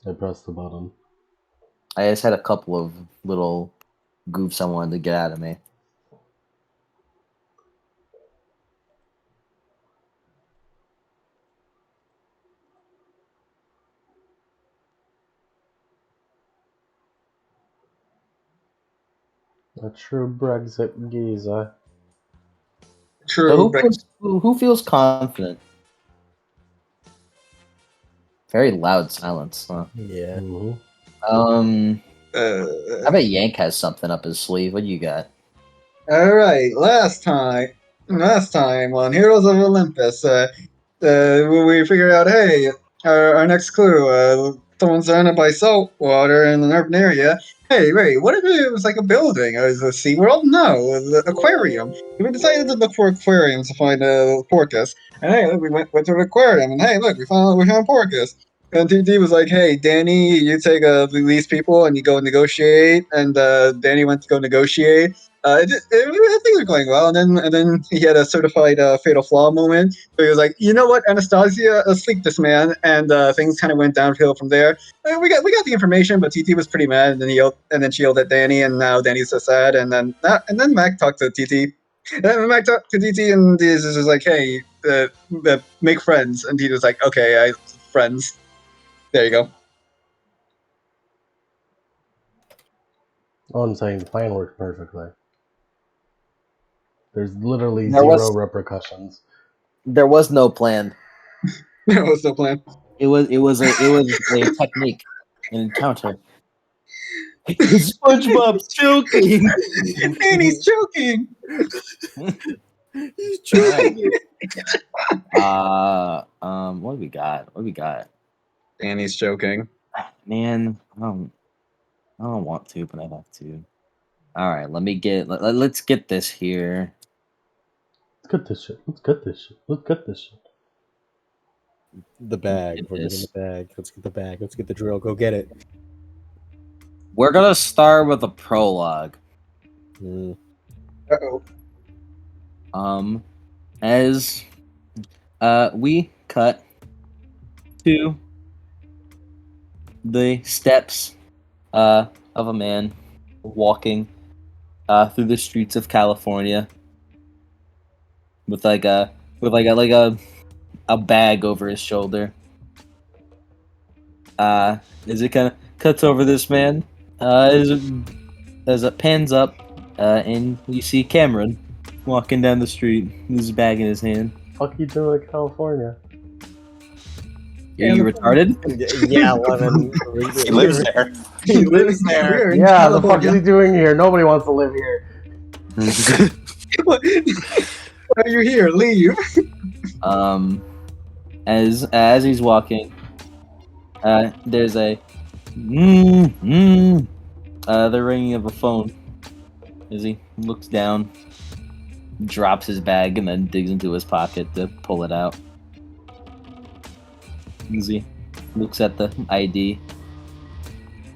I pressed the button. I just had a couple of little goofs I wanted to get out of me. A true Brexit geezer. So True. who feels confident? Very loud silence, huh? Yeah. Mm-hmm. I bet Yank has something up his sleeve. What do you got? All right. Last time on Heroes of Olympus, we figured out, hey, our next clue, someone's surrounded by salt water in an urban area. Hey, wait, what if it was like a building? Is it a SeaWorld? No, it was an aquarium. We decided to look for aquariums to find Porcus. And hey, look, we went to an aquarium, and hey, look, we found Porcus. And TD was like, "Hey, Danny, you take these people and you go negotiate." And Danny went to go negotiate. Things were going well, and then he had a certified fatal flaw moment. So he was like, "You know what, Anastasia, sleep this man," and things kind of went downhill from there. We got the information, but TT was pretty mad, and then she yelled at Danny, and now Danny's so sad. And then Mac talked to TT. And Mac talked to TT, and he's just like, "Hey, make friends," and he was like, "Okay, friends." There you go. Oh, I'm saying the plan worked perfectly. There's literally There zero was repercussions. no plan. That was the plan. It was a technique, an encounter. SpongeBob's joking. And he's choking. He's choking. What do we got? What do we got? And he's choking. Man, I don't want to, but I have to. All right, let's get this here. Let's get this shit. Let's get this shit. Let's get this shit. The bag. Get We're getting this. the bag. Let's get the bag. Let's get the drill. Go get it. We're gonna start with a prologue. Mm. Uh-oh. As we cut to the steps of a man walking through the streets of California with a bag over his shoulder. As it kind of cuts over this man, as it pans up, and you see Cameron walking down the street with his bag in his hand. Fuck you doing in California? Are you retarded? Yeah, Lemon. He lives there. He lives there. We're in Yeah, the fuck is California. he doing here? Nobody wants to live here. Why are you here? Leave. As he's walking, there's the ringing of a phone. As he looks down, drops his bag, and then digs into his pocket to pull it out. As he looks at the ID,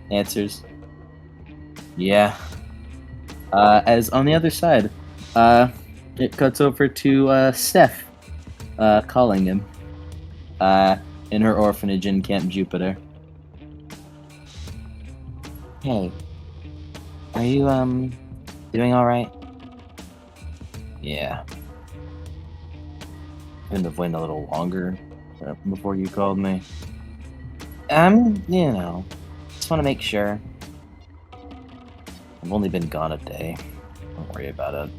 answers, "Yeah." As on the other side, it cuts over to Steph, calling him, in her orphanage in Camp Jupiter. "Hey, are you doing all right?" "Yeah. Couldn't have waited a little longer before you called me." Just want to make sure. I've only been gone a day. Don't worry about it.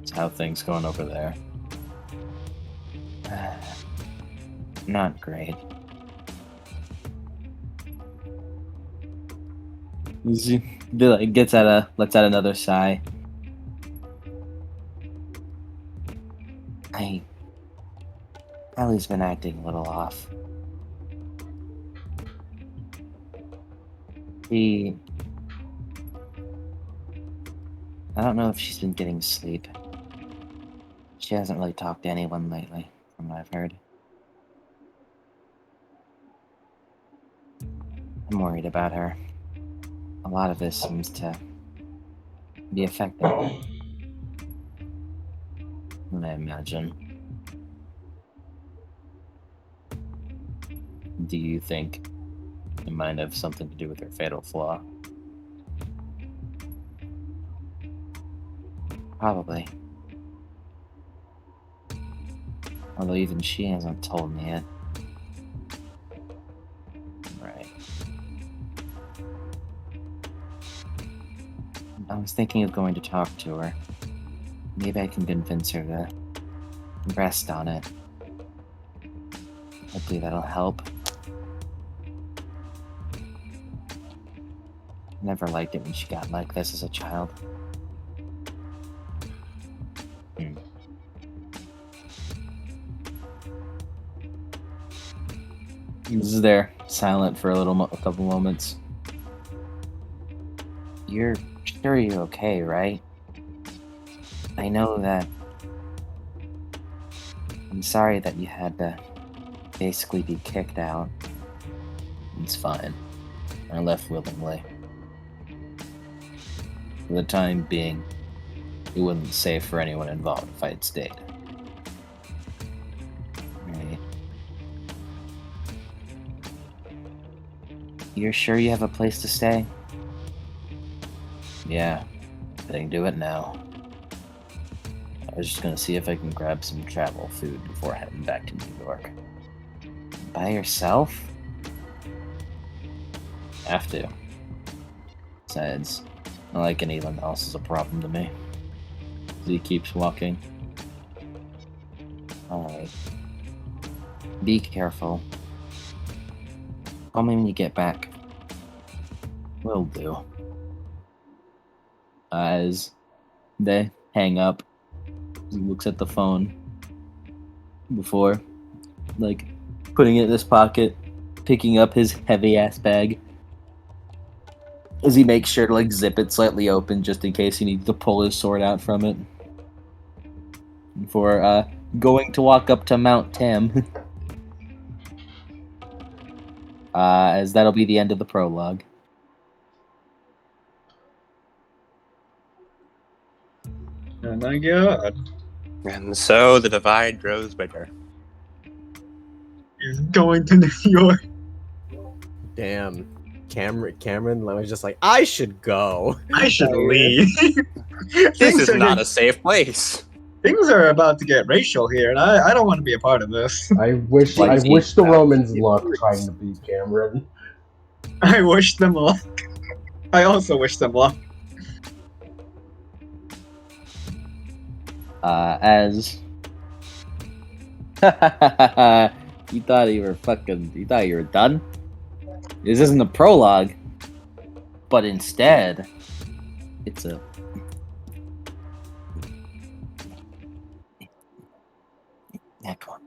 It's how things going over there. Not great. Lets out another sigh. Ellie's been acting a little off. I don't know if she's been getting sleep. She hasn't really talked to anyone lately, from what I've heard. I'm worried about her. A lot of this seems to be affecting her, I imagine. Do you think it might have something to do with her fatal flaw? Probably. Although even she hasn't told me yet. Right. I was thinking of going to talk to her. Maybe I can convince her to rest on it. Hopefully that'll help. Never liked it when she got like this as a child. This is there, silent for a couple moments. You're sure you're okay, right? I know that. I'm sorry that you had to basically be kicked out. It's fine. I left willingly. For the time being, it wasn't safe for anyone involved if I had stayed. Right. You're sure you have a place to stay? Yeah, heading to it now. I was just gonna see if I can grab some travel food before heading back to New York. By yourself? Have to. Besides, not like anyone else is a problem to me. He keeps walking. Alright. Be careful. Call me when you get back. Will do. As they hang up, he looks at the phone before, like, putting it in his pocket, picking up his heavy-ass bag. As he makes sure to, like, zip it slightly open just in case he needs to pull his sword out from it. Before, going to walk up to Mount Tam. As that'll be the end of the prologue. Oh my god. And so the divide grows bigger. He's going to New York. Damn. Cameron was just like, I should go. I should leave. This is not a safe place. Things are about to get racial here, and I don't want to be a part of this. I wish the Romans luck trying to beat Cameron. I wish them luck. I also wish them luck. As you thought you were done? This isn't a prologue, but instead, it's a next one.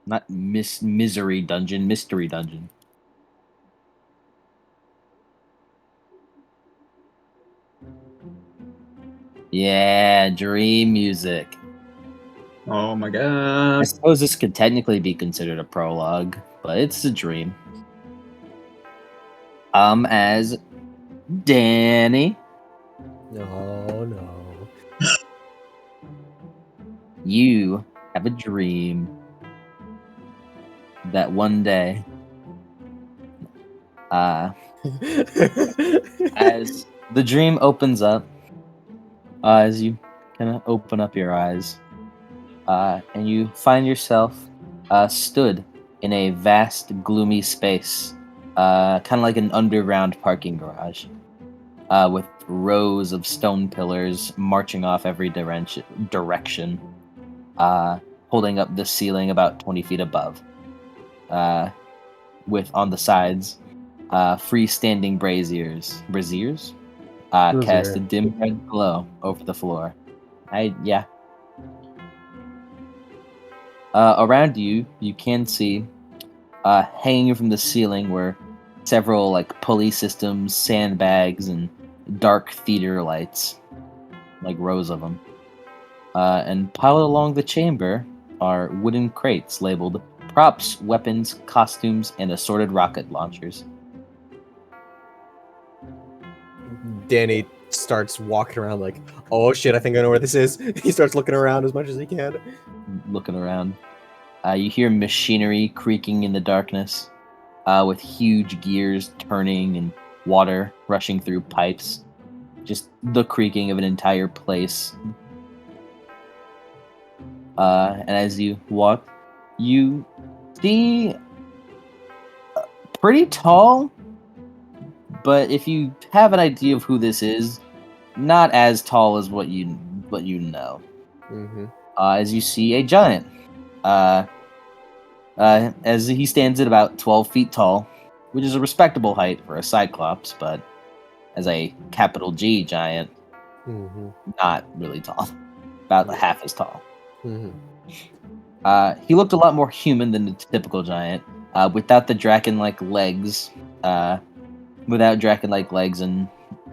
Not Mystery Dungeon. Yeah, dream music. Oh my I god. suppose this could technically be considered a prologue, but it's a dream. As Danny, No. you have a dream that one day, as the dream opens up, as you kind of open up your eyes, and you find yourself stood in a vast, gloomy space, kind of like an underground parking garage, with rows of stone pillars marching off every direction, holding up the ceiling about 20 feet above, with on the sides freestanding braziers cast a dim red glow over the floor. Around you can see hanging from the ceiling were several like pulley systems, sandbags, and dark theater lights, like rows of them. And piled along the chamber are wooden crates labeled props, weapons, costumes, and assorted rocket launchers. Danny starts walking around like, oh shit, I think I know where this is. He starts looking around as much as he can. Looking around. You hear machinery creaking in the darkness, with huge gears turning and water rushing through pipes. Just the creaking of an entire place. And as you walk, you see pretty tall, but if you have an idea of who this is, not as tall as what you know. Mm-hmm. As you see a giant, as he stands at about 12 feet tall, which is a respectable height for a Cyclops, but as a capital G giant, Mm-hmm. not really tall, about half as tall. Mm-hmm. He looked a lot more human than the typical giant, without the dragon-like legs, and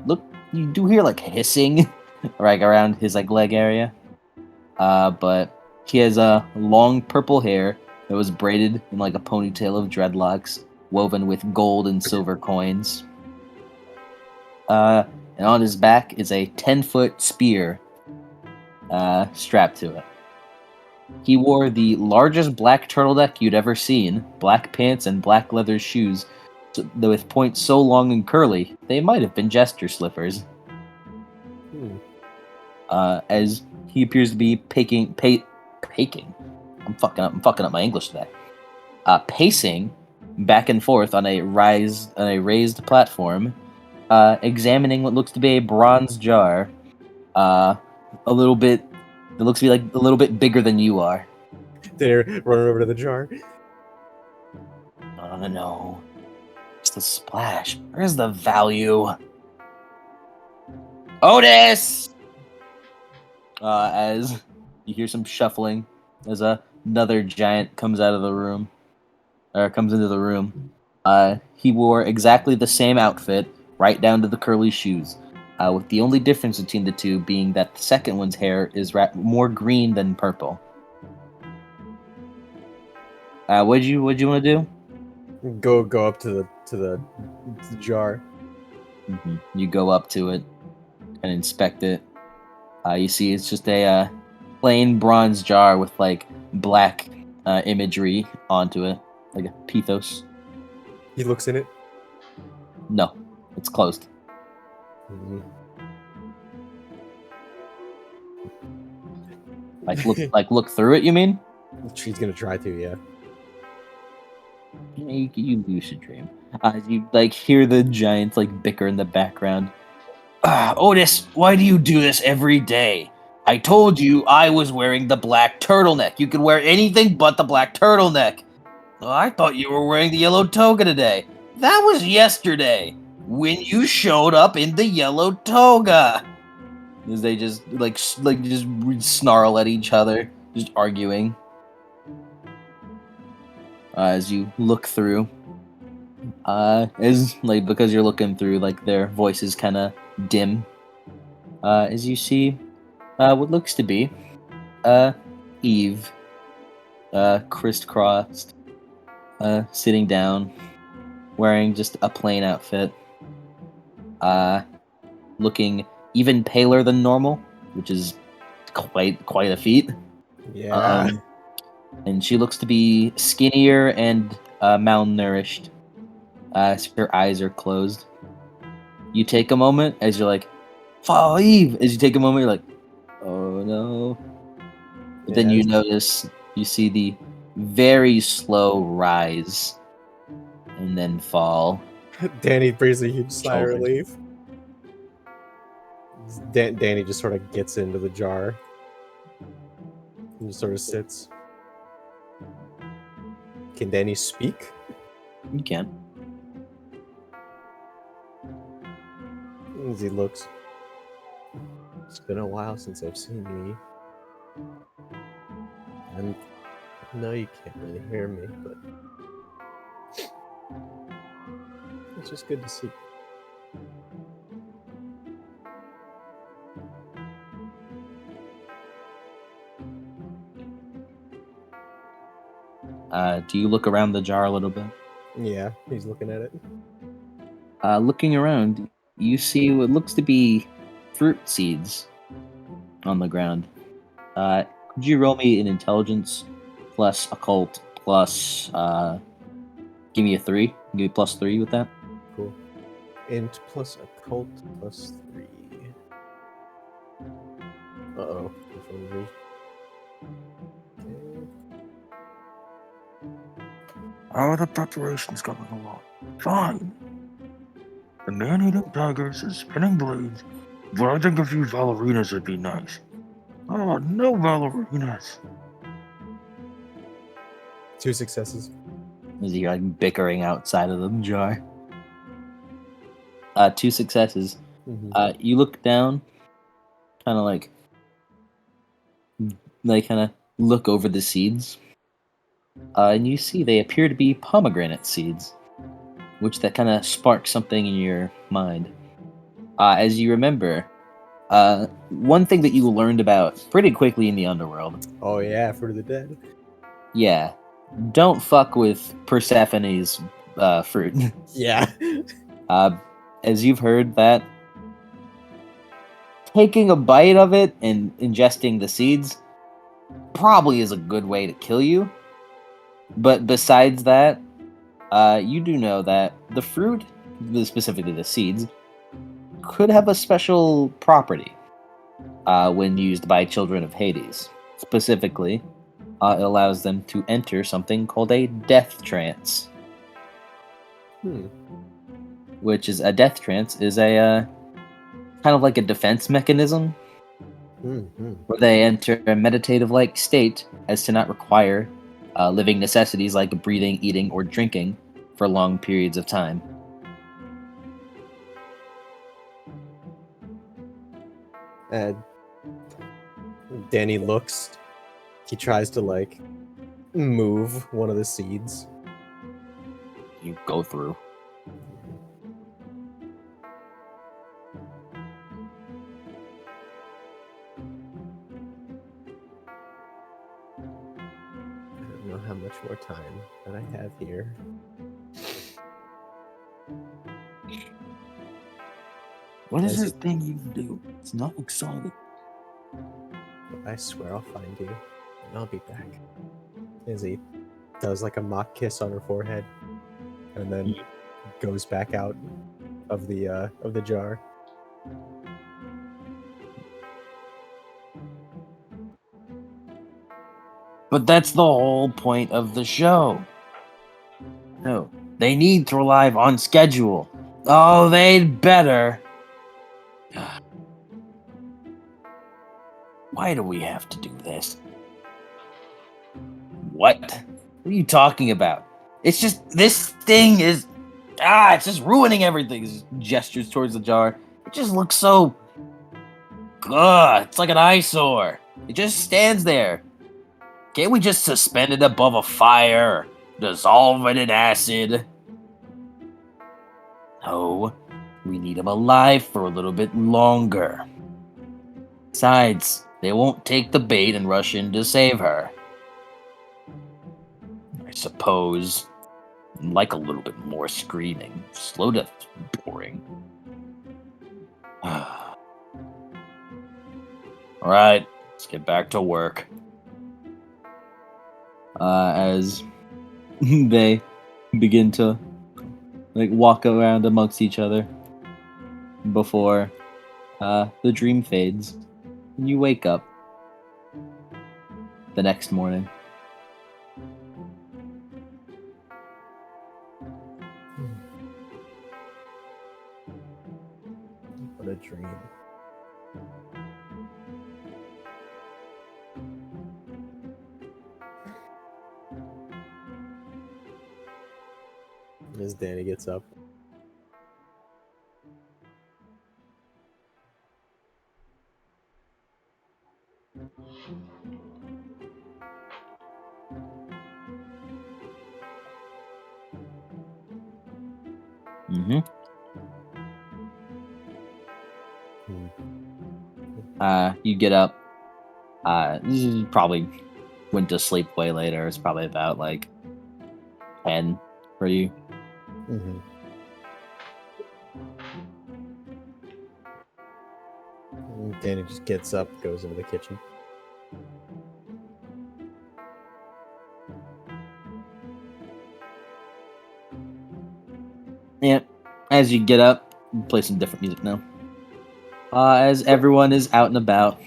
look, you do hear like hissing, right around his like leg area. But he has long purple hair that was braided in like a ponytail of dreadlocks, woven with gold and silver coins. And on his back is a 10-foot spear, strapped to it. He wore the largest black turtleneck you'd ever seen, black pants and black leather shoes, with points so long and curly they might have been jester slippers. As he appears to be pacing. I'm fucking up my English today. Pacing back and forth on a raised platform, examining what looks to be a bronze jar, a little bit. It looks to be like a little bit bigger than you are. They're running over to the jar. No. Just a splash. Where's the value? Otis! As you hear some shuffling, as another giant comes into the room. He wore exactly the same outfit, right down to the curly shoes, with the only difference between the two being that the second one's hair is more green than purple. What'd you want to do? Go up to the jar. Mm-hmm. You go up to it and inspect it. You see it's just a plain bronze jar with like black imagery onto it, like a pithos. He looks in it. No, it's closed. Mm-hmm. Look through it. You mean? She's gonna try to, yeah. You should dream. You like hear the giants like bicker in the background. Otis, why do you do this every day? I told you I was wearing the black turtleneck. You could wear anything but the black turtleneck. Well, I thought you were wearing the yellow toga today. That was yesterday, when you showed up in the yellow toga. As they just just snarl at each other, just arguing. As you look through, because you're looking through, like their voices kind of dim. As you see, what looks to be, Eve, crisscrossed, sitting down, wearing just a plain outfit, looking even paler than normal, which is quite a feat. Yeah. And she looks to be skinnier and malnourished, as her eyes are closed. You take a moment as you're like, "Follow Eve." As you take a moment, you're like, "Oh no!" But then you see the very slow rise and then fall. Danny breathes a huge sigh of relief. Danny just sort of gets into the jar and just sort of sits. Can Danny speak? You can. As he looks. It's been a while since I've seen you. And I know you can't really hear me, but it's just good to see. Do you look around the jar a little bit? Yeah, he's looking at it. Looking around, you see what looks to be fruit seeds on the ground. Could you roll me an intelligence plus occult plus give me a 3? Give me +3 with that. Cool. Int plus occult plus 3. Uh-oh. Okay. How are the preparations coming along? Fine. The man-eating tigers and spinning blades, but I think a few ballerinas would be nice. Oh, no ballerinas. 2 successes. Is he like bickering outside of the jar? 2 successes. Mhm. You look down, kind of like kind of look over the seeds, and you see they appear to be pomegranate seeds, which that kind of sparks something in your mind. As you remember, one thing that you learned about pretty quickly in the underworld. Oh yeah, Fruit of the Dead. Yeah, don't fuck with Persephone's fruit. Yeah. As you've heard that taking a bite of it and ingesting the seeds probably is a good way to kill you. But besides that, you do know that the fruit, specifically the seeds, could have a special property when used by children of Hades. Specifically, it allows them to enter something called a death trance, which is a death trance is a kind of like a defense mechanism where they enter a meditative-like state as to not require living necessities like breathing, eating, or drinking for long periods of time. Danny looks. He tries to like move one of the seeds. You go through. I don't know how much more time that I have here. What is As this thing you do? It's not exciting. I swear I'll find you, and I'll be back. As he does like a mock kiss on her forehead, and then goes back out of the jar. But that's the whole point of the show. No, they need to live on schedule. Oh, they'd better. Why do we have to do this? What? What are you talking about? It's just this thing is it's just ruining everything. He gestures towards the jar. It just looks so it's like an eyesore. It just stands there. Can't we just suspend it above a fire? Dissolve it in acid? No, we need him alive for a little bit longer. Besides, they won't take the bait and rush in to save her. I suppose. Like a little bit more screaming. Slow death is boring. Alright, let's get back to work. As they begin to walk around amongst each other before the dream fades and you wake up the next morning. What a dream. As Danny gets up. You get up. You probably went to sleep way later. It's probably about 10 for you. Danny just gets up, goes into the kitchen. Yeah. As you get up, play some different music now. As everyone is out and about.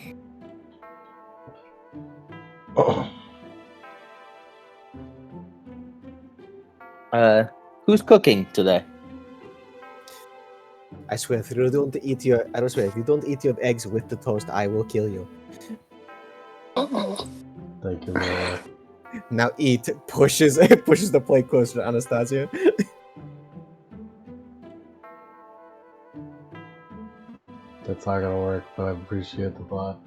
Who's cooking today? I swear, if you don't eat your eggs with the toast, I will kill you. Thank you, Lord. Now eat. Pushes the plate closer to Anastasia. That's not gonna work, but I appreciate the thought.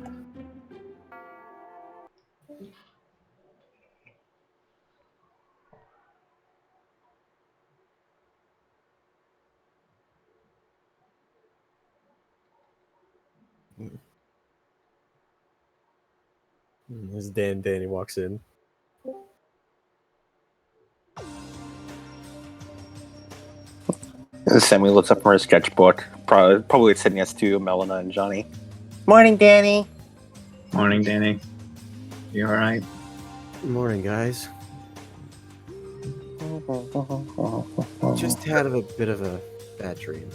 As Danny walks in. Sammy looks up from her sketchbook. Probably sitting next to Melina and Johnny. Morning, Danny. Morning, Danny. You alright? Good morning, guys. Just had a bit of a bad dream.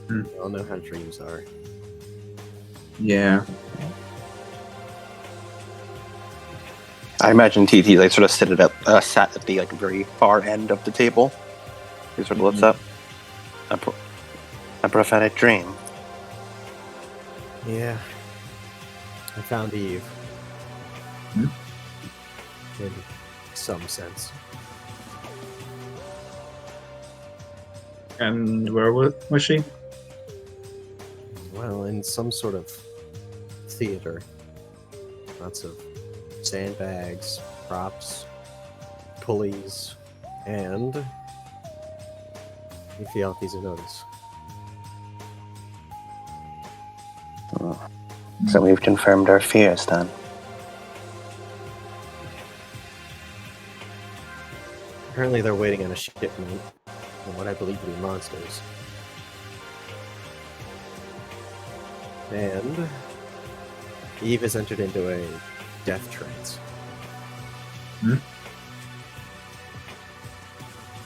Hmm. We all know how dreams are. Yeah. I imagine TT like sort of sat at the like very far end of the table. He sort of looks up. A prophetic dream. Yeah. I found Eve. Hmm? In some sense. And where was she? Well, in some sort of theater. Lots of sandbags, props, pulleys, and if you these a notice. So we've confirmed our fears then. Apparently they're waiting on a shipment of what I believe to be monsters. And Eve has entered into a death trance. Hmm?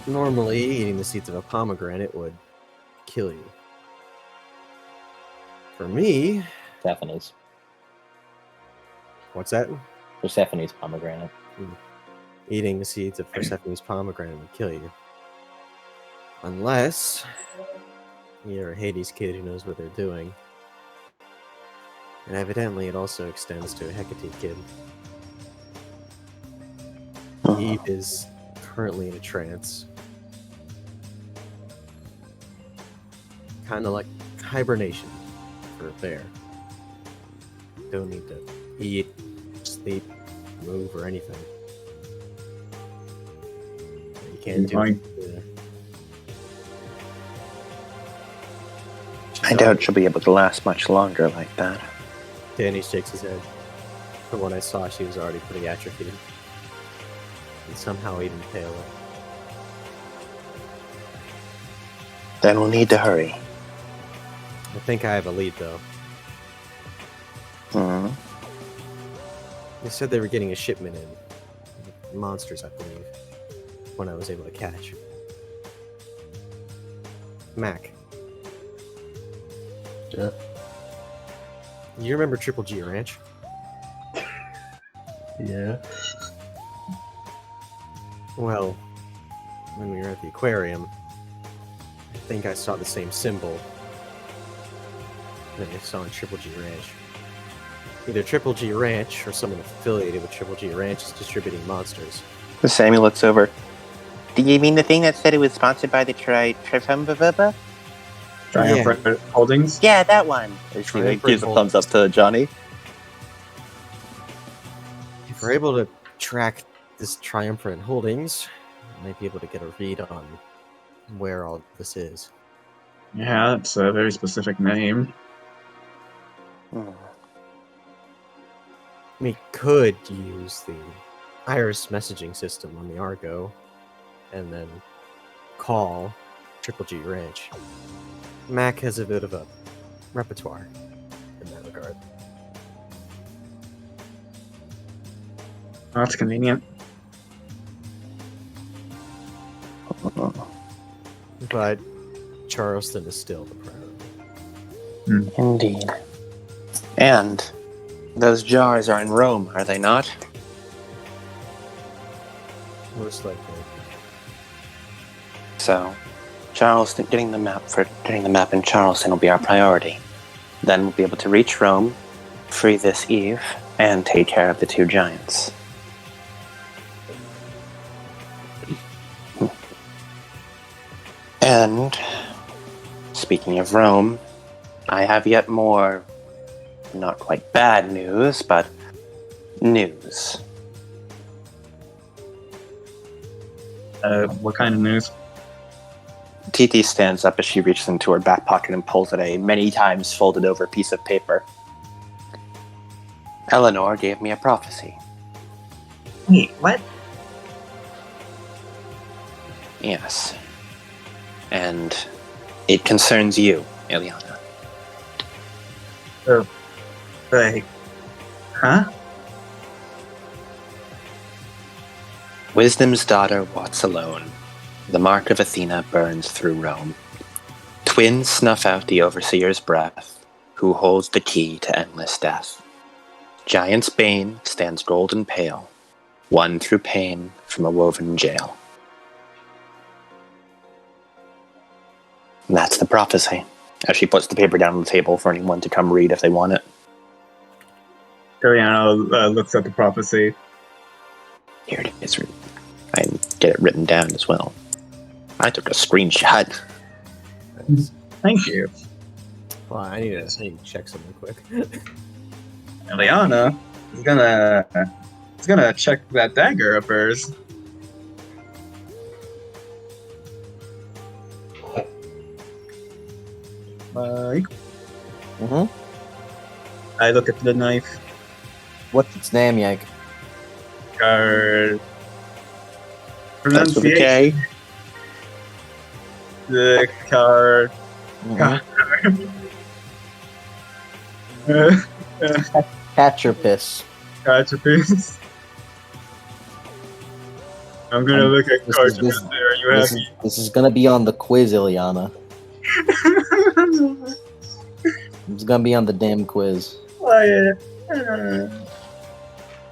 Normally, eating the seeds of a pomegranate would kill you. For me, Persephone's. what's that? Persephone's pomegranate. Eating the seeds of Persephone's pomegranate would kill you. Unless you're a Hades kid who knows what they're doing. And evidently it also extends to a Hecate kid. Eve is currently in a trance. Kind of like hibernation for a bear. Don't need to eat, sleep, move, or anything. You can't do Fine. it. I doubt she'll be able to last much longer like that. Danny shakes his head. From what I saw, she was already pretty atrophied. And somehow even paler. Then we'll need to hurry. I think I have a lead, though. Hmm. They said they were getting a shipment in. Monsters, I believe. When I was able to catch. Mac, Yeah. you remember Triple G Ranch? Yeah. Well, when we were at the aquarium, I think I saw the same symbol that I saw in Triple G Ranch. Either Triple G Ranch or someone affiliated with Triple G Ranch is distributing monsters. Sammy looks over. Do you mean the thing that said it was sponsored by the Triumvirate? Triumphant Holdings? Yeah, that one. She Triumvirate gives a thumbs up to Johnny. If we're able to track this Triumvirate Holdings, we might be able to get a read on where all this is. Yeah, that's a very specific name. Hmm. We could use the Iris messaging system on the Argo and then call Triple G Ranch. Mac has a bit of a repertoire in that regard. card. That's convenient. But Charleston is still the priority. Indeed. And those jars are in Rome, are they not? Most likely. So, Charleston, getting the map in Charleston will be our priority. Then we'll be able to reach Rome, free this Eve, and take care of the two giants. And, speaking of Rome, I have yet more, not quite bad news, but news. What kind of news? TT stands up as she reaches into her back pocket and pulls out a many times folded over piece of paper. Eleanor gave me a prophecy. Wait, what? Yes. And it concerns you, Ileana. Like, huh? Wisdom's daughter walks alone. The mark of Athena burns through Rome. Twins snuff out the overseer's breath, who holds the key to endless death. Giant's bane stands golden pale, won through pain from a woven jail. And that's the prophecy. As she puts the paper down on the table for anyone to come read if they want it. Ariana looks at the prophecy. Here it is. I get it written down as well. I took a screenshot. Thank you. Well, I need to check something quick. Eliana is gonna check that dagger of hers. Mike, Mm-hmm. I look at the knife What's its name, Yank? card. That's with a K. The card. Mm-hmm. Catch your piss. Catchpiece. I'm gonna look at This cards. is- this- Are you This happy? is, this is gonna be on the quiz, Ileana. It's gonna be on the damn quiz.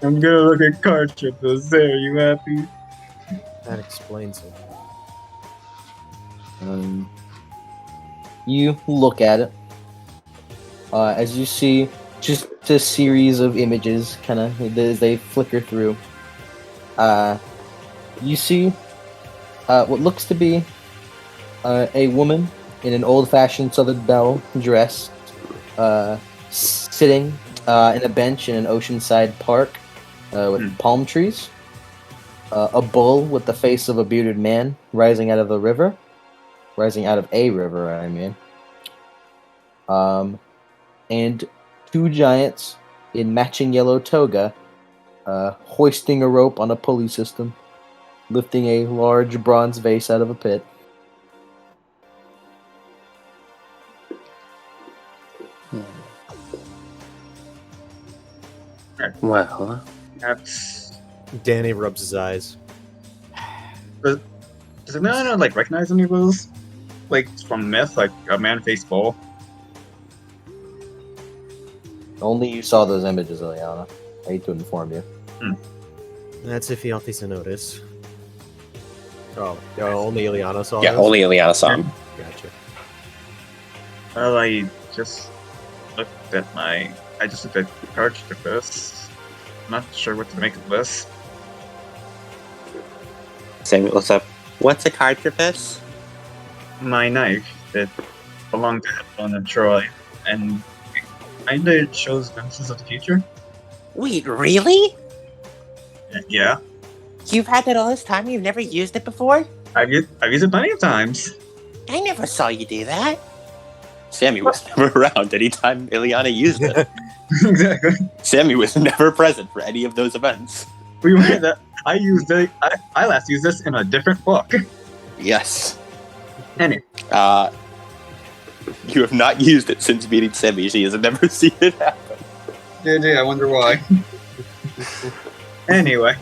I'm gonna look at card chippers. Are you happy? That explains it. You look at it. As you see, just a series of images, kind of as they flicker through. You see what looks to be a woman in an old-fashioned Southern Belle dress, sitting in a bench in an oceanside park with palm trees. A bull with the face of a bearded man rising out of a river, I mean. And two giants in matching yellow toga, hoisting a rope on a pulley system, lifting a large bronze vase out of a pit. Well, That's. Danny rubs his eyes. Does anyone like recognize any of those? Like from myth, like a man-faced bull. Only you saw those images, Ileana. I hate to inform you. That's if he thinks to notice. Oh, only Ileana saw yeah, this? only Ileana saw him. Gotcha. Well, I just looked at the card chippers. I'm not sure what to make of this. Samuel looks up. What's a card for this? My knife that belonged to Helen and Troy, and it shows glimpses of the future. Wait, really? Yeah, You've had that all this time? You've never used it before? I've used it plenty of times. I never saw you do that. Sammy was never around anytime Ileana used it. Exactly. Sammy was never present for any of those events. We went that. I used it. I last used this in a different book. Yes. Anyway. You have not used it since meeting Semi. She has never seen it happen. JJ, I wonder why. Anyway,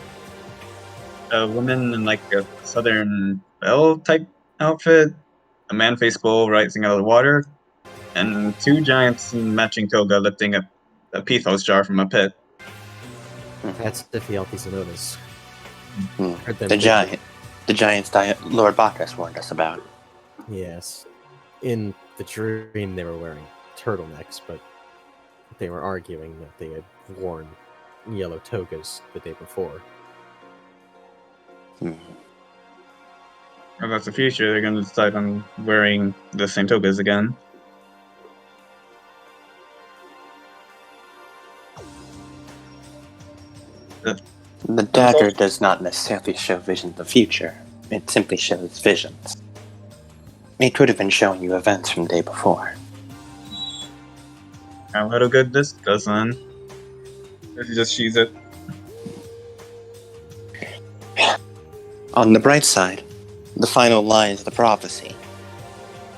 a woman in like a Southern Belle type outfit, a man-faced bull rising out of the water, and two giants in matching toga lifting a Pithos jar from a pit. That's difficulties and notice. Heard them The briefly. giants Lord Bacchus warned us about. Yes. In the dream, they were wearing turtlenecks, but they were arguing that they had worn yellow togas the day before. Hmm. If that's the future, they're going to decide on wearing the same togas again. The dagger does not necessarily show vision of the future. It simply shows visions. It could have been showing you events from the day before. How little good this does then. If you just sheathe it. On the bright side, the final lines of the prophecy.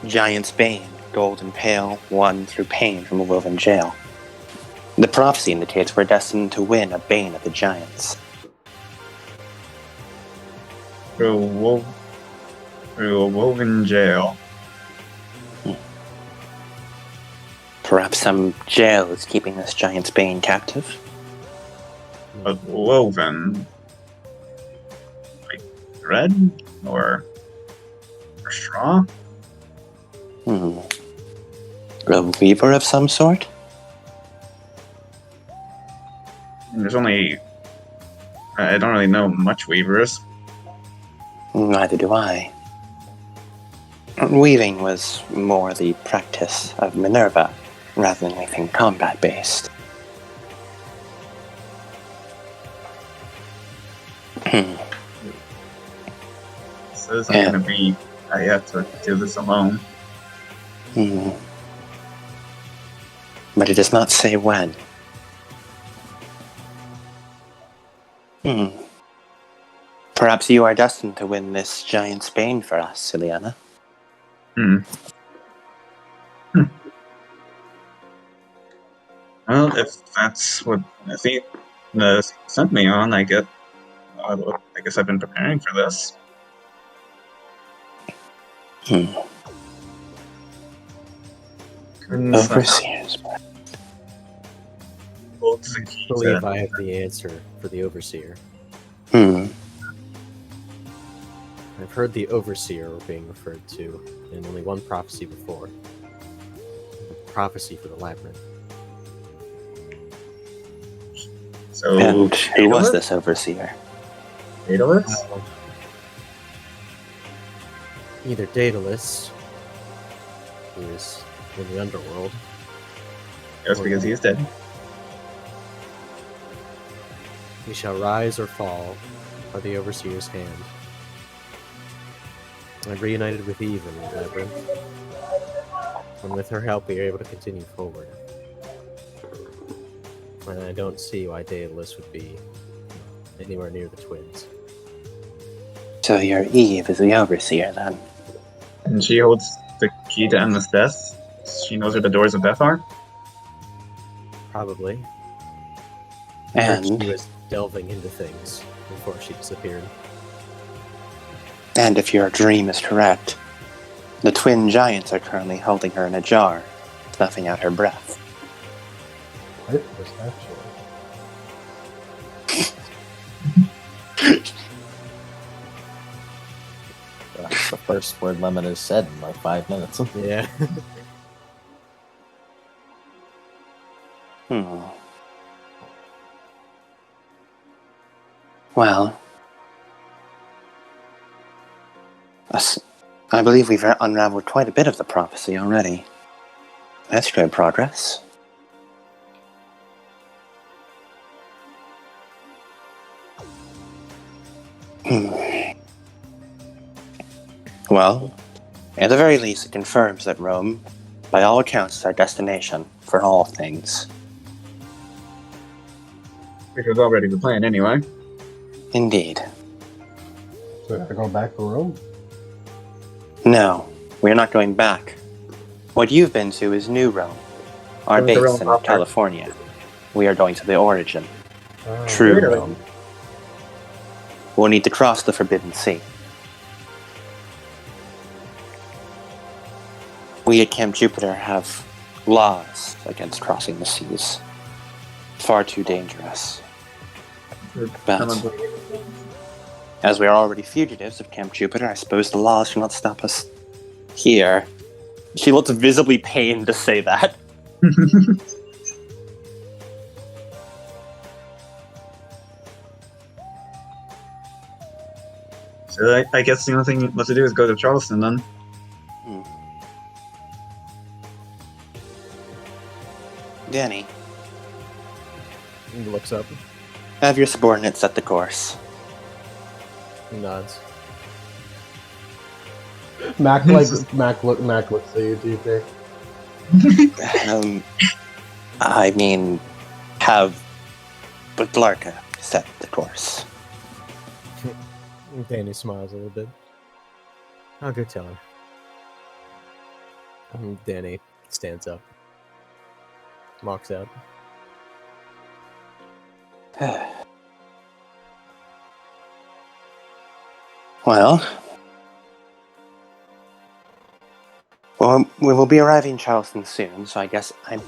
Giant's bane, golden pale, won through pain from a woven jail. The prophecy indicates we're destined to win a bane of the giants. Through a woven jail. Perhaps some jail is keeping this giant's bane captive? But woven. Like thread? Or straw? A weaver of some sort? There's only... I don't really know much weavers. Neither do I. Weaving was more the practice of Minerva, rather than anything combat-based. So it's not going to be... I have to do this alone. But it does not say when. Perhaps you are destined to win this giant's bane for us, Ileana. Well, if that's what Athena sent me on, I guess I've been preparing for this. Overseers. I believe I have the answer for the Overseer. I've heard the Overseer being referred to in only one prophecy before. The prophecy for the Labyrinth. So, And who was this overseer? Fatherless? Either Daedalus, who is in the underworld. Just because he's dead. We shall rise or fall by the Overseer's hand. I'm reunited with Eve in the Labyrinth, and with her help we are able to continue forward. And I don't see why Daedalus would be anywhere near the twins. So your Eve is the overseer, then? And she holds the key to endless death. She knows where the doors of death are. Probably. And she was delving into things before she disappeared. And if your dream is correct, the twin giants are currently holding her in a jar, snuffing out her breath. What was that shit? That's the first word Lemon has said in like 5 minutes. Yeah. Well, I believe we've unraveled quite a bit of the prophecy already. That's good progress. Well, at the very least, it confirms that Rome, by all accounts, is our destination for all things. Which was already the plan anyway. Indeed. So we gotta go back to Rome? No, we are not going back. What you've been to is New Rome, our Going to base Rome in proper. California. We are going to the Origin, Oh, True Really? Rome. We'll need to cross the Forbidden Sea. We at Camp Jupiter have laws against crossing the seas. Far too dangerous. But as we are already fugitives of Camp Jupiter, I suppose the laws should not stop us here. She looks visibly pained to say that. So I guess the only thing left to do is go to Charleston then. Danny, He looks up, have your subordinates set the course. nods. Mac looks at you, TJ. I mean, have Butlarka set the course. Danny smiles a little bit. I'll go tell her. Danny stands up. Walks out. Well, we will be arriving in Charleston soon, so I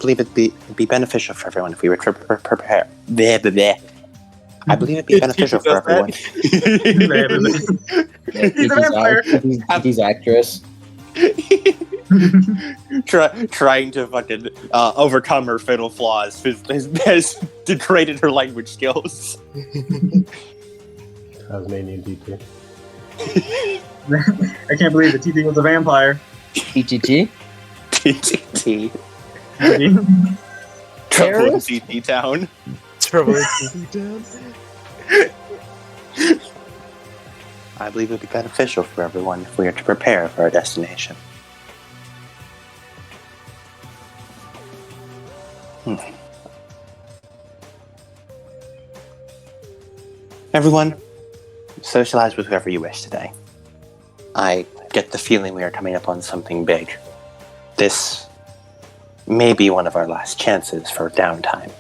believe it'd be beneficial for everyone if we were to prepare. I believe it'd be beneficial for everyone. He's a vampire. He's actress. Trying to fucking overcome her fatal flaws has degraded her language skills. Tasmanian TJ. I can't believe that TT was a vampire. TTT. TTT. Trouble in TT Town. Trouble in TT Town. I believe it would be beneficial for everyone if we are to prepare for our destination. Everyone, socialize with whoever you wish today. I get the feeling we are coming up on something big. This may be one of our last chances for downtime.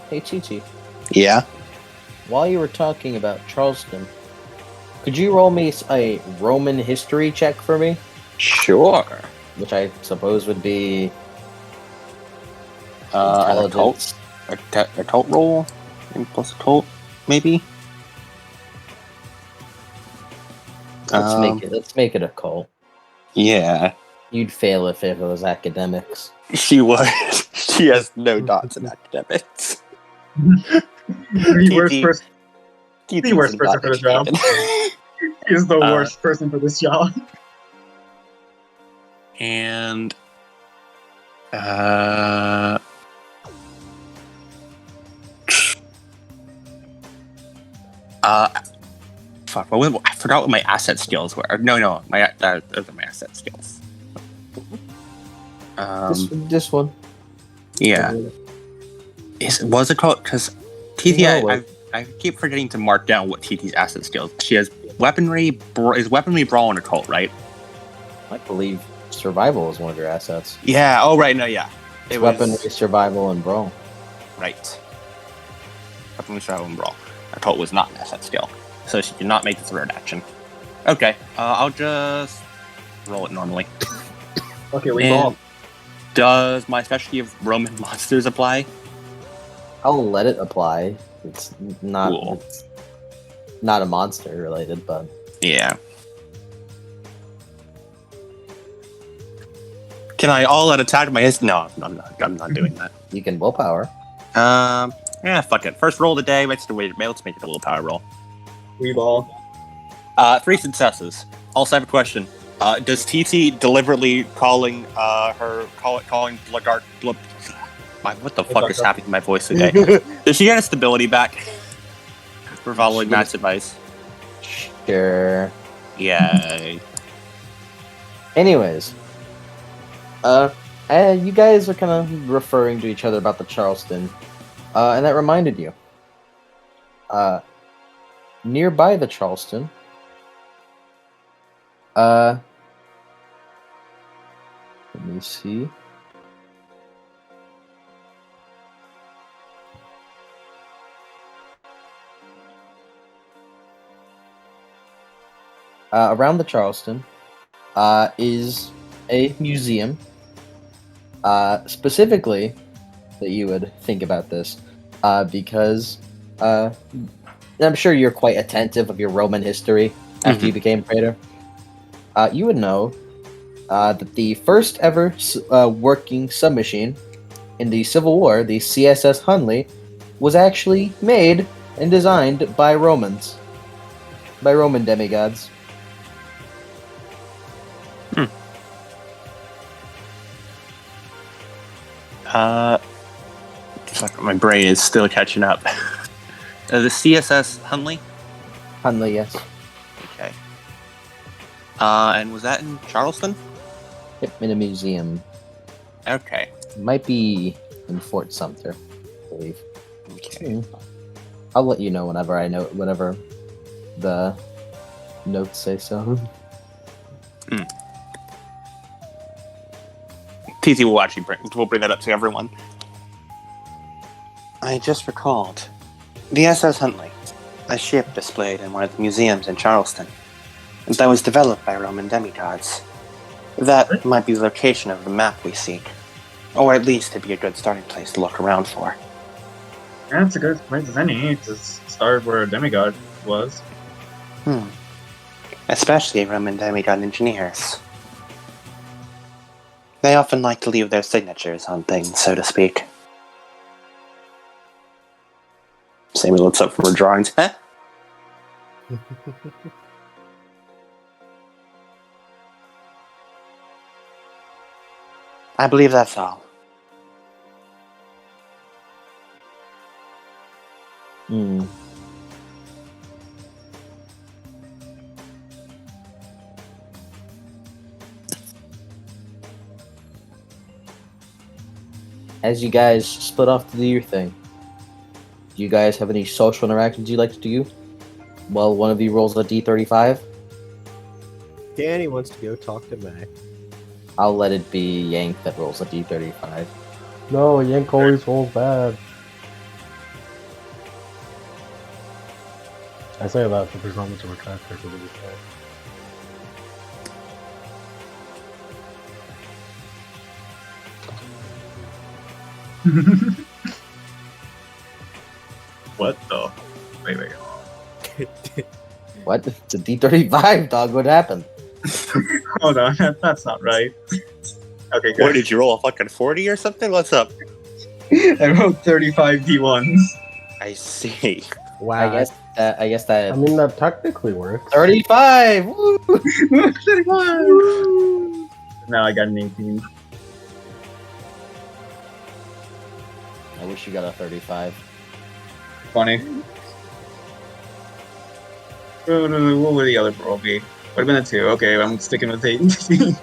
Hey, Chi-Chi. Yeah? While you were talking about Charleston, could you roll me a Roman history check for me? Sure. Which I suppose would be Occult? intelligence. Occult roll? Plus occult, maybe? Let's make it a cult. Yeah. You'd fail if it was academics. She was. She has no dots in academics. The worst person. TT's The worst person not for the job. educated. He's the worst person for this job. And fuck. I forgot what my asset skills were. No, those are my asset skills. This one. Yeah. Was it called? Because TT, I keep forgetting to mark down what TT's asset skills. She has weaponry. Is weaponry brawl and occult, right? I believe survival is one of your assets. Yeah. Oh, right. No, yeah. It's weaponry, survival, and brawl. Right. Weaponry, survival, and brawl. Occult was not an asset skill, so she did not make the third action. Okay. I'll just roll it normally. Okay, we And ball. does my specialty of Roman monsters apply? I'll let it apply. It's not. Cool. It's not a monster related, but Yeah. Can I all out attack my No, I'm not doing that. you can willpower. Yeah, fuck it. First roll of the day. Let's make it a willpower roll. We ball. 3 successes. Also, I have a question. Does TT deliberately calling Blagart? What the fuck is happening to my voice today? Does she get a stability back for following Matt's advice? Sure. Yeah. Anyways, you guys are kind of referring to each other about the Charleston, and that reminded you. nearby the Charleston, let me see. Around the Charleston is a museum. Specifically, that you would think about this, because I'm sure you're quite attentive of your Roman history after you became praetor. You would know that the first ever working submachine in the Civil War, the CSS Hunley, was actually made and designed by Romans, by Roman demigods. Fuck, my brain is still catching up. The CSS Hunley? Hunley, yes. Okay. And was that in Charleston? Yep, in a museum. Okay. Might be in Fort Sumter, I believe. Okay. I'll let you know whenever the notes say so. TZ will actually bring that up to everyone. I just recalled the SS Huntley, a ship displayed in one of the museums in Charleston, that was developed by Roman demigods. That might be the location of the map we seek, or at least it'd be a good starting place to look around for. That's a good place as any to start where a demigod was. Especially Roman demigod engineers. They often like to leave their signatures on things, so to speak. Sammy looks up from her drawings. Huh? I believe that's all. As you guys split off to do your thing, do you guys have any social interactions you'd like to do? Well, one of you rolls a D35. Danny wants to go talk to Mac. I'll let it be Yank that rolls a D35. No, Yank always rolls bad. I say that, but there's not much of a track record of this guy. What the? Wait. What? It's a D35, dog. What happened? Hold on, that's not right. Okay, What, good. did you roll a fucking 40 or something? What's up? I wrote 35 D1s. I see. Wow. I guess that. I mean, that technically works. 35. Woo! 35! Now I got an 18. I wish you got a 35. Funny. What would the other roll be? Would have been a 2. Okay, I'm sticking with 8. Of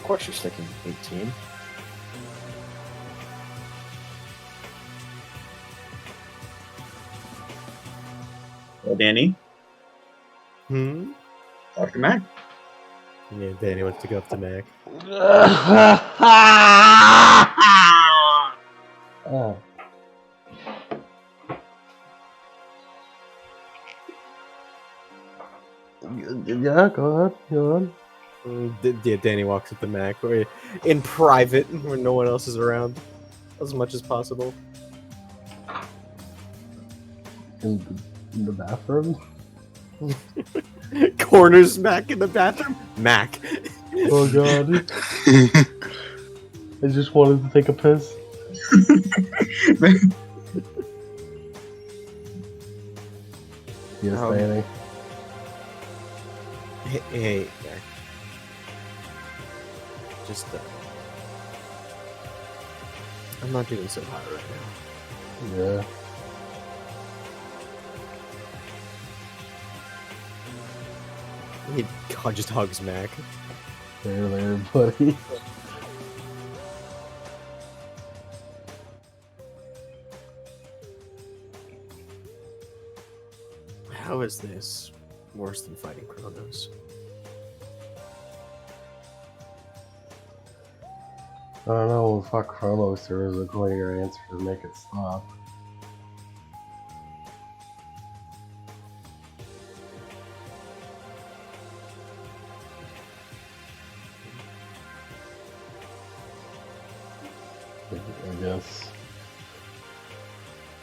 course, you're sticking with 18. Well, Danny, talk to Mac. Yeah, Danny wants to go up to Mac. Oh. Yeah, go ahead. Yeah, Danny walks up to Mac in private where no one else is around, as much as possible. In the bathroom? Corners Mac in the bathroom. Mac. Oh god. I just wanted to take a piss. Yes, Danny. Hey, Mac. Just, I'm not doing so hot right now. Yeah. He just hugs Mac. There, buddy. is this worse than fighting Kronos? I don't know. Well, fuck Chronos. There is a clear answer to make it stop. I guess.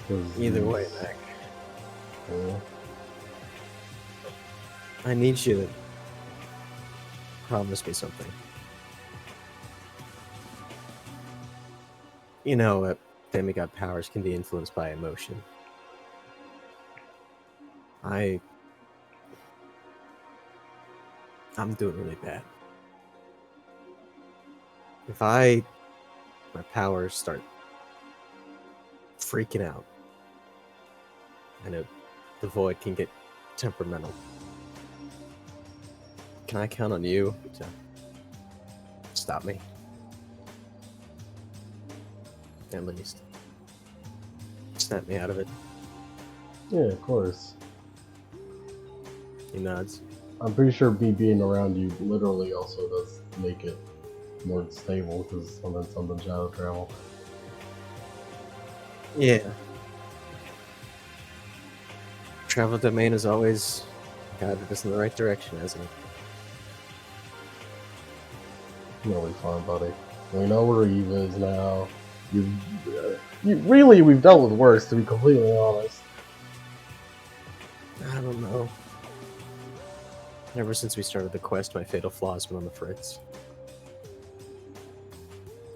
'Cause Either way, he's- Mac, yeah. I need you to promise me something. You know, demigod powers can be influenced by emotion. I'm doing really bad. If my powers start freaking out, I know the void can get temperamental. Can I count on you to stop me? At least. Snap me out of it. Yeah, of course. He nods. I'm pretty sure being around you literally also does make it more stable because something shadow travel. Yeah. Travel domain has always guided us in the right direction, hasn't it? Really fun, buddy. We know where Eve is now. We've dealt with worse, to be completely honest. I don't know. Ever since we started the quest, my fatal flaw's been on the fritz.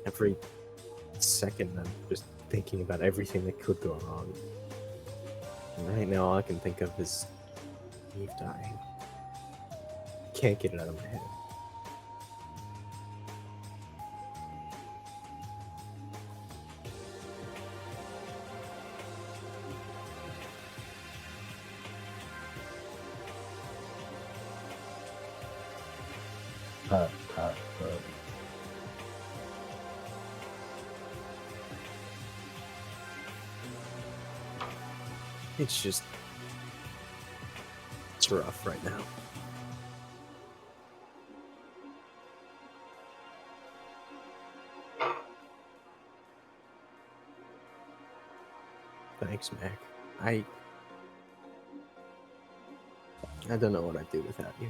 Every second, I'm just thinking about everything that could go wrong. And right now, all I can think of is Eve dying. Can't get it out of my head. Pat. It's rough right now. Thanks, Mac. I don't know what I'd do without you.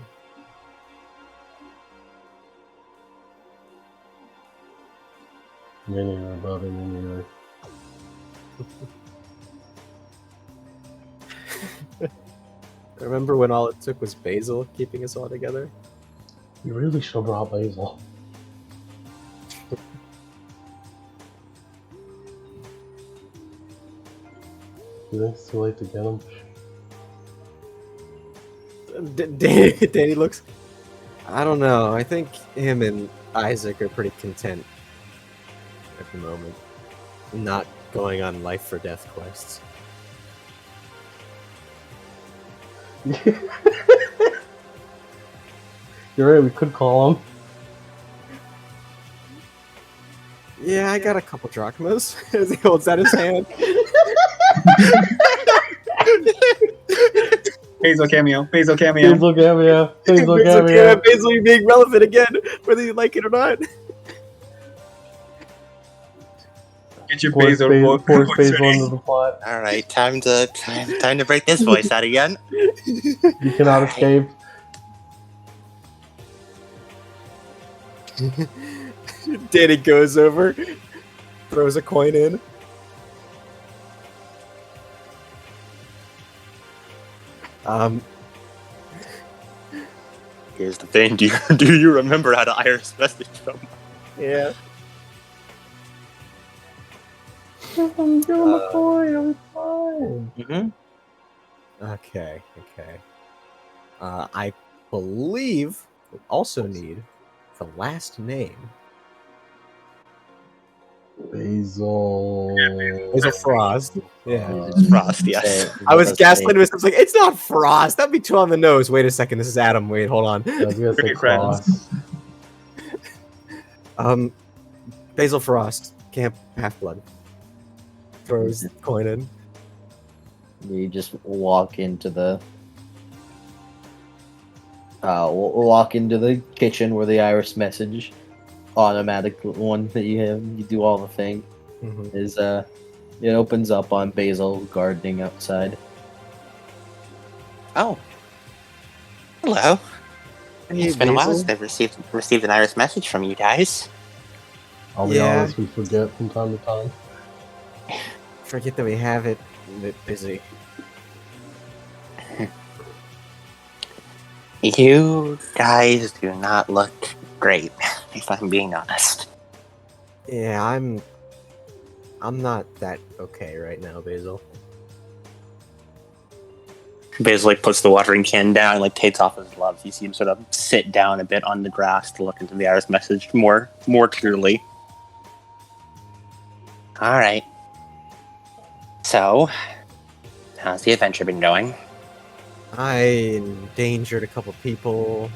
Me neither, buddy, me neither. Remember when all it took was Basil keeping us all together? You really should have brought Basil. You think it's too late to get him? Danny looks... I don't know. I think him and Isaac are pretty content at the moment. Not going on life for death quests. You're right, we could call him. Yeah, I got a couple drachmas as he holds out his hand. Basil cameo. Basil cameo. Basil, you're being relevant again, whether you like it or not. Get your Force Basil Basil voice ready. into the plot. All right, time to break this voice out again. You cannot escape. Danny goes over, throws a coin in. Here's the thing: do you remember how to iris message someone? Yeah. Give him a coin, I'll be fine. Mm-hmm. Okay. I believe we also need the last name. Basil. Basil Frost. Yeah. It's Frost, yes. I was gaslighting myself. Like, it's not Frost. That'd be too on the nose. Wait a second. This is Adam. Wait, hold on. I was gonna say Pretty friends. Cross. Basil Frost, Camp Half-Blood. Throws coin in. We just walk into the we'll walk into the kitchen where the iris message, automatic one that you have, you do all the thing, Mhm. is it opens up on Basil gardening outside. Oh. Hello. Hey, It's been a while Basil. since I've received an iris message from you guys. I'll be Yeah. honest, we forget from time to time. Forget that we have it. I'm a bit busy. You guys do not look great, if I'm being honest. Yeah, I'm not that okay right now, Basil. Basil puts the watering can down and takes off his gloves. You see him sort of sit down a bit on the grass to look into the iris message more clearly. Alright. So, how's the adventure been going? I endangered a couple people,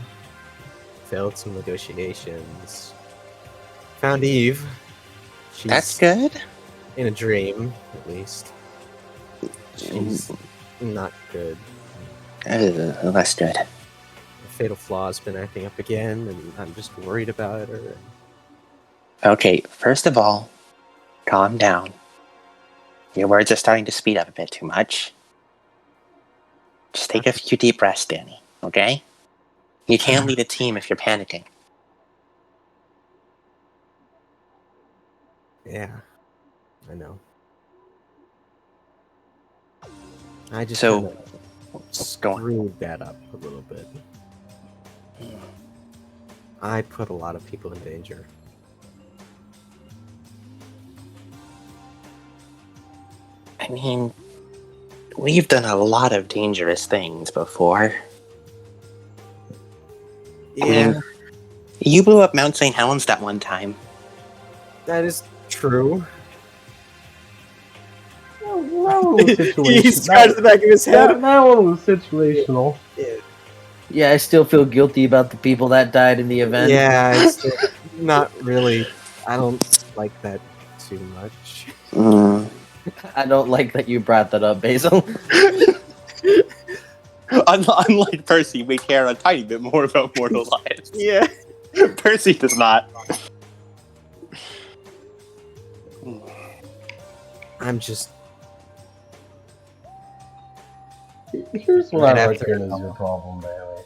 failed some negotiations, found Eve. She's That's good. in a dream, at least. She's not good. That's good. The fatal flaw's been acting up again, and I'm just worried about her. Okay, first of all, calm down. Your words are starting to speed up a bit too much. Just take a few deep breaths, Danny, okay? You can't lead a team if you're panicking. Yeah, I know. I just So, kind of go on. screwed that up a little bit. I put a lot of people in danger. I mean, we've done a lot of dangerous things before. Yeah, I mean, you blew up Mount St. Helens that one time. that is true. That one was situational. He scratched the back of his head. That one was situational. Yeah, I still feel guilty about the people that died in the event. Yeah, it's not really. I don't like that too much. I don't like that you brought that up, Basil. Unlike Percy, we care a tiny bit more about mortal lives. Yeah. Percy does not. I'm just. Here's what Right I after reckon it. is your problem, Bailey.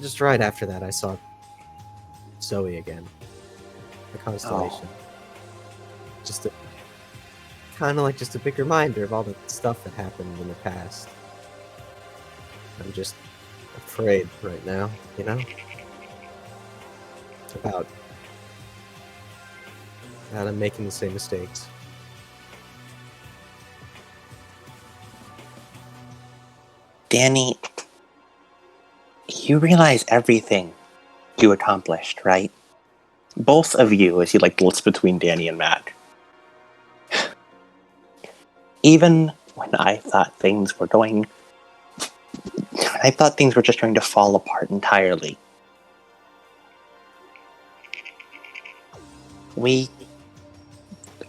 Just right after that, I saw Zoe again. The constellation. Just kind of like just a big reminder of all the stuff that happened in the past. I'm just afraid right now, you know? About I'm making the same mistakes. Danny, you realize everything you accomplished, right? Both of you, as you looks between Danny and Matt. Even when I thought things were just going to fall apart entirely.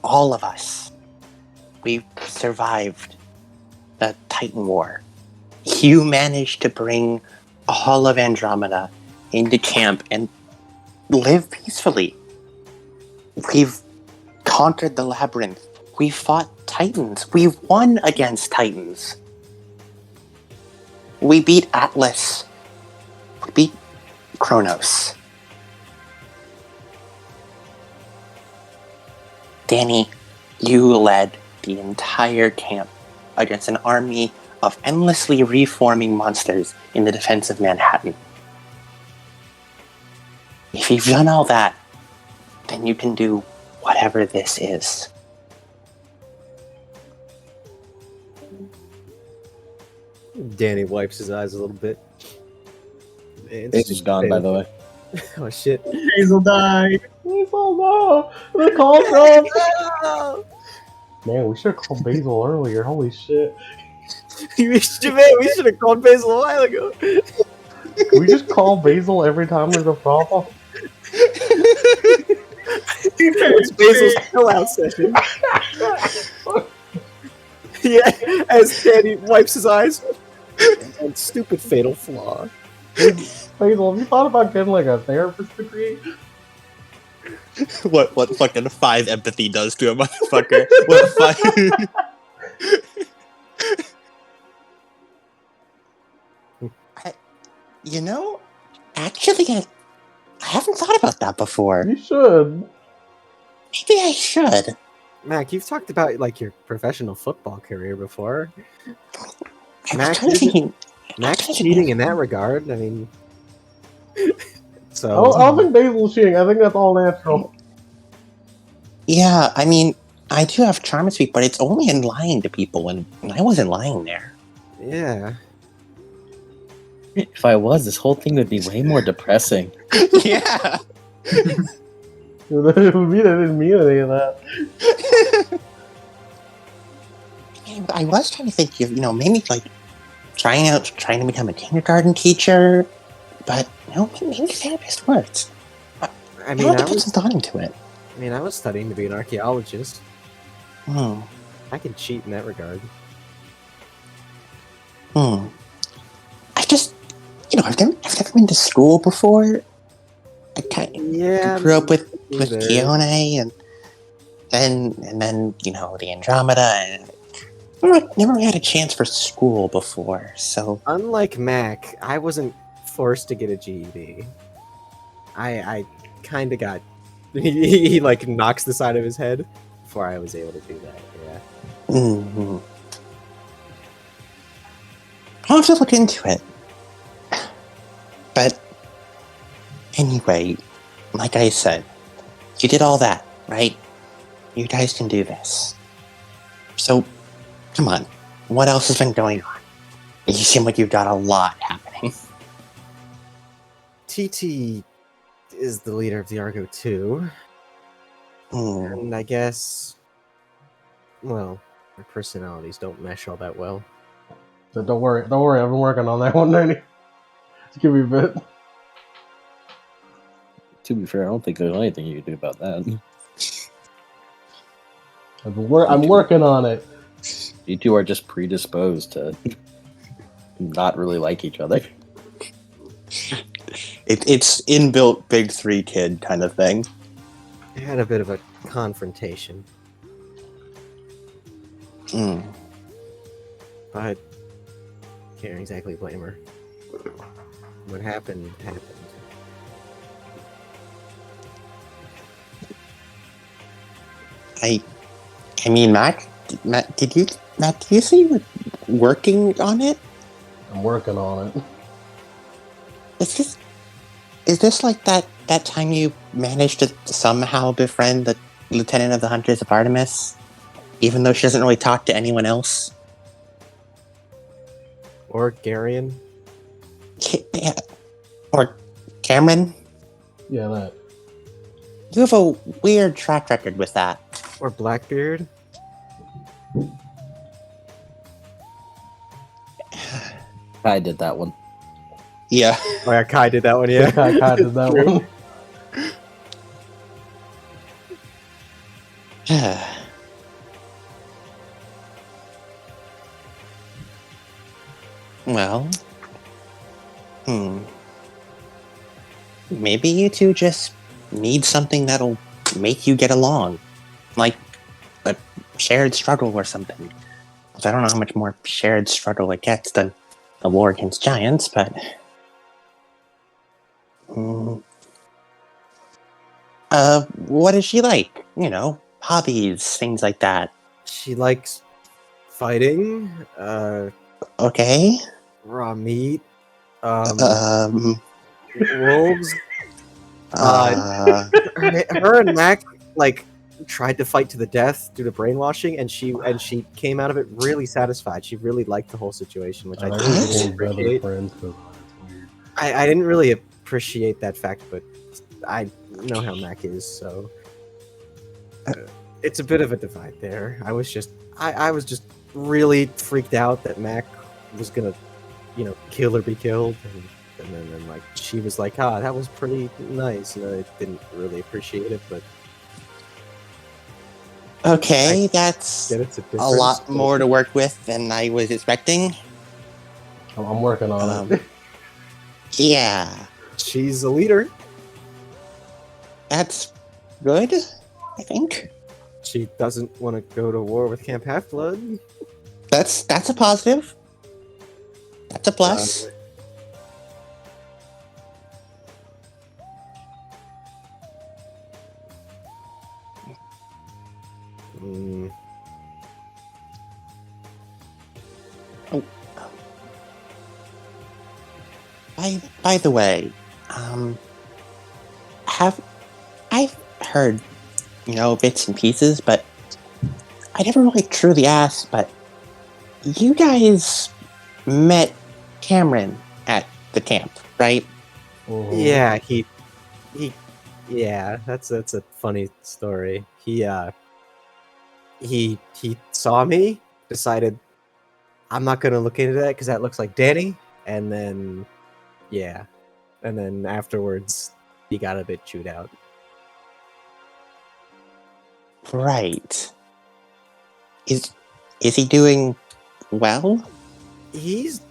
All of us, we survived the Titan War. You managed to bring all of Andromeda into camp and live peacefully. We've conquered the labyrinth. We fought Titans. We won against Titans. We beat Atlas. We beat Kronos. Danny, you led the entire camp against an army of endlessly reforming monsters in the defense of Manhattan. If you've done all that, then you can do whatever this is. Danny wipes his eyes a little bit. Basil's gone, by the way. Oh shit. Hazel died. Basil, no! The call from... Man, we should have called Basil earlier. Holy shit. we should have called Basil a while ago. Can we just call Basil every time there's a problem? It's Basil's pull-out session. Yeah, as Danny wipes his eyes. And stupid fatal flaw. Basil, have you thought about getting like a therapist degree? What fucking 5 empathy does to a motherfucker? What 5? You know, actually, I haven't thought about that before. You should. Maybe I should. Mac, you've talked about like your professional football career before. I Mac, was kind of thinking. Mac's cheating in that regard. I mean, so I don't think Basil's cheating. I think that's all natural. Yeah, I mean, I do have charm speak, but it's only in lying to people, and I wasn't lying there. yeah. If I was, this whole thing would be way more depressing. Yeah. It would be, I didn't mean any of that. I was trying to think of, maybe like trying to become a kindergarten teacher, but maybe therapist works. I mean, I'll put some thought into it. I was studying to be an archaeologist. Hmm. I can cheat in that regard. I just, I've never been to school before. I kind of grew up with Keone and then the Andromeda, and never had a chance for school before. So unlike Mac, I wasn't forced to get a GED. I kind of got. He like knocks the side of his head before I was able to do that. Yeah. Mm-hmm. I'll have to look into it. But anyway, like I said, you did all that, right? You guys can do this. So, come on. What else has been going on? You seem like you've got a lot happening. TT is the leader of the Argo 2. And I guess, well, our personalities don't mesh all that well. So don't worry, I've been working on that one, Nanny. Just give me a bit. To be fair, I don't think there's anything you can do about that. I'm working on it. You two are just predisposed to not really like each other. It's inbuilt big 3 kid kind of thing. I had a bit of a confrontation. But can't exactly blame her. What happened, happened. I mean, Matt, did you say you were working on it? I'm working on it. Is this like that time you managed to somehow befriend the Lieutenant of the Hunters of Artemis, even though she doesn't really talk to anyone else? Or Garion? Yeah. Or Cameron? Yeah, that. You have a weird track record with that. Or Blackbeard? I did that one. Yeah. Oh yeah, Kai did that one, yeah. Kai did that one. Well, maybe you two just need something that'll make you get along. Like a shared struggle or something. I don't know how much more shared struggle it gets than the war against giants, but... what is she like? Hobbies, things like that. She likes fighting, Okay. raw meat, Um... wolves. Her and Mac like tried to fight to the death due to brainwashing, and she came out of it really satisfied. She really liked the whole situation, which I didn't really appreciate. I didn't really appreciate that fact, but I know how Mac is, so it's a bit of a divide there. I was just really freaked out that Mac was gonna, kill or be killed, and then like she was like, that was pretty nice. I didn't really appreciate it, but okay, that's a lot more to work with than I was expecting. I'm working on it. Yeah, She's a leader. that's good, I think. She doesn't want to go to war with Camp Half-Blood. That's a positive. That's a Uh, plus. mm, By the way, have I've heard, bits and pieces, but I never really truly asked. But you guys met Cameron at the camp, right? yeah, he, yeah, that's a funny story. He saw me, decided I'm not gonna look into that because that looks like Danny, and then yeah, and then afterwards he got a bit chewed out. Right. Is he doing well? He's,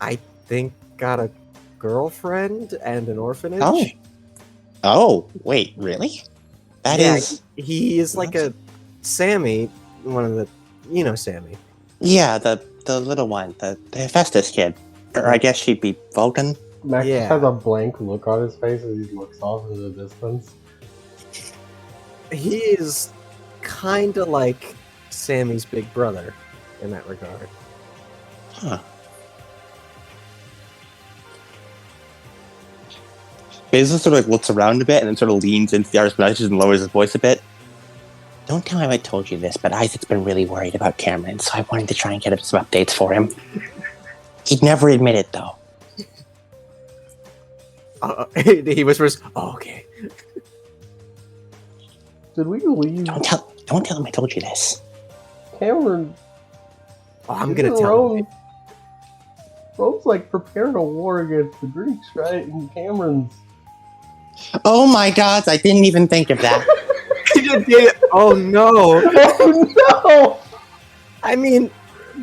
I think, got a girlfriend and an orphanage. Oh. Oh, wait, really? That yeah, is. he is like a Sammy, one of the, Sammy. Yeah, the little one, the Hephaestus kid. Or I guess she'd be Vulcan. Max just Yeah. has a blank look on his face as he looks off into the distance. He is kind of like Sammy's big brother in that regard. Huh. Bezos sort of like looks around a bit and then sort of leans into the artist messages and lowers his voice a bit. Don't tell him I told you this, but Isaac's been really worried about Cameron, so I wanted to try and get some updates for him. He'd never admit it, though. He whispers, "Oh, okay." Did we leave Don't tell him I told you this. Cameron? Oh, I'm gonna tell him. Rome's like preparing a war against the Greeks, right? And Cameron's. Oh my god, I didn't even think of that. Oh no! Oh no! I mean,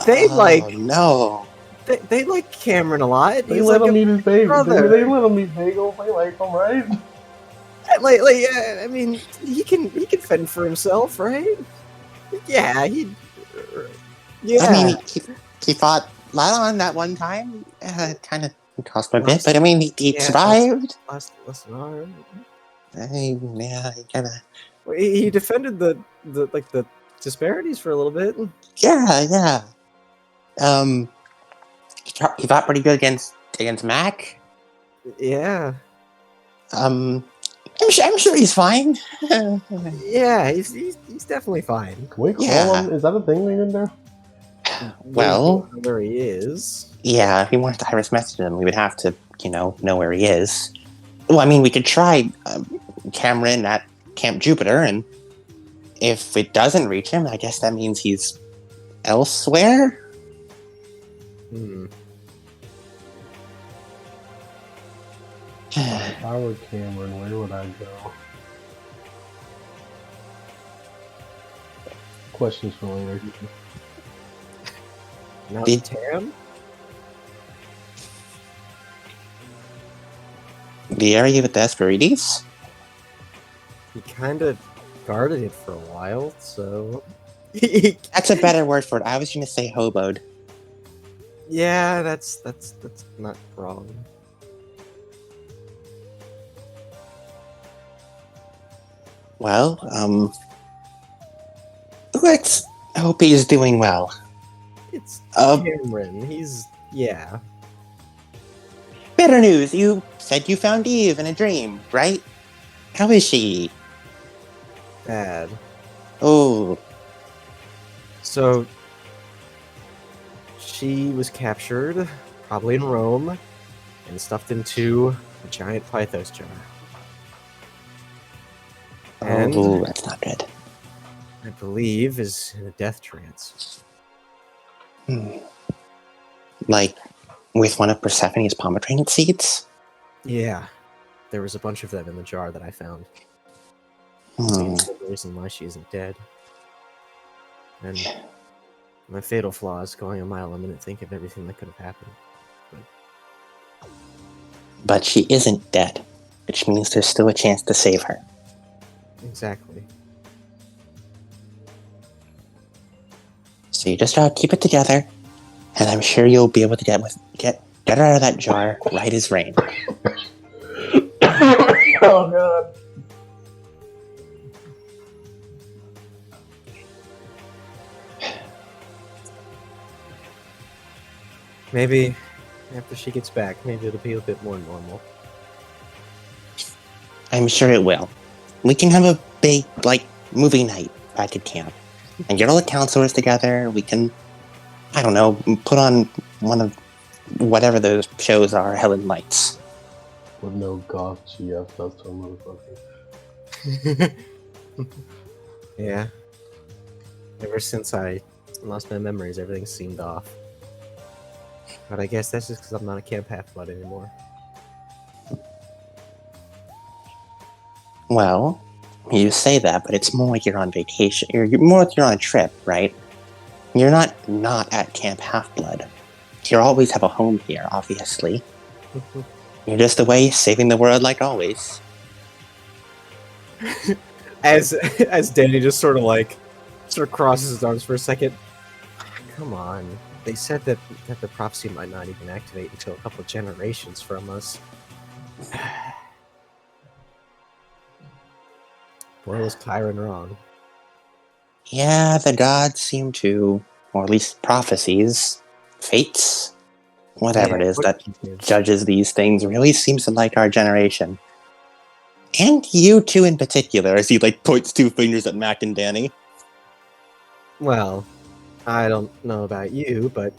they no. they like Cameron a lot. They He's let like him a eat his baby. brother. They let him eat bagels. They like him, right? I mean, he can fend for himself, right? Yeah, yeah. I mean, he fought Lalon that one time. Kind of cost him a bit, but I mean, he survived. Last arm. Yeah, he kind of. He defended the disparities for a little bit. Yeah. He fought pretty good against Mac. Yeah. I'm sure he's fine. Yeah, he's definitely fine. Can we call him? Is that a thing we can do? Well, We don't know where he is. Yeah, if we wanted to iris message him, we would have to, know where he is. Well, I mean, we could try Cameron at Camp Jupiter, and if it doesn't reach him, I guess that means he's elsewhere. If I were Cameron, where would I go? Questions for later. Not Did- Tam? The area with the Hesperides? He kind of guarded it for a while, so... That's a better word for it. I was going to say hoboed. Yeah, that's not wrong. Well, let's hope he's doing well. It's Um, Cameron. He's... yeah. Better news, you said you found Eve in a dream, right? How is she? Bad. Oh, So... she was captured, probably in Rome, and stuffed into a giant Pythos jar. And that's not good. I believe is in a death trance. Like, with one of Persephone's pomegranate seeds? Yeah. There was a bunch of them in the jar that I found. Hmm. That's the reason why she isn't dead. And my fatal flaw is going a mile a minute thinking of everything that could have happened. But But she isn't dead, which means there's still a chance to save her. Exactly. So you just gotta keep it together, and I'm sure you'll be able to get her out of that jar right as rain. Oh god. Maybe after she gets back, maybe it'll be a bit more normal. I'm sure it will. We can have a big, movie night back at camp. And get all the counselors together. We can, I don't know, put on one of whatever those shows are, Helen Lights. With no goth GF, that's a motherfucker. Yeah. Ever since I lost my memories, everything seemed off. But I guess that's just because I'm not a Camp Half-Blood anymore. Well, you say that, but it's more like you're on vacation. You're more like you're on a trip, right? You're not at Camp Half-Blood. You always have a home here, obviously. You're just away saving the world like always. As Danny just sort of crosses his arms for a second. Come on. They said that the prophecy might not even activate until a couple of generations from us. Boy, was Kyron wrong. Yeah, the gods seem to, or at least prophecies, fates, whatever it is that judges these things, really seems to like our generation. And you two in particular, as he points two fingers at Mac and Danny. Well, I don't know about you, but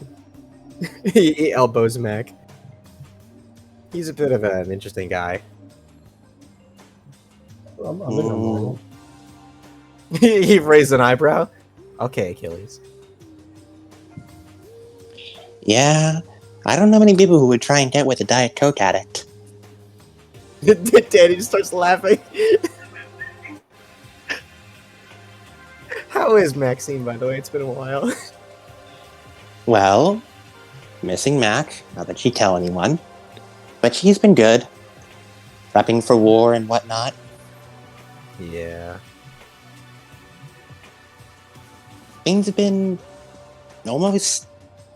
he elbows Mac. He's a bit of an interesting guy. I think I'm normal. He raised an eyebrow. Okay, Achilles. Yeah, I don't know many people who would try and get with a Diet Coke addict. Danny just starts laughing. How is Maxine, by the way? It's been a while. Well, missing Mac, not that she'd tell anyone. But she's been good. Prepping for war and whatnot. Yeah. Things have been almost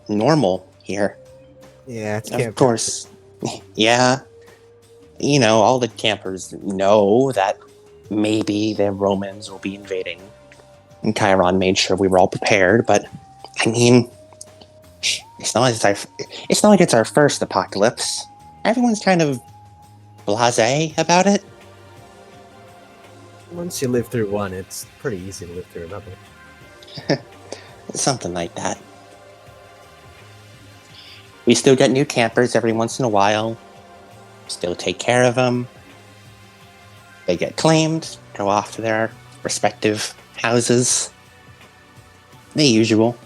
normal here. Yeah, it's Of course. Yeah. You know, all the campers know that maybe the Romans will be invading. And Chiron made sure we were all prepared, but I mean, it's not like it's our first apocalypse. Everyone's kind of blasé about it. Once you live through one, it's pretty easy to live through another. Something like that. We still get new campers every once in a while. Still take care of them. They get claimed, go off to their respective houses. The usual.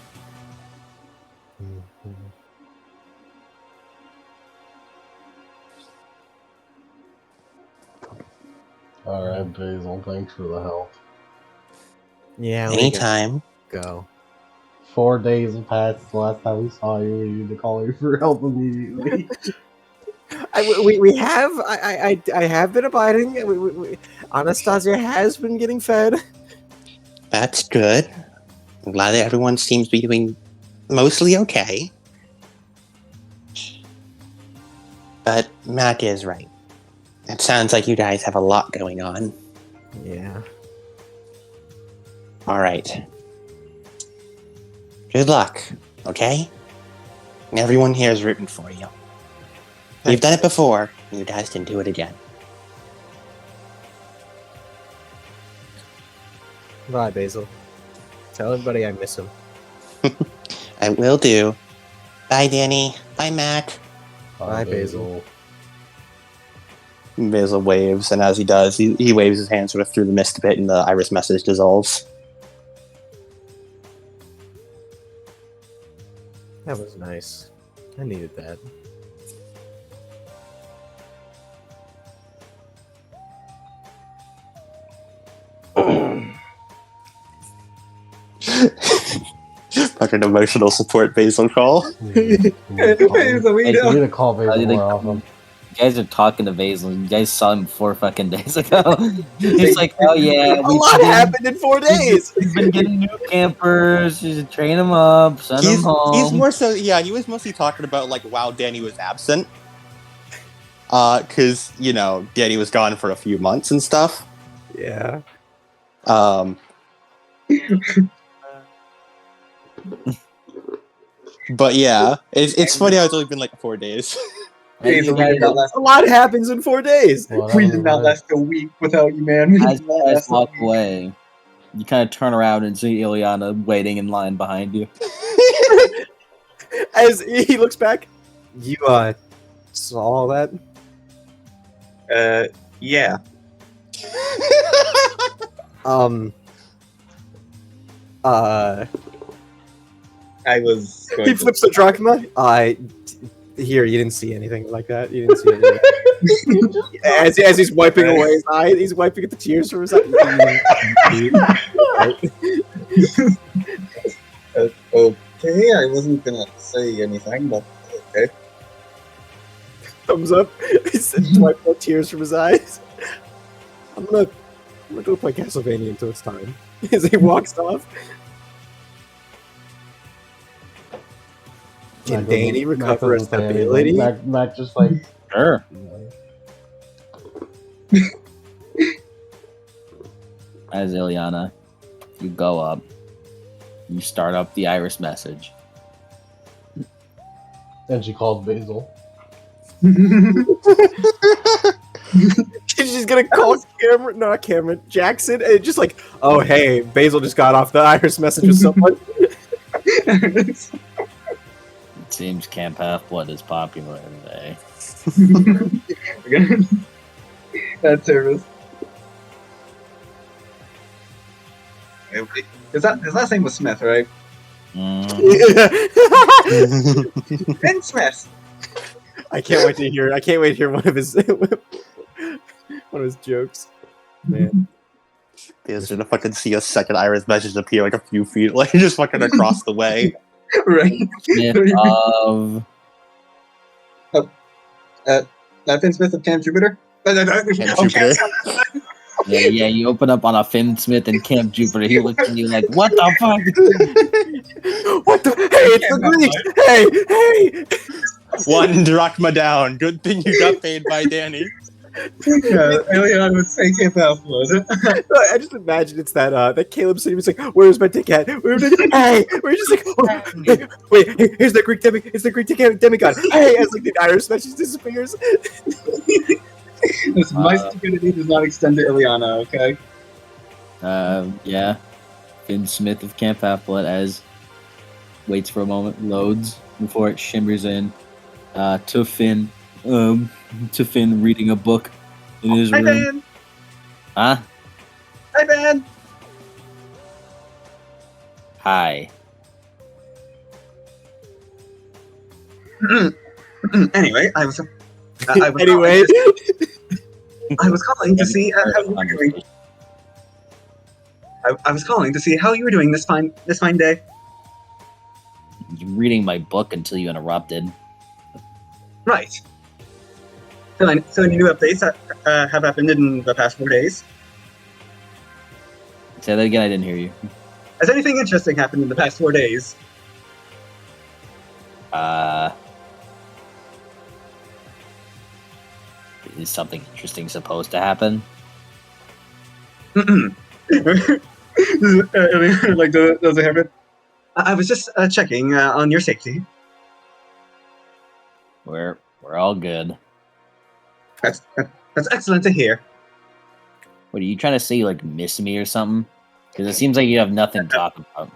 Alright, Basil, thanks for the help. Yeah, Anytime. Go. 4 days have passed the last time we saw you. We need to call you for help immediately. I have been abiding. Anastasia has been getting fed. That's good. I'm glad that everyone seems to be doing mostly okay. But Mac is right. It sounds like you guys have a lot going on. Yeah. Alright. Good luck, okay? Everyone here is rooting for you. You've done it before, and you guys can do it again. Bye, Basil. Tell everybody I miss him. I will do. Bye, Danny. Bye, Mac. Bye, Basil. Basil waves, and as he does, he waves his hand sort of through the mist a bit, and the iris message dissolves. That was nice. I needed that. Fucking emotional support Basil call. We need to call Basil more often. guys are talking to Basil. You guys saw him 4 fucking days ago. He's like, oh yeah, A lot happened in 4 days. We've been getting new campers. Just train them up, send them home. He's more so, yeah, he was mostly talking about, like, while Danny was absent. Because, you know, Danny was gone for a few months and stuff. Yeah. But yeah, it's funny how it's only been like 4 days. Basil, we did not last. A lot happens in 4 days. Well, We did not last a week without you, man. We As did you not guys last a walk week. away, you kind of turn around and see Ileana waiting in line behind you. As he looks back, you saw all that? Yeah. I was going He flips the drachma. Here, you didn't see anything like that. You didn't see anything. as he's wiping away his eye, he's wiping at the tears from his eye. Okay, I wasn't gonna say anything, but okay. Thumbs up. He's wiping the tears from his eyes. I'm gonna go play Castlevania until it's time. As he walks off. Can Danny recover his ability? Mac just like, Sure. As Ileana, you go up. You start up the iris message. and she calls Basil. She's gonna call Cameron, not Cameron, Jackson, and just like, oh hey, Basil just got off the iris message with someone. It seems Camp Half-Blood is popular today. That service. His last name was Smith, right? Mm. Ben Smith. I can't wait to hear one of his jokes. Man. He's gonna fucking see a second iris message appear like a few feet, like just fucking across the way. Right. Smith of... Ben Smith of Camp Jupiter. Camp Jupiter. Yeah, you open up on a Finn Smith and Camp Jupiter. He looks at you like, what the fuck? What the? Hey, it's the Greeks! Hey! One drachma down. Good thing you got paid by Danny. Elion would say Camp Half-Blood. I just imagine it's that Caleb City was like, "Where's my dick at? Where's my dick? Hey!" We're just like, oh, hey, "Wait, hey, here's the Greek demigod. Hey!" As like the Irish message disappears. Listen, my stupidity does not extend to Ileana, okay? Yeah. Finn Smith of Camp Half-Blood as waits for a moment, loads before it shimmers in to Finn. To Finn reading a book in his room. Ben! Huh? Hi, Ben! Hi. Anyway, I was Anyway, I was calling to see how you were doing. I was calling to see how you were doing this fine day. You're reading my book until you interrupted. Right. So any new updates that have happened in the past 4 days? Say that again, I didn't hear you. Has anything interesting happened in the past 4 days? Is something interesting supposed to happen? Like, does it happen? I was just checking on your safety. We're all good. That's excellent to hear. What are you trying to say? You like miss me or something? Because it seems like you have nothing to talk about.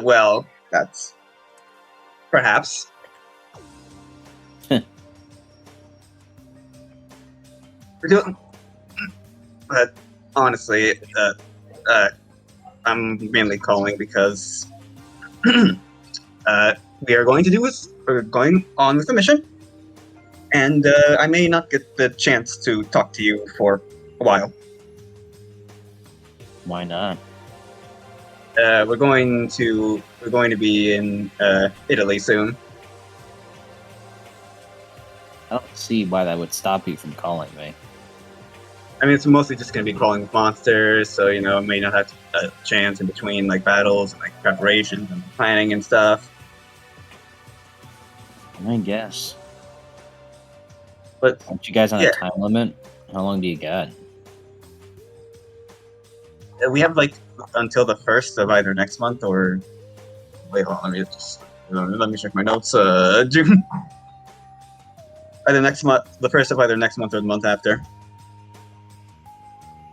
Well, that's perhaps. But honestly, I'm mainly calling because we are going on with the mission, and I may not get the chance to talk to you for a while. Why not? We're going to be in Italy soon. I don't see why that would stop you from calling me. I mean, it's mostly just going to be crawling with monsters, so you know, may not have a chance in between like battles and like preparations and planning and stuff. I guess. But Aren't you guys on yeah. a time limit? How long do you got? We have like until the 1st of either next month or wait, hold on, let me check my notes. June. Either next month, the 1st of either next month or the month after.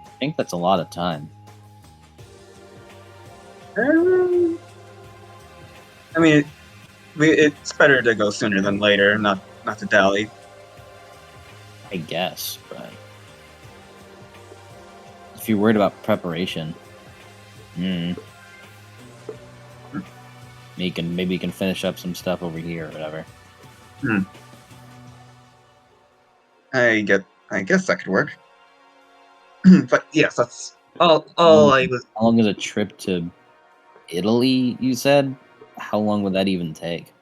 I think that's a lot of time. I mean, it's better to go sooner than later, not to dally. I guess, but if you're worried about preparation, maybe you can finish up some stuff over here or whatever. I guess that could work. But yes, that's all I was. How long is a trip to Italy, you said? How long would that even take?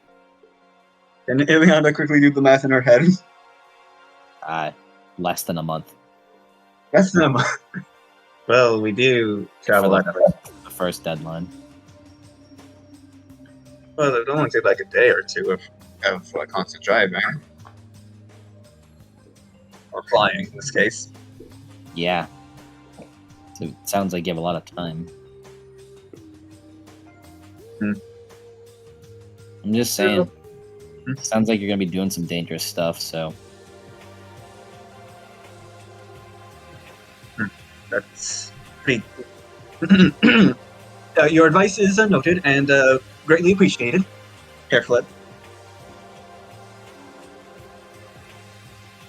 And Ileana quickly do the math in her head. Less than a month. That's them. Well, we do travel For that. the first deadline. Well, it only take like a day or two of constant driving. Or flying, in this case. Yeah. So it sounds like you have a lot of time. I'm just saying. Sounds like you're gonna be doing some dangerous stuff, so. That's pretty. Your advice is noted and greatly appreciated. Careful.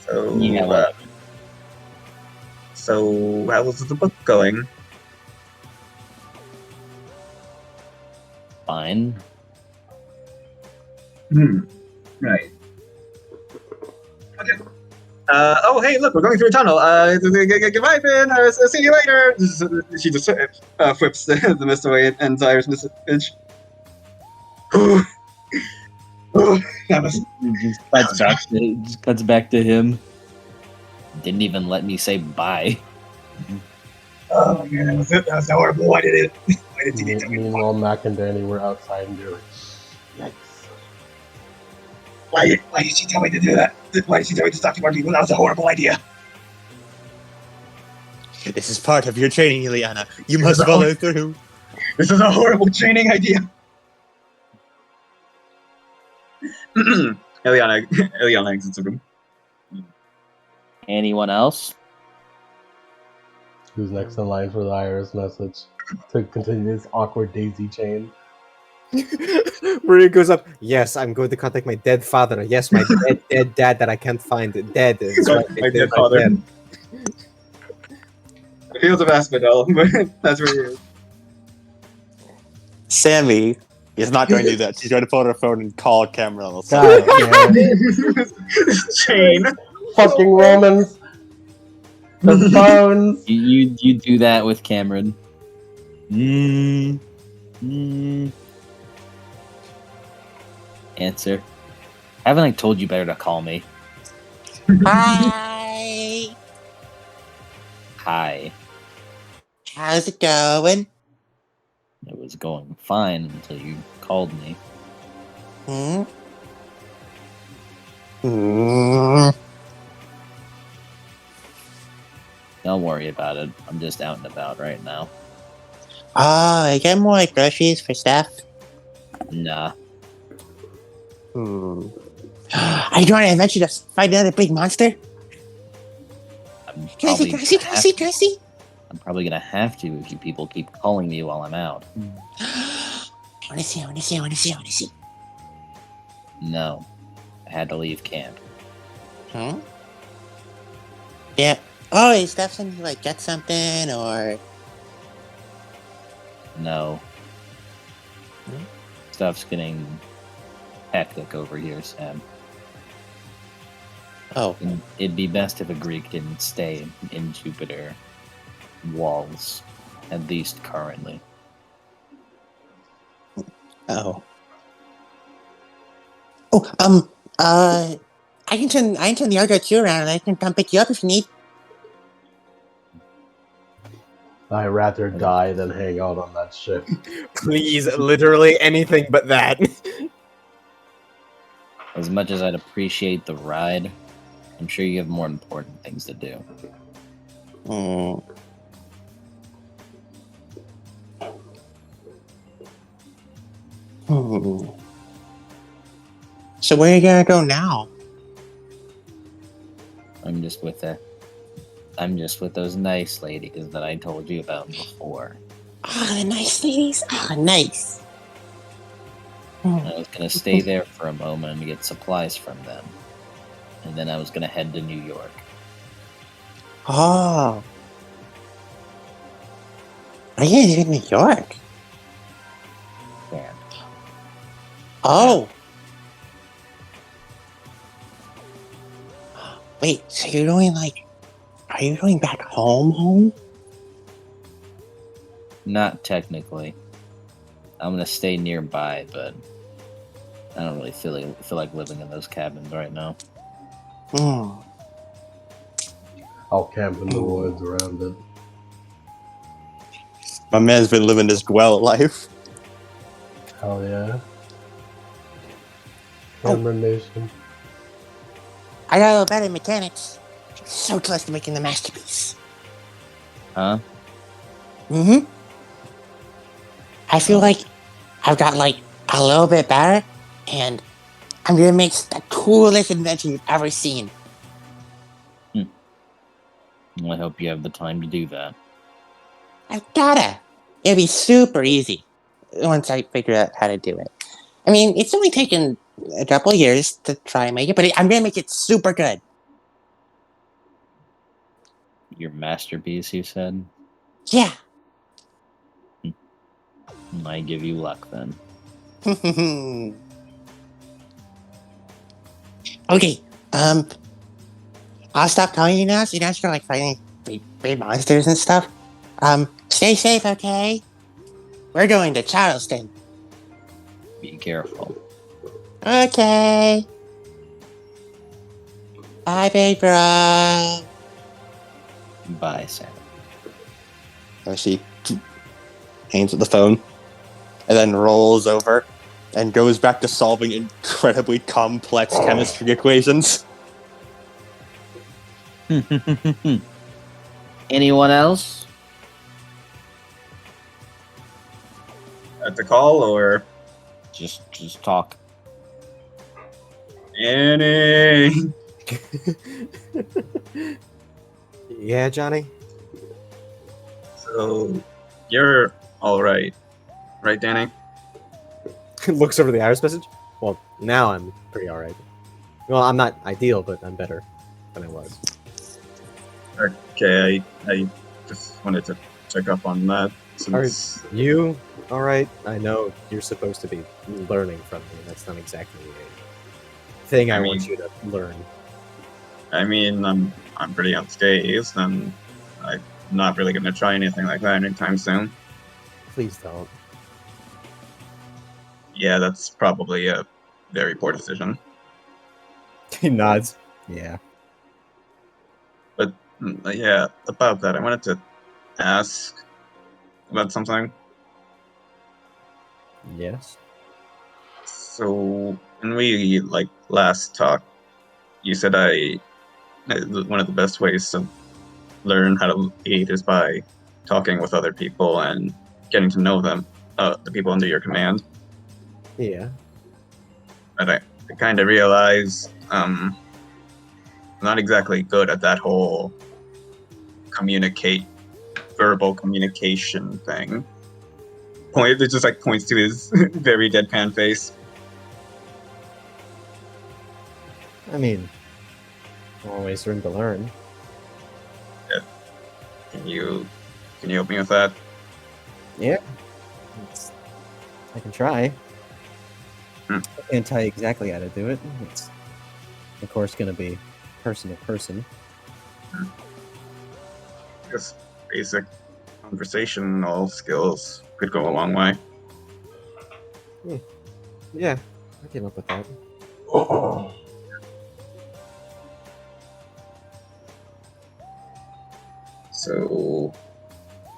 So, Yeah, well, so how was the book going? fine. Right. Okay. Oh, hey, look, we're going through a tunnel. Goodbye, Finn. See you later. She just whips the mist away and tires message. That was. Just cuts back to him. Didn't even let me say bye. Oh man, that was it. That was horrible. Why did it? Why did you do Meanwhile, Mac and Danny were outside and they're like, yikes. Why did she tell me to do that? Why did she tell me to talk to more people? That was a horrible idea. This is part of your training, Ileana. You must follow through. This is a horrible training idea. Ileana exits the room. Anyone else? Who's next in line for the Iris message to continue this awkward daisy chain? Maria goes up. Yes, I'm going to contact my dead father. Yes, my dead dad that I can't find. Dead. It's right. My dead father. Dead. Fields of Asphodel, but that's where he is. Sammy is not going to do that. She's going to pull out her phone and call Cameron on the God side. damn. Chain. Fucking Romans. The phones. You do that with Cameron. Answer. Haven't I told you better to call me? Hi. Hi. How's it going? It was going fine until you called me. Don't worry about it. I'm just out and about right now. Oh, I get more like groceries for stuff. Nah. Are you going to adventure to fight another big monster? I'm Can I probably see? I'm probably gonna have to if you people keep calling me while I'm out. I want to see. No. I had to leave camp. Huh? Yeah. Oh, is that something like get something or? No. Stuff's getting hectic over here, Sam. Oh. It'd be best if a Greek didn't stay in Jupiter walls, at least currently. Oh. Oh, I can turn the other two around and I can come pick you up if you need. I'd rather die than hang out on that ship. Please, literally anything but that. As much as I'd appreciate the ride, I'm sure you have more important things to do. Hmm. Hmm. So where are you gonna go now? I'm just with those nice ladies that I told you about before. Ah, the nice ladies. Ah, nice. I was gonna stay there for a moment and get supplies from them, and then I was gonna head to New York. Oh. Are you gonna do in New York? Yeah. Oh. Wait, so you're going are you going back home? Not technically. I'm gonna stay nearby, but I don't really feel like living in those cabins right now. Hmm. I'll camp in the woods around it. My man's been living this dwell life. Hell yeah. Cameron Nation. I got a little better mechanics. So close to making the masterpiece. Huh? Mm-hmm. I feel like I've got a little bit better, and I'm gonna make the coolest invention you've ever seen. Well, I hope you have the time to do that. I've gotta. It'll be super easy once I figure out how to do it. I mean, it's only taken a couple years to try and make it, but I'm gonna make it super good. Your masterpiece, you said? Yeah. I give you luck then. Okay. I'll stop calling you now, so you don't have to go fighting big monsters and stuff. Stay safe, okay? We're going to Charleston. Be careful. Okay. Bye, big bro. Bye, Sam. She hangs up the phone and then rolls over and goes back to solving incredibly complex chemistry equations. Anyone else? At the call or Just talk. Annie? Yeah, Johnny? So you're all right, Danny? Looks over the iris message. Well, now I'm pretty alright. Well, I'm not ideal, but I'm better than I was. Okay, I just wanted to check up on that. Since You alright? I know you're supposed to be learning from me. That's not exactly a thing I want you to learn. I mean, I'm pretty unscathed, and I'm not really gonna try anything like that anytime soon. Please don't. Yeah, that's probably a very poor decision. He nods. Yeah. But yeah, about that, I wanted to ask about something. Yes. So when we last talked, you said one of the best ways to learn how to lead is by talking with other people and getting to know them, the people under your command. Yeah. But I kind of realized I'm not exactly good at that whole verbal communication thing. It just points to his very deadpan face. I mean, always room to learn. Yeah. Can you help me with that? Yeah. I can try. Hmm. I can't tell you exactly how to do it. It's, of course, going to be person to person. Just basic conversational skills could go a long way. Yeah, I came up with that. So,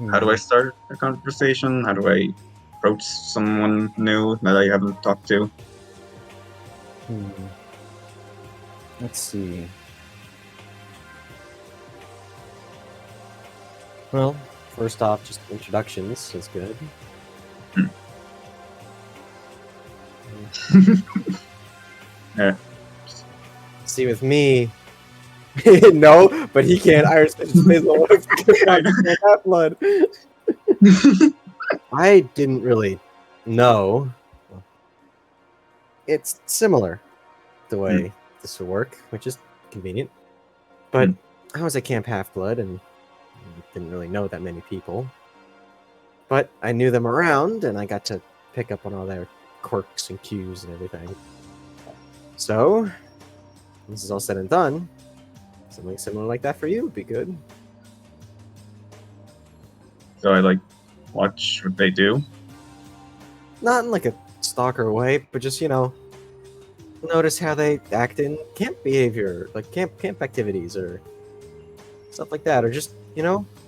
how do I start a conversation? How do I approach someone new that I haven't talked to? Let's see. Well, first off, just introductions is good. Yeah. See, with me, no, but he can't Irish Fizzle. That blood. I didn't really know. It's similar the way this would work, which is convenient. But I was at Camp Half-Blood and didn't really know that many people. But I knew them around, and I got to pick up on all their quirks and cues and everything. So, when this is all said and done, something similar like that for you would be good. So I like watch what they do. Not in like a stalker way, but just, notice how they act in camp behavior, like camp activities or stuff like that, or just,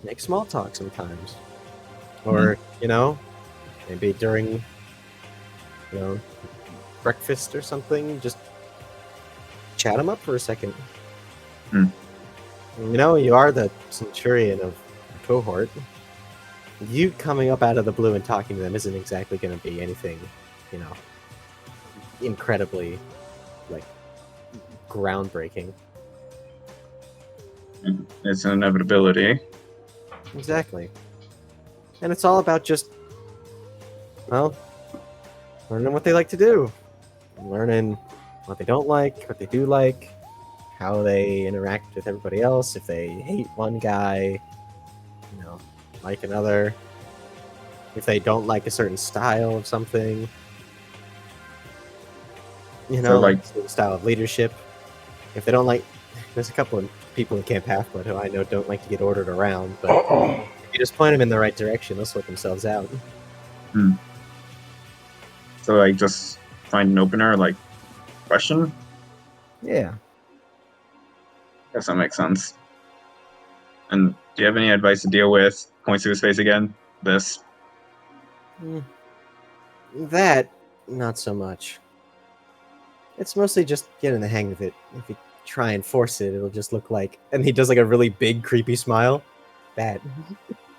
make small talk sometimes. Or, maybe during, breakfast or something, just chat them up for a second. You are the centurion of the cohort. You coming up out of the blue and talking to them isn't exactly going to be anything, incredibly, groundbreaking. It's an inevitability. Exactly. And it's all about just, learning what they like to do. Learning what they don't like, what they do like, how they interact with everybody else, if they hate one guy, like another, if they don't like a certain style of something, So, like- style of leadership. If they don't like, there's a couple of people in Camp Half-Blood who I know don't like to get ordered around, but if you just point them in the right direction, they'll sort themselves out. So I just find an opener, like question. Yeah. Guess that makes sense. And do you have any advice to deal with points to his face again? This. That, not so much. It's mostly just getting the hang of it. If you try and force it, it'll just look like... And he does like a really big, creepy smile. That.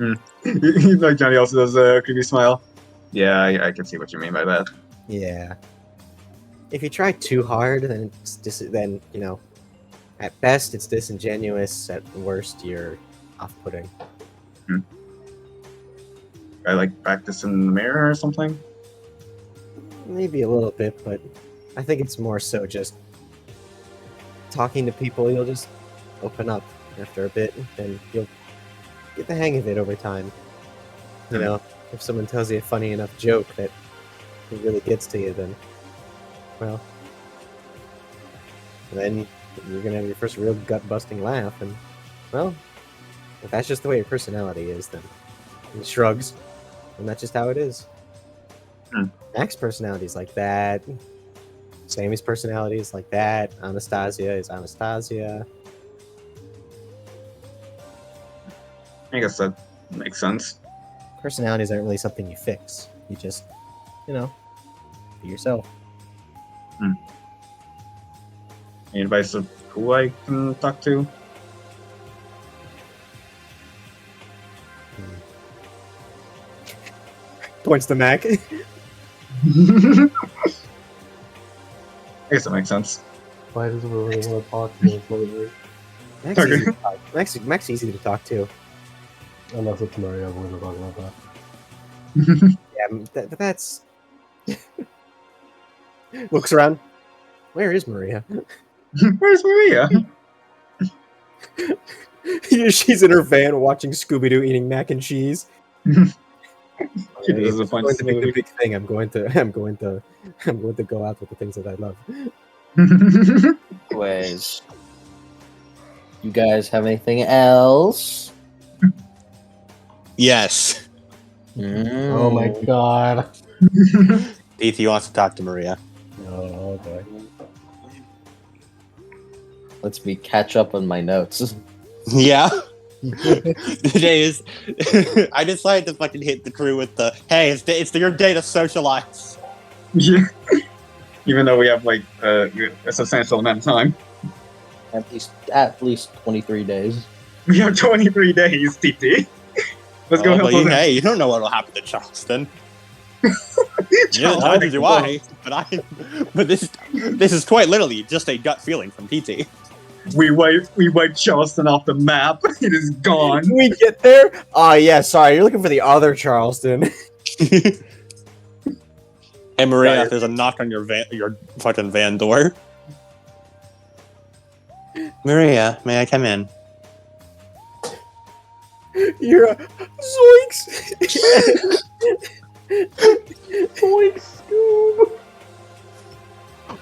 Like Johnny also does a creepy smile. Yeah, I can see what you mean by that. Yeah. If you try too hard, then then, at best it's disingenuous, at worst you're off-putting. I like practice in the mirror or something. Maybe a little bit, but I think it's more so just talking to people. You'll just open up after a bit, and you'll get the hang of it over time. If someone tells you a funny enough joke that it really gets to you, then, well, then you're gonna have your first real gut-busting laugh, and, well, if that's just the way your personality is, then he shrugs, and that's just how it is. Mac's personality is like that. Sammy's personality is like that. Anastasia is Anastasia. I guess that makes sense. Personalities aren't really something you fix. You just, be yourself. Any advice of who I can talk to? Points to Mac. I guess that makes sense. Why does everybody want to talk to me lately? Mac's Okay. easy to talk. Mac's easy to talk to. Unless it's Mario, we're going to talk about that. Yeah, but that's... Looks around. Where is Maria? Where's Maria? She's in her van watching Scooby-Doo eating mac and cheese. She does a fun It's going to be the movie. big thing. I'm going to go out with the things that I love. Anyways, you guys have anything else? Yes. Oh my god. Ethan wants to talk to Maria. Oh boy. Let's me catch up on my notes. Yeah. The day is. I decided to fucking hit the crew with the hey, it's your day to socialize. Yeah. Even though we have like a substantial amount of time. At least 23 days. We have 23 days, TT. Let's go Oh, help but them. hey, you don't know what'll happen to Charleston. Charleston Neither do I. But this is quite literally just a gut feeling from PT. We wiped Charleston off the map. It is gone. Can we get there? Oh, yeah, sorry. You're looking for the other Charleston. Hey Maria, there's a knock on your fucking van door. Maria, may I come in? You're a zoinks. Zoinks, Scoob.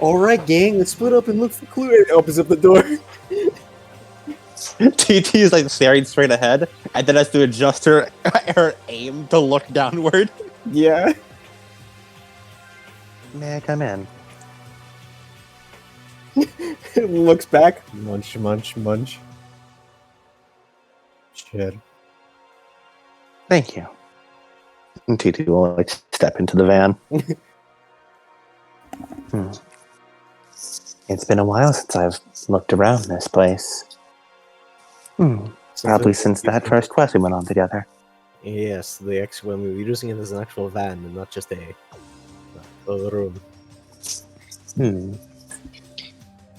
Alright, gang, let's split up and look for clue. It opens up the door. TT is like staring straight ahead, and then has to adjust her aim to look downward. Yeah. May I come in? Looks back. Munch, munch, munch. Shit. Thank you. And TT will like step into the van. It's been a while since I've looked around this place. Probably since that first quest we went on together. Yes, when we were using it as an actual van and not just a room.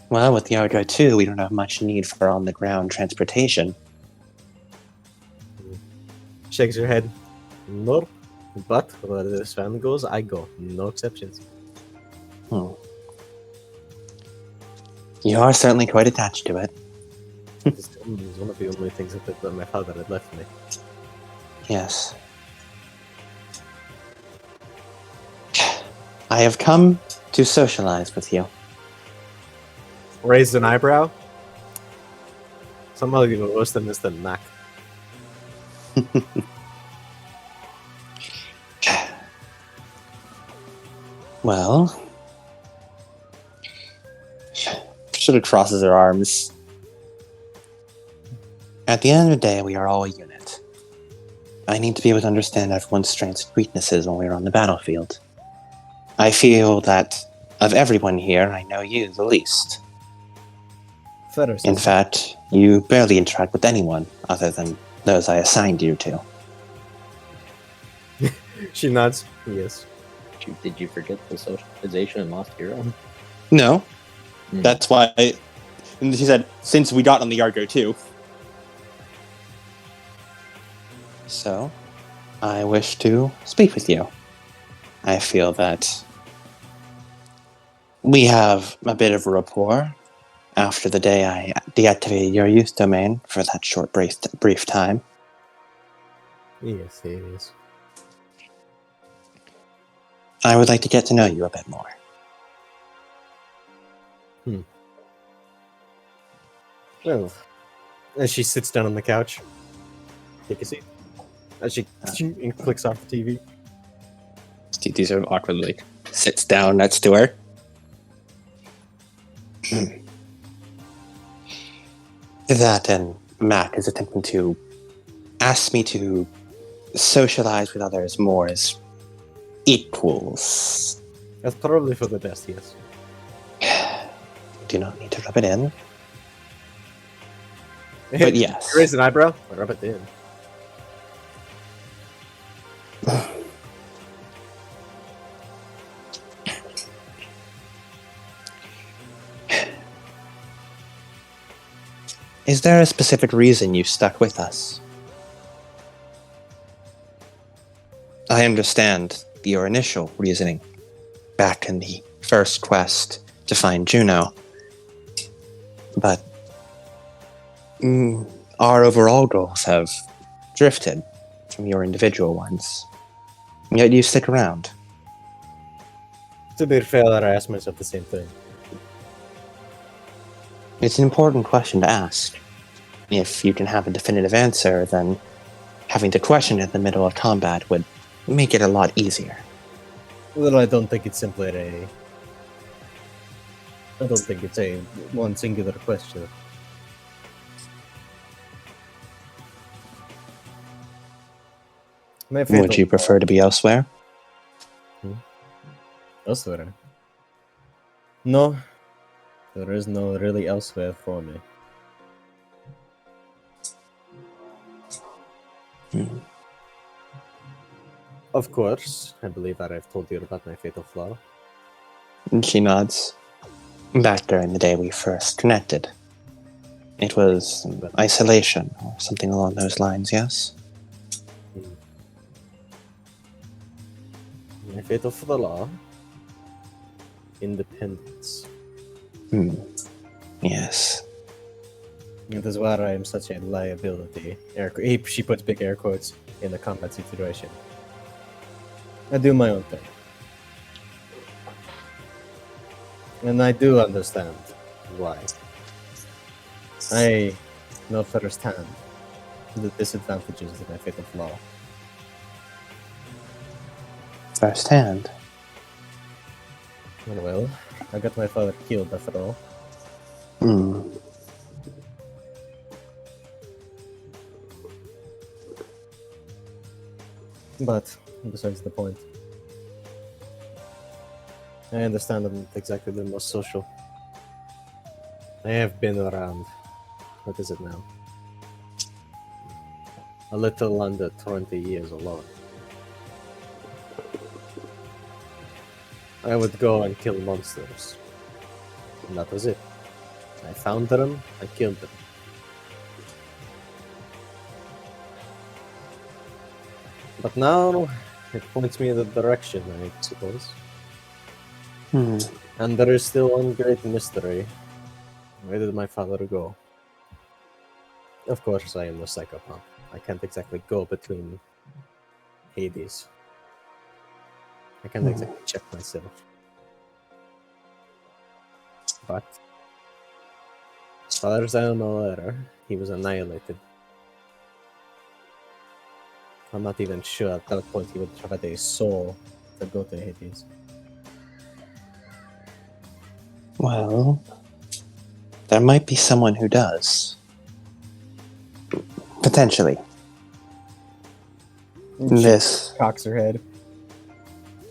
Well, with the Argo 2, we don't have much need for on-the-ground transportation. Shakes her head. Nope. But where this van goes, I go. No exceptions. You are certainly quite attached to it. It's one of the only things that my father had left me. Yes. I have come to socialize with you. Raised an eyebrow. Somehow even worse than this than Mac. Well, sort of crosses her arms. At the end of the day, we are all a unit. I need to be able to understand everyone's strengths and weaknesses when we're on the battlefield. I feel that of everyone here, I know you the least. In fact, you barely interact with anyone other than those I assigned you to. She nods. Yes. Did you forget the socialization and Lost Hero? No. That's why. And she said, since we got on the Argo 2. So, I wish to speak with you. I feel that we have a bit of a rapport after the day I deactivated your youth domain for that short brief time. Yes, it is. I would like to get to know you a bit more. Well, as she sits down on the couch, take a seat. As she clicks off the TV. TT sort of awkwardly sits down next to her. That and Mac is attempting to ask me to socialize with others more as equals. That's probably for the best, yes. Do not need to rub it in. But yes. You raise an eyebrow? I rub it in. Is there a specific reason you stuck with us? I understand your initial reasoning back in the first quest to find Juno, but our overall goals have drifted from your individual ones, yet you stick around. To be fair, that I asked myself the same thing. It's an important question to ask. If you can have a definitive answer, then having to question it in the middle of combat would make it a lot easier. Well, I don't think it's simply I don't think it's a one singular question. My fatal Would you prefer to be elsewhere? elsewhere? No, there is no really elsewhere for me. Hmm. Of course, I believe that I've told you about my fatal flaw. And she nods. Back during the day we first connected. It was isolation, or something along those lines, yes? My fatal flaw? Independence. Yes. That is why I am such a liability. She puts big air quotes in the combat situation. I do my own thing. And I do understand why. I know firsthand the disadvantages of my fatal flaw. Firsthand. Well, I got my father killed after all. Hmm. But besides the point. I understand I'm not exactly the most social. I have been around. What is it now? A little under 20 years alone. I would go and kill monsters. And that was it. I found them, I killed them. But now, it points me in the direction, I suppose. And there is still one great mystery. Where did my father go? Of course, I am a psychopath. I can't exactly go between Hades. I can't exactly check myself. But, as far as I know later, he was annihilated. I'm not even sure at that point he would have had a soul to go to Hades. Well, there might be someone who does. Potentially. This Cocks her head.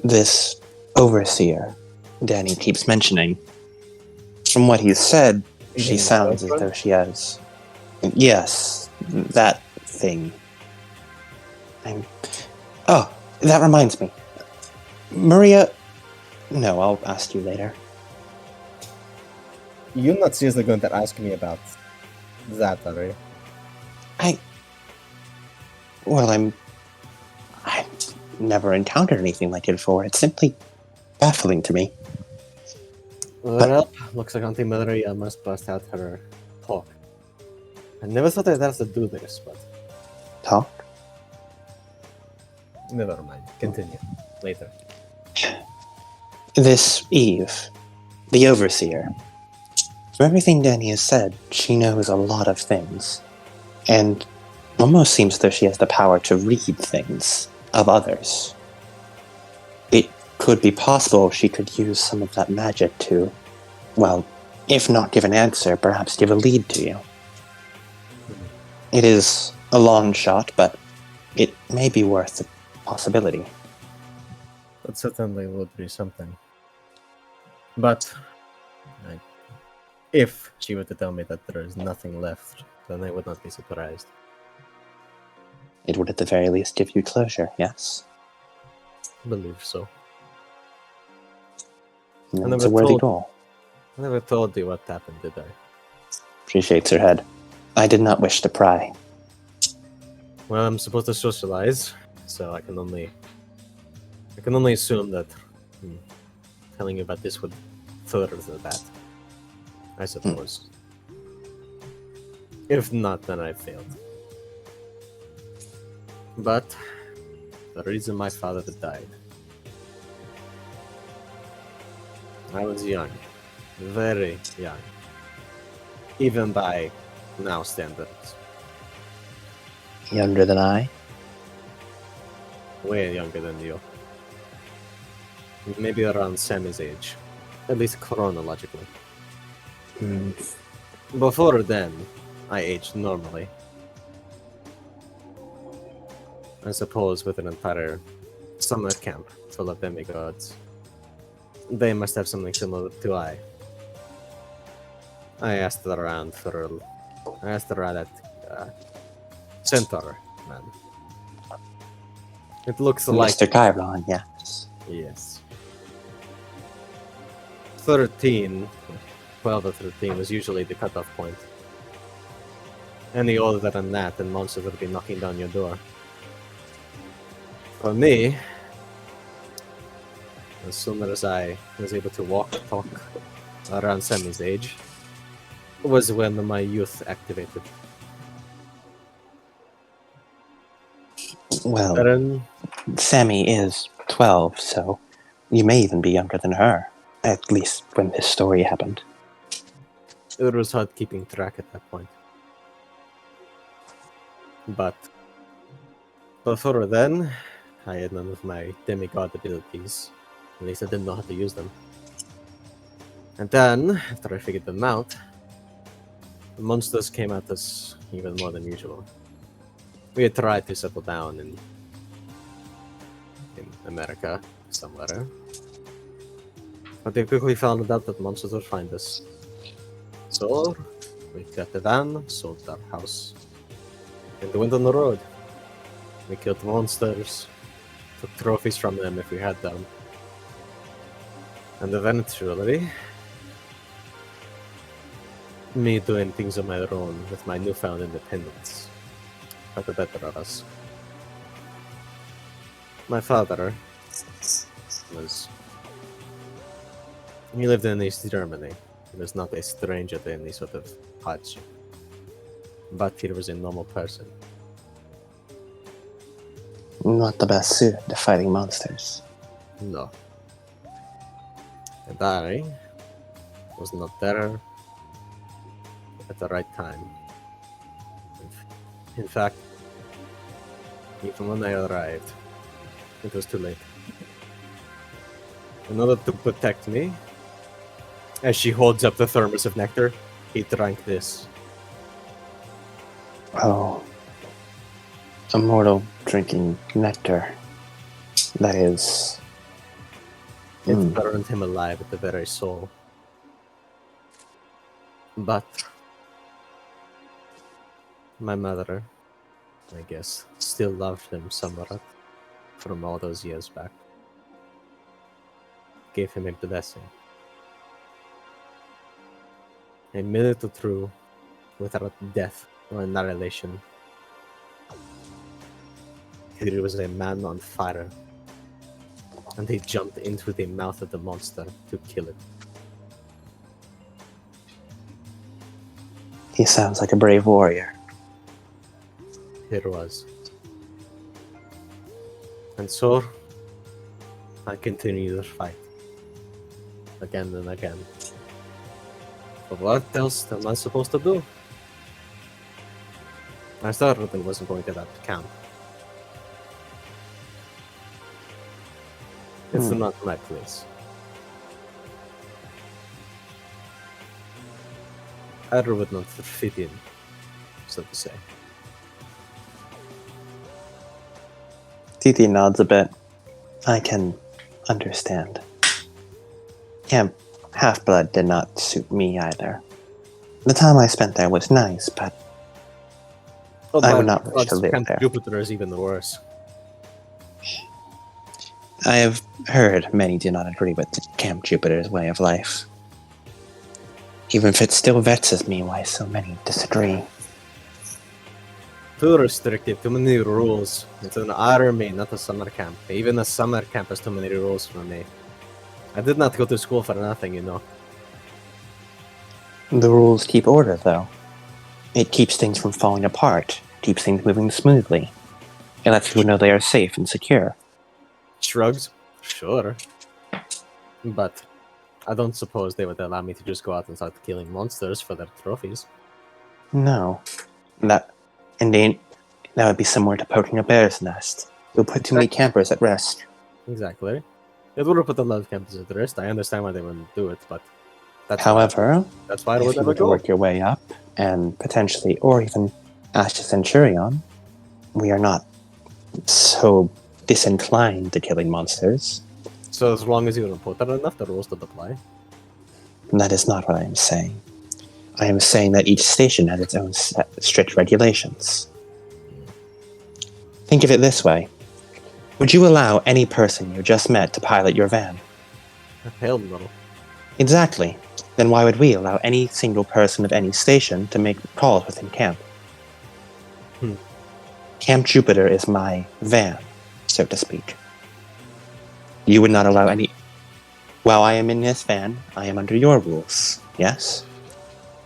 this overseer Danny keeps mentioning. From what he's said, You she mean sounds as girlfriend? though she has. Yes, that thing. Oh, that reminds me. Maria. No, I'll ask you later. You're not seriously going to ask me about that, are you? Well, I've never encountered anything like it before. It's simply baffling to me. Well, looks like Auntie Maria must bust out her talk. I never thought I'd have to do this, but Talk? never mind. Continue. Later. This Eve, the overseer. From everything Danny has said, she knows a lot of things. And almost seems as though she has the power to read things of others. It could be possible she could use some of that magic to, well, if not give an answer, perhaps give a lead to you. It is a long shot, but it may be worth the possibility. That certainly would be something. But if she were to tell me that there is nothing left, then I would not be surprised. It would at the very least give you closure, yes? I believe so. And it's a worthy goal. I never told you what happened, did I? She shakes her head. I did not wish to pry. Well, I'm supposed to socialize, so I can only assume that telling you about this would further that. I suppose. If not, then I failed. But the reason my father died, I was young, very young, even by now standards. Younger than I? Way younger than you. Maybe around Sammy's age, at least chronologically. Before then, I aged normally. I suppose with an entire summer camp full of demigods, they must have something similar to I asked around at Centaur, man. It looks like Mr. Chiron, yeah. yes. 13, 12 or 13 was usually the cutoff point. Any older than that, and monsters would be knocking down your door. For me, as soon as I was able to walk, talk around Sammy's age, was when my youth activated. Well, Then, Sammy is 12, so you may even be younger than her. At least when this story happened. it was hard keeping track at that point. But before then, I had none of my demigod abilities. At least I didn't know how to use them. And then, after I figured them out, the monsters came at us even more than usual. We had tried to settle down in America somewhere. But they quickly found out that monsters would find us. So, we got the van, sold our house, and went on the road. We killed monsters, took trophies from them if we had them. And eventually, me doing things on my own with my newfound independence got the better of us. My father he lived in East Germany. He was not a stranger to any sort of hardship. But he was a normal person. Not the best suited to fighting monsters. No. And I was not there at the right time. In fact, even when I arrived, it was too late. In order to protect me, as she holds up the thermos of nectar, he drank this. Oh. A mortal drinking nectar. That is... It burned him alive at the very soul. But my mother, I guess, still loved him somewhat from all those years back. Gave him a blessing. A minute or two without death or annihilation. He was a man on fire, and he jumped into the mouth of the monster to kill it. He sounds like a brave warrior. It was. And so, I continued the fight. Again and again. But what else am I supposed to do? I certainly wasn't going to that camp. It's not my place. I would not fit in, so to say. Titi nods a bit. I can understand. Camp Half-Blood did not suit me either. The time I spent there was nice, but I would not wish to live Camp there. Jupiter is even worse. I have heard many do not agree with Camp Jupiter's way of life. Even if it still vexes me why so many disagree. Too restrictive, too many rules. It's an army, not a summer camp. Even a summer camp has too many rules for me. I did not go to school for nothing, you know. The rules keep order, though. It keeps things from falling apart, keeps things moving smoothly. It lets people know they are safe and secure. Shrugs? Sure. But I don't suppose they would allow me to just go out and start killing monsters for their trophies. No. That would be similar to poking a bear's nest. It would put too many campers at rest. Exactly. It would have put a lot of campers at rest. I understand why they wouldn't do it, but However, that's why I if would you never were to go. work your way up, and potentially, or even ask a Centurion, we are not so disinclined to killing monsters. So as long as you're important enough, the rules don't apply. That is not what I am saying. I am saying that each station has its own strict regulations. Think of it this way. Would you allow any person you just met to pilot your van? Hell no. Exactly. Then why would we allow any single person of any station to make calls within camp? Camp Jupiter is my van, so to speak. You would not allow any... While I am in this van, I am under your rules, yes?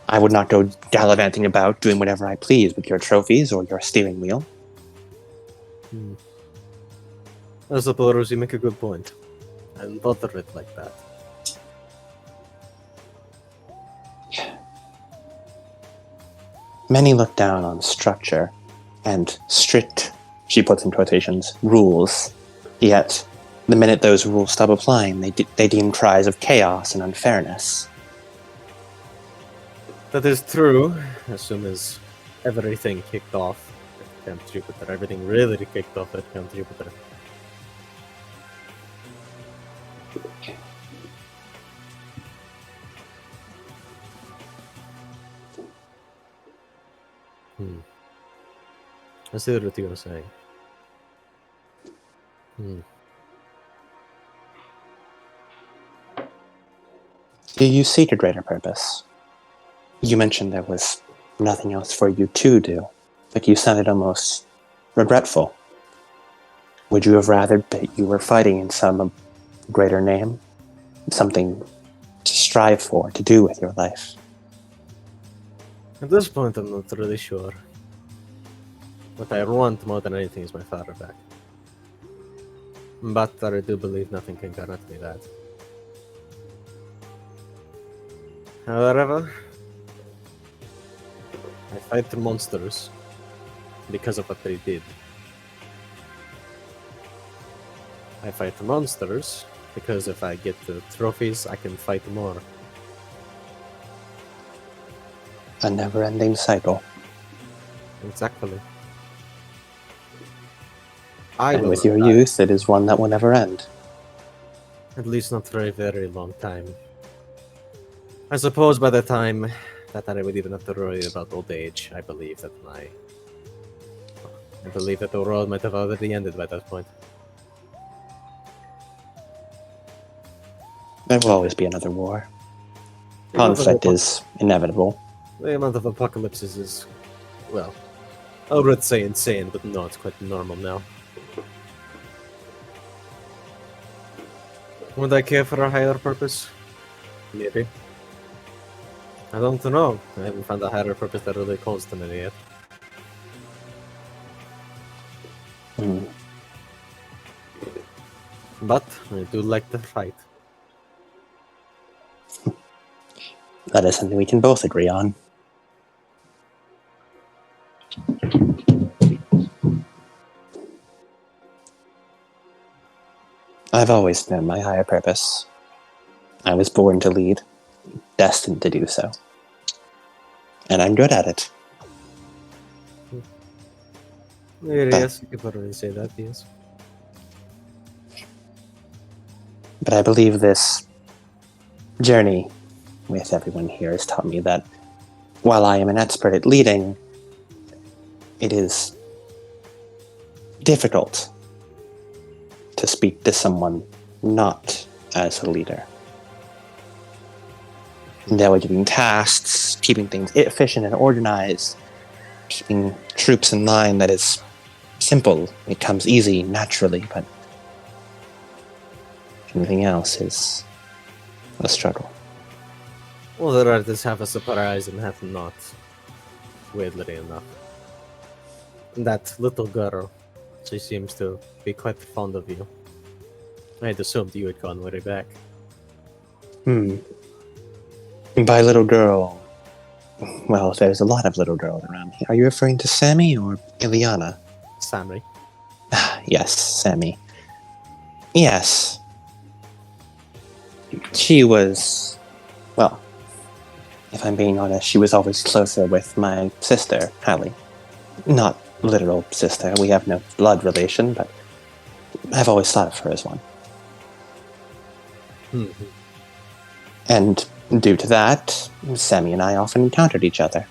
I would not go gallivanting about doing whatever I please with your trophies or your steering wheel. I suppose you make a good point. I hadn't thought of it like that. Many look down on structure and strict, she puts in quotations, rules. Yet, the minute those rules stop applying, they deem cries of chaos and unfairness. That is true, as soon as everything kicked off at Camp Jupiter. Everything really kicked off at Camp Jupiter. I see what you were saying. Do you seek a greater purpose? You mentioned there was nothing else for you to do, but you sounded almost regretful. Would you have rather that you were fighting in some greater name? Something to strive for, to do with your life? At this point, I'm not really sure. What I want more than anything is my father back. But I do believe nothing can guarantee that. However, I fight the monsters because of what they did. I fight the monsters because if I get the trophies, I can fight more. A never-ending cycle. Exactly. And with your youth, it is one that will never end. At least not for a very long time. I suppose by the time that I would even have to worry about old age, I believe that the world might have already ended by that point. There will always be another war. Conflict is inevitable. The amount of apocalypses is, well, I would say insane, but no, it's quite normal now. Would I care for a higher purpose? Maybe. I don't know. I haven't found a higher purpose that really calls to me yet. But I do like to fight. That is something we can both agree on. I've always known my higher purpose. I was born to lead, destined to do so. And I'm good at it. Yes, you could probably say that, yes. But I believe this journey with everyone here has taught me that while I am an expert at leading, it is difficult to speak to someone not as a leader. Delegating tasks, keeping things efficient and organized, keeping troops in line, that is simple. It comes easy, naturally, but anything else is a struggle. Well, there are this half a surprise and half not, weirdly enough. That little girl, she seems to be quite fond of you. I had assumed you had gone way back. By little girl, well, there's a lot of little girls around here. Are you referring to Sammy or Ileana? Sammy. Yes, Sammy. Yes. She was, well, if I'm being honest, she was always closer with my sister, Hallie. Not literal sister. We have no blood relation, but I've always thought of her as one. Mhm. And due to that, Sammy and I often encountered each other.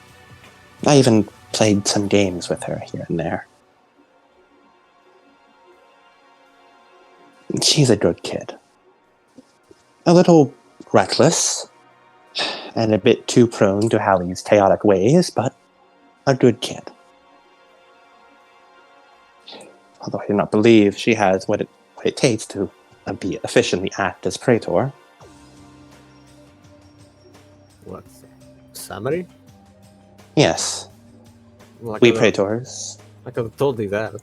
I even played some games with her here and there. She's a good kid. A little reckless, and a bit too prone to Hallie's chaotic ways, but a good kid. Although I do not believe she has what it takes to efficiently act as Praetor. What? Summary? Yes, Like we Praetors. I could have told you that.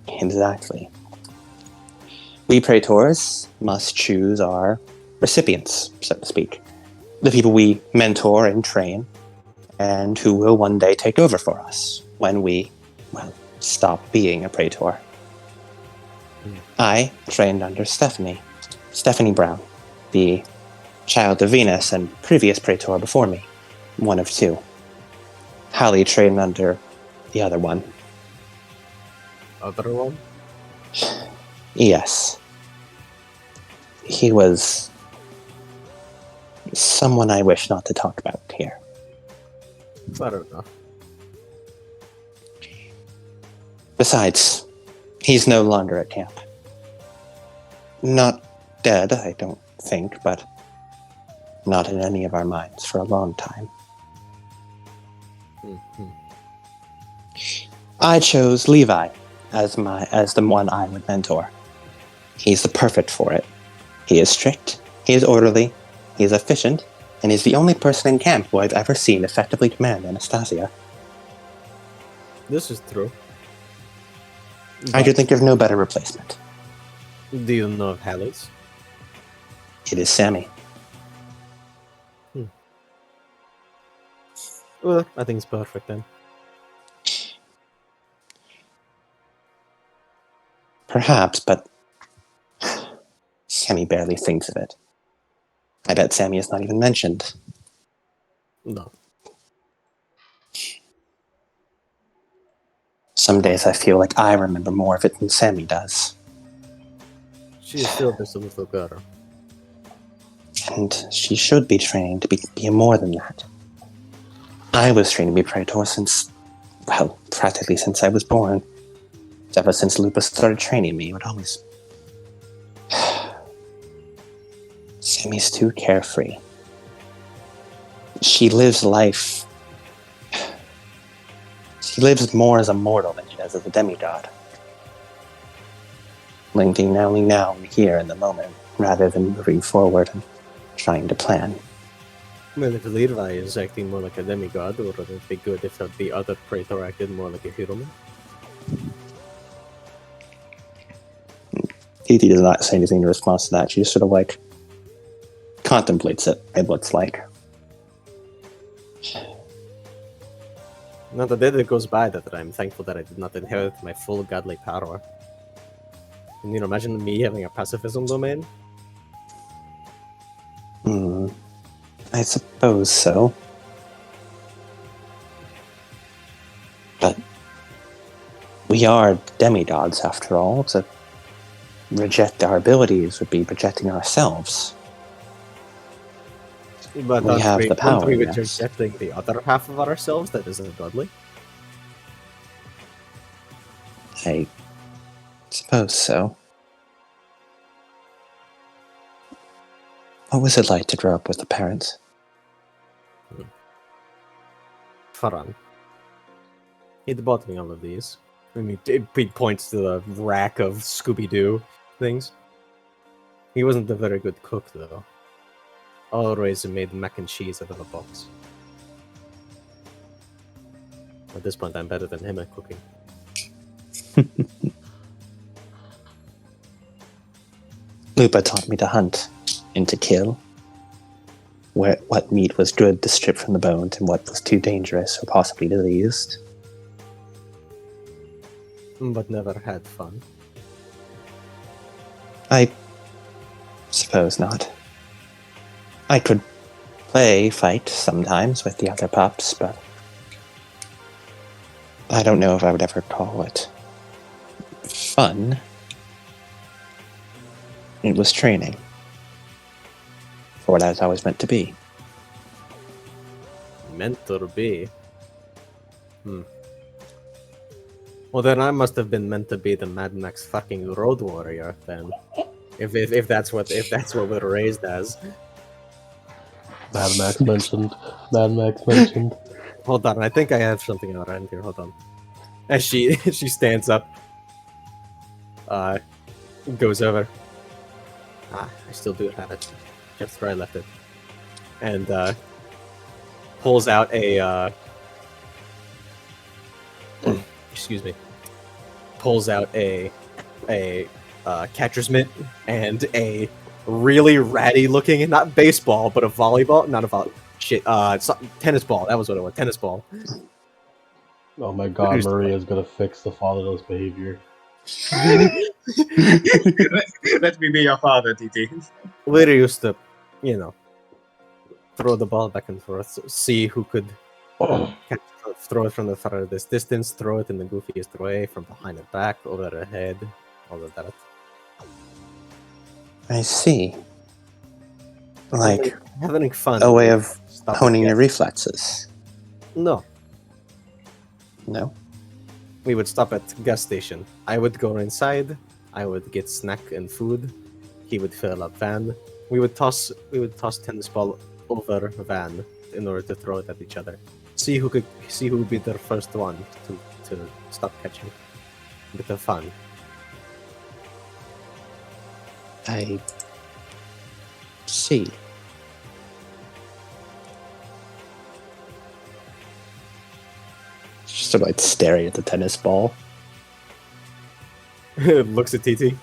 Exactly. We Praetors must choose our recipients, so to speak. The people we mentor and train, and who will one day take over for us when we, stop being a Praetor. I trained under Stephanie Brown, the child of Venus and previous Praetor before me, one of two. Hallie trained under the other one. Other one? Yes. He was someone I wish not to talk about here. Fair enough. Besides, he's no longer at camp. Not dead, I don't think, but not in any of our minds for a long time. Mhm. I chose Levi as the one I would mentor. He's the perfect for it. He is strict, he is orderly, he is efficient, and he's the only person in camp who I've ever seen effectively command Anastasia. This is true. I could think of no better replacement. Do you know of Hallie's? It is Sammy. Well, I think it's perfect then. Perhaps, but Sammy barely thinks of it. I bet Sammy is not even mentioned. No. Some days I feel like I remember more of it than Sammy does. She is still just a little girl. And she should be training to be more than that. I was trained to be Praetor since, practically since I was born. Ever since Lupus started training me, it would always... Sammy's too carefree. She lives life... She lives more as a mortal than she does as a demigod. Living only now and here in the moment, rather than moving forward and trying to plan. Well, if Levi is acting more like a demigod, would it be good if the other Praetor acted more like a human? Titi does not say anything in response to that. She just sort of contemplates it and what's like. Not a day that goes by that I'm thankful that I did not inherit my full godly power. And imagine me having a pacifism domain? I suppose so. But we are demigods after all. To reject our abilities would be rejecting ourselves. But We have the power, aren't we yes. rejecting the other half of ourselves that isn't godly? I suppose so. What was it like to grow up with the parents? Faran. He bought me all of these. I mean, he points to the rack of Scooby-Doo things. He wasn't a very good cook, though. Always made mac and cheese out of a box. At this point, I'm better than him at cooking. Lupa taught me to hunt and to kill. What meat was good to strip from the bones and what was too dangerous or possibly diseased. But never had fun. I suppose not. I could fight sometimes with the other pups, but I don't know if I would ever call it fun. It was training for what I was always meant to be. Meant to be. Well, then I must have been meant to be the Mad Max fucking Road Warrior then. If that's what we're raised as. Mad Max mentioned. Mad Max mentioned. Hold on, I think I have something around here. Hold on. As she stands up, goes over. I still do have it. Just where I left it. And pulls out a excuse me. Pulls out a catcher's mitt and a really ratty looking, not baseball, but a volleyball. Not a volleyball. Shit. Tennis ball. That was what it was. Tennis ball. Oh my god, Maria's gonna fix the fatherless behavior. Let me be your father, TT. Later used to, throw the ball back and forth, see who could throw it from the farthest distance, throw it in the goofiest way, from behind and back, over the head, all of that. I see. Like having fun. a way of Stop honing it, your yes. reflexes. No. No? We would stop at gas station. I would go inside. I would get snack and food. He would fill up van. We would toss tennis ball over van in order to throw it at each other. See who would be the first one to stop catching. A bit of fun. I see. Just sort of like staring at the tennis ball. Looks at TT.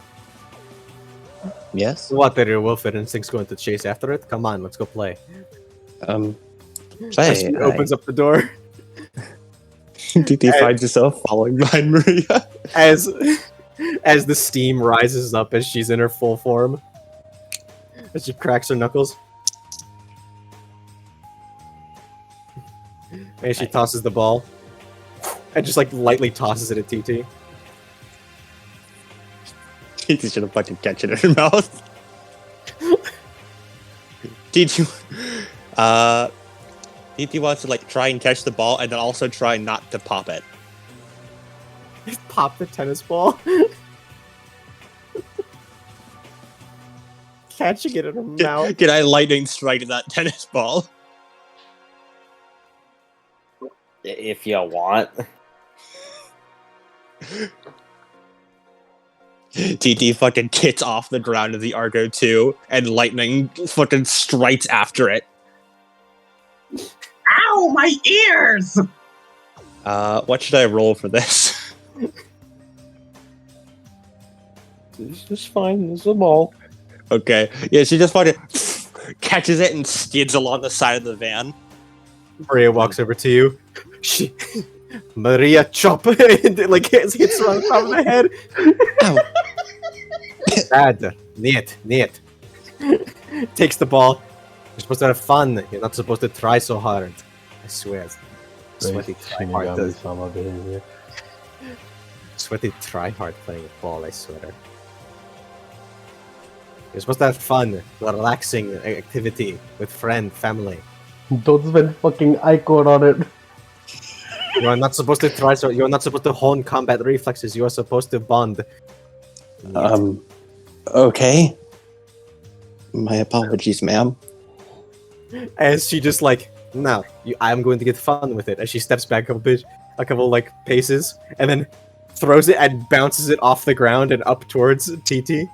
Yes? What are your welfare instincts going to chase after it? Come on, let's go play. Say, She opens up the door. TT finds yourself following behind Maria. As the steam rises up as she's in her full form. As she cracks her knuckles. And she tosses the ball. And just like lightly tosses it at TT. TT should have fucking catch it in her mouth. TT wants to like try and catch the ball and then also try not to pop it. Pop the tennis ball. Catching it in her mouth. Can I lightning strike that tennis ball? If you want. TT fucking kicks off the ground of the Argo 2 and lightning fucking strikes after it. Ow, my ears! What should I roll for this? It's just fine. It's a ball. Okay. Yeah, she just fucking catches it and skids along the side of the van. Maria walks over to you. Maria chop and like hits her on the top of the head. Bad. Neat. Takes the ball. You're supposed to have fun. You're not supposed to try so hard. I swear. Sweaty tryhard behavior. Sweaty tryhard playing ball, I swear. You're supposed to have fun, relaxing activity with family. Don't spend fucking icon on it. You are not supposed to try so. You are not supposed to hone combat reflexes. You are supposed to bond. Okay. My apologies, ma'am. As she just like, no, I'm going to get fun with it. As she steps back a couple like paces, and then throws it and bounces it off the ground and up towards TT.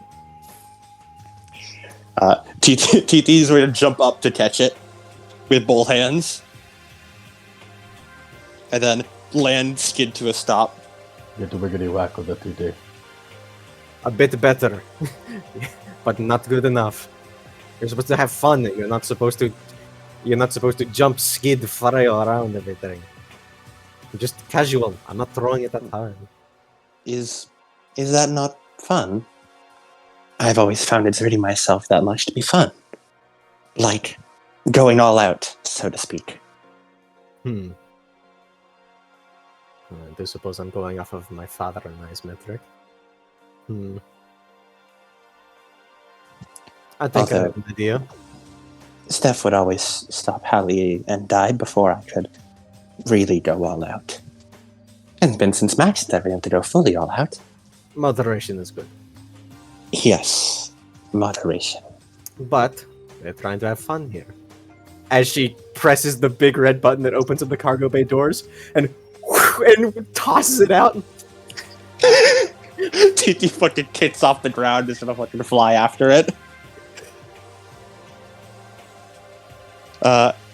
TT's going to jump up to catch it with both hands, and then land skid to a stop. Get the wiggity whack with the TT. A bit better, but not good enough. You're supposed to have fun. You're not supposed to jump, skid, flail around everything. Just casual. I'm not throwing it that hard. Is that not fun? I've always found exerting myself that much to be fun. Like going all out, so to speak. I do suppose I'm going off of my father and I's metric. I think I Although- have an idea. Steph would always stop Hallie and die before I could really go all out. Hasn't been since Max did everything to go fully all out. Moderation is good. Yes, moderation. But we're trying to have fun here. As she presses the big red button that opens up the cargo bay doors and tosses it out. TT fucking kicks off the ground just gonna fucking fly after it.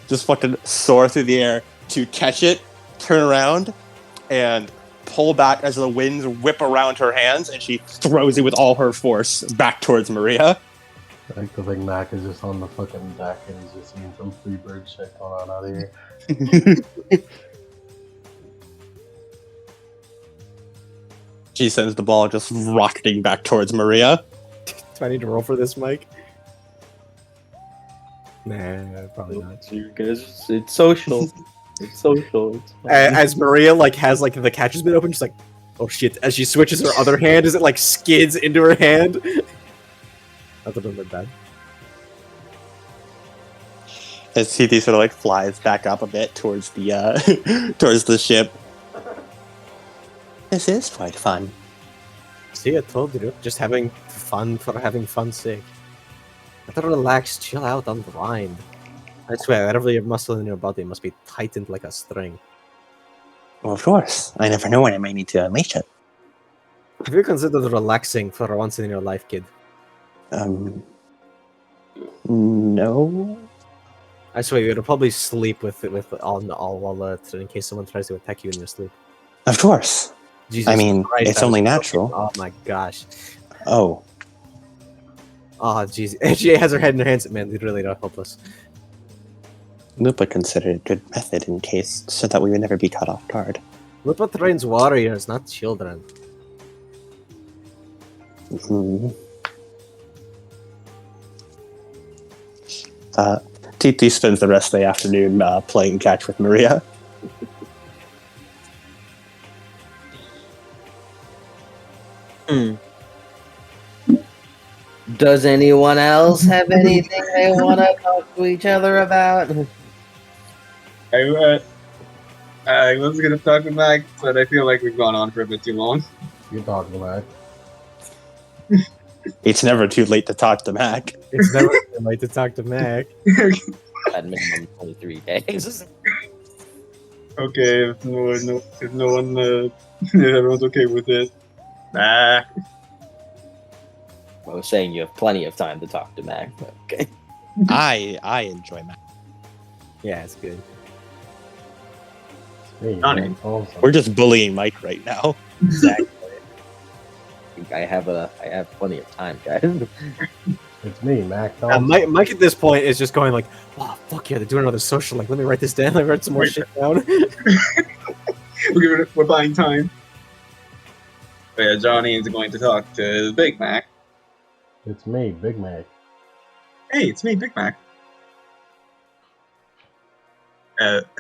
Just fucking soar through the air to catch it, turn around, and pull back as the winds whip around her hands, and she throws it with all her force back towards Maria. I like to think Mac is just on the fucking deck and he's just seeing some free bird shit going on out of here. She sends the ball just rocketing back towards Maria. Do I need to roll for this, Mike? Nah, probably not. You guys, it's social. It's social. It's fine. As Maria has the catch has been opened, she's like, oh shit. As she switches her other hand, as it skids into her hand. That doesn't look bad. As TT sort of flies back up a bit towards the towards the ship. This is quite fun. See, I told you. Just having fun for having fun's sake. Let her relax, chill out, unwind. I swear, every muscle in your body must be tightened like a string. Well, of course. I never know when I might need to unleash it. Have you considered relaxing for once in your life, kid? No. I swear, you'd probably sleep with all while in case someone tries to attack you in your sleep. Of course. Jesus I mean, Christ, it's that only was- natural. Oh my gosh. Oh, Oh jeez. And she has her head in her hands. Man, they really are hopeless. Lupa considered a good method in case, so that we would never be caught off guard. Lupa trains warriors, not children. Mhm. TT spends the rest of the afternoon playing catch with Maria. Does anyone else have anything they want to talk to each other about? I was gonna talk to Mac, but I feel like we've gone on for a bit too long. You talking Mac? It's never too late to talk to Mac. It's never too late to talk to Mac. At minimum 23 days. Okay, if no one, if everyone's okay with it. Nah. I was saying you have plenty of time to talk to Mac. But okay. I enjoy Mac. Yeah, it's good. Hey, Johnny. man, Thompson. We're just bullying Mike right now. Exactly. I have plenty of time, guys. It's me, Mac. Thompson. Mike at this point is just going oh fuck yeah, they're doing another social. Let me write this down. Let me write some more shit down. We're buying time. But yeah, Johnny is going to talk to Big Mac. It's me, Big Mac. Hey, it's me, Big Mac.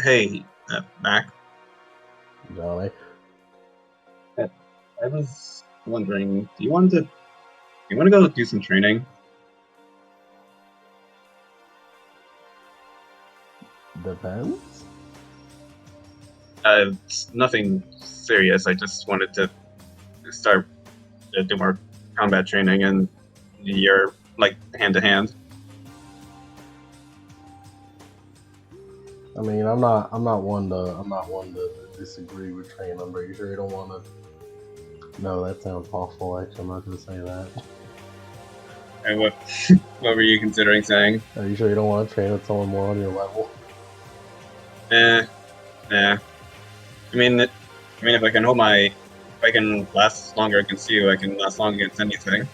Hey, Mac. Johnny. I was wondering, do you want to go do some training? Depends. It's nothing serious. I just wanted to start to do more combat training, and you're hand to hand. I mean, I'm not one to disagree with training. I'm pretty sure you don't want to. No, that sounds awful. Actually, I'm not gonna say that. And what were you considering saying? Are you sure you don't want to train with someone more on your level? Nah. I mean, if I can last longer against you, I can last longer against anything.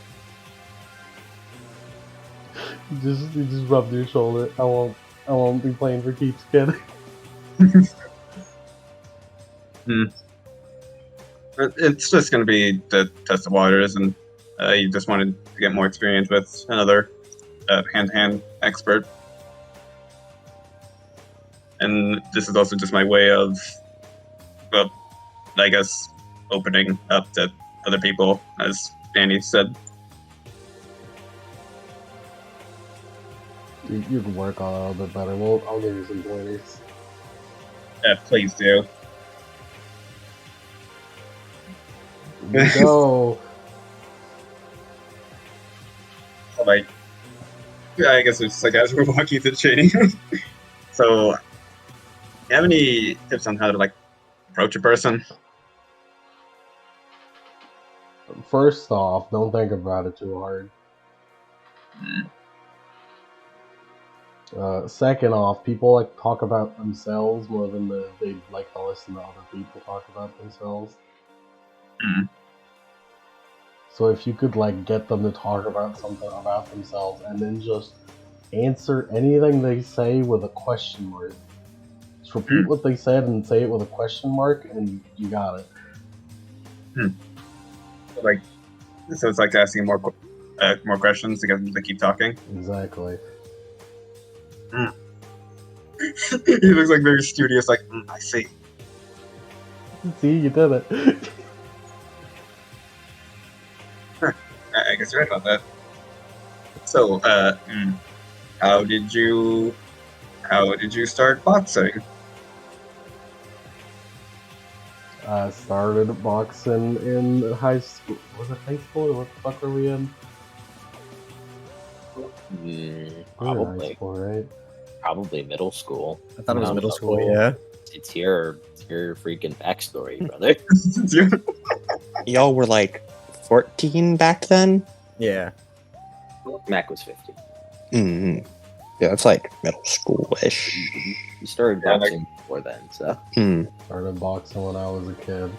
You just rubbed your shoulder. I won't be playing for keeps, kid. But it's just going to be to test the waters, and you just wanted to get more experience with another hand-to-hand expert. And this is also just my way of, well, I guess, opening up to other people, as Danny said. You can work on it a little bit better. I'll give you some pointers. Please do. Here you go. Like, yeah, I guess it's like as we're walking through the training room. So, you have any tips on how to like approach a person? First off, don't think about it too hard. Second off, people like to talk about themselves more than they like to listen to other people talk about themselves. So if you could like get them to talk about something about themselves and then just answer anything they say with a question mark. Just repeat what they said and say it with a question mark, and you got it. Like, so it's like asking more questions to get them to keep talking. Exactly. He looks like very studious. Like, I see. See, you did it. I guess you're right about that. So, how did you start boxing? I started boxing in high school. Was it high school? What the fuck are we in? We're in Probably. high school, right? Probably middle school. I thought it was No, middle school. school. Yeah. It's your freaking backstory, brother. Y'all were like 14 back then? Yeah. Mac was 50. Mm-hmm. Yeah, that's like middle school-ish. You started boxing before then, so. Started boxing when I was a kid.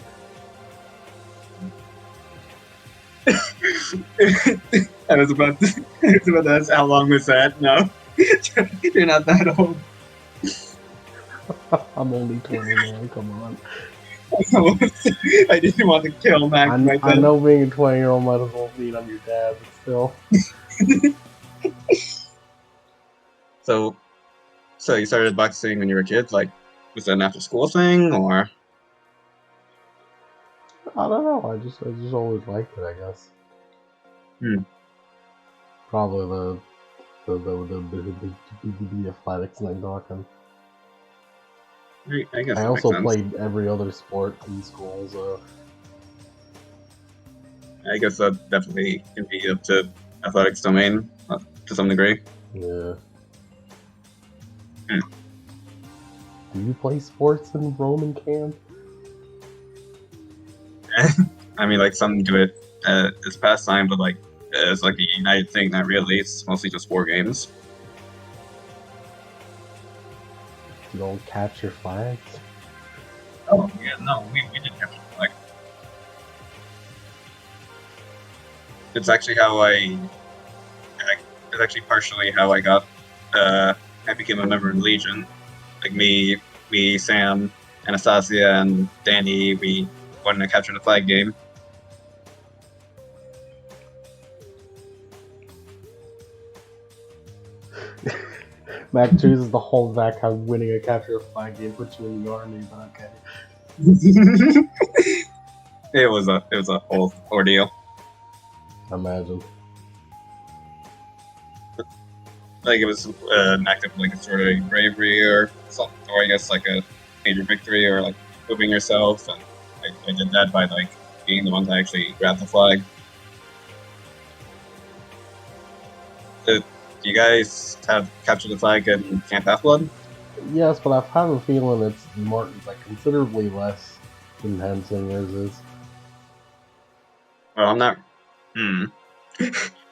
I was about to ask how long was that? No, you're not that old. I'm only 20, man. Come on. I didn't want to kill Mac right I then. know being a 20-year-old might as well mean I'm your dad, but still. So you started boxing when you were a kid? Like, was that an after-school thing, or? I don't know. I just always liked it, I guess. Probably the athletics and talking. I guess I that also makes sense. played every other sport in school, so I guess that definitely can be up to athletics domain to some degree. yeah. Do you play sports in Roman camp? I mean, like, some do it as pastime, but like as like a united thing, not really. It's mostly just war games. You don't capture flags? Oh yeah, no, we did capture the flag. It's actually it's actually partially how I got I became a member of the Legion. Like me, Sam, Anastasia, and Danny, we won a capture the flag game. Mac chooses to hold back how winning a capture a flag game puts you in the army, but okay. It was a whole ordeal. Imagine. Like, it was an act of like a sort of bravery or something, or I guess like a major victory, or like proving yourself. And I did that by like being the one to actually grab the flag. Do you guys have captured the flag in Camp Half-Blood? Yes, but I have a feeling it's like considerably less intense than yours is. Well, I'm not. I'm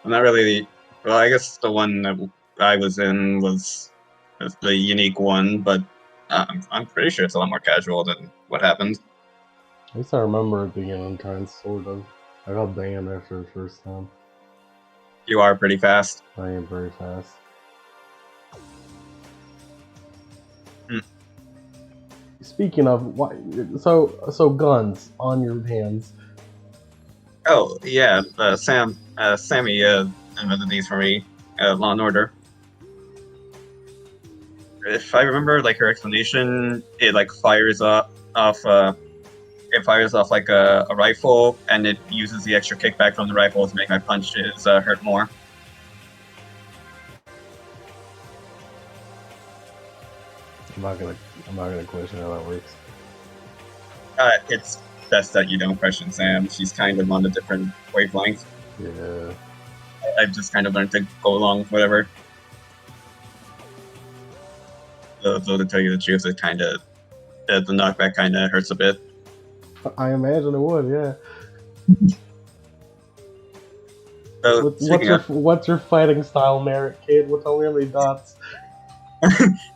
not really. Well, I guess the one that I was in was the unique one, but I'm pretty sure it's a lot more casual than what happened. At least I remember it being intense, sort of. I got banned after the first time. You are pretty fast. I am very fast. Speaking of, so guns on your hands. Oh yeah, Sammy invented these for me. Law and Order. If I remember, like, her explanation, it like fires off it fires off like a rifle, and it uses the extra kickback from the rifle to make my punches hurt more. I'm not gonna question how that works. It's best that you don't question Sam. She's kind of on a different wavelength. Yeah. I've just kind of learned to go along with whatever. Though to tell you the truth, it kind of the knockback kind of hurts a bit. I imagine it would, yeah. So, What's your fighting style merit, kid? Tell me how many dots.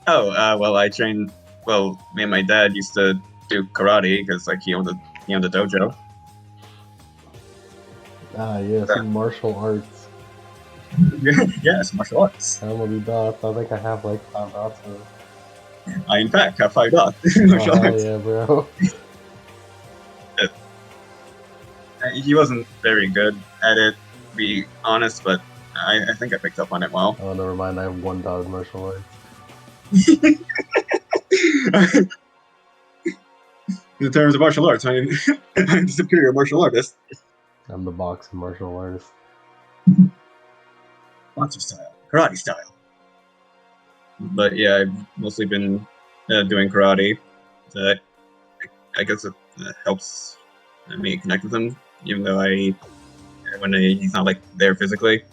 well, I trained. Well, me and my dad used to do karate because like he owned a dojo. Ah, yes, martial arts. Yes, martial arts. How many dots? I think I have like 5 dots. I in fact have 5 dots. Oh, hell yeah, bro. He wasn't very good at it, to be honest, but I think I picked up on it well. Oh, never mind. I have 1 dot in martial arts. In terms of martial arts, I'm the superior martial artist. I'm the boxing martial artist. Boxer style, karate style. But yeah, I've mostly been doing karate. I guess it helps me connect with him, even though he's not like there physically.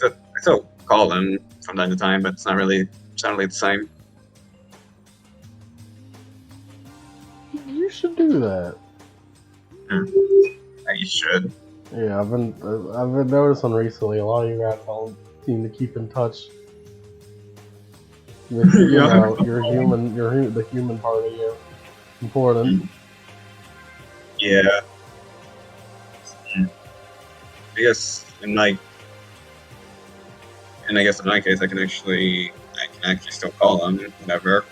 I still call him from time to time, but it's not really the same. You should do that. You should. Yeah, I've been noticing recently a lot of you guys all seem to keep in touch with the human part of you. Important. Yeah. I guess in my case, I can actually still call him whenever.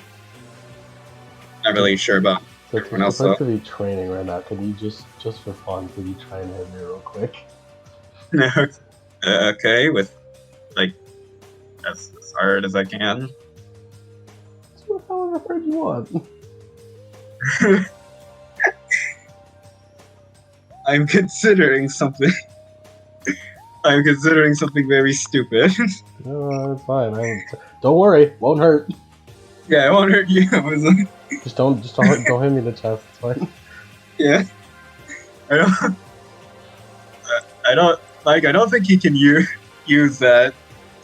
Not really sure about everyone else. It's like to be training right now. Can you just for fun, can you try and hit me real quick? Okay, with like as hard as I can. What however hard you want. I'm considering something. I'm considering something very stupid. No, it's fine. Don't worry, won't hurt. Yeah, it won't hurt you. Just don't hit me in the chest. It's fine. Yeah. I don't think he can use that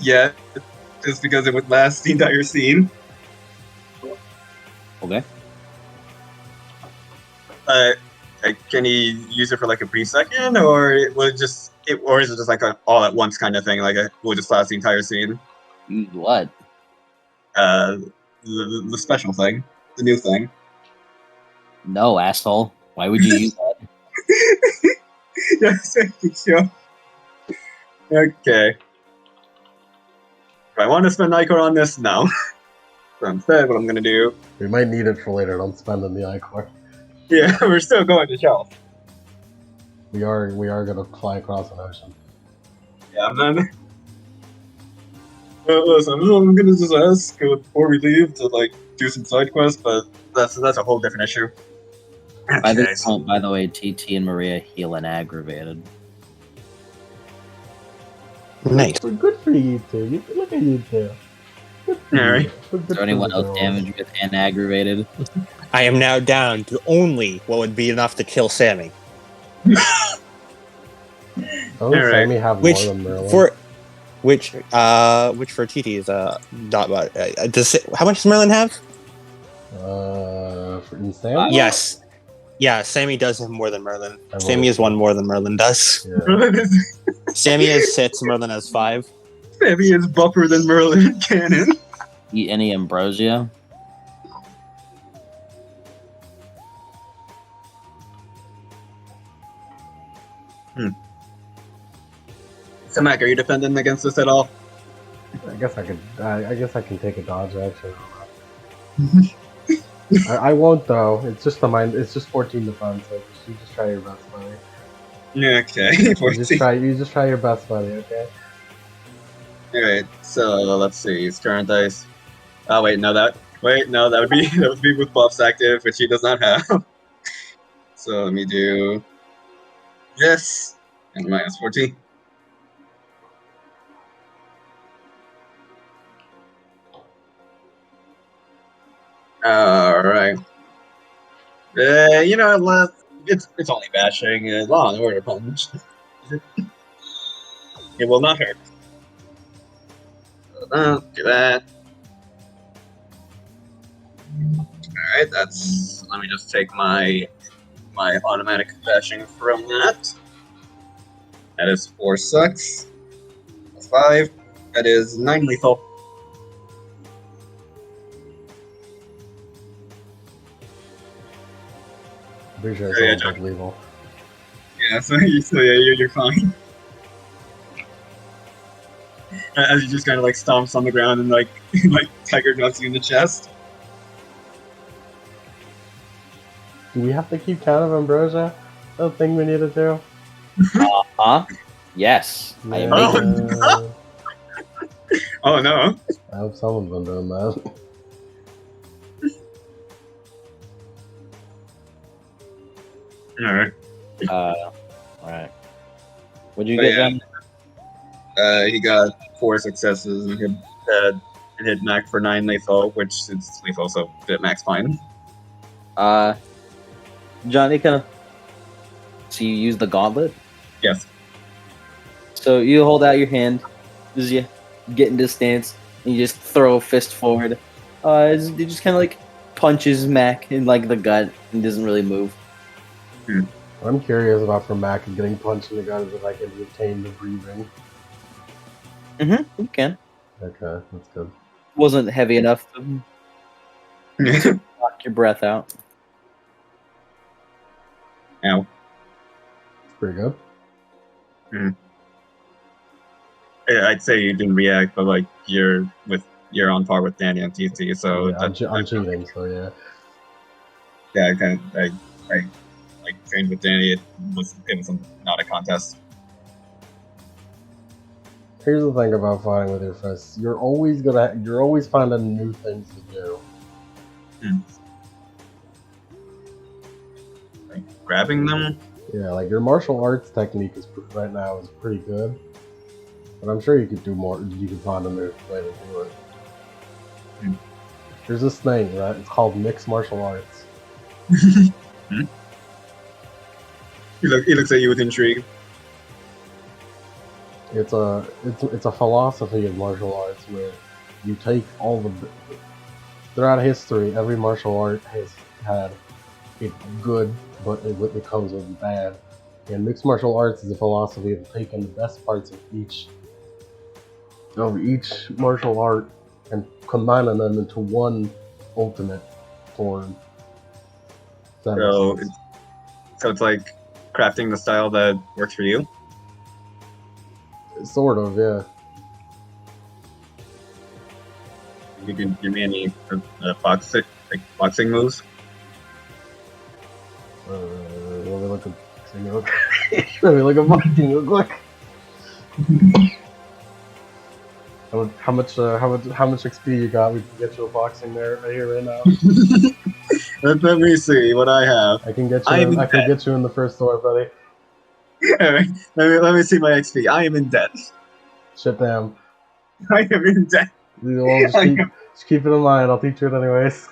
yet, just because it would last the entire scene. Okay. Can he use it for like a brief second, or is it just like an all at once kind of thing? Like will just last the entire scene? Use what? The special thing, the new thing. No, asshole. Why would you use that? Yes, sure. Okay. If I want to spend Icor on this, no. So instead, what I'm gonna do... We might need it for later. Don't spend on the Icor. Yeah, we're still going to Shelf. We are gonna fly across an ocean. Yeah, I'm not... listen, I'm gonna just ask before we leave to like do some side quests, but that's a whole different issue. By the way, TT and Maria heal and aggravated. Nice. Good for you two. Look at you two. Alright. Is there anyone else damaged with and aggravated? I am now down to only what would be enough to kill Sammy. Doesn't Sammy have more than Merlin? Which for TT is not much. How much does Merlin have? In Sammy? Yes. Yeah, Sammy does have more than Merlin. Sammy is 1 more than Merlin does. Yeah. Sammy has 6, Merlin has 5. Sammy is buffer than Merlin canon. Eat any ambrosia? So Mac, are you defending against this at all? I guess I can take a dodge action. I won't though. It's just 14 defense. So you just try your best, buddy. Yeah, okay. You just try your best, buddy. Okay. Alright, so let's see. His current dice. Oh wait, no, that Wait, no, that would be with buffs active, which he does not have. So let me do this and minus 14. All right. You know, it's only bashing. Law and order punch. It will not hurt. Do that. All right, that's. Let me just take my automatic bashing from that. That is 4 sucks. That's 5. That is 9 lethal. Pretty sure Oh, yeah, it sounds like lethal. Yeah, so you're fine. As he just kind of like stomps on the ground and like like tiger drops you in the chest. Do we have to keep count of ambrosia? The thing we need to do? Yes. I am Oh, making. no. Oh no! I hope someone's been doing that. All right. Alright. What'd you But get, yeah. John? He got 4 successes and hit Mac for 9 lethal, which is lethal, so hit Mac's fine. Johnny kind of. So you use the gauntlet? Yes. So you hold out your hand as you get into stance, and you just throw a fist forward. It just kind of like punches Mac in like the gut and doesn't really move. What I'm curious about for Mac and getting punched in the gut is if I can retain the breathing. Mm-hmm. You can. Okay, that's good. Wasn't heavy enough to knock your breath out. Ow. Pretty good. Yeah, I'd say you didn't react, but like you're on par with Danny and TT, so Yeah, I'm cheating, so yeah. yeah, I like trained with Danny. It was not a contest. Here's the thing about fighting with your fists: you're always finding new things to do. Like grabbing them. Yeah, like your martial arts technique right now is pretty good, but I'm sure you could do more. You could find a new way to do it. There's this thing, right? It's called mixed martial arts. He looks at you with intrigue. It's a philosophy of martial arts where you take all the throughout history, every martial art has had it good, but it comes with bad. And mixed martial arts is a philosophy of taking the best parts of each martial art and combining them into one ultimate form. So it's like crafting the style that works for you. Sort of, yeah. You can give me any boxing moves. Let me look at let me look at boxing real quick. How much XP you got? We can get you a boxing there right here right now. Let me see what I have. I can get you in the first store, buddy. Alright, let me see my XP. I am in debt. Shit down. I am in debt. Well, just keep it in mind. I'll teach you it anyways.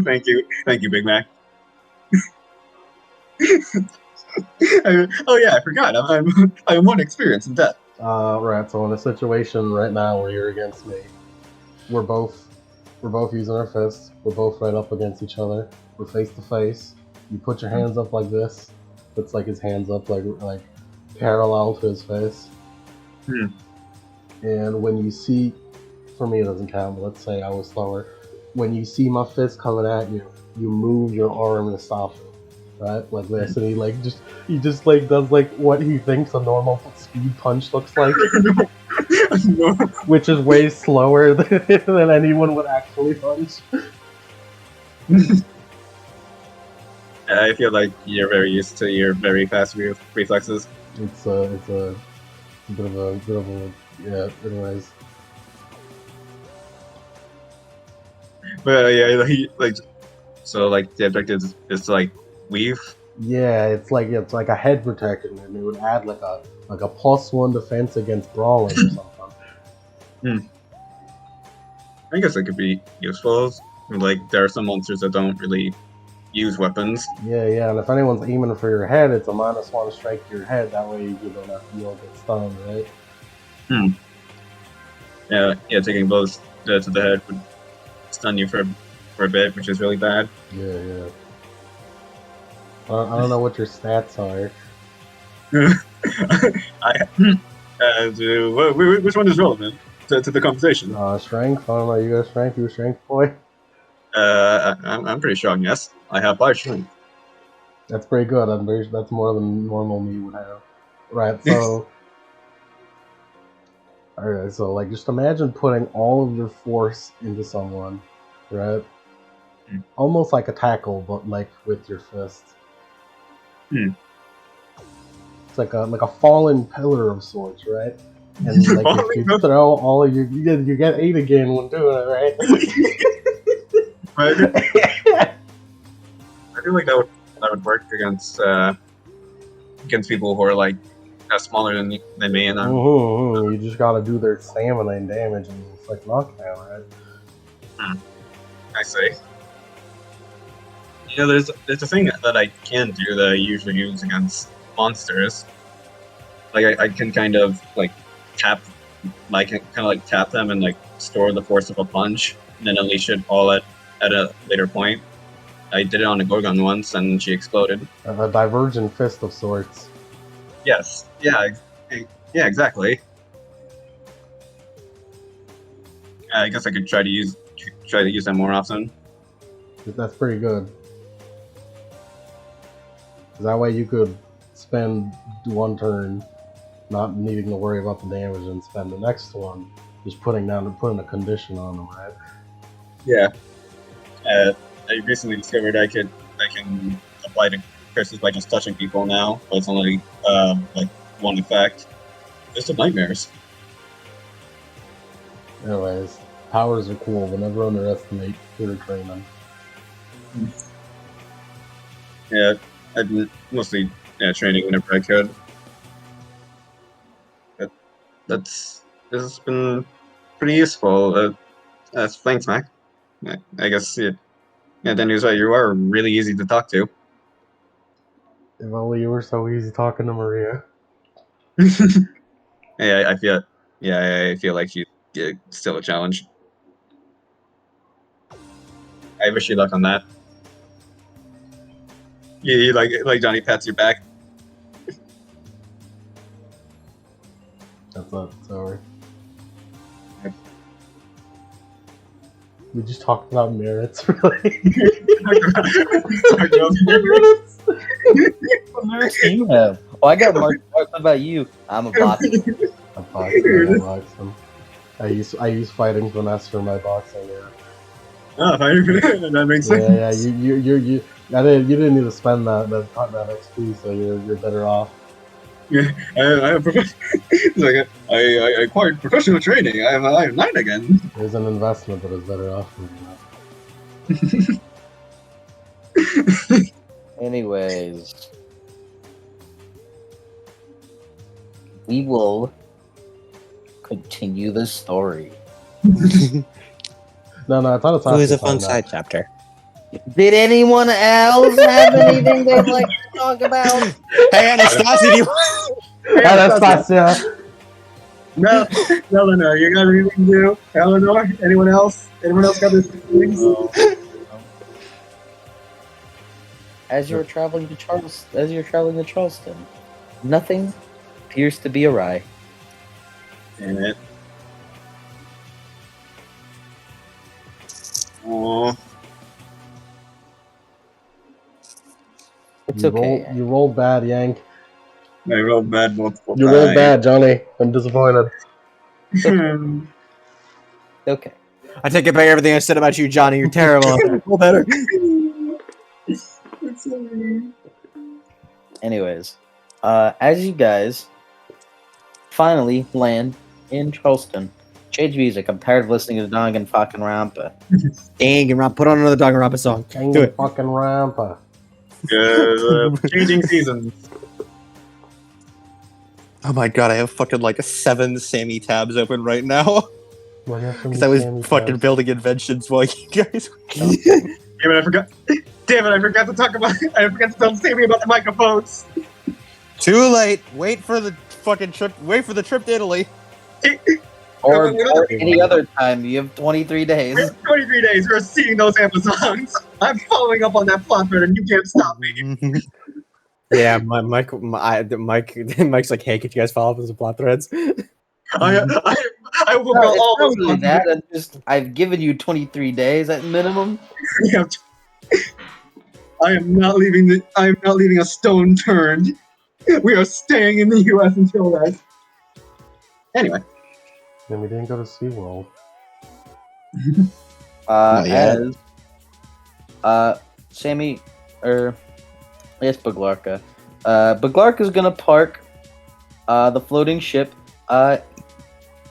Thank you, Big Mac. Oh yeah, I forgot. I'm 1 experience in debt. Right. So in a situation right now where you're against me, we're both using our fists. We're both right up against each other. We're face to face. You put your hands up like this. Puts like his hands up like parallel to his face. And when you see, for me it doesn't count, but let's say I was slower. When you see my fist coming at you, you move your arm to stop it, right? Like this, and he just does like what he thinks a normal speed punch looks like, which is way slower than anyone would actually punch. I feel like you're very used to your very fast reflexes. It's a bit of a yeah. Anyways, But yeah, like so like the objective is to like weave. Yeah, it's like a head protection, and it would add like a +1 defense against brawling or something. I guess it could be useful. Like there are some monsters that don't really use weapons. Yeah, and if anyone's aiming for your head, it's a -1 strike to your head. That way you don't get stunned, right? Yeah, taking blows to the head would stun you for a bit, which is really bad. Yeah. I don't know what your stats are. Which one is relevant to the conversation? Strength. I don't know. You got strength? You a strength boy? I'm pretty strong. Yes, I have 5 strength. That's pretty good. That's more than normal me would have. Right. So. Alright, so like just imagine putting all of your force into someone, right? Almost like a tackle, but like with your fist. It's like a fallen pillar of sorts, right? And like if you throw all of you get 8 again when doing it, right? I feel like that would work against people who are like smaller than me, and you just gotta do their stamina and damage, and it's like knockdown, right? I see. You know, there's a thing that I can do that I usually use against monsters. Like I can kind of like tap them and like store the force of a punch, and then unleash it all at a later point. I did it on a Gorgon once, and she exploded. A divergent fist of sorts. Yes. Yeah, exactly. I guess I could try to use that more often. That's pretty good. That way you could spend one turn not needing to worry about the damage, and spend the next one just putting a condition on them, right? Yeah. I recently discovered I can apply to curses by just touching people now, but it's only like one effect. Just the nightmares. Anyways, powers are cool, but never underestimate tutor training. Yeah, I've been mostly training whenever I could. This has been pretty useful. Thanks, Mac. I guess then you say you are really easy to talk to. If only you were so easy talking to Maria. Yeah, I feel like she's still a challenge. I wish you luck on that. You like Johnny pats your back. That's not sorry. We just talked about merits, really. What merits do you have? Oh, I got marks. What about you? I'm a boxer. I boxing. I use fighting finesse for my boxing. Yeah. Oh, that makes sense. Yeah. You didn't need to spend that XP, so you're better off. Yeah, I acquired professional training. I am 9 again. There's an investment that is better off than that. Anyways, we will continue the story. No, I thought it's It was a fun side chapter. Did anyone else have anything they'd like to talk about? Hey, Anastasia, Anastasia. No, Eleanor, you got anything to do? Eleanor, anyone else? Anyone else got this? As you're traveling to Charleston, nothing appears to be awry. Damn it. Aww. It's okay. You rolled bad, Yank. I rolled bad multiple You rolled bad, Johnny. I'm disappointed. Okay. I take it back everything I said about you, Johnny. You're terrible. Roll better. Anyways, as you guys finally land in Charleston, Change music. I'm tired of listening to Dangan fucking Rampa. Dang, and Rob, put on another Danganronpa song. Dang Do it. fucking Rampa. Changing seasons. Oh my god, I have fucking like 7 Sammy tabs open right now. Why you have so many Because I was Sammy fucking tabs? building inventions while you guys were talking. Damn it, I forgot. Damn it, I forgot to talk about. I forgot to tell Sammy about the microphones. Too late. Wait for the fucking trip. Wait for the trip to Italy. Or any other time. You have 23 days. 23 days, we're seeing those Amazons. I'm following up on that plot thread, and you can't stop me. Yeah, Mike's like, hey, could you guys follow up on some plot threads? I will No, go it's all not those really that. I've given you 23 days at minimum. Yeah. I am not leaving a stone turned. We are staying in the U.S. until then. Anyway, Then we didn't go to SeaWorld. Not yet. Sammy, yes, Baglarka. Baglarka's gonna park the floating ship at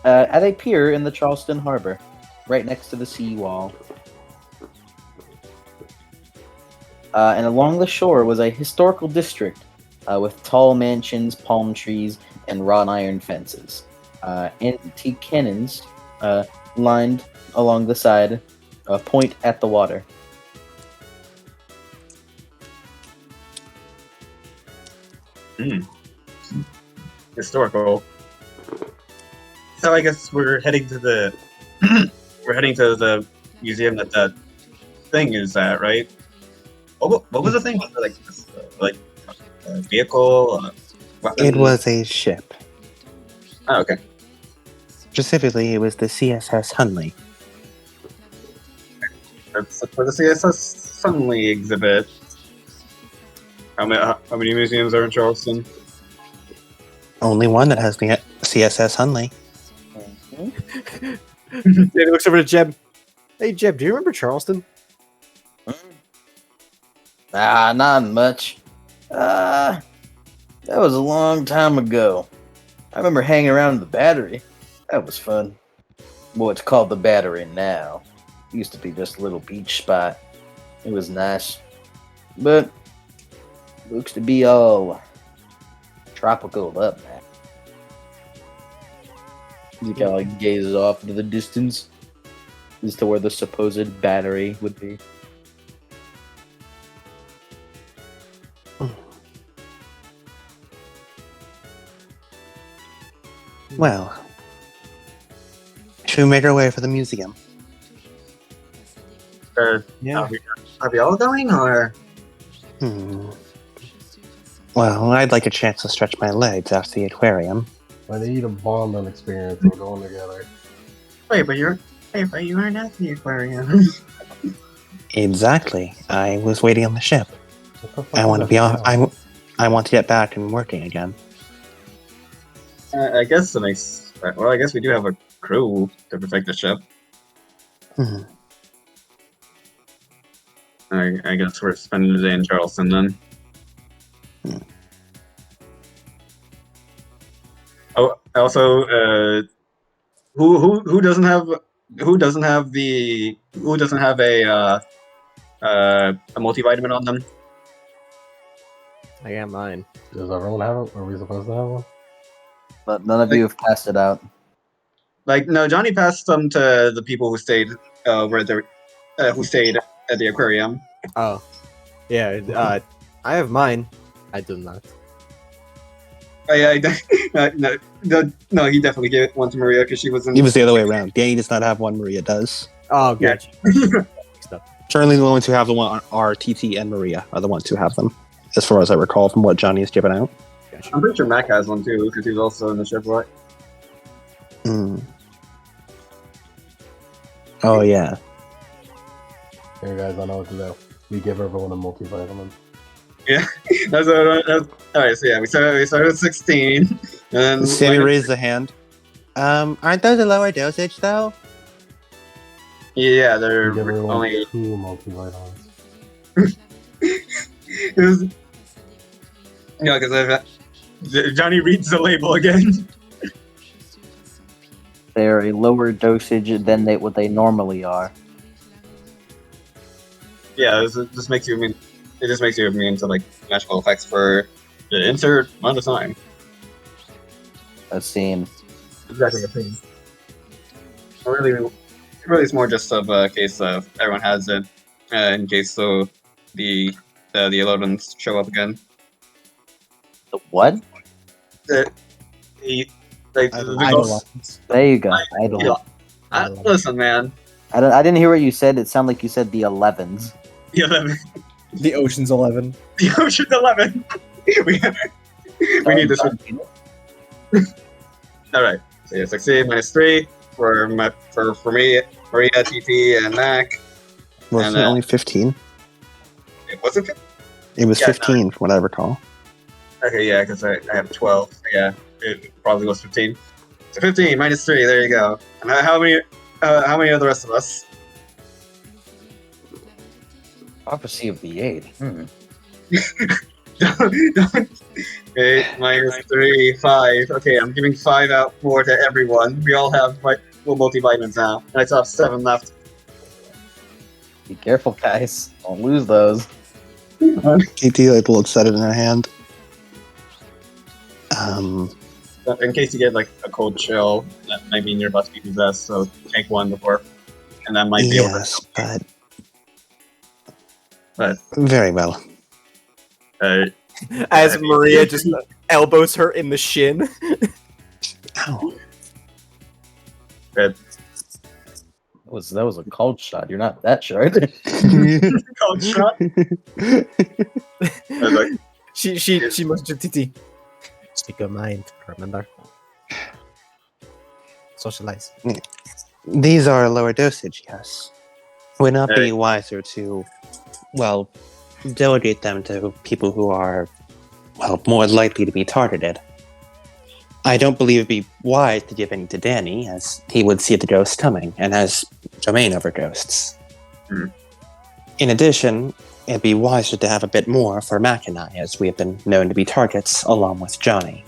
a pier in the Charleston Harbor, right next to the seawall. And along the shore was a historical district with tall mansions, palm trees, and wrought iron fences. Antique cannons lined along the side point at the water. Historical. So I guess we're heading to the museum that thing is at, right? What was the thing? Like a vehicle? Weapon? It was a ship. Oh, okay. Specifically, it was the CSS Hunley. That's for the CSS Sunley exhibit. How many museums are in Charleston? Only one that has the CSS Hunley. David looks over to Jeb. Hey, Jeb, do you remember Charleston? Not much. That was a long time ago. I remember hanging around the Battery. That was fun. Well, it's called the Battery now. It used to be just a little beach spot. It was nice. But looks to be all tropical up now. He kind of like gazes off into the distance as to where the supposed Battery would be. Well, should we make our way for the museum? Yeah. Are we all going, or? Well, I'd like a chance to stretch my legs after the aquarium. I need a bonding experience. We're going together. Wait, but you aren't at the aquarium. Exactly. I was waiting on the ship. What the fuck I is want to that be off. sound? I want to get back and working again. I guess it makes. Well, I guess we do have a crew to protect the ship. Hmm. I guess we're spending the day in Charleston then. Oh, also, who doesn't have a multivitamin on them? I got mine. Does everyone have it? Are we supposed to have one? But none of you have passed it out. Like, no, Johnny passed them to the people who stayed at the aquarium. Oh. Yeah, I have mine. I do not. No, he definitely gave one to Maria because she was in. It was the other way around. Danny does not have one. Maria does. Oh, Yeah. gotcha. Currently, the ones who have the one are TT and Maria are the ones who have them, as far as I recall from what Johnny has given out. Gotcha. I'm pretty sure Mac has one too because he's also in the ship, right? Oh yeah. Here, guys, I know what to do. We give everyone a multivitamin. That's all right. So yeah, we started at 16, and Sammy raised a hand. Aren't those a lower dosage though? Yeah, We they're give everyone only. 2 multivitamins. It was, because Johnny reads the label again. They're a lower dosage than what they normally are. Yeah, it just makes you immune. It just makes you immune to like magical effects for the insert amount of time. It seems. Exactly the thing. Really, it's more just of a case of everyone has it, in case so the 11s show up again. The what? The, like the ghosts. There you go. Listen, man. I didn't hear what you said. It sounded like you said the 11s. The 11, The Ocean's 11. the Ocean's 11. we need this. All right. So yeah, succeed -3 for me, Maria, TT, and Mac. Wasn't it only 15? Was it? It was Yeah, 15, from what I recall. Okay, yeah, because I have 12. So yeah, it probably was 15. So 15 -3. There you go. And how many are the rest of us? Prophecy of the 8. Don't- 8 -3, 5. Okay, I'm giving 5 out more to everyone. We all have multivitamins now, and I still have 7 left. Be careful, guys. Don't lose those. KT like looks at it in her hand. In case you get like a cold chill, that might mean you're about to be possessed. So take 1 before, and that might be able to. Yes, But very well. As Maria just elbows her in the shin. Ow. Good. That was a cold shot. You're not that short. Cold shot. She must do TT. Speak your mind, remember? Socialize. These are a lower dosage, yes. Would not be wiser to, well, delegate them to people who are, well, more likely to be targeted. I don't believe it'd be wise to give any to Danny, as he would see the ghost coming and has domain over ghosts. In addition, it'd be wiser to have a bit more for Mac and I, as we have been known to be targets along with Johnny.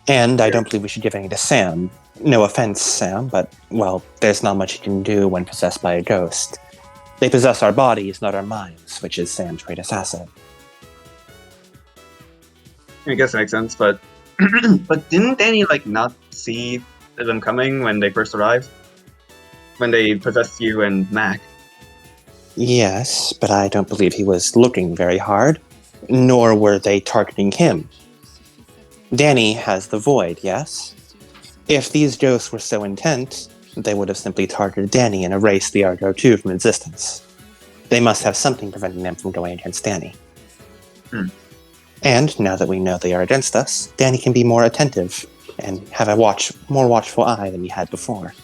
And I don't believe we should give any to Sam. No offense, Sam, but, well, there's not much he can do when possessed by a ghost. They possess our bodies, not our minds, which is Sam's greatest asset. I guess it makes sense, but but didn't Danny like not see them coming when they first arrived? When they possessed you and Mac? Yes, but I don't believe he was looking very hard, nor were they targeting him. Danny has the void, yes? If these ghosts were so intent, they would have simply targeted Danny and erased the Argo-2 from existence. They must have something preventing them from going against Danny. And now that we know they are against us, Danny can be more attentive and have a more watchful eye than he had before.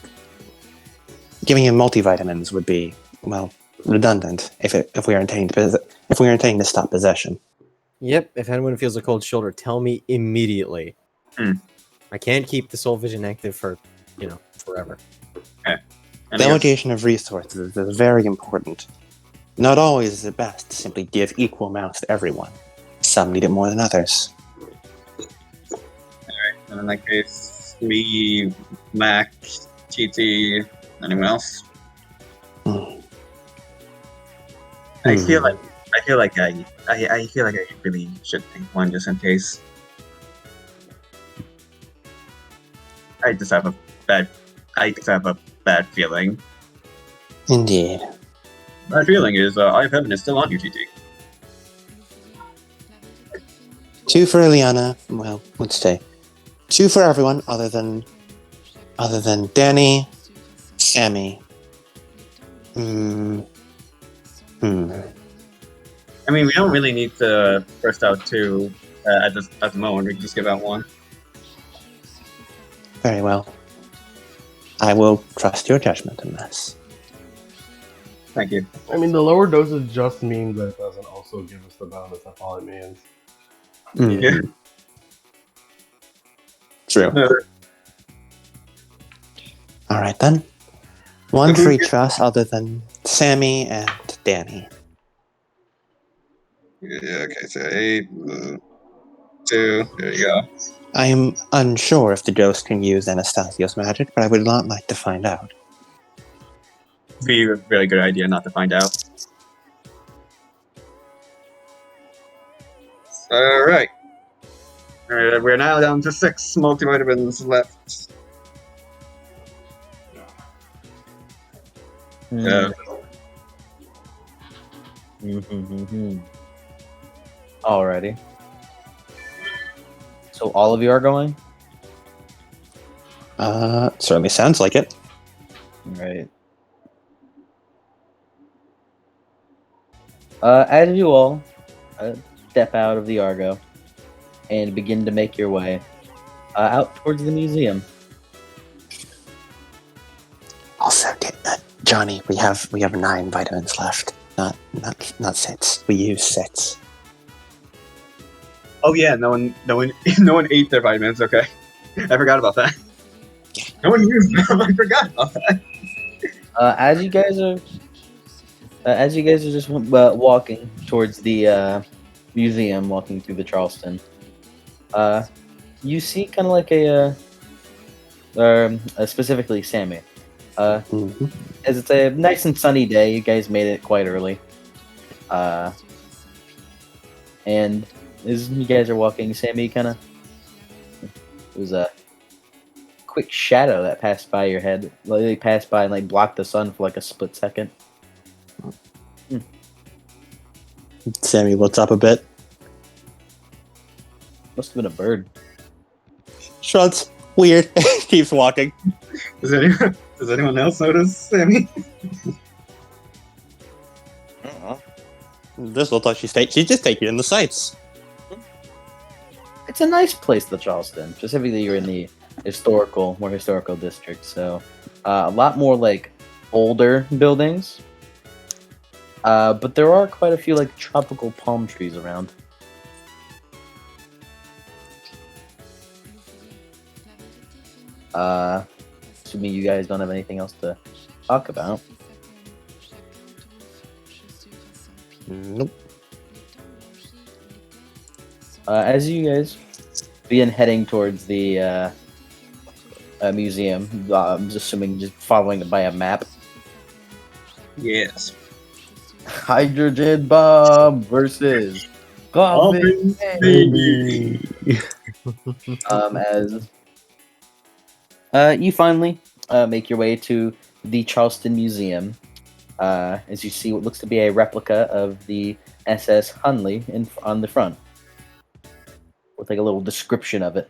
Giving him multivitamins would be, well, redundant if we are intending to stop possession. Yep, if anyone feels a cold shoulder, tell me immediately. I can't keep the soul vision active for, forever. Delegation of resources is very important. Not always is it best to simply give equal amounts to everyone. Some need it more than others. Alright, and in that case, me, Mac, TT, anyone else? I feel like I really should take 1 just in case. I just have a bad feeling. Indeed. My feeling is Eye of Heaven is still on you, TT. 2 for Ileana. Well, let's say 2 for everyone other than Danny, Sammy. I mean, we don't really need to burst out 2 at the moment. We can just give out 1. Very well. I will trust your judgment in this. Thank you. I mean, the lower dosage just means that it doesn't also give us the bonus. That's all it means. Yeah. True. All right then. 1 for each of us, other than Sammy and Danny. Yeah. Okay. So 8. 2. There you go. I am unsure if the ghost can use Anastasio's magic, but I would not like to find out. Be a really good idea not to find out. Alright. Alright, we're now down to 6 multivitamins left. Yeah. Alrighty. So all of you are going? Certainly sounds like it. Right. As you all step out of the Argo and begin to make your way out towards the museum. Also, Johnny, we have 9 vitamins left. Not 6. We use 6. Oh yeah, no one ate their vitamins. Okay, I forgot about that. No one used them. I forgot about that. As you guys are just walking towards the museum, walking through the Charleston, you see kind of like specifically Sammy. As it's a nice and sunny day, you guys made it quite early. And as you guys are walking, Sammy kind of, it was a quick shadow that passed by your head. Literally passed by and like blocked the sun for like a split second. Sammy looks up a bit. Must have been a bird. Shrugs. Weird. Keeps walking. Does anyone else notice Sammy? This looks like she's just taking in the sights. It's a nice place, the Charleston. Specifically, you're in the more historical district, so a lot more like older buildings. But there are quite a few like tropical palm trees around. Assuming you guys don't have anything else to talk about. Nope. As you guys begin heading towards the museum, I'm just assuming just following it by a map. Yes. Hydrogen bomb versus coffin baby. As you finally make your way to the Charleston Museum, as you see what looks to be a replica of the SS Hunley on the front, with like a little description of it.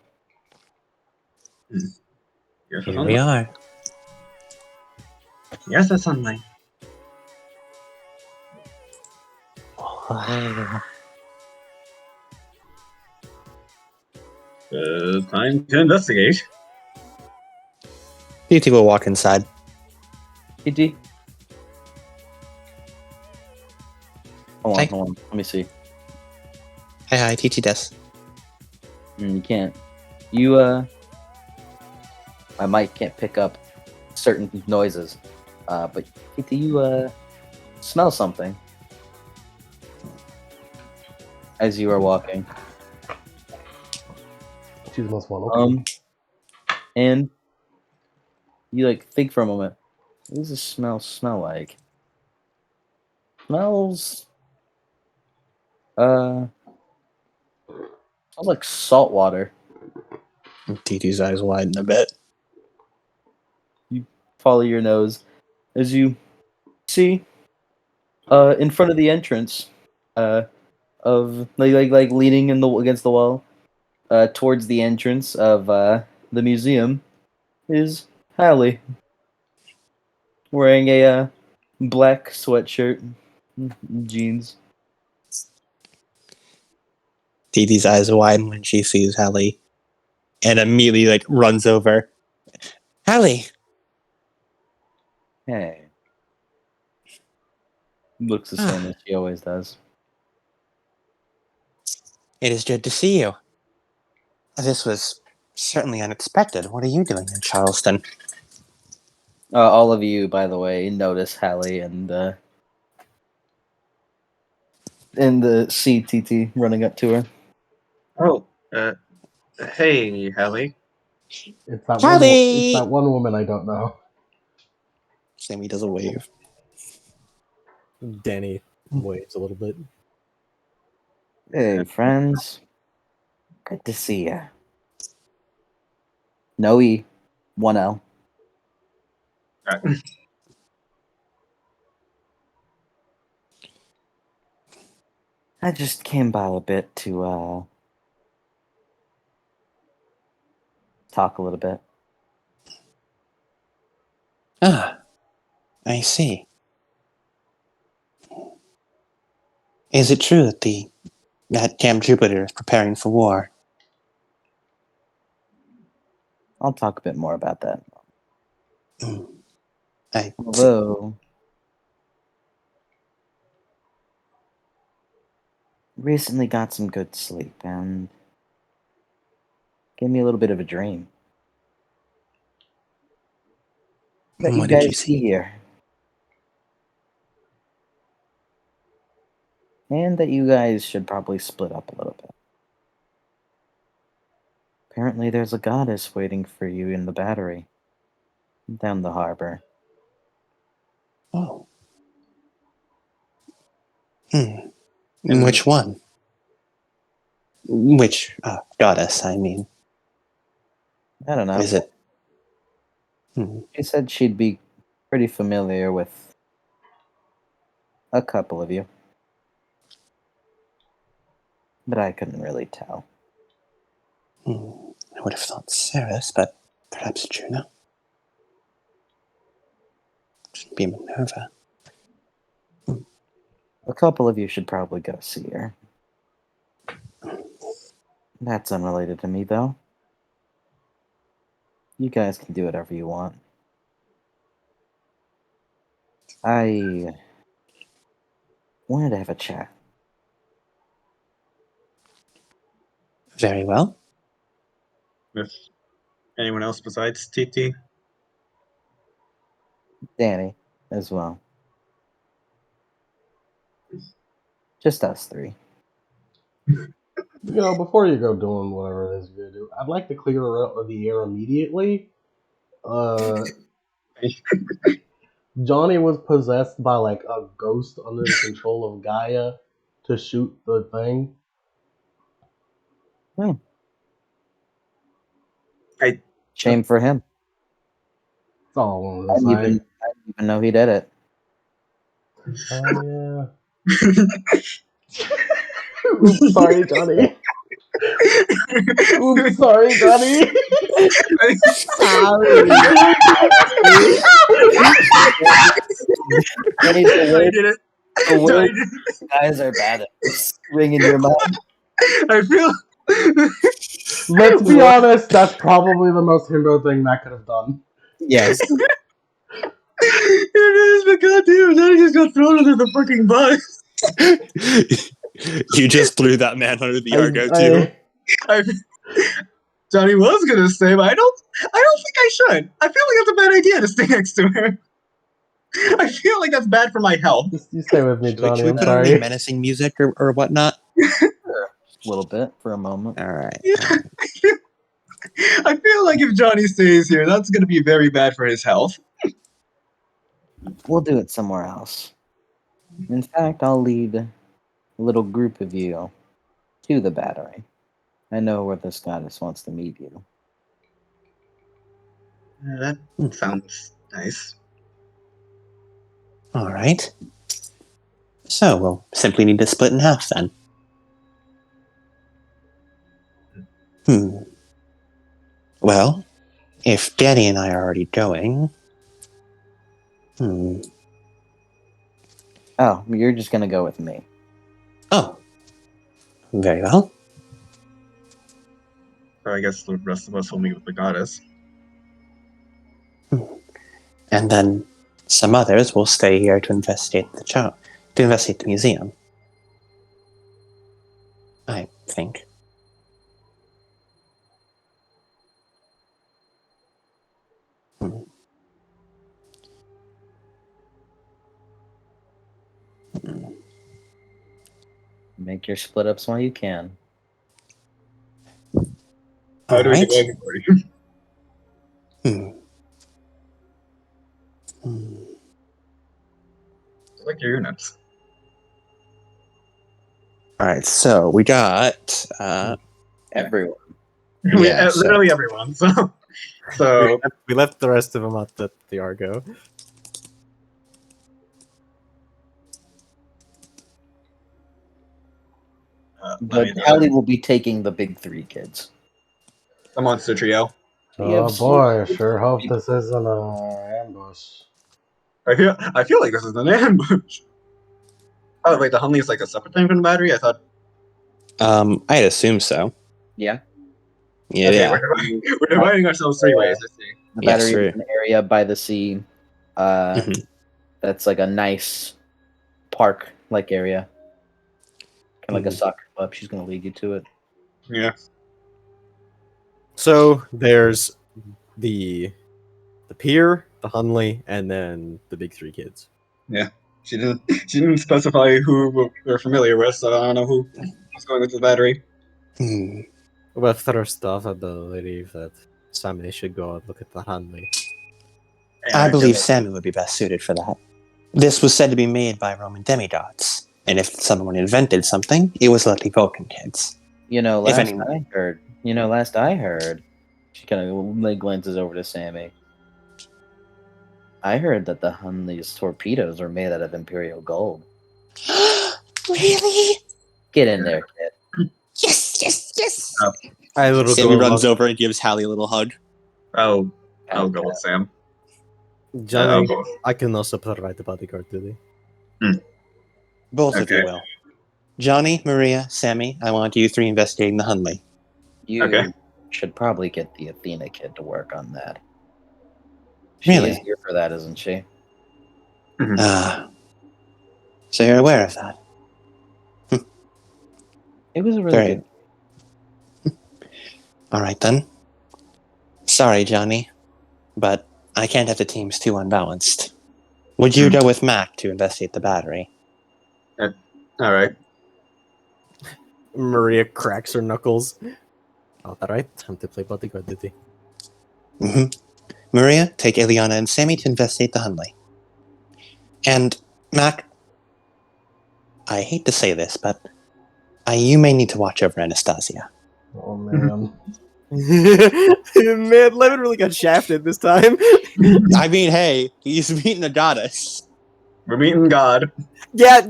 Here we are. Yes, that's online. Time to investigate. TT will walk inside. TT? Hey. Hold on. Let me see. Hi, TT des. You can't. My mic can't pick up certain noises. But TT, you smell something as you are walking. She smells one. Okay. And you like think for a moment. What does this smell like? Smells like salt water. TT's eyes widen a bit. You follow your nose as you see in front of the entrance of like leaning against the wall towards the entrance of the museum is Hallie wearing a black sweatshirt, jeans. TT's eyes widen when she sees Hallie, and immediately like runs over. Hallie! Hey. Looks the same as she always does. It is good to see you. This was certainly unexpected. What are you doing in Charleston? All of you, by the way, notice Hallie and the CTT running up to her. Oh, Hey, Hallie. It's that Charlie! one woman I don't know. Sammy does a wave. Danny waves a little bit. Hey, friends. Good to see ya. No E. 1L. I just came by a bit to talk a little bit. Ah, I see. Is it true that Camp Jupiter is preparing for war? I'll talk a bit more about that. Hmm, I see. Although, recently got some good sleep and gave me a little bit of a dream. That you What did you guys be see? here. And that you guys should probably split up a little bit. Apparently, there's a goddess waiting for you in the battery down the harbor. Oh. Hmm. And- Which one? Which goddess, I mean. I don't know. Is it? Hmm. She said she'd be pretty familiar with a couple of you. But I couldn't really tell. I would have thought Ceres, but perhaps Juno? Should be Minerva. A couple of you should probably go see her. That's unrelated to me, though. You guys can do whatever you want. I wanted to have a chat. Very well. With anyone else besides TT? Danny, as well. Just us three. Before you go doing whatever it is you're gonna do, I'd like to clear the air immediately. Johnny was possessed by like a ghost under the control of Gaia to shoot the thing. Shame for him. That's all I wanted I to didn't say. even know he did it. Oh yeah. Oops, sorry, Johnny. Oops, sorry, Johnny. Sorry. Danny, I did it. the Johnny words did you guys are bad at this ring in your mind. I feel. Let's be honest, that's probably the most himbo thing Matt could have done. Yes. It is, but goddamn, Johnny just got thrown under the fucking bus. You just threw that man under the Argo too. I, Johnny was gonna stay, but I don't think I should. I feel like that's a bad idea to stay next to her. I feel like that's bad for my health. Just you stay with me, Should we Johnny. I'm put on any sorry. menacing music or whatnot? A little bit for a moment. All right. Yeah, I feel like if Johnny stays here, that's gonna be very bad for his health. We'll do it somewhere else. In fact, I'll lead a little group of you to the battery. I know where this goddess wants to meet you. That sounds nice. All right. So we'll simply need to split in half then. Well, if Danny and I are already going. Oh, you're just gonna go with me. Oh. Very well. So I guess the rest of us will meet with the goddess. And then some others will stay here to investigate the museum. I think. Make your split ups while you can. How do we Alright. divide the party? Hmm. Hmm. Select your units. Alright, so we got Everyone. Yeah, so- literally everyone. So We left the rest of them at the Argo. But Hallie will be taking the big three kids. the monster trio. You have Oh boy, I sure hope this isn't an ambush. I feel like this is an ambush. Oh wait, the Hunley is like a separate thing from the battery. I thought. I'd assume so. Yeah. Yeah, Okay, yeah. we're dividing ourselves three ways. I see. The Yes, battery true. is an area by the sea. Mhm. That's like a nice park-like area. Kind of like a Mhm. soccer club. She's going to lead you to it. Yeah. So there's the pier, the Hunley, and then the big three kids. She didn't specify who we're familiar with, so I don't know who's going with the battery. Hmm. Well, first off, I believe that Sammy should go and look at the Hunley. I believe Sammy would be best suited for that. This was said to be made by Roman demigods, and if someone invented something, it was likely Vulcan kids. You know, If last anyone- I heard, she kind of glances over to Sammy. I heard that the Hunley's torpedoes are made out of Imperial gold. Really? Get in there, kid. Yes, yes, yes! I little Sammy go runs along- over and gives Hallie a little hug. I'll go with Sam. Johnny, I'll go. I can also provide the bodyguard duty. Both of you Okay. will. Johnny, Maria, Sammy, I want you three investigating the Hunley. You Okay. should probably get the Athena kid to work on that. She Really? is here for that, isn't she? Ah. So you're aware of that? It was a really Very. good. Alright then. Sorry, Johnny, but I can't have the teams too unbalanced. Would you go with Mac to investigate the battery? All right. Maria cracks her knuckles. Alright, time to play bodyguard duty. Mm-hmm. Maria, take Ileana and Sammy to investigate the Hunley. And, Mac, I hate to say this, but you may need to watch over Anastasia. Oh man. Man, Levin really got shafted this time. I mean, hey, he's meeting a goddess. We're meeting God. Yeah,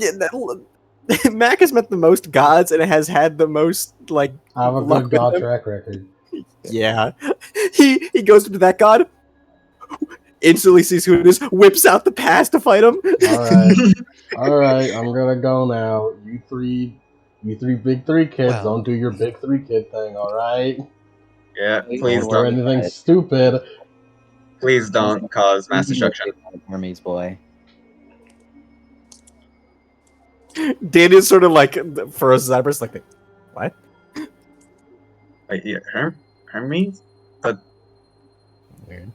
Mac has met the most gods and has had the most like. I have a luck good with god them. track record. Yeah, he goes to that god, instantly sees who it is, whips out the pass to fight him. Alright, I'm gonna go now. You three big three kids, Well- don't do your big three kid thing, alright? Yeah, please Don't do don't. anything stupid. Please don't cause mass destruction. Hermes boy. Danny's sort of like furrows his eyebrows, like, what? Wait, yeah, Hermes? Weird.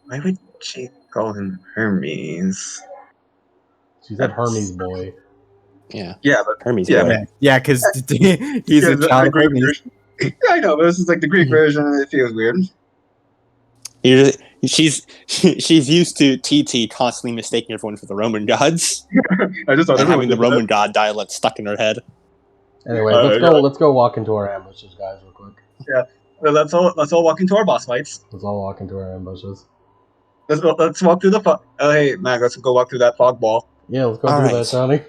Why would she call him Hermes? She said Hermes boy. Yeah, Yeah, but Hermes yeah, boy. man. Yeah, because he's a the child of Greek Hermes. version. Yeah, I know, but this is like the Greek version, and it feels weird. She's used to TT constantly mistaking everyone for the Roman gods I just thought and everyone having the did Roman god dialect stuck in her head. Anyway, yeah. let's go walk into our ambushes, guys, real quick. that. Well, let's all walk into our boss fights. Let's all walk into our ambushes. Let's walk through the oh hey Mag, let's go walk through that fog ball. Yeah, let's go do Alright. that, Johnny.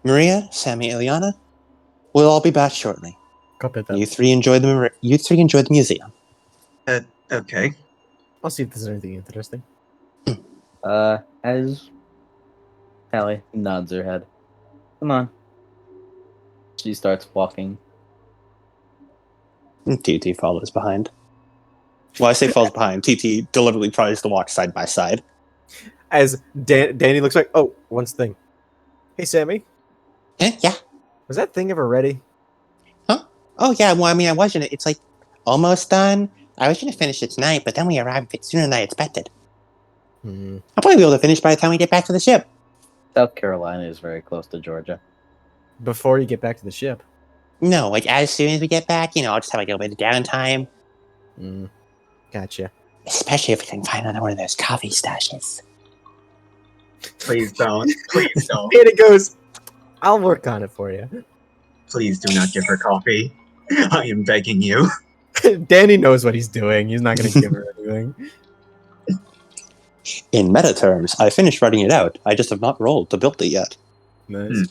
Maria, Sammy, Ileana, we'll all be back shortly. Copy that. You three enjoy the museum. Okay. I'll see if there's anything interesting. As Hallie nods her head. Come on. She starts walking. TT follows behind. Well, I say falls behind. TT deliberately tries to walk side by side. As Danny looks like, oh, one thing. Hey, Sammy, Yeah. was that thing ever ready? Oh, yeah, well, I mean, I wasn't. It's like almost done. I was going to finish it tonight, but then we arrived a bit sooner than I expected. I'll probably be able to finish by the time we get back to the ship. South Carolina is very close to Georgia. Before you get back to the ship. No, like as soon as we get back, I'll just have like a bit of downtime. Gotcha. Especially if we can find another one of those coffee stashes. Please don't. Please don't. And it goes, I'll work on it for you. Please do not give her coffee. I am begging you. Danny knows what he's doing. He's not going to give her anything. In meta terms, I finished writing it out. I just have not rolled to build it yet. Nice.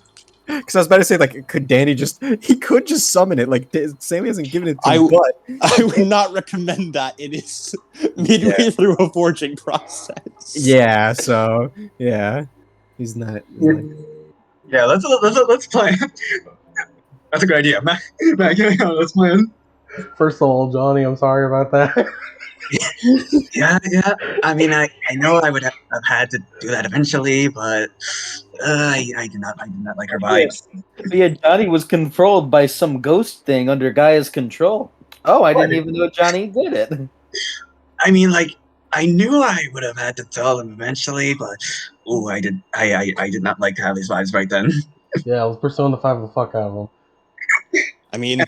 Because I was about to say, like, could Danny he could just summon it. Like, Sammy hasn't given it to him, but I would not recommend that. It is midway through a forging process. yeah, so, yeah. He's not. Yeah, let's plan. That's a good idea. Mac, let's plan. First of all, Johnny, I'm sorry about that. Yeah. I mean, I know I would have had to do that eventually, but I did not like her vibes. Yeah, Johnny was controlled by some ghost thing under Gaia's control. Oh, I didn't even know Johnny did it. I mean, like, I knew I would have had to tell him eventually, but I did not like Hallie's vibes right then. Yeah, I was Persona 5 the fuck out of him. I mean,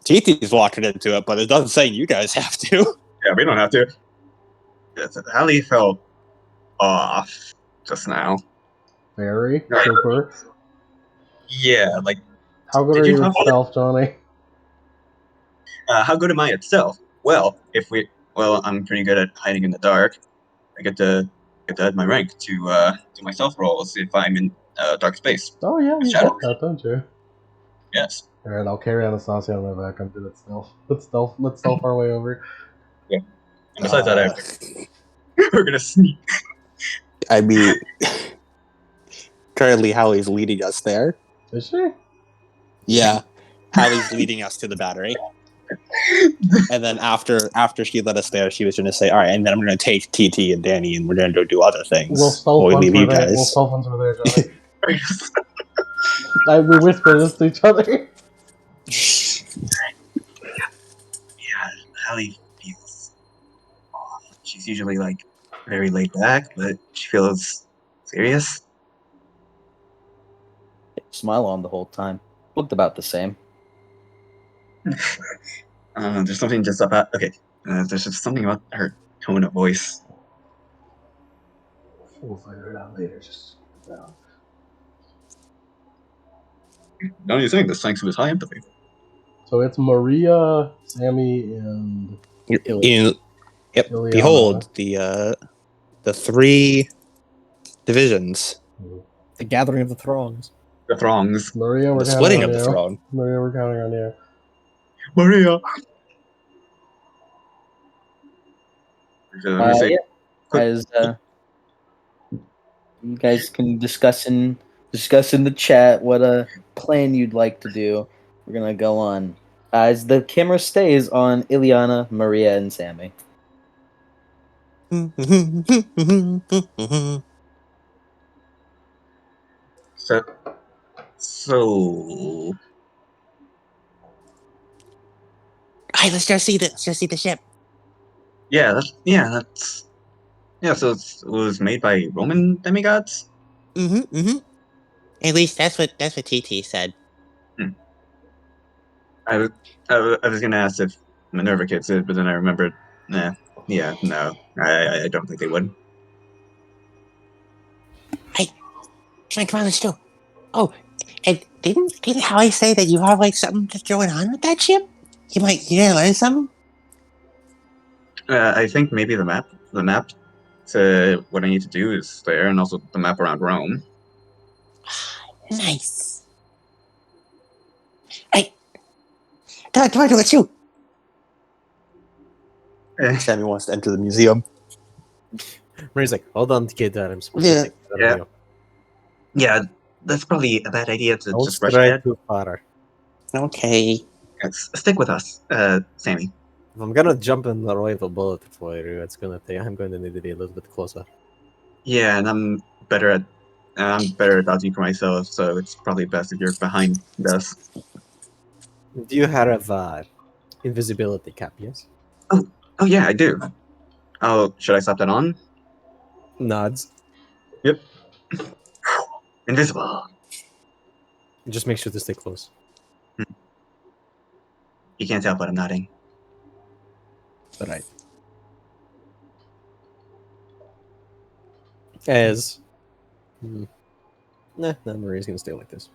TT's walking into it, but it doesn't say you guys have to. Yeah, we don't have to. Hallie felt off just now. Very super. Yeah, like, How good Did are you you talk- at stealth, Johnny? how good am I at stealth? Well, I'm pretty good at hiding in the dark. I get to add my rank to my stealth rolls if I'm in dark space. Oh yeah, you Shadow. got that, don't you? Yes. Alright, I'll carry Anastasia on my back. I'm good at stealth. Let's stealth our way over. Yeah. And besides that, we're gonna sneak. I mean, currently Hallie's leading us there. Is she? Yeah, Hallie's leading us to the battery. And then after she led us there, she was going to say, "All right," and then I'm going to take TT and Danny, and we're going to go do other things. We'll stealth we once leave we're you there. guys. We'll stealth once we're there, Johnny. We whisper this to each other. Yeah, Hallie feels off. She's usually like very laid back, but she feels serious. Smile on the whole time. Looked about the same. There's something just about there's just something about her tone of voice. We'll figure it out later. Just Now you're saying this thanks to his high empathy. So it's Maria, Sammy, and Yep. Ileana. Behold the three divisions. The gathering of the throngs. The throngs. Maria, we're The counting splitting on of the you. throne. Maria, we're counting on you. Maria. Let me say, As you guys can discuss in the chat what plan you'd like to do. We're gonna go on. As the camera stays on Ileana, Maria, and Sammy. so Hey, let's go see the ship. so it was made by Roman demigods. At least that's what TT said. I was gonna ask if Minerva kids did, but then I remembered. No, I don't think they would. Come on, let's go. Oh, and didn't Hallie say that you have like something that's going on with that ship? You gonna learn something? I think maybe the map to what I need to do is there, and also the map around Rome. Nice. Hey, come on, let's go. Sammy wants to enter the museum. Maria's like, hold on, kid, I'm supposed to take that Yeah. video. Yeah, that's probably a bad idea to Don't just rush strike ahead. too far. Okay. Stick with us, Sammy. If I'm gonna jump in the royal bullet for you, I'm going to need to be a little bit closer. Yeah, and I'm better at dodging for myself, so it's probably best if you're behind us. Do you have invisibility cap, yes? Oh yeah, I do. Oh, should I slap that on? Nods. Yep. Invisible. Just make sure to stay close. You can't tell, but I'm nodding. But I. As. Nah, Maria's gonna stay like this.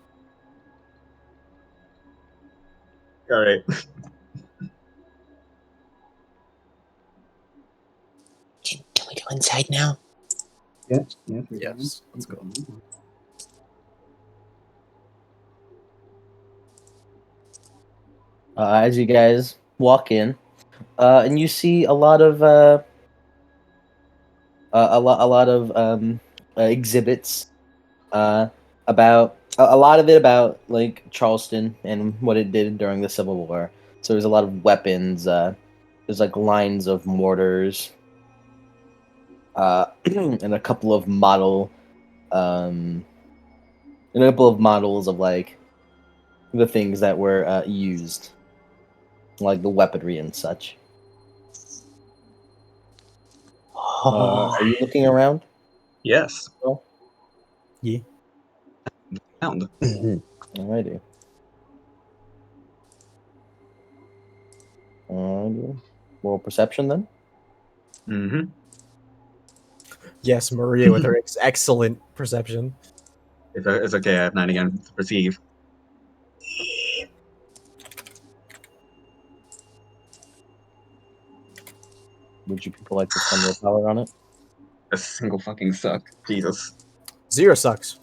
All right. Can we go inside now? Yes. Yes, let's go. As you guys walk in, and you see a lot of exhibits about a lot of it about like Charleston and what it did during the Civil War. So there's a lot of weapons. There's like lines of mortars, and a couple of models of like the things that were used, like the weaponry and such. Are you looking around? Yes. Yeah. Sound. Alrighty. Alrighty. Roll perception then. Mm-hmm. Yes, Maria with her excellent perception. It's okay. I have 9 again to perceive. Would you people like to spend willpower on it? A single fucking suck. Jesus. 0 sucks.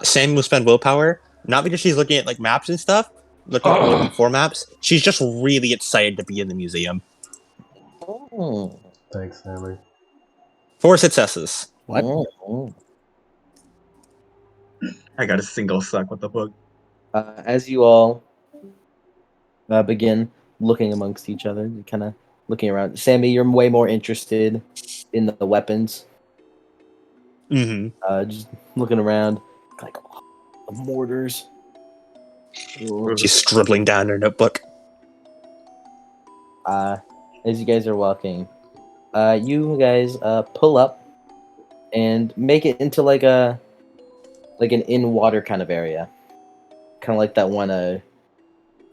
Sam will spend willpower, not because she's looking at like maps and stuff, looking for maps. She's just really excited to be in the museum. Oh. Thanks, Sammy. 4 successes. What? Oh. I got a single suck. What the fuck? As you all begin looking amongst each other, you kind of looking around. Sammy, you're way more interested in the weapons. Mm-hmm. Just looking around, like the mortars. Ooh. She's scribbling down her notebook. As you guys are walking, you guys pull up and make it into like an in water kind of area, kind of like that one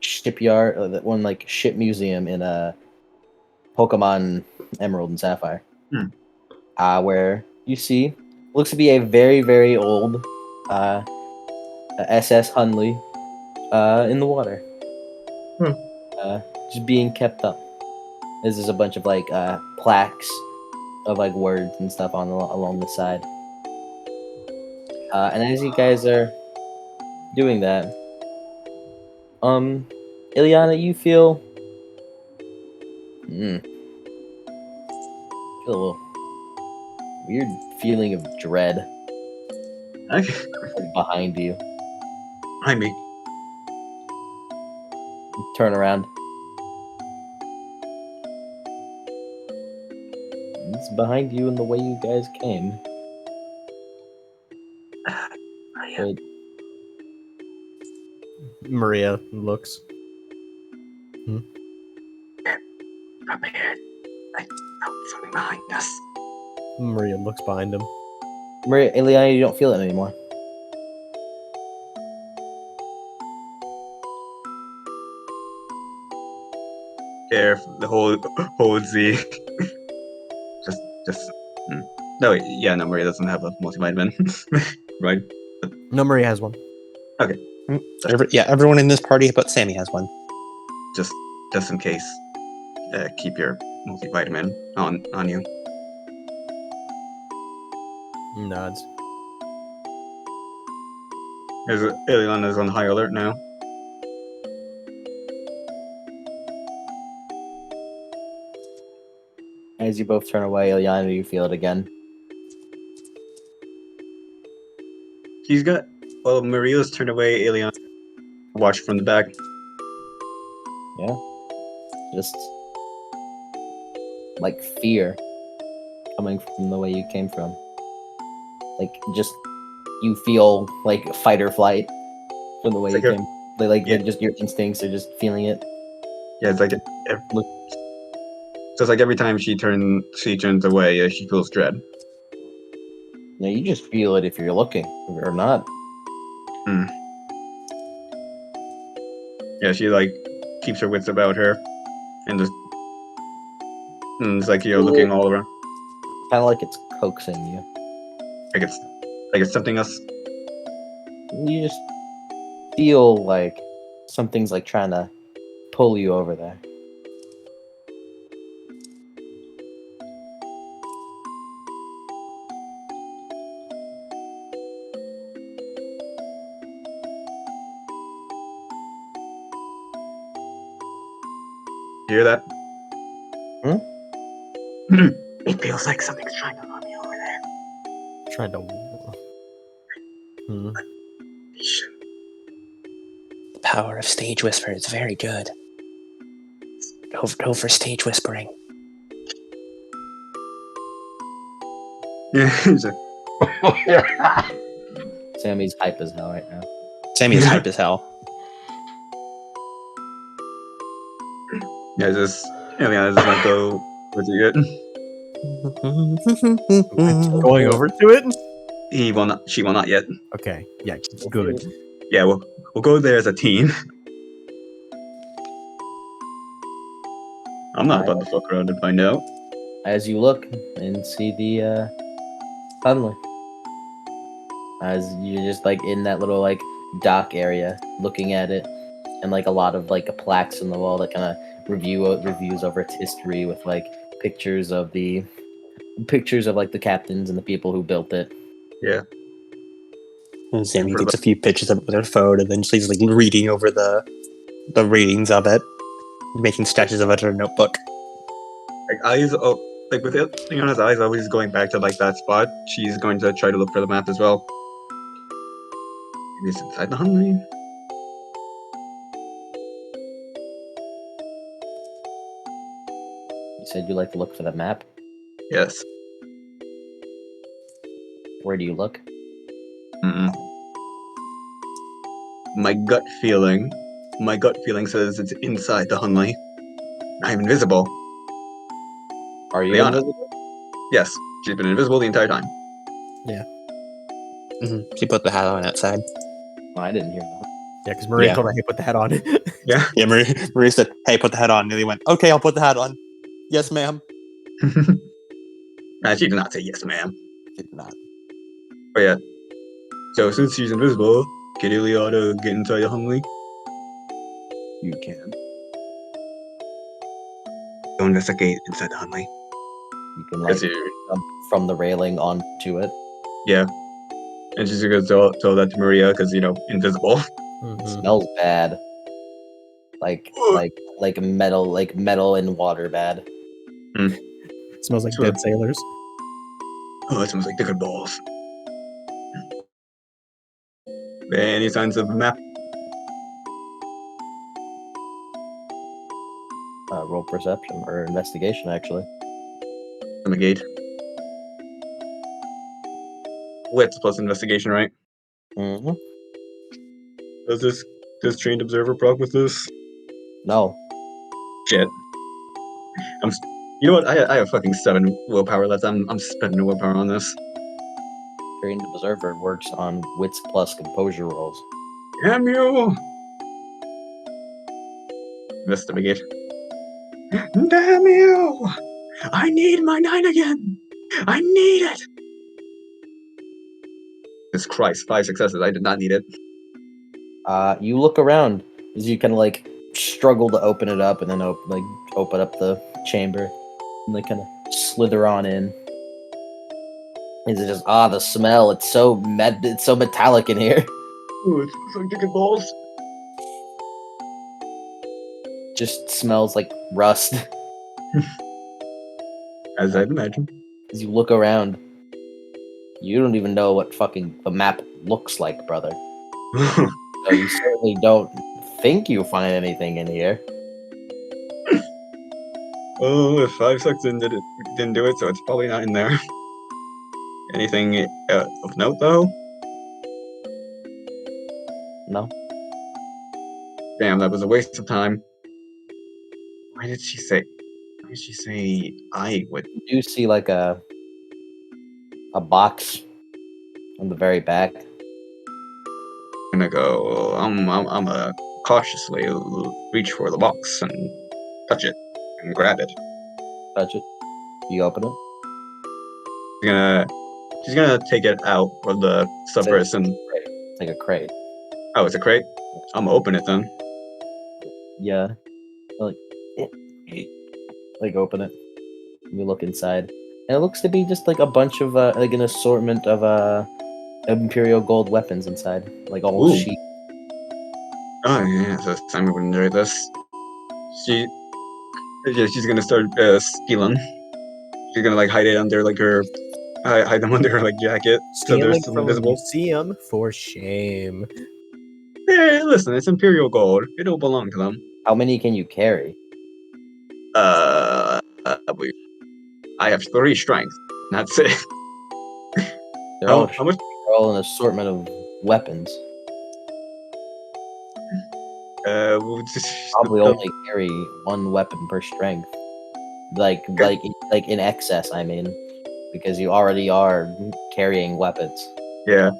shipyard, or that one like ship museum in Pokemon Emerald and Sapphire, where you see looks to be a very very old SS Hunley in the water, just being kept up. There's a bunch of like plaques of like words and stuff along the side. And as you guys are doing that, Ileana, you feel feel a little weird feeling of dread Okay. behind you. Behind me. You turn around. It's behind you in the way you guys came. But Maria looks. Up here. I felt something behind us. Maria looks behind him. Maria, Ileana, you don't feel it anymore. Care the whole Z. just. No, wait, yeah, no, Maria doesn't have a multivitamin, right? No, Maria has one. Everyone in this party but Sammy has one. Just in case. Keep your multivitamin on you. Nods. Ileana is on high alert now. As you both turn away, Ileana, you feel it again. Maria's turned away, Ileana watch from the back. Yeah. Just like fear coming from the way you came from. Like just you feel like fight or flight from the way you came. They're just your instincts are just feeling it. Yeah, it's like so it's like every time she turns away, she feels dread. Yeah, you just feel it if you're looking or not. Yeah, she like keeps her wits about her, and just and it's like looking all around. Kind of like it's coaxing you. Like it's something else. You just feel like something's like trying to pull you over there. You hear that? Hmm? It feels like something's trying to run me over there. Trying to. The power of stage whisper is very good. Go for stage whispering. Yeah. He's like, Sammy's hype as hell right now. Sammy is hype as hell. yeah, just not go with it yet. Going over to it? He will not. She will not yet. Okay. Yeah. Good. Yeah, we'll go there as a team. I'm not about to fuck around and find out. As you look and see the tunneler, as you're just like in that little like dock area, looking at it, and like a lot of like plaques on the wall that kind of reviews over its history with like pictures of like the captains and the people who built it. Yeah. And Sammy takes a few pictures of it with her phone, and then she's like reading over the readings of it, making sketches of it in her notebook. Like eyes, like with it, on his eyes always going back to like that spot. She's going to try to look for the map as well. Maybe it's inside the Hunley. You said you like to look for the map. Yes. Where do you look? My gut feeling says it's inside the Hunley. I'm invisible. Are you Liana. invisible? Yes, she's been invisible the entire time. She put the hat on outside. Oh, I didn't hear that. Yeah, because Maria Yeah. told her, hey, put the hat on. Yeah. Yeah, Maria said, "Hey, put the hat on." And he went, "Okay, I'll put the hat on." Yes, ma'am. She did not say yes, ma'am. She did not. But yeah. So since she's invisible, can Iliana get inside the Hunley? You can. Go investigate inside the Hunley. You can like jump from the railing onto it. Yeah. And she's gonna tell that to Maria because invisible. It smells bad. Like metal and water bad. Smells like Sure. dead sailors. Oh, it smells like dick balls. Any signs of a map? Roll perception or investigation, actually. On the gate. Wits plus investigation, right? Mm-hmm. Does trained observer proc with this? No. Shit. You know what? I have fucking 7 willpower left. I'm spending willpower on this. Trained observer works on wits plus composure rolls. Damn you! Investigate. Damn you! I need my 9 again! I need it! Jesus Christ, 5 successes. I did not need it. You look around as you kind of like struggle to open it up and then open up the chamber and they kind of slither on in. Is it just the smell? It's so metallic in here. Ooh, it smells like dick and balls. Just smells like rust. As I'd imagine. As you look around, you don't even know what fucking the map looks like, brother. So you certainly don't think you find anything in here. Oh, if 5 seconds didn't do it, so it's probably not in there. Anything of note, though? No. Damn, that was a waste of time. Why did she say I would? You do see like a box on the very back. I'm gonna go. I'm gonna cautiously reach for the box and touch it and grab it. Touch it. You open it. She's gonna take it out of the suppress and. It's like a crate. Oh, it's a crate. I'm gonna open it then. Yeah. Like, open it. You look inside, and it looks to be just like a bunch of like an assortment of Imperial gold weapons inside, like all Ooh. sheep. Oh yeah, so Simon would enjoy this. She's gonna start stealing. She's gonna like hide it under like her, hide them under her like jacket, so they're Stealing still from a invisible. museum for shame. Hey, listen, it's Imperial gold. It don't belong to them. How many can you carry? I have 3 strength. That's it. They're all How much? they're all an assortment of weapons. Probably only carry 1 weapon per strength. Like in excess, I mean, because you already are carrying weapons. Yeah.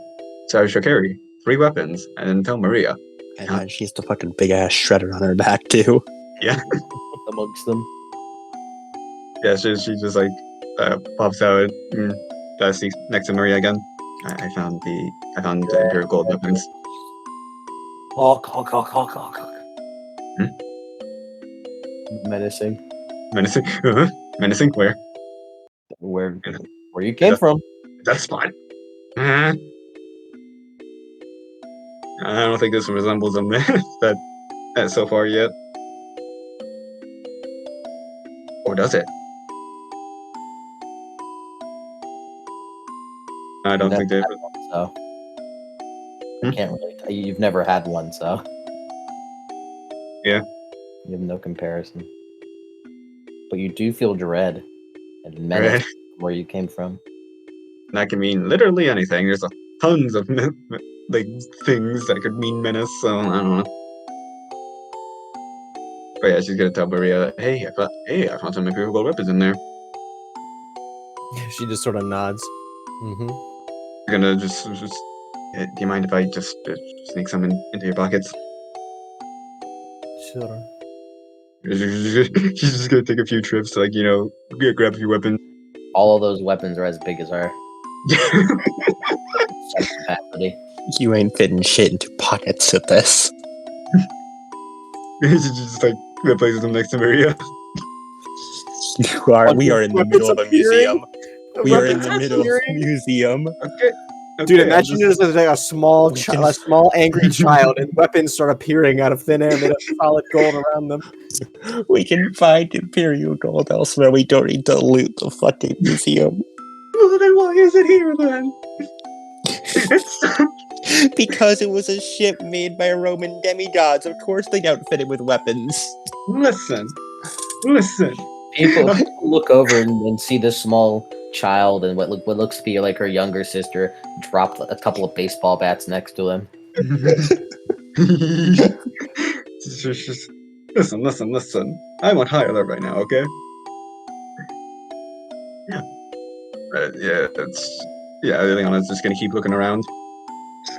So I shall carry 3 weapons and then tell Maria. And she's the fucking big ass shredder on her back too. Yeah. Amongst them. Yeah, she just like pops out and sneaks next to Maria again. I found the Imperial gold weapons. Honk. Menacing. Menacing. Menacing where? Where you came from? That spot. I don't think this resembles a myth that so far yet. Or does it? I don't think they. So I can't really. You've never had one, so Yeah. you have no comparison. But you do feel dread and menace Right. from where you came from. That can mean literally anything. There's tons of like things that could mean menace. So I don't know. But yeah, she's gonna tell Maria, "Hey, I found some Imperial gold weapons in there." She just sort of nods. Mm-hmm. You're gonna just do you mind if I just sneak some into your pockets? Sure. She's just gonna take a few trips to, like, grab a few weapons. All of those weapons are as big as her. Some capacity. You ain't fitting shit into pockets with this. She just like places them next to Maria. We are in the middle of a museum. We are in the middle of a museum. Okay. Dude, imagine it as like a small, a small angry child, and weapons start appearing out of thin air made of solid gold around them. We can find Imperial gold elsewhere. We don't need to loot the fucking museum. Well, then why is it here then? Because it was a ship made by Roman demigods. Of course they'd outfit it with weapons. Listen. People look over and see this small child and what looks to be like her younger sister drop a couple of baseball bats next to him. Listen. I'm on high alert right now, okay? Yeah. Leona's just gonna keep looking around.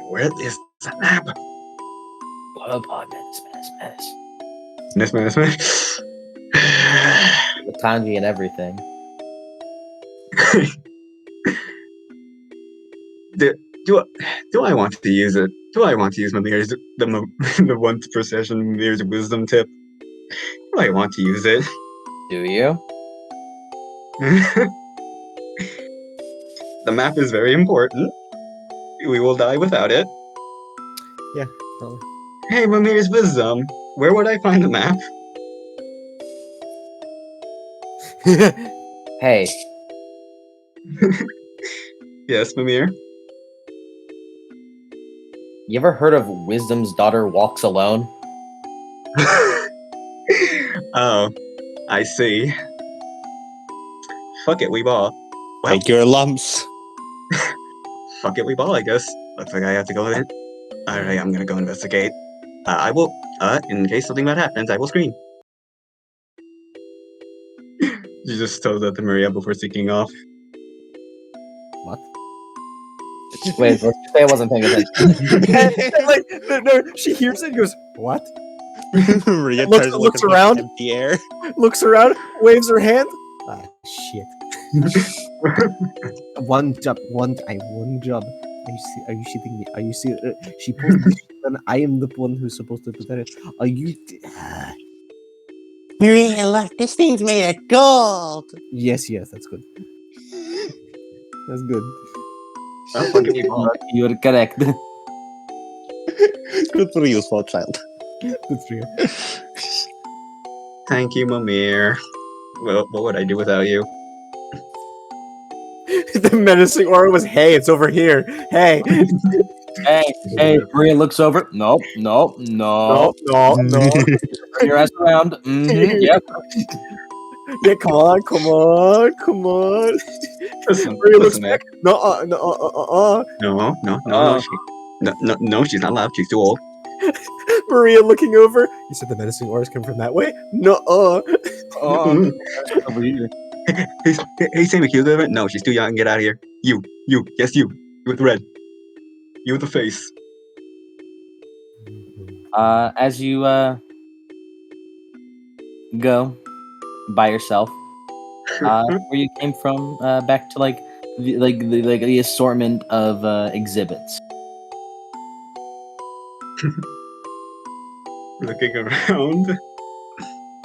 Where is that map? Menace. The kanji and everything. Do I want to use it? Do I want to use Mimir's the one procession Mimir's wisdom tip? Do I want to use it? Do you? The map is very important. We will die without it. Yeah. Probably. Hey, Mimir's wisdom. Where would I find the map? Hey, Yes, Mimir. you ever heard of Wisdom's Daughter Walks Alone? Oh, I see. Fuck it, we ball. Well, Take your lumps. fuck it, we ball, I guess. Looks like I have to go then. Alright, I'm gonna go investigate. I will, in case something bad happens, I will scream. You just told that to Maria before sneaking off. What? Wait, let's say I wasn't paying attention. And, like, no, she hears it and goes, What? Maria Looks- tries to looks look at around. empty air. Looks around, waves her hand. Ah, shit. One job. One job. Are you shitting me? Are you serious? She pulls the shit, and I am the one who's supposed to do that. Are you? Maria, look, this thing's made of gold. Yes, that's good. That's good. I'll give you all. You are correct. Good for you, small child. Good for you. Thank you, Mimir. Well, what would I do without you? The menacing aura was, hey, it's over here. Hey. Hey, Maria looks over. Nope. No. Turn your ass around. Yep. Yeah, come on. Listen, Maria looks listen, man. back. No. No, she's not allowed. She's too old. Maria looking over. You said the menacing auras come from that way? No. Over here. Hey, Sammy, can you do it? No, she's too young. Get out of here. You, yes, you with the red. You with the face. As you go by yourself, where you came from, back to the assortment of exhibits. Looking around.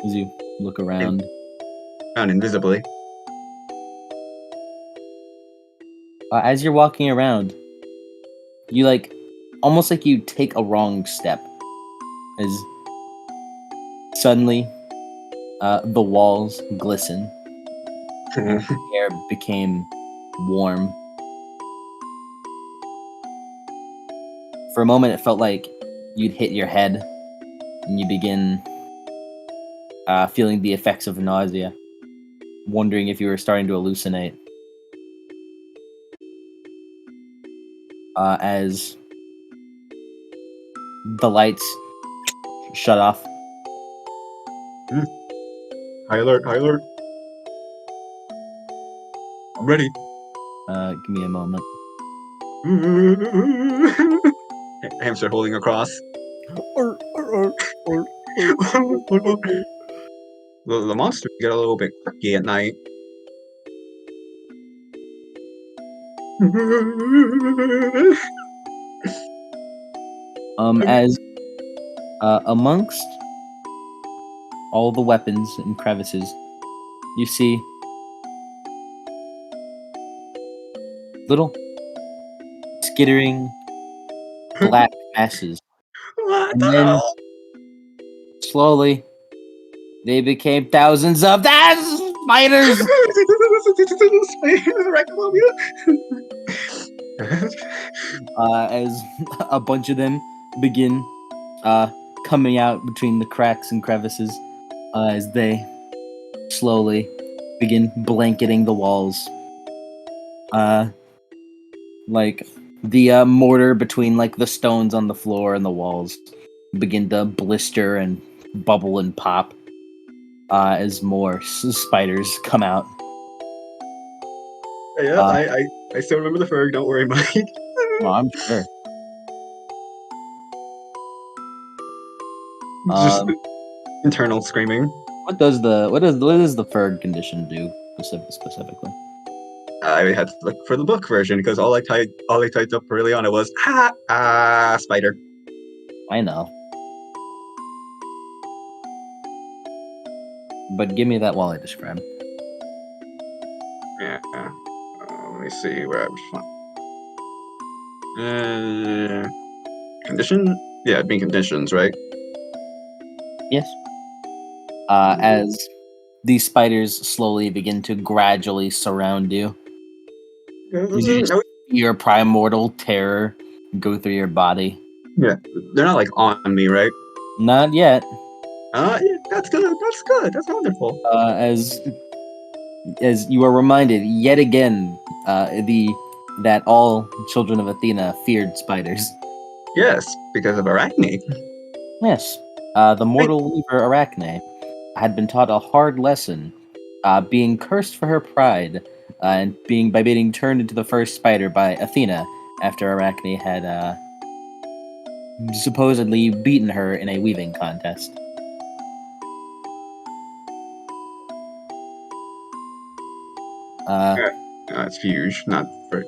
As you look around, Found invisibly. as you're walking around, you almost like you take a wrong step. As suddenly, the walls glisten. The air became warm. For a moment, it felt like you'd hit your head, and you begin feeling the effects of nausea, wondering if you were starting to hallucinate. As the lights shut off. High alert. I'm ready. Give me a moment. Hamster holding a cross. The monsters get a little bit quirky at night. As amongst all the weapons and crevices, you see little skittering black masses. What And the then hell? slowly they became thousands of spiders. As a bunch of them begin coming out between the cracks and crevices, as they slowly begin blanketing the walls. Like the mortar between the stones on the floor and the walls begin to blister and bubble and pop as more spiders come out. Yeah, I still remember the Ferg. Don't worry, Mike. Well, I'm sure. Just internal screaming. What does the Ferg condition do specifically? I had to look for the book version because all I typed up early on it was spider. I know. But give me that while I describe. Yeah. Let me see where I was from. Condition? Yeah, being conditions, right? Yes. As these spiders slowly begin to gradually surround you. You just your primordial terror go through your body. Yeah, they're not on me, right? Not yet. Yeah, that's good. That's wonderful. As you are reminded yet again, that all children of Athena feared spiders. Yes, because of Arachne. Yes, the mortal weaver Arachne had been taught a hard lesson, being cursed for her pride, and being turned into the first spider by Athena after Arachne had supposedly beaten her in a weaving contest. It's huge, not very.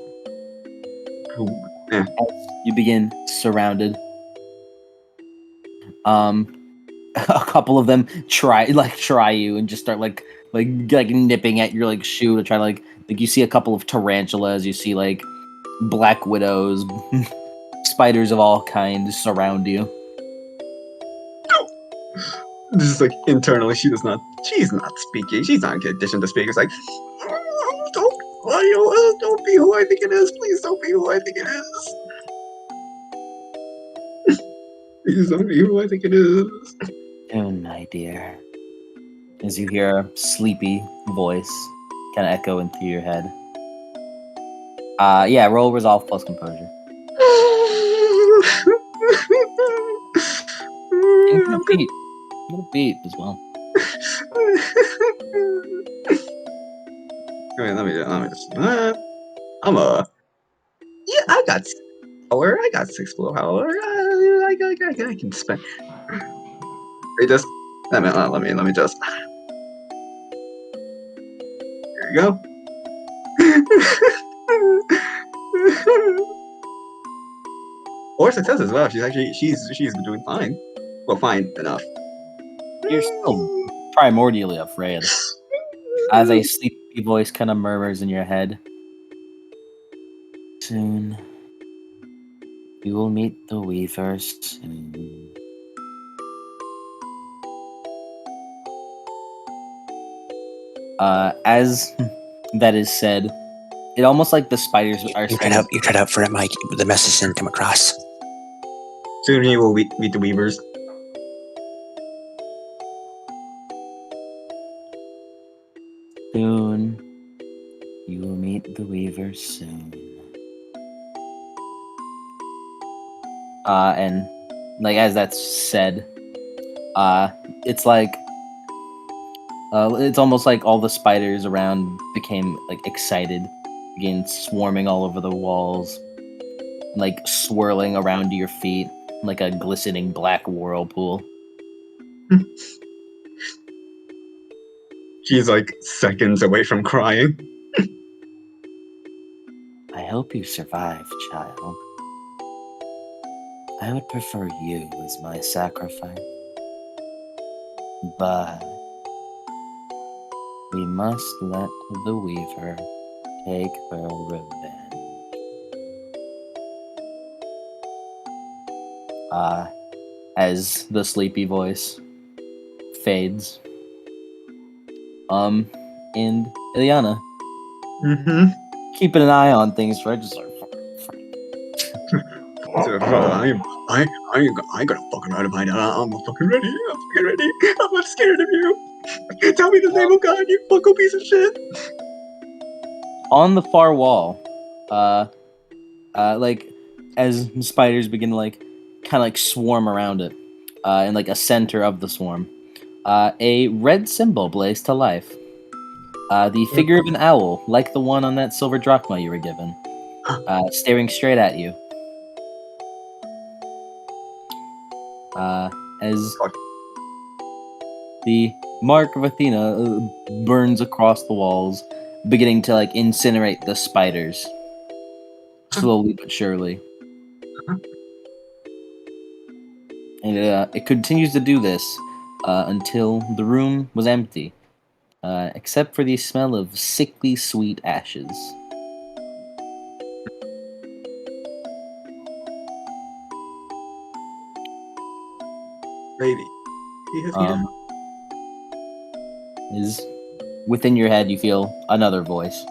You begin surrounded. A couple of them try you and just start like nipping at your like shoe to try to like you see a couple of tarantulas, you see like black widows, spiders of all kinds surround you. Just like internally, she's not speaking. She's not in condition to speak. It's like, don't be who I think it is. Please don't be who I think it is. Please don't be who I think it is. Oh, my dear. As you hear a sleepy voice kind of echoing through your head. Yeah, roll resolve plus composure. And get a beat. Get a beat as well. Let me just. Yeah, I got power. I got 6 blue power. I can spend. Let me just. There you go. 4 successes. Wow, she's doing fine. Well, fine enough. You're still primordially afraid. As a sleepy voice kind of murmurs in your head. Soon, you will meet the Weavers. Soon. As that is said, it almost like the spiders are. You cut out for it, Mike. The message didn't come across. Soon he will meet the Weavers. Soon, you will meet the Weavers. Soon. And like as that's said, it's like it's almost like all the spiders around became like excited, began swarming all over the walls, like swirling around your feet like a glistening black whirlpool. She's like seconds away from crying. I hope you survive, child. I would prefer you as my sacrifice. But we must let the Weaver take her revenge. As the sleepy voice fades. And Ileana, keeping an eye on things, right? Just like, I got a fucking right of mine. I'm fucking ready. I'm not scared of you. Tell me the name of God, you fucking piece of shit. on the far wall, like as spiders begin to like kind of like swarm around it, in like a center of the swarm, a red symbol blazed to life. The figure of an owl, like the one on that silver drachma you were given, staring straight at you. As the mark of Athena burns across the walls, beginning to like incinerate the spiders, slowly but surely. And it continues to do this until the room was empty, except for the smell of sickly sweet ashes. Lady. Is within your head you feel another voice.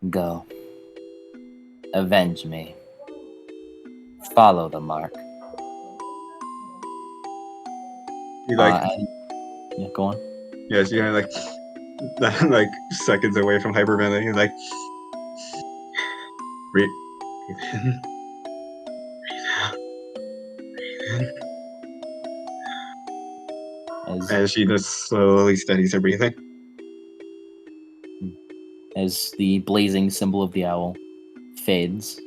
Go. Avenge me. Follow the mark. You like, Yeah, go on. yeah, she kind of like seconds away from hyperventilating. Like, breathe in. As she just slowly steadies her breathing. As the blazing symbol of the owl fades.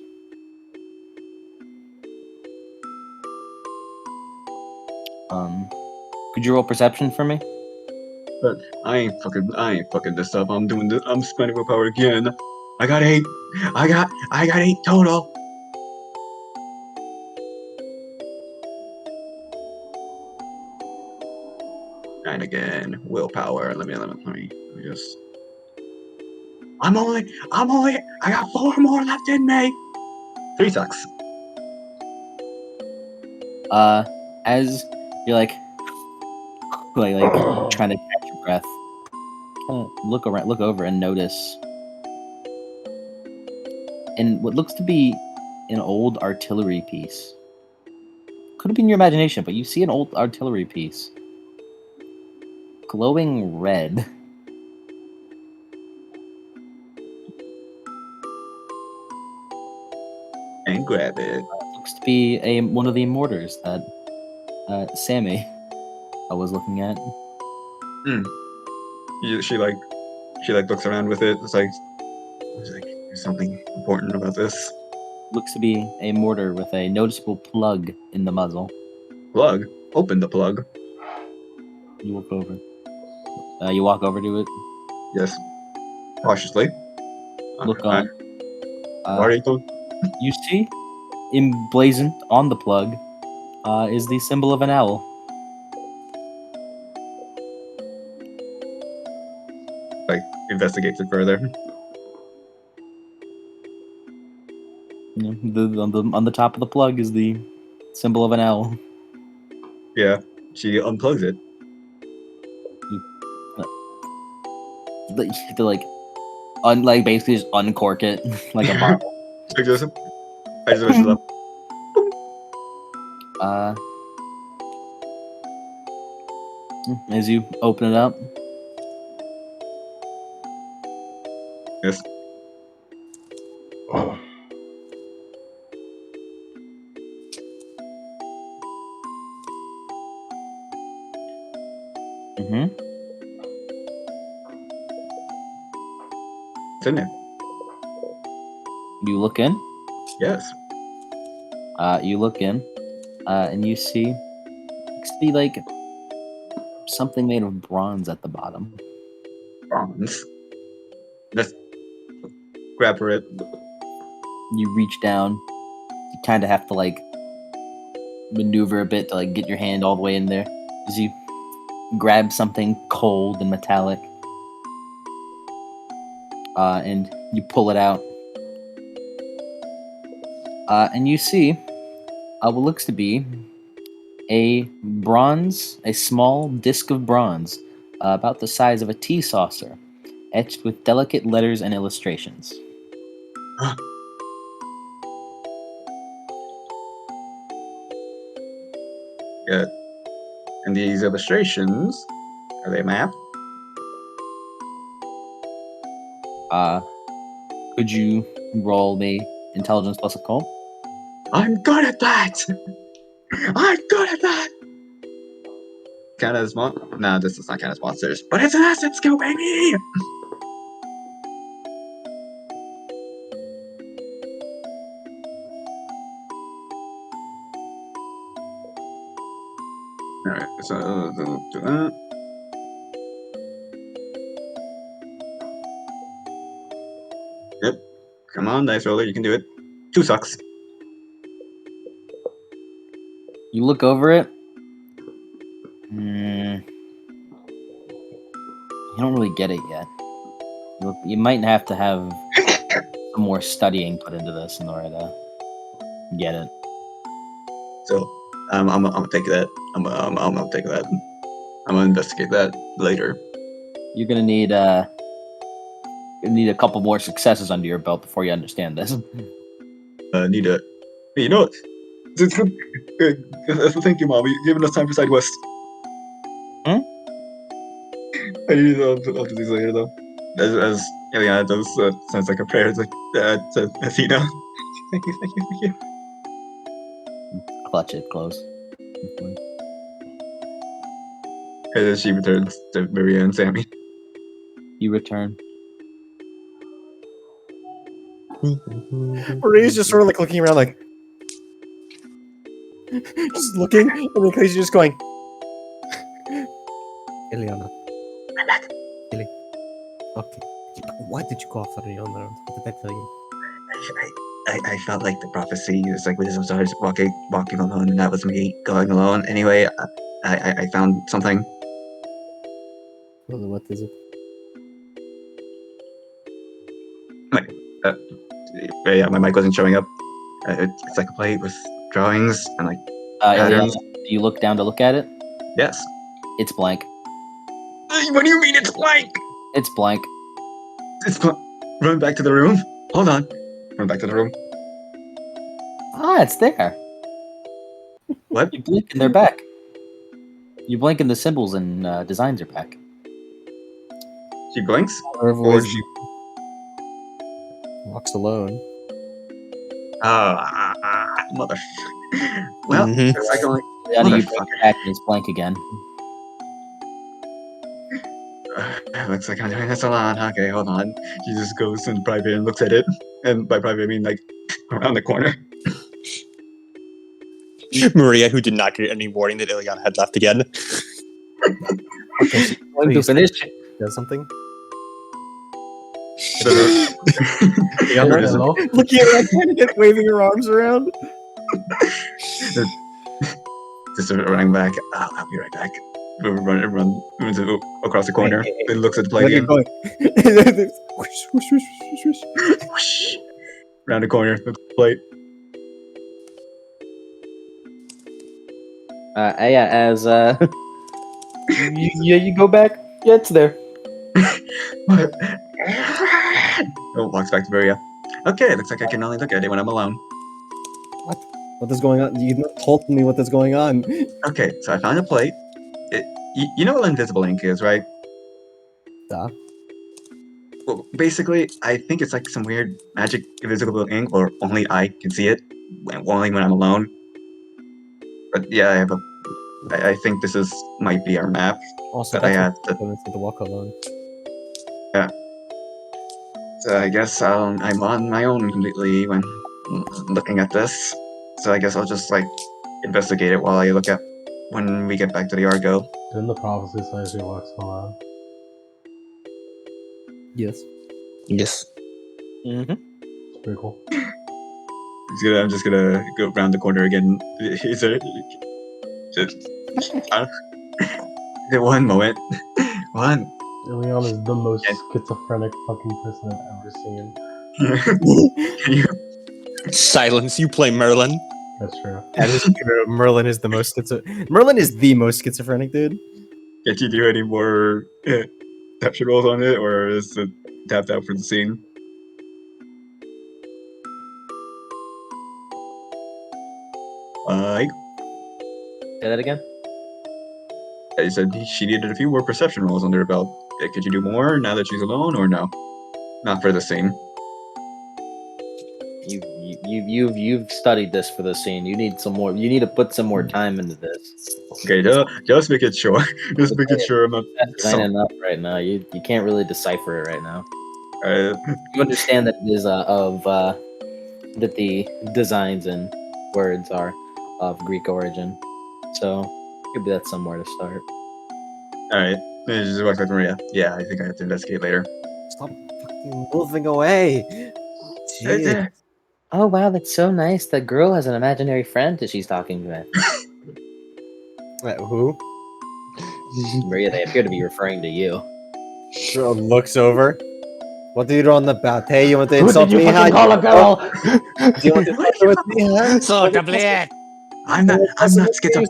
Could you roll perception for me? But I ain't fucking this up. I'm doing this. I'm spending willpower again. I got 8. I got 8 total. And again, willpower. Let me just. I got 4 more left in me. 3 sucks. As you're like trying to catch your breath, look over and notice in what looks to be an old artillery piece. Could have been your imagination, but you see an old artillery piece glowing red. And grab it. Looks to be one of the mortars that Sammy I was looking at. She looks around with it. It's like there's something important about this. Looks to be a mortar with a noticeable plug in the muzzle. Plug. Open the plug. You walk over. You walk over to it. Yes. Cautiously. Look on. Alright, You see, emblazoned on the plug, is the symbol of an owl. like investigates it further. You know, on the top of the plug is the symbol of an owl. Yeah. She unplugs it. Like basically just uncork it like a bottle. I just wish it up. As you open it up, Yes. It's in there. you look in. Yes. You look in, and you see looks to be like something made of bronze at the bottom. Bronze. Let's grab for it. You reach down. You kind of have to like maneuver a bit to like get your hand all the way in there as you grab something cold and metallic, and you pull it out, and you see what looks to be a small disc of bronze, about the size of a tea saucer, etched with delicate letters and illustrations. Good. And these illustrations, are they a map? Could you roll me intelligence plus occult? I'm good at that! I'm good at that! Count as no, this does not count as monsters, but it's an asset skill, baby! Alright, so do that. Yep. Come on, dice roller, you can do it. 2 sucks. You look over it. You don't really get it yet. You might have to have some more studying put into this in order to get it. So, I'm gonna take that. I'm gonna take that. I'm gonna investigate that later. You're gonna need a couple more successes under your belt before you understand this. Need a. Hey, you know what? Thank you, Mom. You're giving us time for side quest. I need to. I'll do these later, though. As Eliana does, sounds like a prayer to Athena. Thank you. Clutch it close. And then she returns to Maria and Sammy. You return. Maria's just sort of like looking around, like just looking, and then Khaleesi's just going, Ileana. I'm back. Okay. Why did you go off on your own? What did I tell you? I felt like the prophecy is like wisdom starts walking alone, and that was me going alone. Anyway, I found something. Well, what is it? Yeah, my mic wasn't showing up. It's like a plate with drawings and like Ileana, patterns. do you look down to look at it? Yes. It's blank. What do you mean it's blank? It's blank. It's run back to the room. Hold on. Run back to the room. Ah, it's there. What? You blink and they're back. You blink and the symbols and designs are back. She blinks, Her or voice she. walks alone. Mother. Well, Mhm. it's like only. Ileana, you blink Motherfucker. back and it's blank again. Looks like I'm doing this alone. Okay, hold on. She just goes in private and looks at it. And by private, I mean like around the corner. Maria, who did not get any warning that Ileana had left again. Okay, she's going to You finish? does something. Hello? Looking at that candidate waving her arms around. Just running back. I'll be right back. Runs across the corner. Then looks at the play Where are you game. going? Whoosh, whoosh, whoosh, whoosh, whoosh. Whoosh. Round the corner. Looks at the plate. Yeah, as you go back. Yeah, it's there. Oh, walks back to Maria. Okay, looks like I can only look at it when I'm alone. What is going on? You not told me what is going on. Okay, so I found a plate. You know what invisible ink is, right? Duh. Well, basically, I think it's like some weird magic invisible ink, or only I can see it, only when I'm alone. But yeah, I think this might be our map. Also, But I that's have what to. happens with the walk alone. So I guess I'm on my own completely when looking at this. So I guess I'll just like investigate it while I look at when we get back to the Argo. Didn't the prophecy say she walks alone? Yes. Yes. Mm-hmm. It's pretty cool. I'm just gonna go around the corner again. Is there? One moment. One. Ileana is the most And- schizophrenic fucking person I've ever seen. Can you Silence, you play Merlin. That's true. That is true. Merlin is the most Merlin is the most schizophrenic dude. Can you do any more capture rolls on it, or is it tapped out for the scene? Say that again. I said she needed a few more perception rolls under her belt. Could you do more now that she's alone, or no? Not for the scene. You've studied this for the scene. You need some more. You need to put some more time into this. Okay, just make it sure. Just make it sure I'm not. That ain't enough right now. You can't really decipher it right now. Uh, You understand that it is that the designs and words are of Greek origin, so maybe that's somewhere to start. Alright. Just walk back to Maria. Yeah, I think I have to investigate later. Stop fucking moving away. Jeez. Oh wow, that's so nice. The girl has an imaginary friend that she's talking with. Wait, who? Maria, they appear to be referring to you. Girl looks over. What do you do on the bat? Hey, you want to Who insult did you me? fucking Huh? call a girl? Do you want to fuck with me? Huh? I'm not schizophrenic.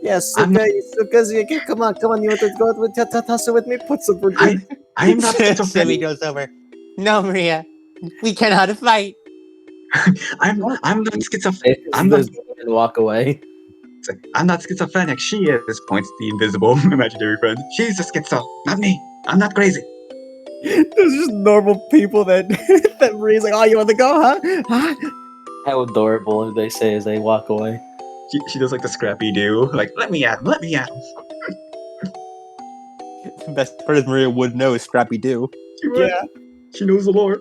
Yes, I'm not- come on, you want to go with tussle with me? Put some for me. I'm not Sammy schizophrenic. goes over. No, Maria. We cannot fight. I'm not schizophrenic. I'm not. And walk away. I'm not schizophrenic. She is. Points to the invisible imaginary friend. She's a schizo, not me. I'm not crazy. There's just normal people that that Maria's like, oh, you want to go, huh? Huh? How adorable they say as they walk away. She does like the Scrappy Doo. Like, let me at him. Let me at him. The best part is Maria would know is Scrappy Doo. She would. Yeah. She knows the lore.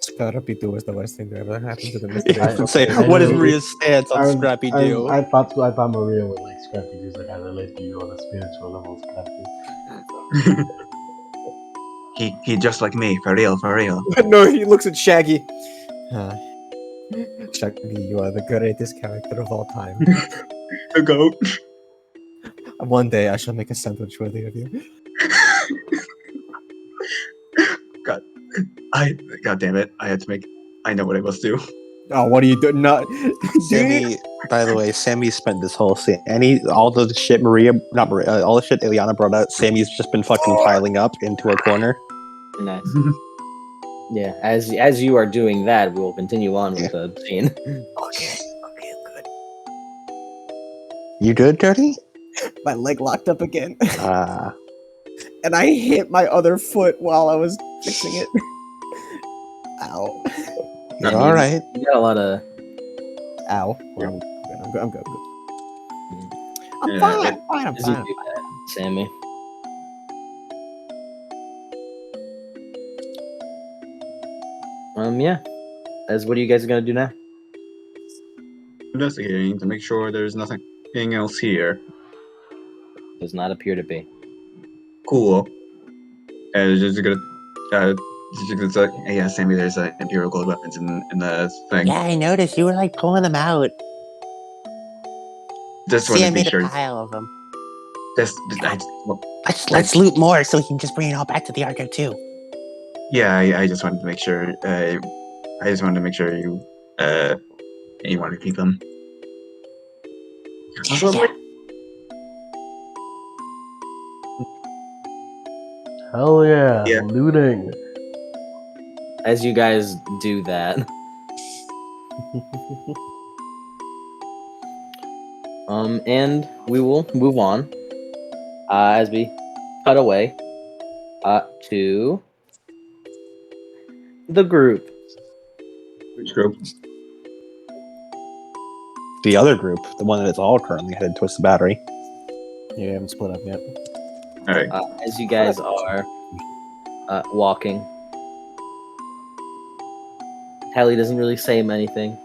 Scrappy Doo was the worst thing that ever happened to the mystery. I was gonna say, I what is know- Maria's stance on Scrappy Doo? I thought Maria would like Scrappy Doo's like I relate to you on a spiritual level, Scrappy. He just like me, for real, for real. No, he looks at Shaggy. Shaggy, you are the greatest character of all time. The goat. One day I shall make a sandwich worthy of you. God damn it! I had to make. I know what I must do. Oh, what are you doing? Not Sammy, by the way, Sammy spent this whole scene. All the shit not Maria, all the shit Ileana brought out, Sammy's just been fucking piling up into a corner. Nice. Yeah, as you are doing that, we will continue on with the scene. Okay, good. You good, Dirty? My leg locked up again, Ah. and I hit my other foot while I was fixing it. Ow! You're all right. You got a lot of. Ow! Well, I'm good. I'm Yeah, fine. I'm As you fine. do that, Sammy. Yeah. As what are you guys gonna do now? Investigating to make sure there's nothing else here. Does not appear to be. Cool. Just gonna. Just like, yeah, Sammy. There's Imperial gold weapons in the thing. Yeah, I noticed you were like pulling them out. Just See, wanted I to be made a sure. pile of them. Well, Let's loot more so we can just bring it all back to the Argo too. yeah, I just wanted to make sure. I just wanted to make sure you want to keep them. Yeah. Hell yeah, Yeah. looting. As you guys do that. And we will move on. As we cut away to the group. Which group? The other group, the one that is all currently headed towards the battery. Yeah, I haven't split up yet. All right. As you guys are walking. Hallie doesn't really say anything.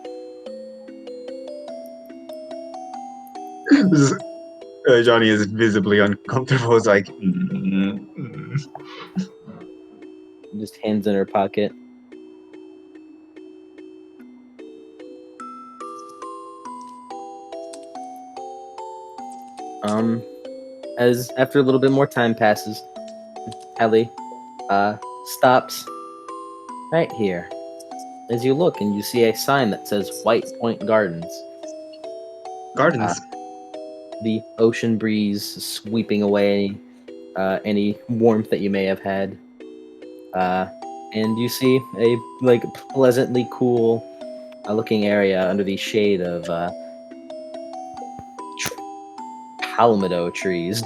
Johnny is visibly uncomfortable. It's like, Just hands in her pocket. As after a little bit more time passes, Hallie stops right here. As you look and you see a sign that says White Point Gardens. Gardens. The ocean breeze sweeping away any warmth that you may have had. And you see a pleasantly cool looking area under the shade of palmetto trees.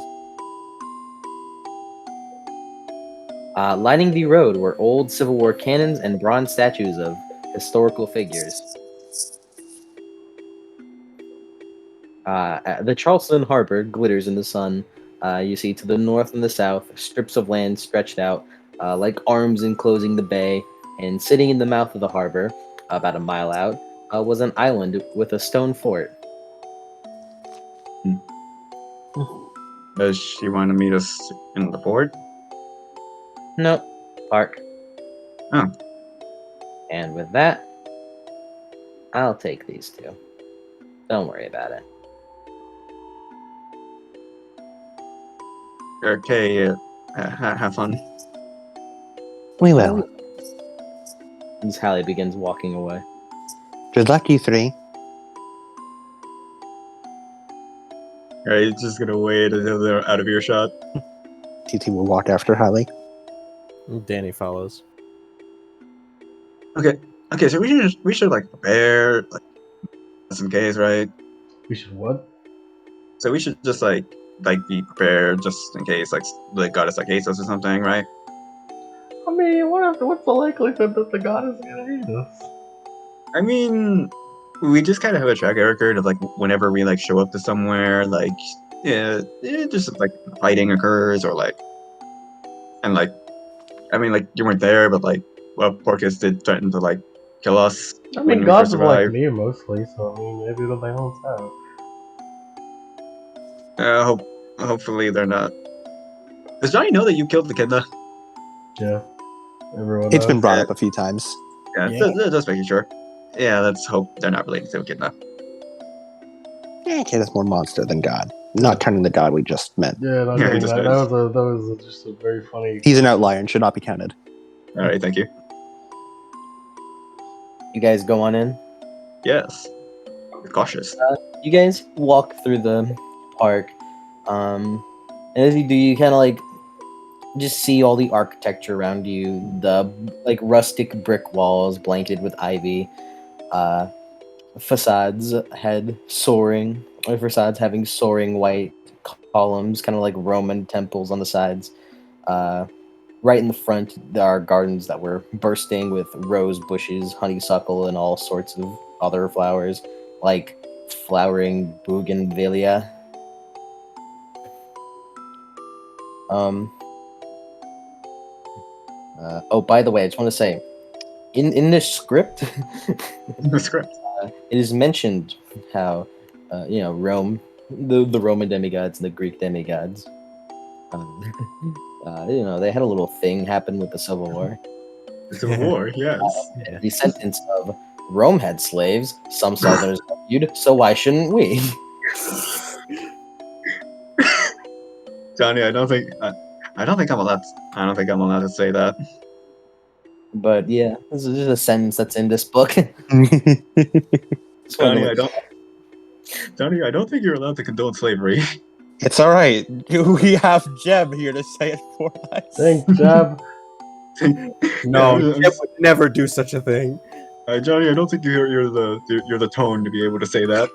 Lining the road were old Civil War cannons and bronze statues of historical figures. The Charleston Harbor glitters in the sun. You see to the north and the south strips of land stretched out like arms enclosing the bay, and sitting in the mouth of the harbor, about a mile out, was an island with a stone fort. Does she want to meet us in the fort? Nope. Park. Oh. And with that, I'll take these two. Don't worry about it. Okay. Have fun. We will. As Hallie begins walking away. Good luck, you three. All right, just gonna wait until they're out of earshot. TT will walk after Hallie. Danny follows. Okay. So we should like prepare like just in case, right? We should what? So we should just like be prepared just in case like the goddess like hates us or something, right? I mean, what's the likelihood that the goddess is gonna hate us? I mean, we just kind of have a track record of like whenever we like show up to somewhere, like just like fighting occurs or like, and like, I mean, like you weren't there, but like Porcus did threaten to like kill us I when mean, we first gods are like arrived. me mostly, so I mean, maybe it'll balance out. Hopefully they're not. Does Johnny know that you killed the kid though? Yeah, everyone It's knows. been brought up a few times. Yeah, just making sure. Yeah, let's hope they're not related to a kid though. Okay, that's more monster than god. Not counting the god we just met. Yeah, not Yeah, he getting just that. knows. That was just a very funny. He's an outlier and should not be counted. All right, thank you. You guys go on in. Yes, be cautious. You guys walk through the park, and as you do, you kind of like just see all the architecture around you. The like rustic brick walls blanketed with ivy, facades having soaring white columns, kind of like Roman temples on the sides. Uh, right in the front, there are gardens that were bursting with rose bushes, honeysuckle, and all sorts of other flowers, like flowering bougainvillea. Um. Oh, by the way, I just want to say, in this script, The script. it is mentioned how, Rome, the Roman demigods and the Greek demigods, they had a little thing happen with the Civil War. The Civil War. Yes. Yeah. The sentence of Rome had slaves, some Southerners argued, so why shouldn't we? Johnny, I don't think I'm allowed. I don't think I'm allowed to say that. But yeah, this is just a sentence that's in this book. Just wanted to Johnny, let- Johnny, I don't think you're allowed to condone slavery. It's all right. We have Jeb here to say it for us. Thanks, Jeb. No, Yeah, Jeb would never do such a thing. Johnny, I don't think you're the tone to be able to say that.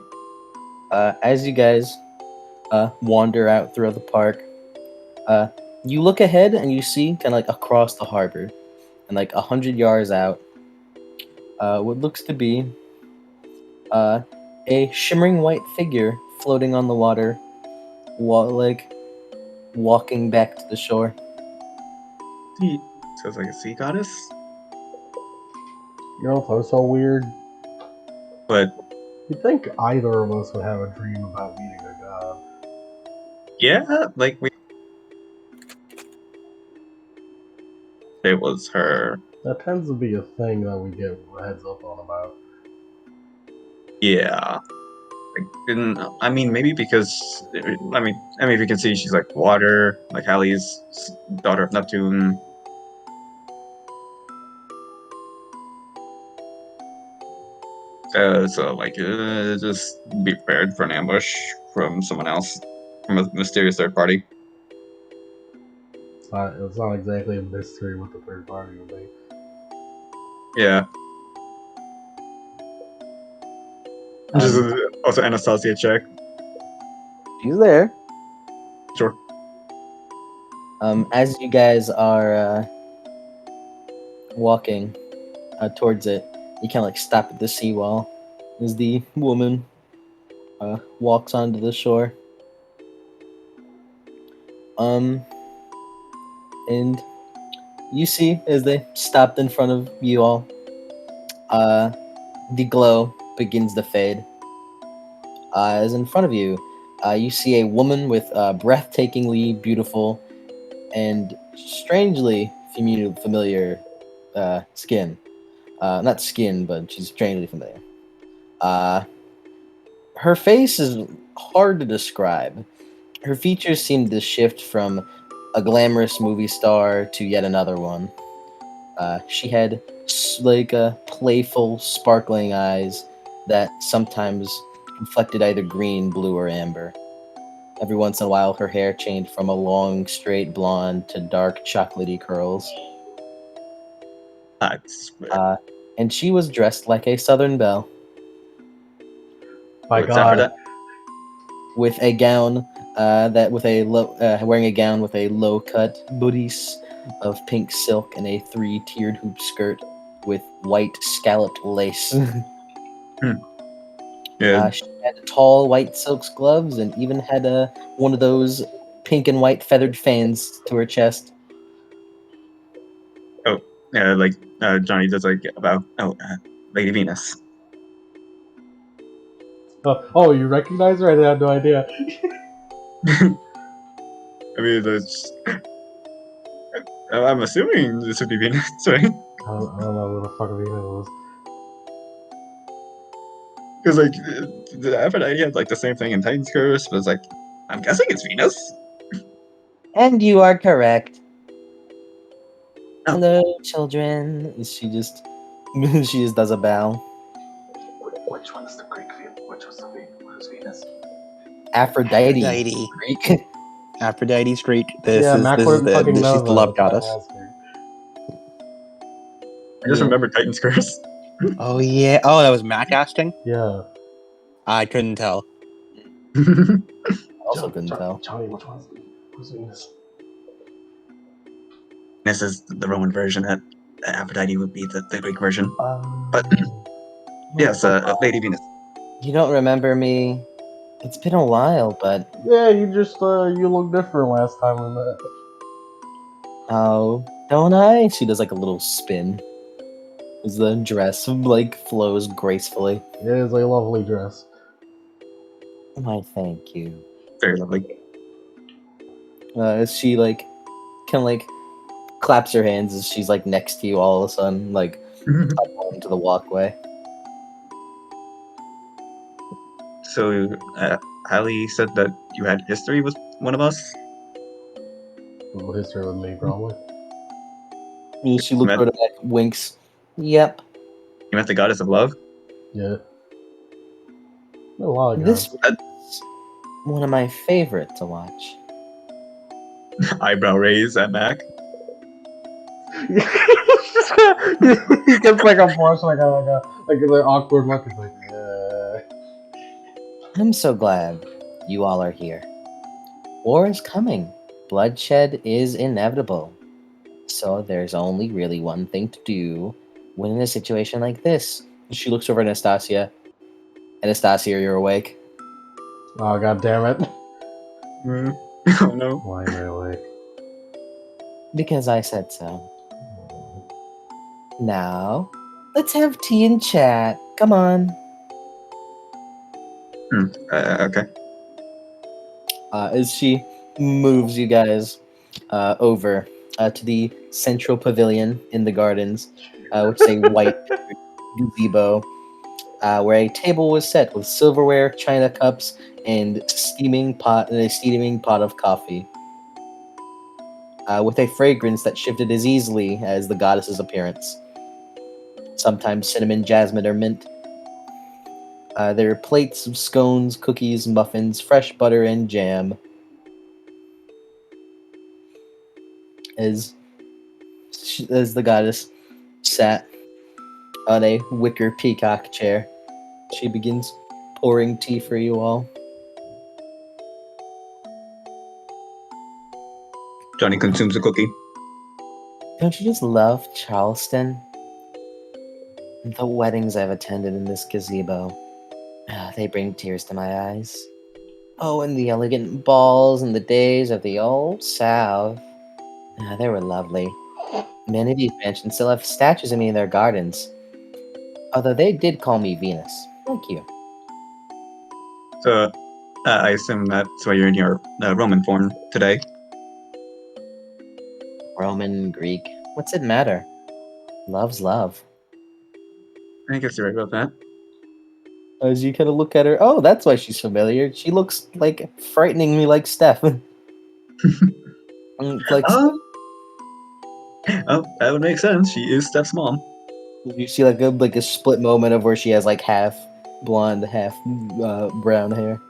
As you guys wander out through the park, you look ahead and you see kind of like across the harbor, and like 100 yards out, what looks to be a shimmering white figure floating on the water, walking back to the shore. Sounds like a sea goddess. You know, it's so weird. But You'd think either of us would have a dream about meeting a god. yeah, like it was her. That tends to be a thing that we get a heads up on about. Yeah. I mean, maybe because if you can see, she's like water, like Halley's daughter of Neptune. So like, just be prepared for an ambush from someone else, from a mysterious third party. It's not exactly a mystery what the third party would be. Yeah. Just also Anastasia check. She's there. Sure. As you guys are walking towards it, you kind of like stop at the seawall as the woman walks onto the shore. And you see as they stopped in front of you all, the glow begins to fade. As in front of you, you see a woman with breathtakingly beautiful and strangely familiar skin. Not skin, but she's strangely familiar. Her face is hard to describe. Her features seem to shift from a glamorous movie star to yet another one. She had playful, sparkling eyes that sometimes reflected either green, blue, or amber. Every once in a while, her hair changed from a long, straight blonde to dark, chocolatey curls. And she was dressed like a Southern belle, By Except for God, that. with a gown wearing a gown with a low-cut bodice of pink silk and a three-tiered hoop skirt with white scalloped lace. Yeah. She had tall white silk gloves and even had one of those pink and white feathered fans to her chest. Johnny does about Lady Venus. Oh, you recognize her? I had no idea. I mean, I'm assuming this would be Venus, right? I don't know who the fuck Venus was. Because the Aphrodite had the same thing in Titan's Curse, but it's I'm guessing it's Venus. And you are correct. Oh. Hello, children. She just does a bow. Which one's the Greek Venus? Which was Venus? Aphrodite. Aphrodite. Greek. Aphrodite's Greek. Mac wouldn't fucking know she's the love goddess. I just remember Titan's Curse. Oh yeah. Oh, that was Mac asking. Yeah. I couldn't tell. Also couldn't tell. Johnny, which one's Venus? This is the Roman version. That Aphrodite would be the Greek version. But yes, Lady Venus. You don't remember me? It's been a while, but Yeah, you just you looked different last time we met. oh, don't I? She does a little spin. As the dress flows gracefully. It is a lovely dress. Why, thank you. Very lovely. As she kind of claps her hands as she's next to you all of a sudden, up onto the walkway. So, Hallie said that you had history with one of us? History with me, probably. She looks over back, winks. Yep. You met the goddess of love? Yeah. A lot of This guys. was one of my favorite to watch. Eyebrow raise at Mac. He gets a blush, like an awkward look. It's I'm so glad you all are here. War is coming. Bloodshed is inevitable. So there's only really one thing to do when in a situation like this. She looks over at Anastasia. Anastasia, you're awake. Oh, god damn it. Oh no. Why am I awake? Because I said so. Now, let's have tea and chat. Come on. Okay. As she moves you guys over to the central pavilion in the gardens, which is a white gazebo, where a table was set with silverware, china cups, and a steaming pot of coffee, with a fragrance that shifted as easily as the goddess's appearance. Sometimes cinnamon, jasmine, or mint. There are plates of scones, cookies, muffins, fresh butter, and jam. As the goddess sat on a wicker peacock chair, she begins pouring tea for you all. Johnny consumes a cookie. Don't you just love Charleston? The weddings I've attended in this gazebo, they bring tears to my eyes. Oh, and the elegant balls and the days of the old South. They were lovely. Many of these mansions still have statues of me in their gardens. Although they did call me Venus. Thank you. So, I assume that's why you're in your Roman form today. Roman, Greek, what's it matter? Love's love. I guess you're right about that. As you kind of look at her, oh, that's why she's familiar. She looks frighteningly like Steph. Oh, that would make sense. She is Steph's mom. You see a split moment of where she has half blonde, half brown hair.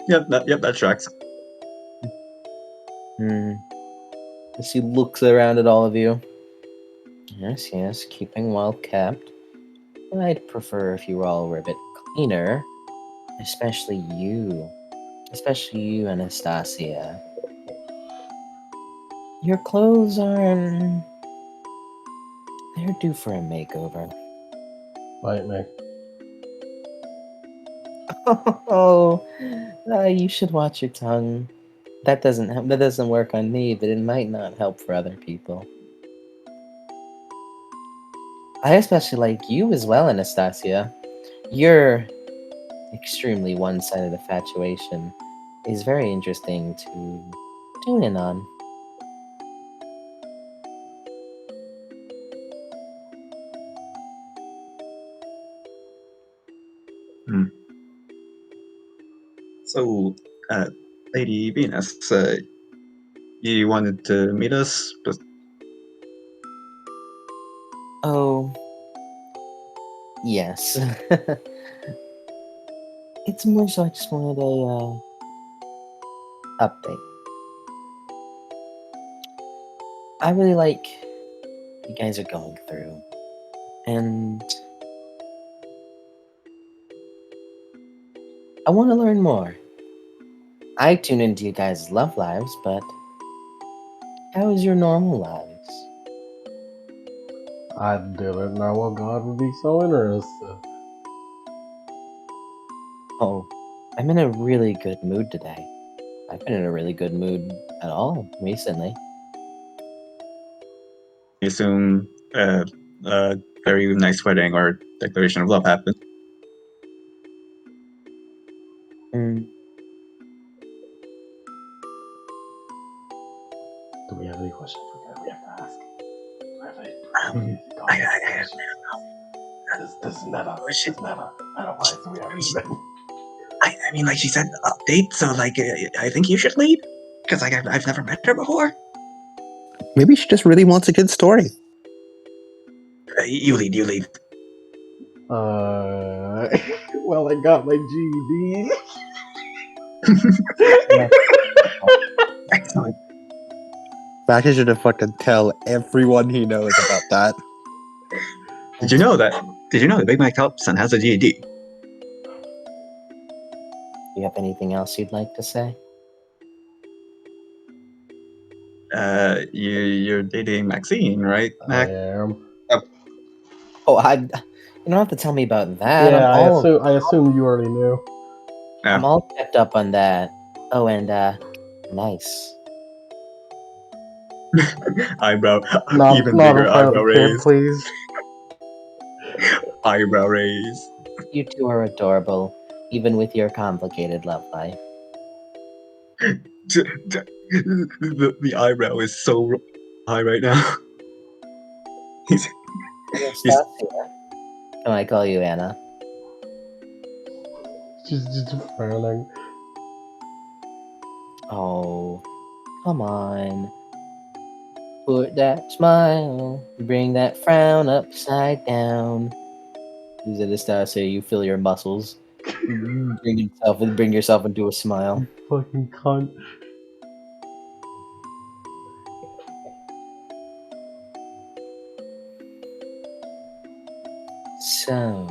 Yep, that tracks. She looks around at all of you. Yes, keeping well kept. I'd prefer if you all were a bit cleaner. Especially you, Anastasia. Your clothes are... they're due for a makeover. Bite me. Oh, you should watch your tongue. That doesn't work on me, but it might not help for other people. I especially like you as well, Anastasia. Your extremely one-sided infatuation is very interesting to tune in on. So, Lady Venus, you wanted to meet us, but Oh, yes. It's more so I just wanted a update. I really like you guys are going through, and I want to learn more. I tune into you guys' love lives, but how is your normal lives? I didn't know a god would be so interested. Oh, I'm in a really good mood today. I've been in a really good mood at all recently. I assume a very nice wedding or declaration of love happened. Mm, Do we have any questions we have to ask? Do we have any questions? This never. Otherwise, we have anything. I mean, like she said, update. So, like, I think you should lead because I've never met her before. Maybe she just really wants a good story. You lead. You lead. Well, I got my GED. Excellent. Back should have fucking tell everyone he knows about that. Did you know that Big Mike Thompson has a GED? Do you have anything else you'd like to say? You're dating Maxine, right, I Mac? am. Oh, you don't have to tell me about that. Yeah, I assume you already knew. I'm all kept up on that. Oh, and nice. Eyebrow, Not even in bigger front of eyebrow the kid, raise. please. Eyebrow raise. You two are adorable, even with your complicated love life. The eyebrow is so high right now. he's, he's Anastasia. Can I call you Anna? Just frowning. Oh, come on. Put that smile, bring that frown upside down. Use Anastasia, you feel your muscles. Bring yourself into a smile. Fucking cunt. So,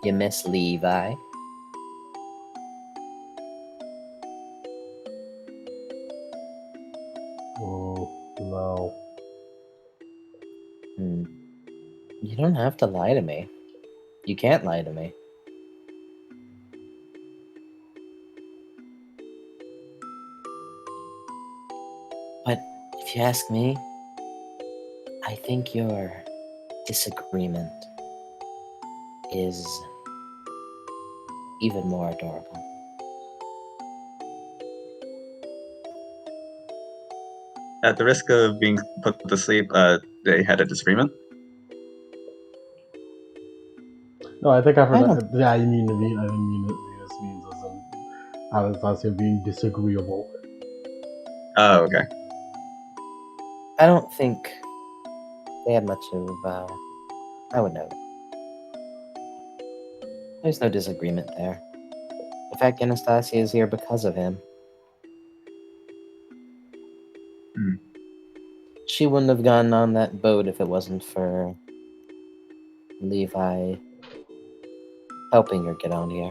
you miss Levi? No. You don't have to lie to me. You can't lie to me. But if you ask me, I think your disagreement is even more adorable. at the risk of being put to sleep. They had a disagreement. No, I think I've heard I that. don't, Yeah, I didn't mean Venus means as in Anastasia being disagreeable. Oh, okay. I don't think they had much of, I would know. There's no disagreement there. In fact, Anastasia is here because of him. She wouldn't have gone on that boat if it wasn't for Levi helping her get on here.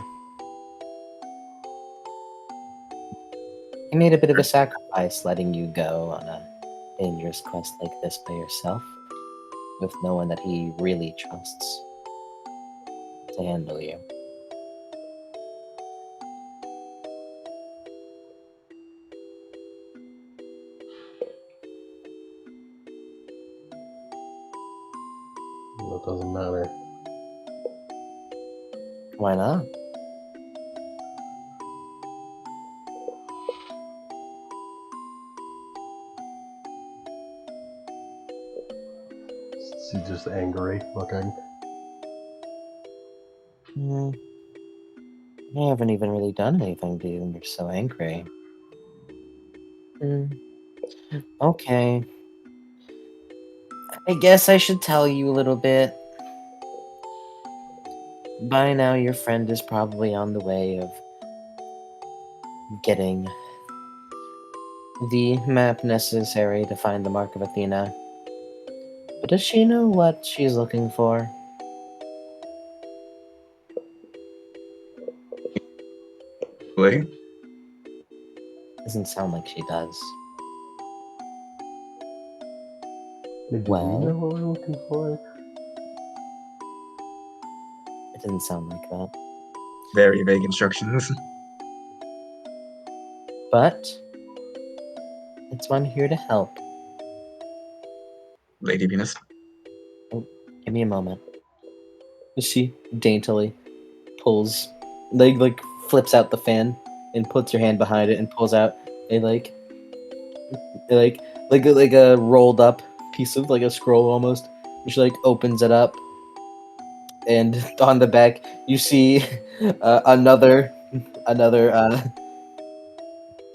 He made a bit of a sacrifice letting you go on a dangerous quest like this by yourself, with no one that he really trusts to handle you. doesn't matter. Why not? She's just angry looking. I haven't even really done anything to you, and you're so angry. Okay. I guess I should tell you a little bit. By now, your friend is probably on the way of getting the map necessary to find the Mark of Athena. But does she know what she's looking for? Wait, Doesn't sound like she does. Do Well- we know what we're looking for? It didn't sound like that. very vague instructions. But that's why I'm here to help. Lady Venus. Give me a moment. She daintily pulls, like flips out the fan and puts her hand behind it and pulls out a like a rolled up piece of like a scroll almost. She like opens it up, and on the back you see another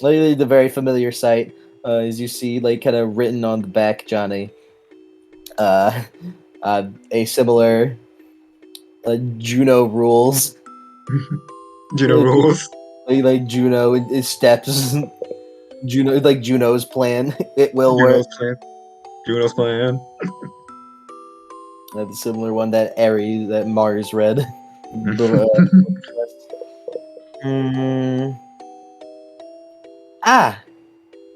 like the very familiar sight as you see like kind of written on the back, Johnny. A similar Juno rules. Juno Like- rules. like Juno is steps. Juno like Juno's plan. It will work. Juno's plan. Juno's plan. The similar one that Mars read.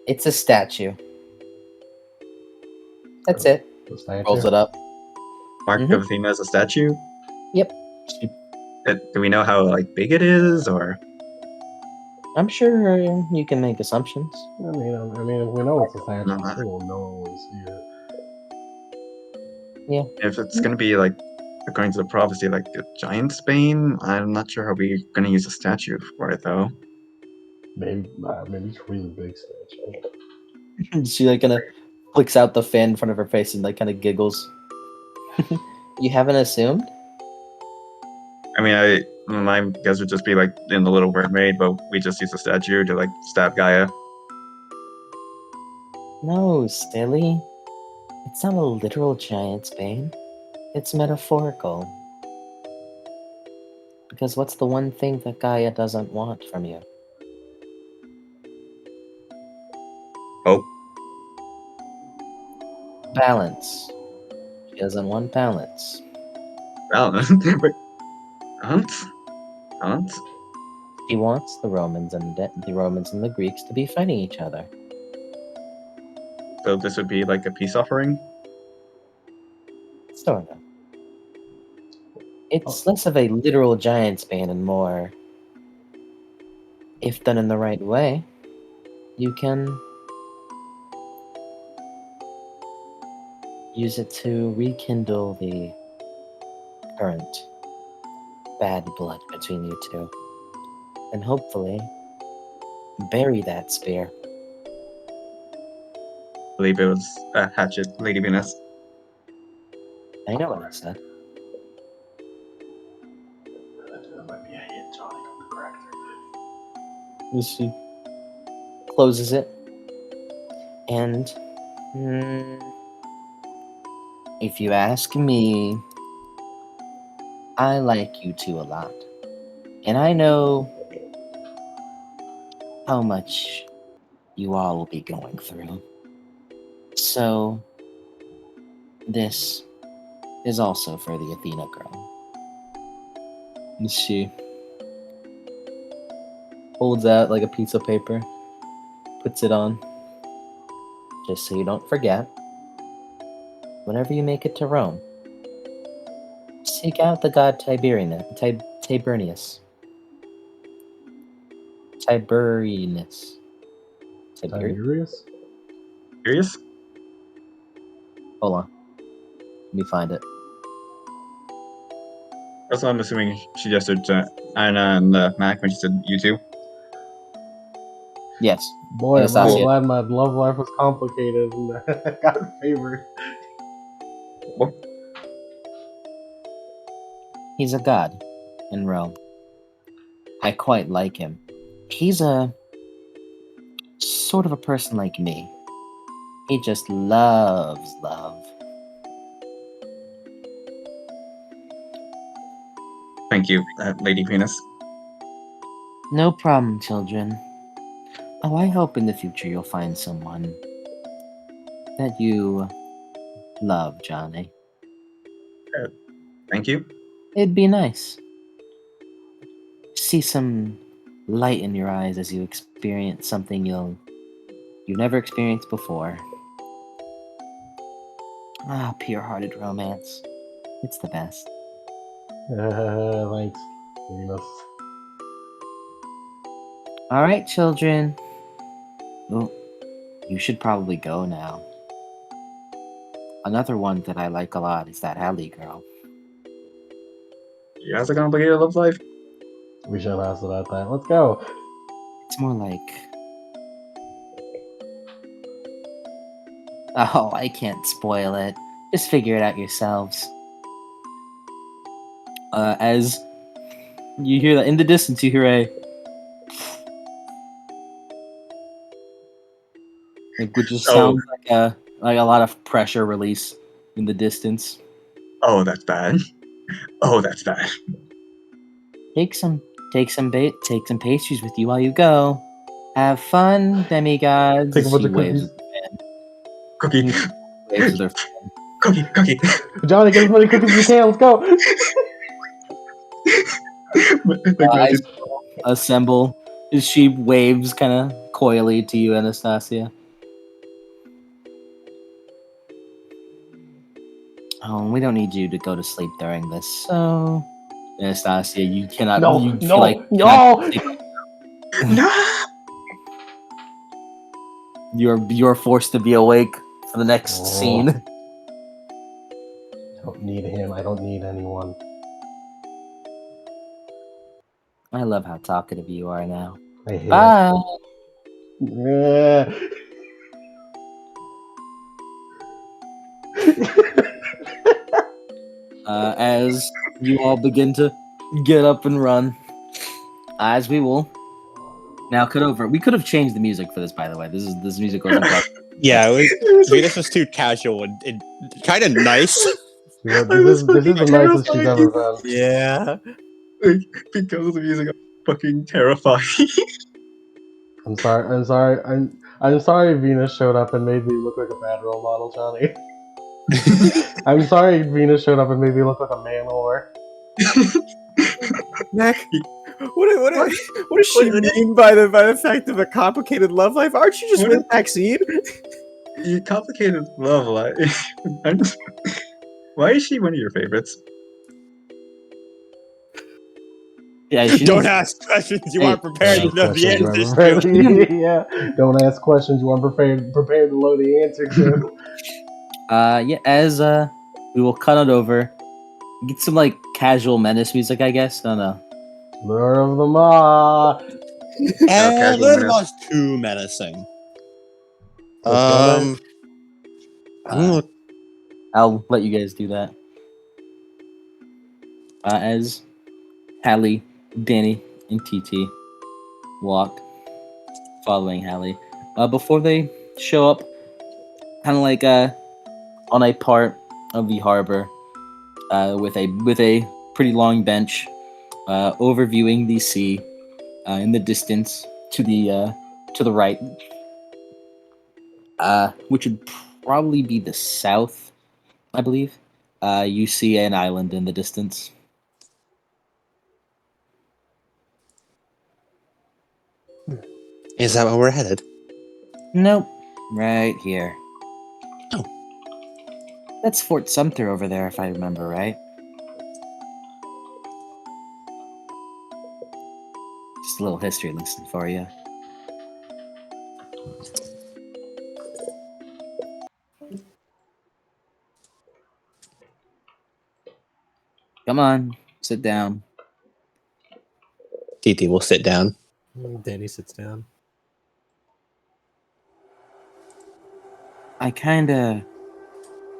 It's a statue. That's it. The statue? Rolls it up. Mark of Athena as a statue. Yep. Do we know how like big it is, or I'm sure you can make assumptions. I mean, if we know it's a statue, No, I'm sure we'll know when we see it. if it's gonna be like according to the prophecy, like a giant Spain? I'm not sure how we're gonna use a statue for it though. Maybe it's a really big statue. She like kind of flicks out the fan in front of her face and like kind of giggles. You haven't assumed? I mean, my guess would just be like in the Little Mermaid, but we just use a statue to like stab Gaia. No, silly. It's not a literal giant's bane. It's metaphorical. Because what's the one thing that Gaia doesn't want from you? Oh, Balance. She doesn't want balance. balance. Balance? Balance? She wants the Romans and the Greeks to be fighting each other. So this would be like a peace offering? Sort of. It's less of a literal giant's bane and more, if done in the right way, you can use it to rekindle the current bad blood between you two. And hopefully bury that spear. I believe it was a hatchet, Lady Venus. I know what I said. That might be a hit, Johnny, on the corrector. She closes it. And if you ask me, I like you two a lot. And I know how much you all will be going through. So, this is also for the Athena girl. And she holds out like a piece of paper, puts it on, just so you don't forget. Whenever you make it to Rome, seek out the god Tiberinus. Tiberinus. Tiberius? Curious? Hold on. Let me find it. Also, I'm assuming she gestured to Anna and Mac when she said you two. Yes. Boy, I'm Anastasia. glad my love life was complicated and got favored. What? He's a god in Rome. I quite like him. He's a sort of a person like me. He just loves love. Thank you, Lady Venus. No problem, children. Oh, I hope in the future you'll find someone that you love, Johnny. Thank you. It'd be nice. See some light in your eyes as you experience something you've never experienced before. Ah, pure-hearted romance. It's the best. Thanks, Venus. All right, children. Well, you should probably go now. Another one that I like a lot is that Hallie girl. She has a complicated love life. We should have asked about that. Let's go. It's more like... Oh, I can't spoil it. Just figure it out yourselves. As you hear that in the distance, you hear which just sounds like a lot of pressure release in the distance. Oh, that's bad. Oh, that's bad. Take some pastries with you while you go. Have fun, demigods. Take a bunch She of waves cookies. with Cookie. waves with her fan. Cookie. Johnny, get as many cookies as you can. Let's go. As assemble. She waves kind of coyly to you, Anastasia. Oh, we don't need you to go to sleep during this. So, Anastasia, you cannot. You feel like you cannot sleep. No. You're forced to be awake for the next scene. I don't need him. I don't need anyone. I love how talkative you are now. I hate Bye. it. As you all begin to get up and run, as we will now cut over. We could have changed the music for this, by the way. This music wasn't quite. Yeah, Venus was too casual and kind of nice. This is the nicest she's ever been. Yeah. Because of the music, I'm fucking terrified. I'm sorry Venus showed up and made me look like a bad role model, Johnny. I'm sorry Venus showed up and made me look like a man whore. Mac, what does she mean by the fact of a complicated love life? Aren't you just with Maxine? You complicated love life. Why is she one of your favorites? Yeah, Don't ask questions you aren't prepared to know the answers to. Yeah, don't ask questions you aren't prepared to know the answer to. Yeah. As we will cut it over. Get some like casual menace music, I guess. I don't know. Lure of the Maw. Lord too menacing. What's I'll let you guys do that. As Hallie, Danny, and TT walk, following Hallie. Before they show up, kind of like on a part of the harbor, with a pretty long bench, overviewing the sea, in the distance to the right, which would probably be the south, I believe. You see an island in the distance. Is that where we're headed? Nope. Right here. Oh. That's Fort Sumter over there, if I remember right. Just a little history lesson for you. Come on. Sit down. Titi will sit down. Danny sits down. I kinda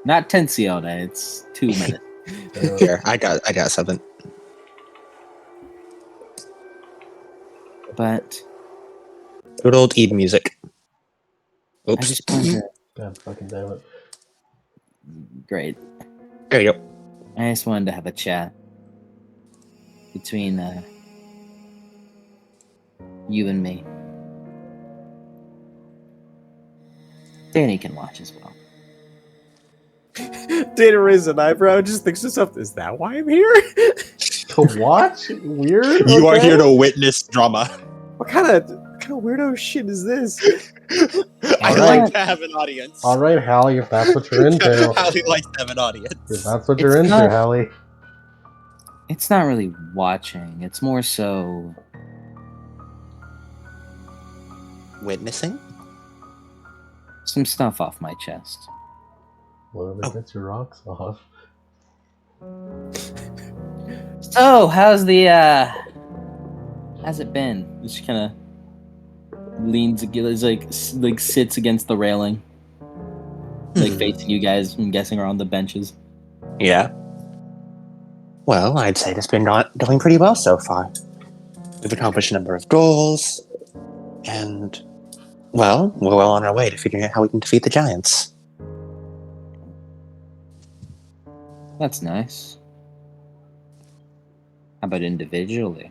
not tensy all day. It's 2 minutes. Here, I got something. But Good old Eden music. I Oops. just wanted to. God fucking damn it. Great. There you go. I just wanted to have a chat between you and me. Danny can watch as well. Danny raises an eyebrow and just thinks to himself, is that why I'm here? To watch? Weird? You are Okay. here to witness drama. What kind of weirdo shit is this? I Alright. like to have an audience. Alright, Hallie, if that's what you're into. Hallie likes to have an audience. If that's what It's you're into, not- Hallie. It's not really watching. It's more so Witnessing? some stuff off my chest. Well, if it gets your rocks off. So, how's it been? Just kind of leans, like sits against the railing, like facing you guys. I'm guessing are on the benches. Yeah. Well, I'd say it's been going pretty well so far. We've accomplished a number of goals, and, well, we're well on our way to figuring out how we can defeat the giants. That's nice. How about individually?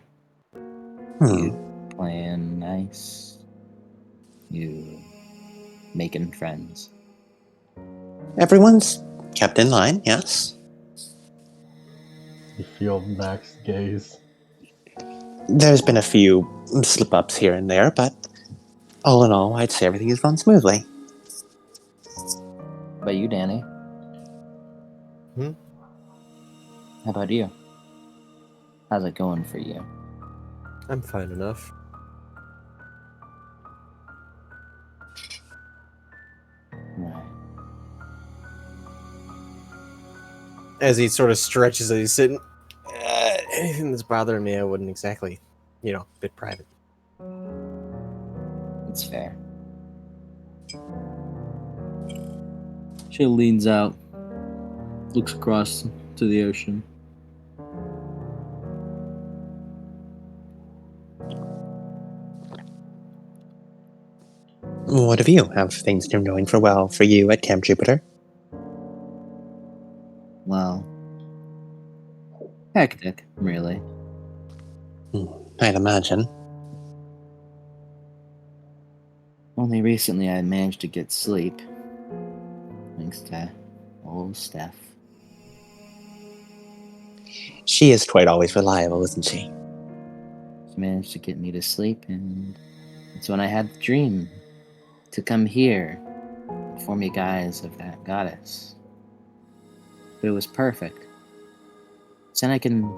You playing nice? You making friends? Everyone's kept in line, yes. You feel Max's gaze. There's been a few slip-ups here and there, but all in all, I'd say everything has run smoothly. How about you, Danny? Hmm? How about you? How's it going for you? I'm fine enough. Right. As he sort of stretches as he's sitting, anything that's bothering me, I wouldn't exactly, bit private. It's fair. She leans out, looks across to the ocean. What have you? Have things been going well for you at Camp Jupiter? Well, hectic, really. I'd imagine. Only recently I managed to get sleep. Thanks to old Steph. She is quite always reliable, isn't she? She managed to get me to sleep, and it's when I had the dream to come here and form you guys of that goddess. But it was perfect. So then I can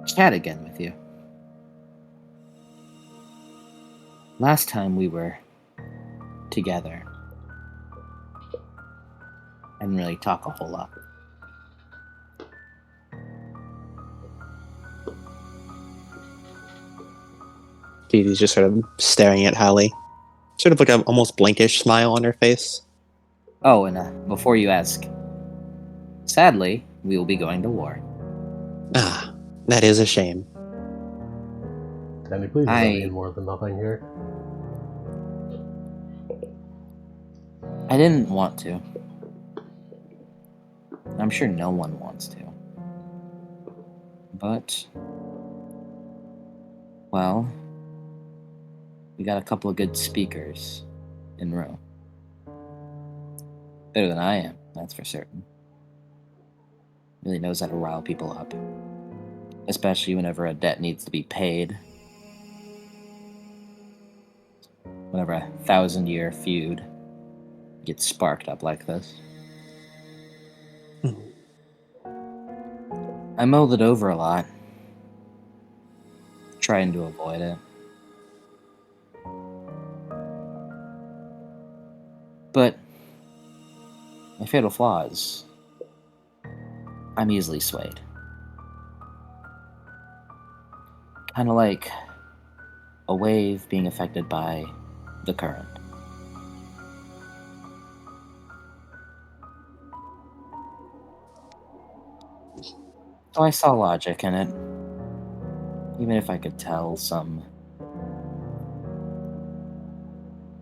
chat again with you. Last time we were together, I didn't really talk a whole lot. Dee just sort of staring at Hallie. Sort of like an almost blankish smile on her face. Oh, and before you ask, sadly, we will be going to war. Ah, that is a shame. Danny, please let me in more than nothing here. I didn't want to. I'm sure no one wants to. But, well, we got a couple of good speakers in row. Better than I am, that's for certain. Really knows how to rile people up. Especially whenever a debt needs to be paid. Whenever a 1,000-year feud gets sparked up like this. I mulled it over a lot. Trying to avoid it. But my fatal flaw is I'm easily swayed. Kind of like a wave being affected by the current. So I saw logic in it, even if I could tell some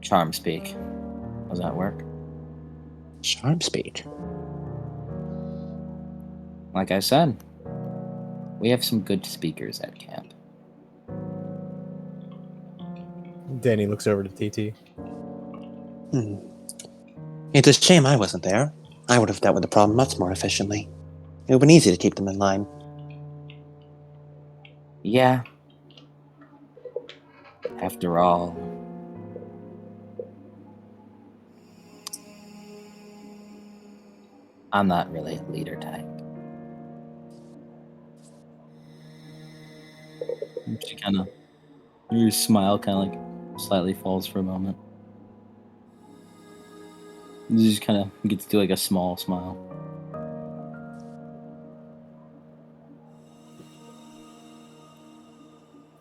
charm speak. Does that work? Charm speak. Like I said, we have some good speakers at camp. Danny looks over to TT. It's a shame I wasn't there. I would have dealt with the problem much more efficiently. It would have been easy to keep them in line. Yeah. After all, I'm not really a leader type. She kind of, her smile kind of like slightly falls for a moment. She just kind of gets to do like a small smile.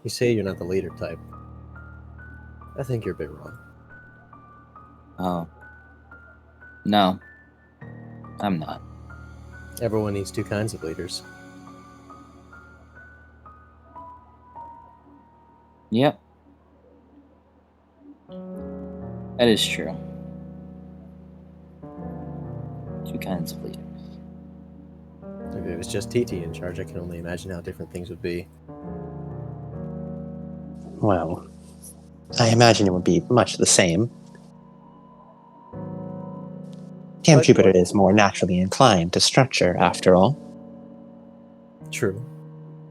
You say you're not the leader type. I think you're a bit wrong. Oh. No. I'm not. Everyone needs two kinds of leaders. Yep. That is true. Two kinds of leaders. If it was just TT in charge, I can only imagine how different things would be. Well, I imagine it would be much the same. Camp But Jupiter what- is more naturally inclined to structure, after all. True.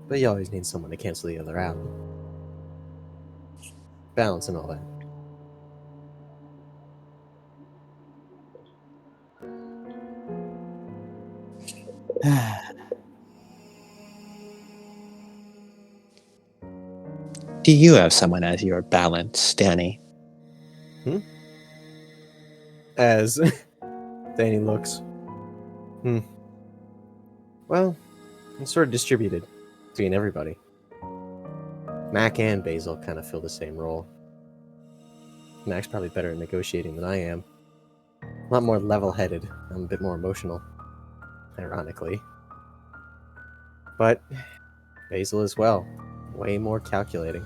But you always need someone to cancel the other out. Balance and all that. Do you have someone as your balance, Danny? As Danny looks. Well, it's sort of distributed between everybody. Mac and Basil kind of fill the same role. Mac's probably better at negotiating than I am. A lot more level-headed. I'm a bit more emotional, ironically. But Basil as well. Way more calculating.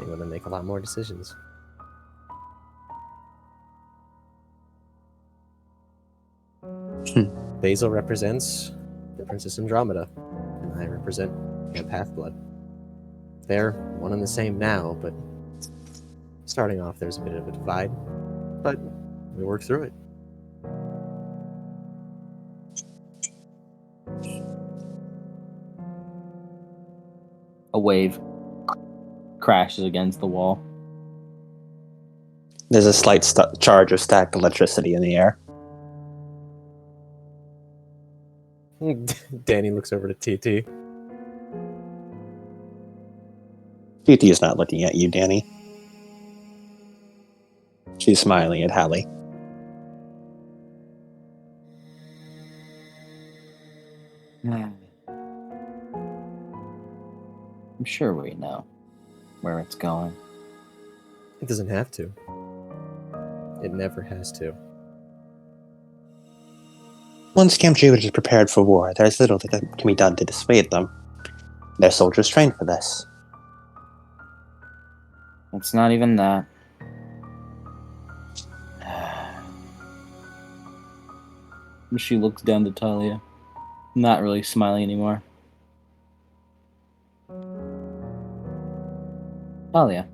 Able to make a lot more decisions. Basil represents the Princess Andromeda, and I represent Camp Half-Blood. They're one and the same now, but starting off there's a bit of a divide, but we work through it. A wave crashes against the wall. There's a slight charge of static electricity in the air. Danny looks over to TT. TT is not looking at you, Danny. She's smiling at Hallie. I'm sure we know where it's going. It doesn't have to. It never has to. Once Camp Jupiter is prepared for war, there's little that can be done to dissuade them. Their soldiers trained for this. It's not even that. She looks down to Talia, not really smiling anymore. Talia,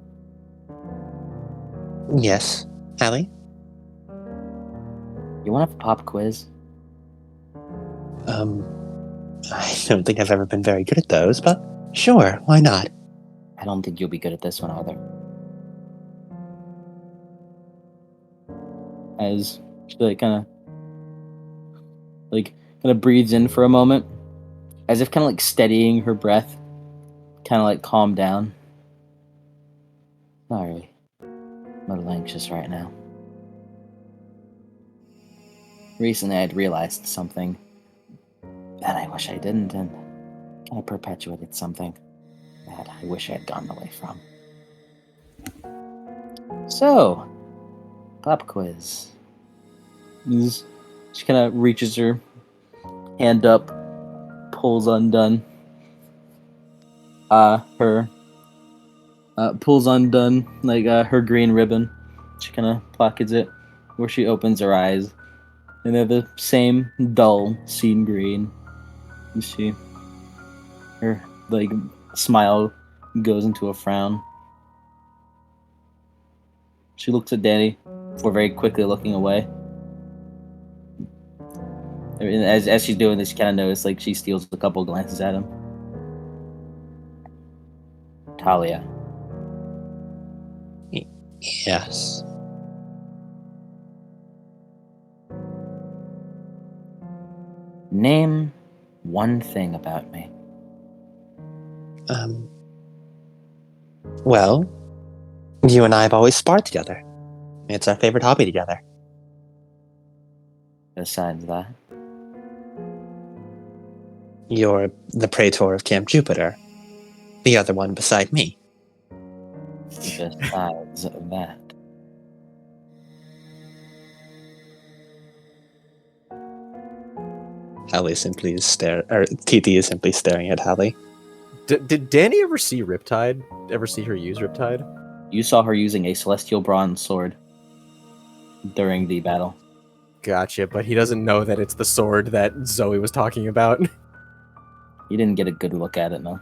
Yes, Hallie? you want to have a pop quiz? I don't think I've ever been very good at those, but sure, why not? I don't think you'll be good at this one either. As she kind of breathes in for a moment, as if kind of like steadying her breath, kind of like calm down. Sorry, I'm a little anxious right now. Recently, I'd realized something that I wish I didn't, and kind of perpetuated something. that I wish I had gotten away from. So, pop quiz. She kind of reaches her hand up, pulls undone. Pulls undone her green ribbon. She kind of pockets it, where she opens her eyes, and they're the same dull sea green. And her smile goes into a frown. She looks at Danny before very quickly looking away. And as she's doing this, you kind of notice she steals a couple glances at him. Talia, Yes. name one thing about me. Well, you and I have always sparred together. It's our favorite hobby together. Besides that, You're the praetor of Camp Jupiter. The other one beside me. besides that, Hallie simply TT is simply staring at Hallie. Did Danny ever see Riptide? Ever see her use Riptide? you saw her using a celestial bronze sword during the battle. Gotcha, but he doesn't know that it's the sword that Zoe was talking about. You didn't get a good look at it, no.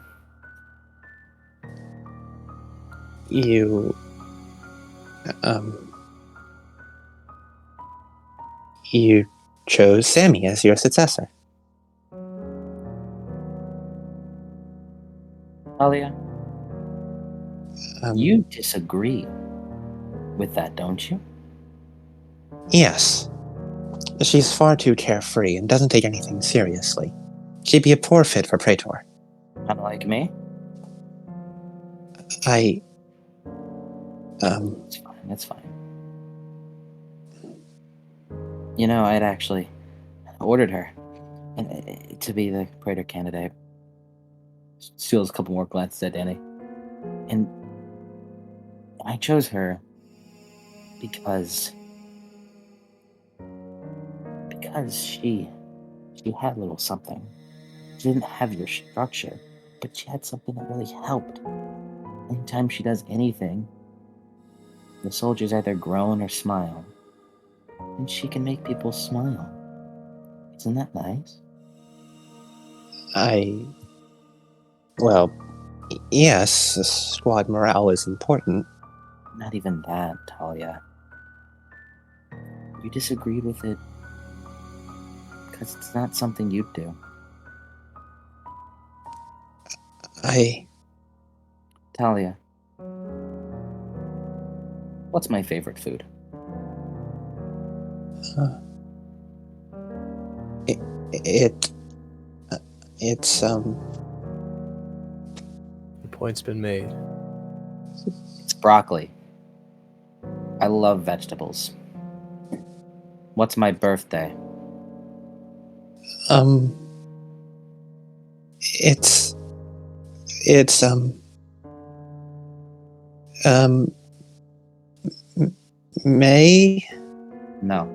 You chose Sammy as your successor. Talia, Um, you disagree with that, don't you? Yes. She's far too carefree and doesn't take anything seriously. She'd be a poor fit for praetor. Unlike me? It's fine. You know, I'd actually ordered her to be the praetor candidate. Steals a couple more glances at Danny. And I chose her because she had a little something. She didn't have your structure, but she had something that really helped. Anytime she does anything, the soldiers either groan or smile. And she can make people smile. Isn't that nice? Well, yes, squad morale is important. Not even that, Talia. You disagreed with it because it's not something you'd do. Talia, what's my favorite food? It's The point's been made. It's broccoli. I love vegetables. What's my birthday? it's May. No,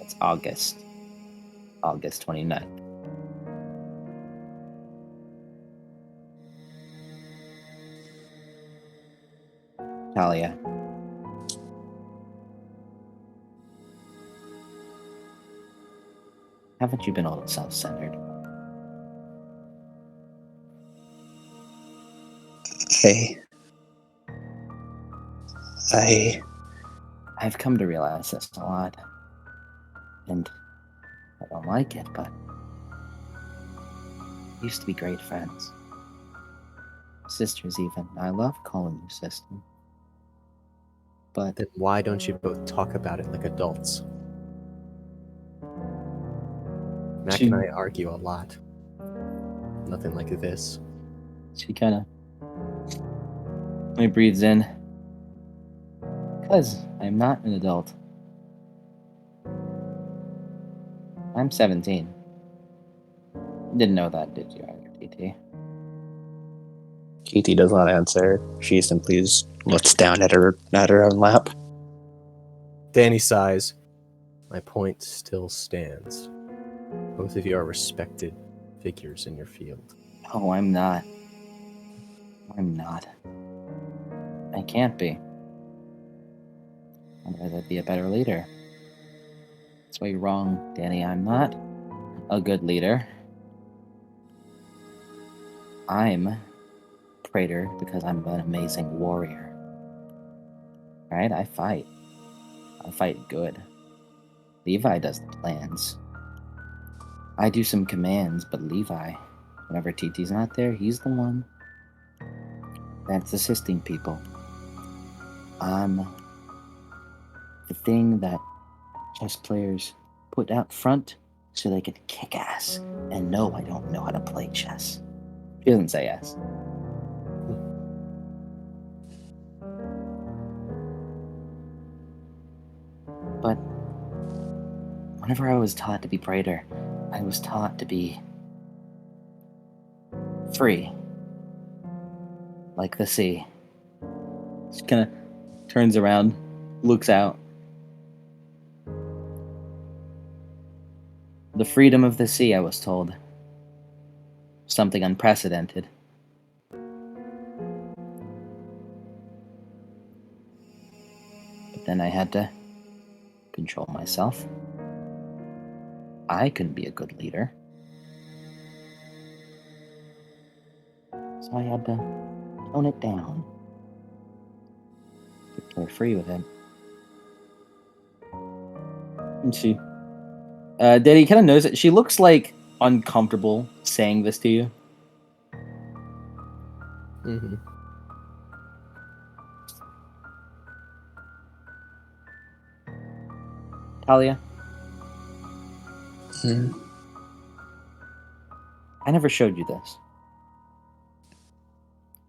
it's August. August 29th. Talia. Haven't you been a little self-centered? I've come to realize this a lot. And I don't like it, but we used to be great friends. Sisters even. I love calling you sister. But Then why don't you both talk about it like adults? Mac and I argue a lot. Nothing like this. she kind of breathes in. Because I'm not an adult. I'm 17. Didn't know that, did you, TT? Katie does not answer. She simply just looks down at her own lap. Danny sighs. My point still stands. Both of you are respected figures in your field. Oh, I'm not. I'm not. I can't be. Otherwise, I'd be a better leader. That's why you're wrong, Danny. I'm not a good leader. I'm Praetor because I'm an amazing warrior. Right? I fight. I fight good. Levi does the plans. I do some commands, but Levi, whenever TT's not there, he's the one that's assisting people. I'm the thing that chess players put out front so they could kick ass and know I don't know how to play chess. He doesn't say yes. But whenever I was taught to be Praetor, I was taught to be free. Like the sea. Just kind of turns around, looks out. The freedom of the sea, I was told. Something unprecedented. But then I had to control myself. I couldn't be a good leader. So I had to tone it down. Get carefree with it. And she... Daddy kind of knows it. She looks like uncomfortable saying this to you. Mm-hmm. Talia, Hmm. I never showed you this.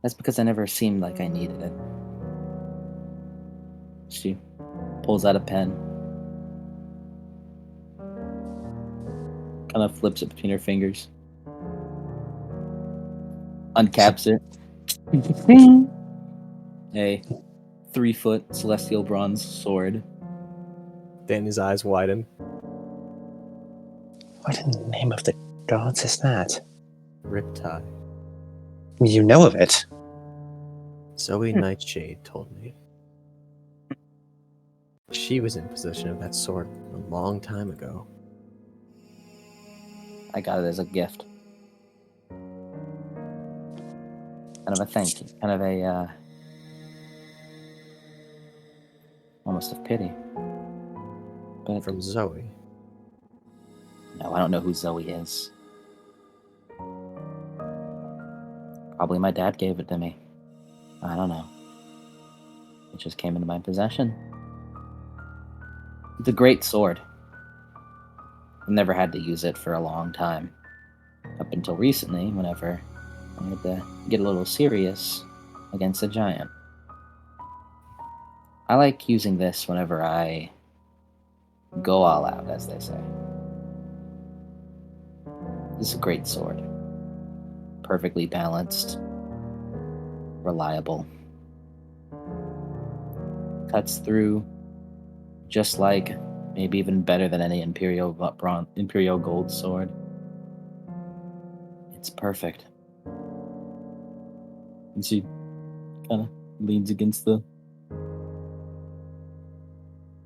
That's because I never seemed like I needed it. She pulls out a pen. Kind of flips it between her fingers. Uncaps it. A 3-foot celestial bronze sword. Danny's eyes widen. What in the name of the gods is that? Riptide. You know of it. Zoe Nightshade told me. She was in possession of that sword a long time ago. I got it as a gift. Kind of a thank you. Kind of a, almost of pity. But From Zoe. no, I don't know who Zoe is. Probably my dad gave it to me. I don't know. It just came into my possession. It's a great sword. I've never had to use it for a long time. Up until recently, whenever I had to get a little serious against a giant. I like using this whenever I go all out, as they say. This is a great sword. Perfectly balanced. Reliable. Cuts through just like, maybe even better than any Imperial Gold sword. It's perfect. And she kind of leans against the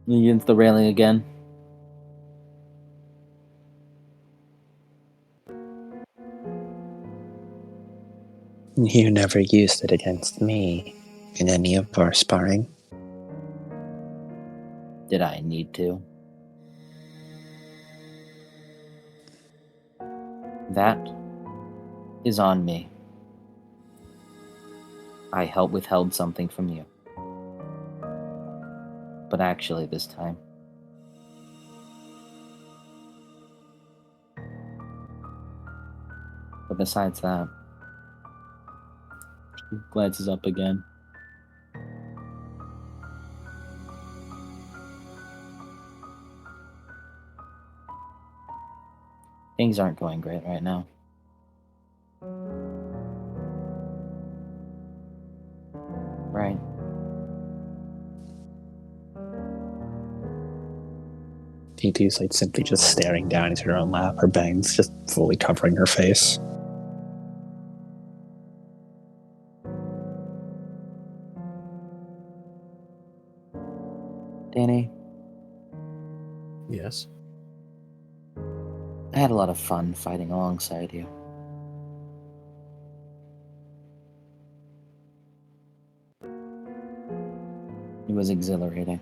railing again. You never used it against me in any of our sparring. Did I need to? That is on me. I withheld something from you. But actually, this time. But besides that, she glances up again. Things aren't going great right now. T2's like simply just staring down into her own lap, her bangs just fully covering her face. Danny, Yes. I had a lot of fun fighting alongside you. It was exhilarating.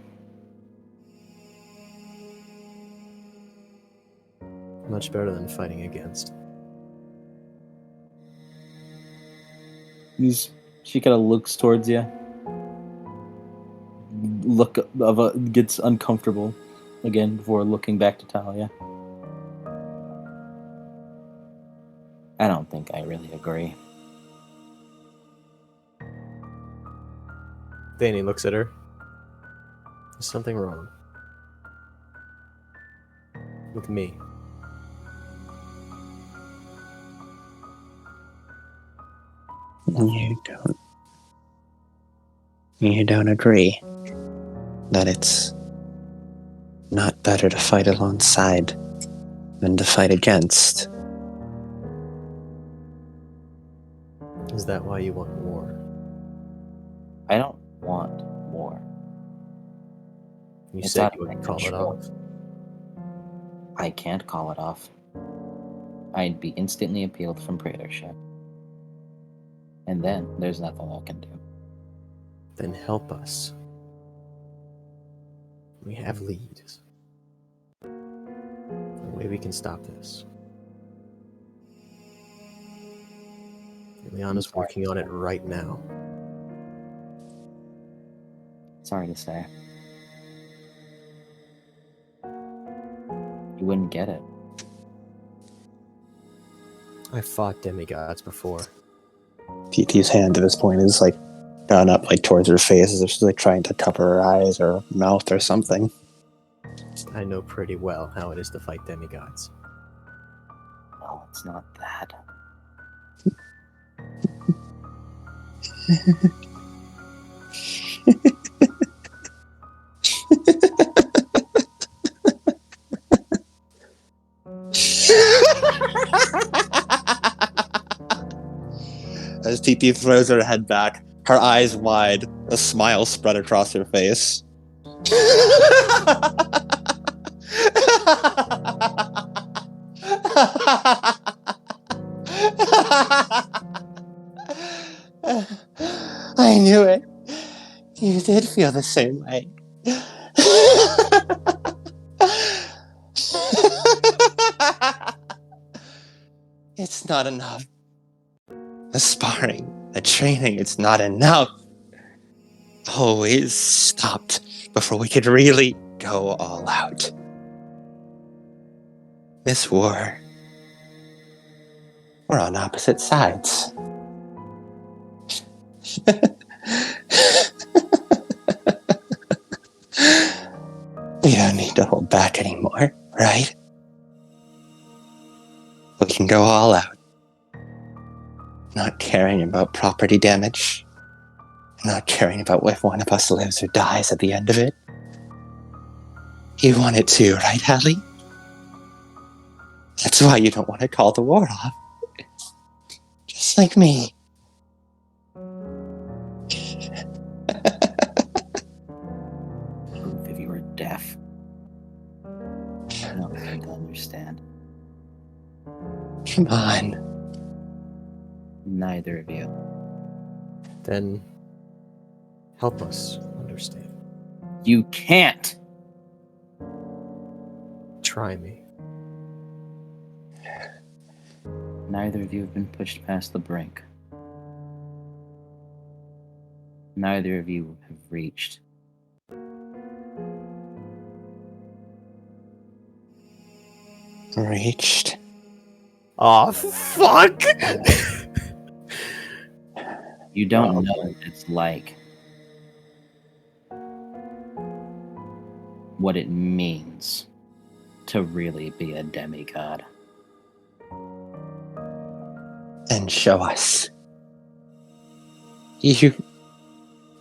Much better than fighting against. She kind of looks towards you. Gets uncomfortable again before looking back to Talia. I don't think I really agree. Danny looks at her. There's something wrong. With me. You don't agree that it's not better to fight alongside than to fight against? Is that why you want war? I don't want war. You It's said out you of my wouldn't call it control. off. I can't call it off. I'd be instantly appealed from praetorship. And then there's nothing I can do. Then help us. We have leads. The way we can stop this. Liana's working on it right now. Sorry to say. You wouldn't get it. I fought demigods before. T2's hand at this point is like gone up like towards her face as if she's like trying to cover her eyes or mouth or something. I know pretty well how it is to fight demigods. No, it's not that. As T2 throws her head back, her eyes wide, a smile spread across her face. I knew it. You did feel the same way. It's not enough. The sparring, the training, it's not enough. Always stopped before we could really go all out. This war, we're on opposite sides. We don't need to hold back anymore, right? We can go all out. Not caring about property damage. Not caring about if one of us lives or dies at the end of it. You want it too, right, Hallie? That's why you don't want to call the war off. Just like me. Both of you are deaf. I don't think I understand. Come on. Neither of you. Then help us understand. You can't! Try me. Neither of you have been pushed past the brink. Neither of you have reached. Reached. Oh, fuck! You don't know what it's like. What it means to really be a demigod. Then show us. You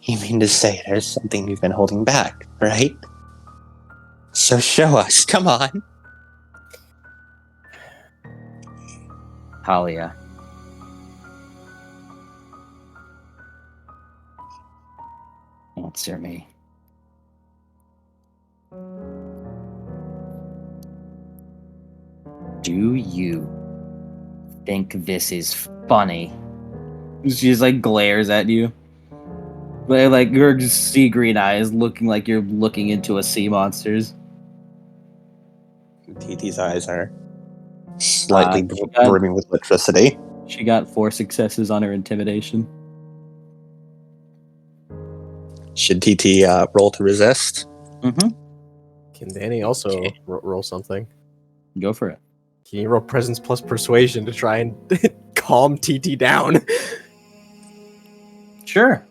mean to say there's something you've been holding back, right? So show us. Come on. Talia. Answer me. Do you think this is funny? She just like glares at you. Like your sea green eyes looking like you're looking into a sea monster's. TT's eyes are slightly She got- brimming with electricity. She got 4 successes on her intimidation. Should TT roll to resist? Mm-hmm. Can Danny also roll something? Go for it. Can you roll presence plus persuasion to try and calm TT down? Sure.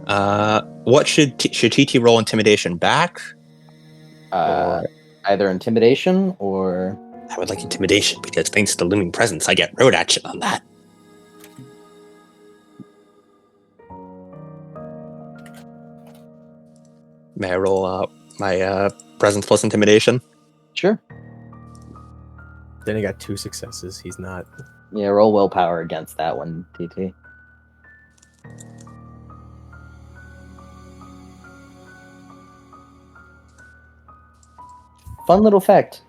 What should TT roll intimidation back? Either intimidation or I would like intimidation because thanks to looming presence, I get road action on that. May I roll my presence plus intimidation? sure. Danny got 2 successes. He's not. Yeah, roll willpower against that one, TT. Fun little fact.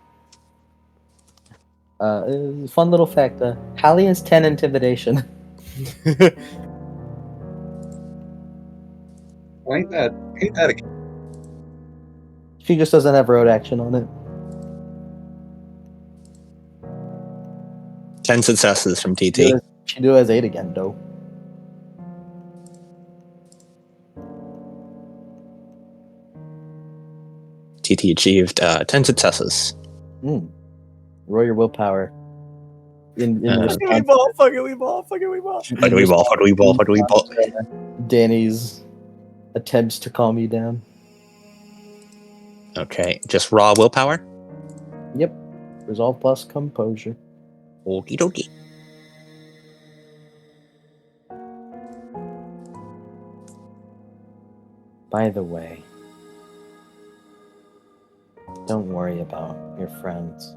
Fun little fact. Hallie has 10 intimidation. Ain't that again? She just doesn't have road action on it. 10 successes from TT. She do has 8 again, though. TT achieved 10 successes. Roll your willpower. In response, we ball, fucking we ball. What do we ball? Danny's attempts to calm you down. Okay, just raw willpower? Yep. Resolve plus composure. Okie dokie. By the way, don't worry about your friends.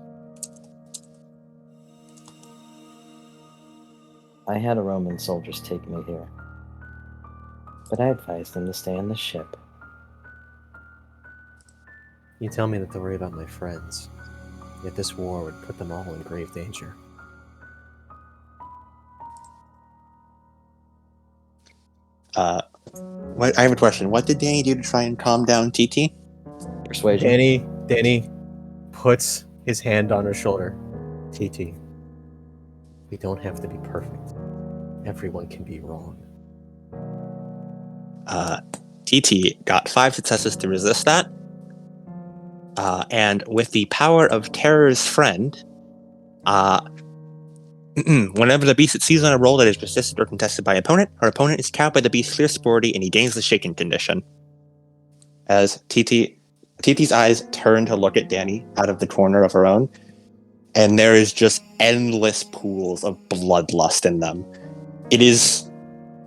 I had a Roman soldiers take me here, but I advised them to stay on the ship. You tell me not to worry about my friends, yet this war would put them all in grave danger. I have a question. What did Danny do to try and calm down TT? Persuasion. Danny puts his hand on her shoulder. TT, we don't have to be perfect. Everyone can be wrong. TT got 5 successes to resist that. And with the power of Terror's friend, whenever the beast sees on a roll that is resisted or contested by opponent, her opponent is cowed by the beast's clear superiority and he gains the shaken condition. As TT's eyes turn to look at Danny out of the corner of her own, and there is just endless pools of bloodlust in them. It is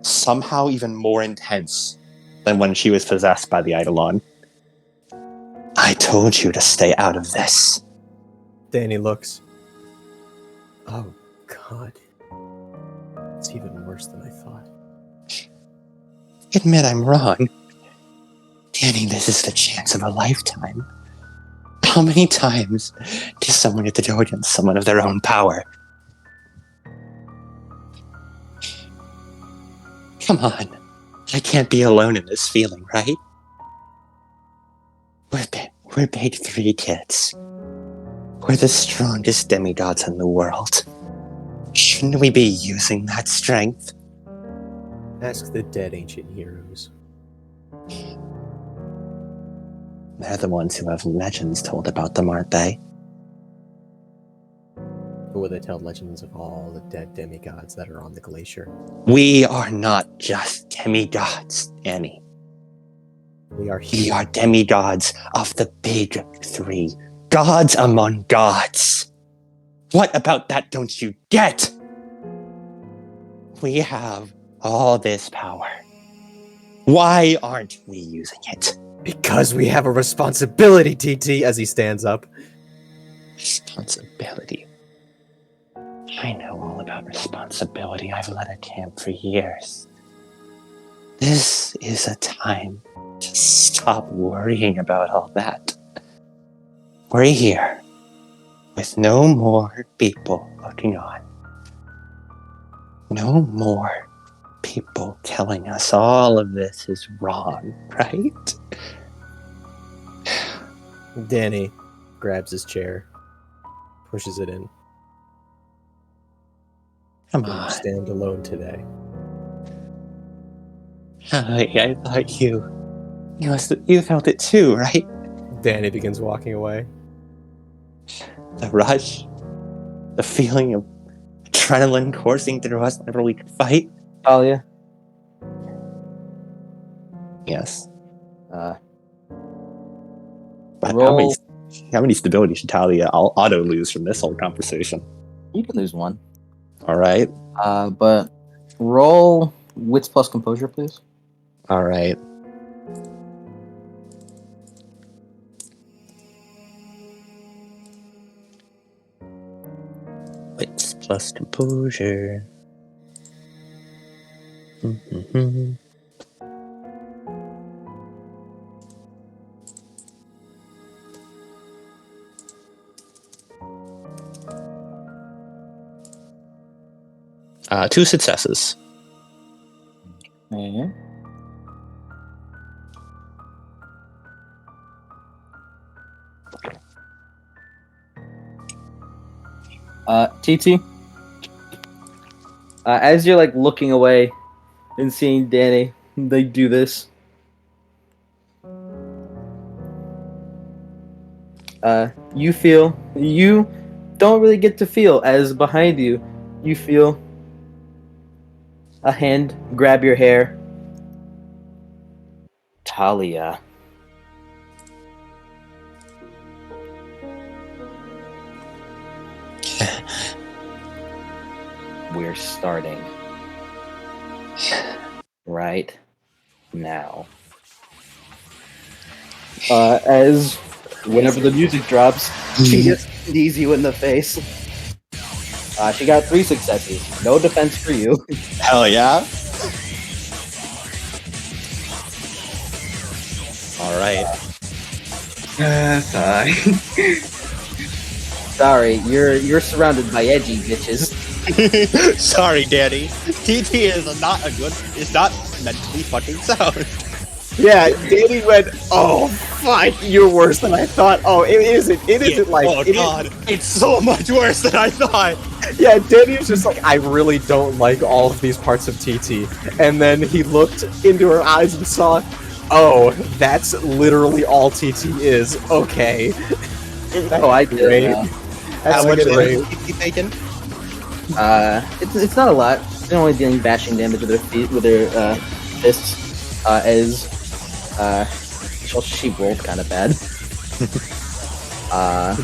somehow even more intense than when she was possessed by the Eidolon. I told you to stay out of this. Danny looks. Oh, God. It's even worse than I thought. Admit I'm wrong. Danny, this is the chance of a lifetime. How many times does someone get to go against someone of their own power? Come on. I can't be alone in this feeling, right? We're big 3 kids. We're the strongest demigods in the world. Shouldn't we be using that strength? Ask the dead ancient heroes. They're the ones who have legends told about them, aren't they? Who would they tell legends of all the dead demigods that are on the glacier? We are not just demigods, Annie. We are We are demigods of the big 3. Gods among gods. What about that don't you get? We have all this power. Why aren't we using it? Because we have a responsibility, TT, as he stands up. Responsibility. I know all about responsibility. I've led a camp for years. This is a time to stop worrying about all that. We're here with no more people looking on. No more people telling us all of this is wrong, right? Danny grabs his chair, pushes it in. Come You on. stand alone today. I thought you felt it too, right? Danny begins walking away. The rush, the feeling of adrenaline coursing through us whenever we could fight. Talia. Yes. But Roll. how many stability should Talia auto lose from this whole conversation? You can lose one. All right. But roll wits plus composure, please. All right. Wits plus composure. Mm-hmm. Two successes. Okay. TT. As you're like looking away and seeing Danny, they do this. You don't really get to feel as behind you feel a hand grab your hair. Talia. We're starting right now. As whenever the music drops, she just knees you in the face. She got 3 successes. No defense for you. Hell yeah. All right. Sigh. Sorry, you're surrounded by edgy bitches. Sorry, Danny. TT is not mentally fucking sound. Yeah, Danny went, oh, fuck, you're worse than I thought. Oh, it isn't like... Oh, God. It's so much worse than I thought. Yeah, Danny's just like, I really don't like all of these parts of TT. And then he looked into her eyes and saw, oh, that's literally all TT is. Okay. Oh, I did. Great. How much great. damage is TT taking? It's not a lot. They're only dealing bashing damage with their feet, with their fists. Well, she rolled kind of bad.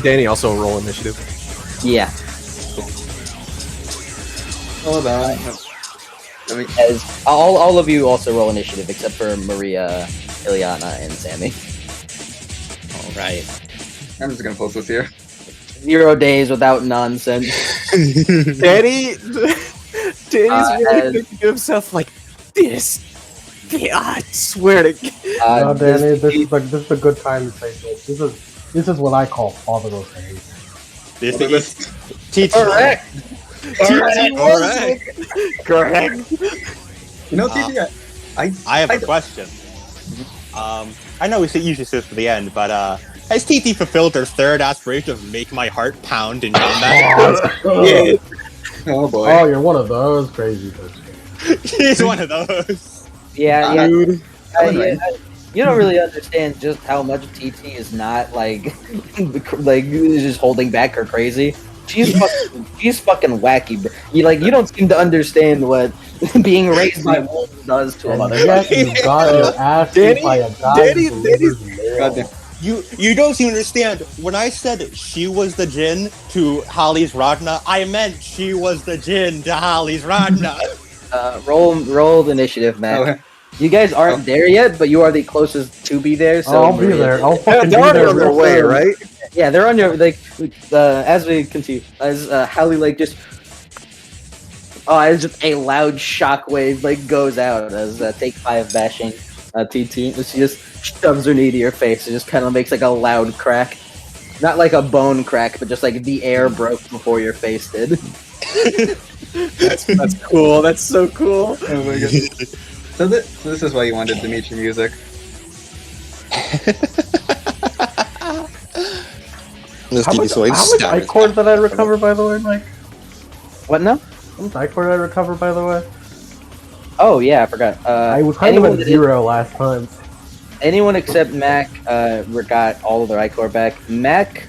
Danny also roll initiative. Yeah. Hold on. As all of you also roll initiative except for Maria, Ileana, and Sammy. All right. I'm just gonna post this here. 0 days without nonsense. Danny's really thinking to himself like, this. Yeah, I swear to God. No, Danny, this is a good time to say this is what I call fatherless behavior. This is TT. Correct. Correct. You know, TT, I have a question. I know we usually say this for the end, but has TT fulfilled her third aspiration of make my heart pound in combat? Yeah. Oh boy. Oh, you're one of those crazy bitches. He's one of those. Yeah. Dude. You don't really understand just how much TT is not like just holding back or crazy. She's fucking wacky, bro. You don't seem to understand what being raised by wolves does to a mother. Yes, you got your ass beat by a guy who delivers mail. Goddamn. You don't even understand. When I said she was the Jinn to Holly's Radna, I meant she was the Jinn to Holly's Radna. Roll the initiative, Matt. Oh, You guys aren't there yet, but you are the closest to be there. So I'll be there. I'll Yeah, fucking be they're already there on their real way, soon. right? Yeah, they're on your like. As we continue, as Hallie like just. Oh, it's just a loud shockwave like goes out as take 5 bashing TT. She just shoves her knee to your face. It just kind of makes like a loud crack, not like a bone crack, but just like the air broke before your face did. That's cool. That's so cool. Oh my god. So this is why you wanted Dimitri music. How much I-cord did I recover, by the way, Mike? What now? How much I-cord did I recover, by the way? Oh yeah, I forgot. I was kind of at 0 last time. Anyone except Mac got all of their I-core back. Mac,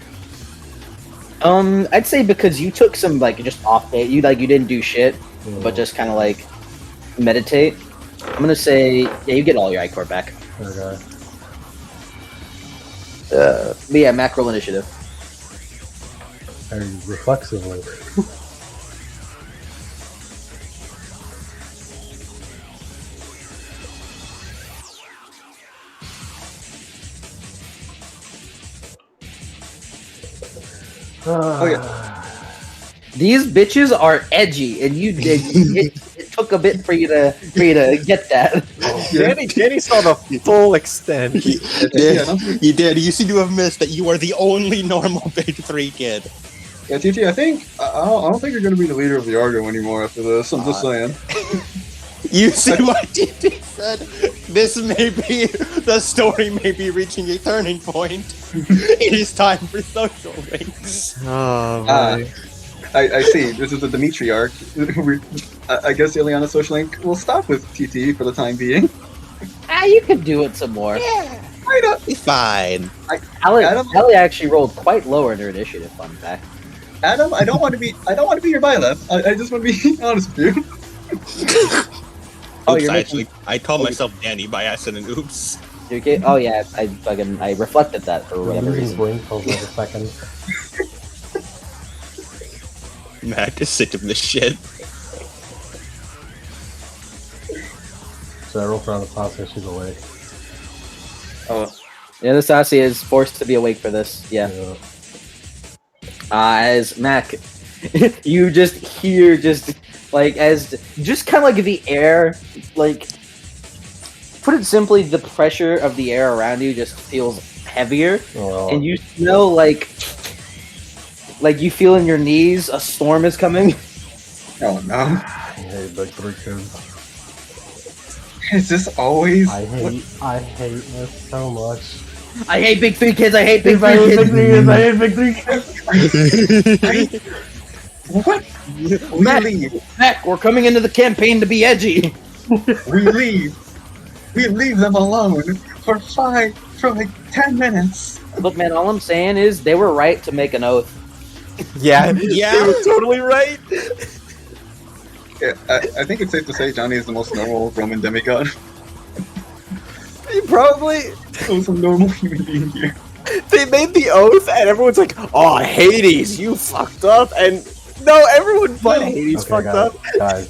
I'd say because you took some like just off day. You didn't do shit, but just kind of like meditate. I'm gonna say yeah, you get all your I-core back. Okay. But yeah, Mac roll initiative. Very reflexively. Oh yeah. These bitches are edgy, and you did. It took a bit for you to get that. Danny saw the full extent. You did. You seem to have missed that you are the only normal Big 3 kid. Yeah, TT, I don't think you're gonna be the leader of the Argo anymore after this. I'm just saying. You see what TT said? This may be, the story may be reaching a turning point. It is time for social links. Oh, my. I see. This is the Dimitri arc. I guess Ileana social link will stop with TT for the time being. You could do it some more. Why not? Be fine. Ellie actually rolled quite lower in her initiative. Fun fact. Adam, I don't want to be your byleth. I just want to be honest with you. Oh, Oops, you're I called myself Danny by accident. Oops. You okay? Oh yeah, I reflected that for whatever reason. Brain cells like a second. Mac is sick of this shit. So I roll for Anastasia, she's awake. Oh, yeah, Anastasia is forced to be awake for this. Yeah. As Mac, you just hear just kind of like the air, like put it simply, the pressure of the air around you just feels heavier, and you smell like you feel in your knees a storm is coming. Oh no! I hate Big 3 kids. Is this always? I hate this so much. I hate Big 3 kids. I hate Big 3 kids. I hate Big 3 kids. What? We leave. Mac, we're coming into the campaign to be edgy. We leave. We leave them alone for like 10 minutes. Look, man, all I'm saying is they were right to make an oath. Yeah, they were totally right. Yeah, I think it's safe to say Johnny is the most normal Roman demigod. Probably. Most normal human being here. They made the oath, and everyone's like, "Oh, Hades, you fucked up!" And no, everyone but Hades fucked up. Guys,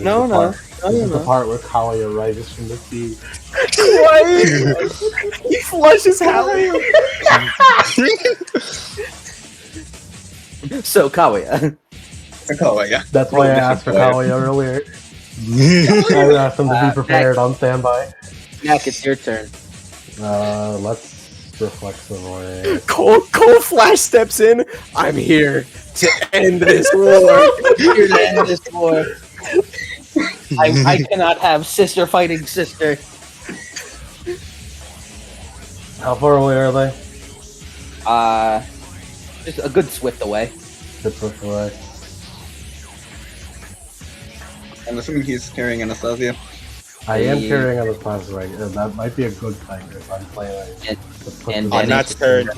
No. This is the part where Kalia rises from the sea. What? He flushes Hallie. So, Kaguya. Yeah. That's why I asked for Kalia earlier. I asked him to be prepared on standby. Mac, it's your turn. Let's reflexively. Cole Flash steps in. I'm here to end this war. Here to end this war. I cannot have sister fighting sister. How far away are they? Just a good swift away. Good swift away. I'm assuming he's carrying Anastasia. I am carrying Anastasia right. That might be a good thing if I'm playing. And On Matt's turn,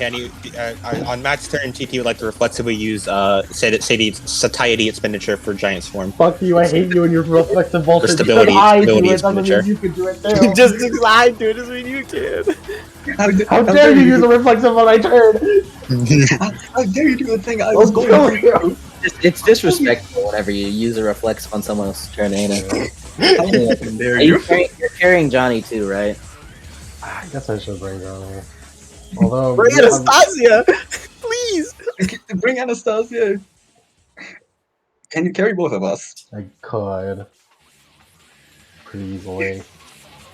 on Matt's turn, TT would like to reflexively use Sadie's satiety expenditure for Giant Swarm. Fuck you! I hate you and your reflexive bullshit. For stability expenditure. You can do it too. Just because I do it doesn't mean you can. How dare you use a reflexive on my turn? How dare you do the thing I was going to do? It's disrespectful whenever you use a reflex on someone else's turn, ain't it? Dare Are you? you're carrying Johnny too, right? I guess I should bring Johnny. Although Bring Anastasia! Please! Bring Anastasia. Can you carry both of us? I could pretty easily.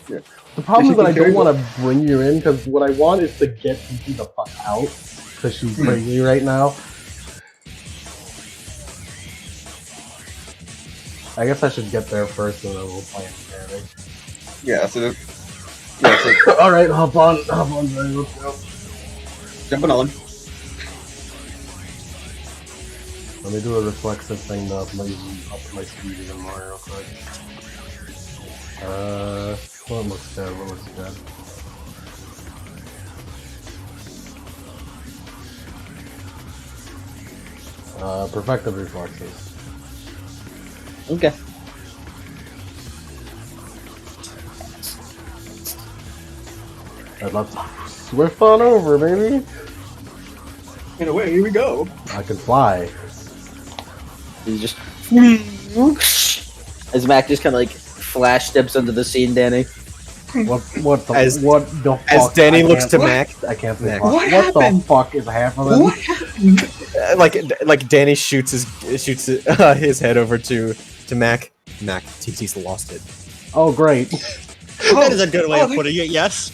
Yeah. The problem is that I Carry don't want to bring you in because what I want is to get Kiki the fuck out because she's crazy right now. I guess I should get there first and then we'll play in Saturday. Yeah, so Alright, hop on, Johnny, let's go. jumping on. Let me do a reflexive thing to up my speed even more real quick. What looks good, what looks good? Perfected reflexes. Okay. Alright, let's swift on over, baby! And away we go. I can fly. He's just as Mac just kind of like flash steps onto the scene, Danny. What the As- what the fuck? As Danny I looks can't- to Mac, I can't say Mac. fuck. What What the happened? fuck is happening? What happened? like Danny shoots his head over to Mac. Mac, TT's lost it. Oh great. That is a good way of putting it, yes.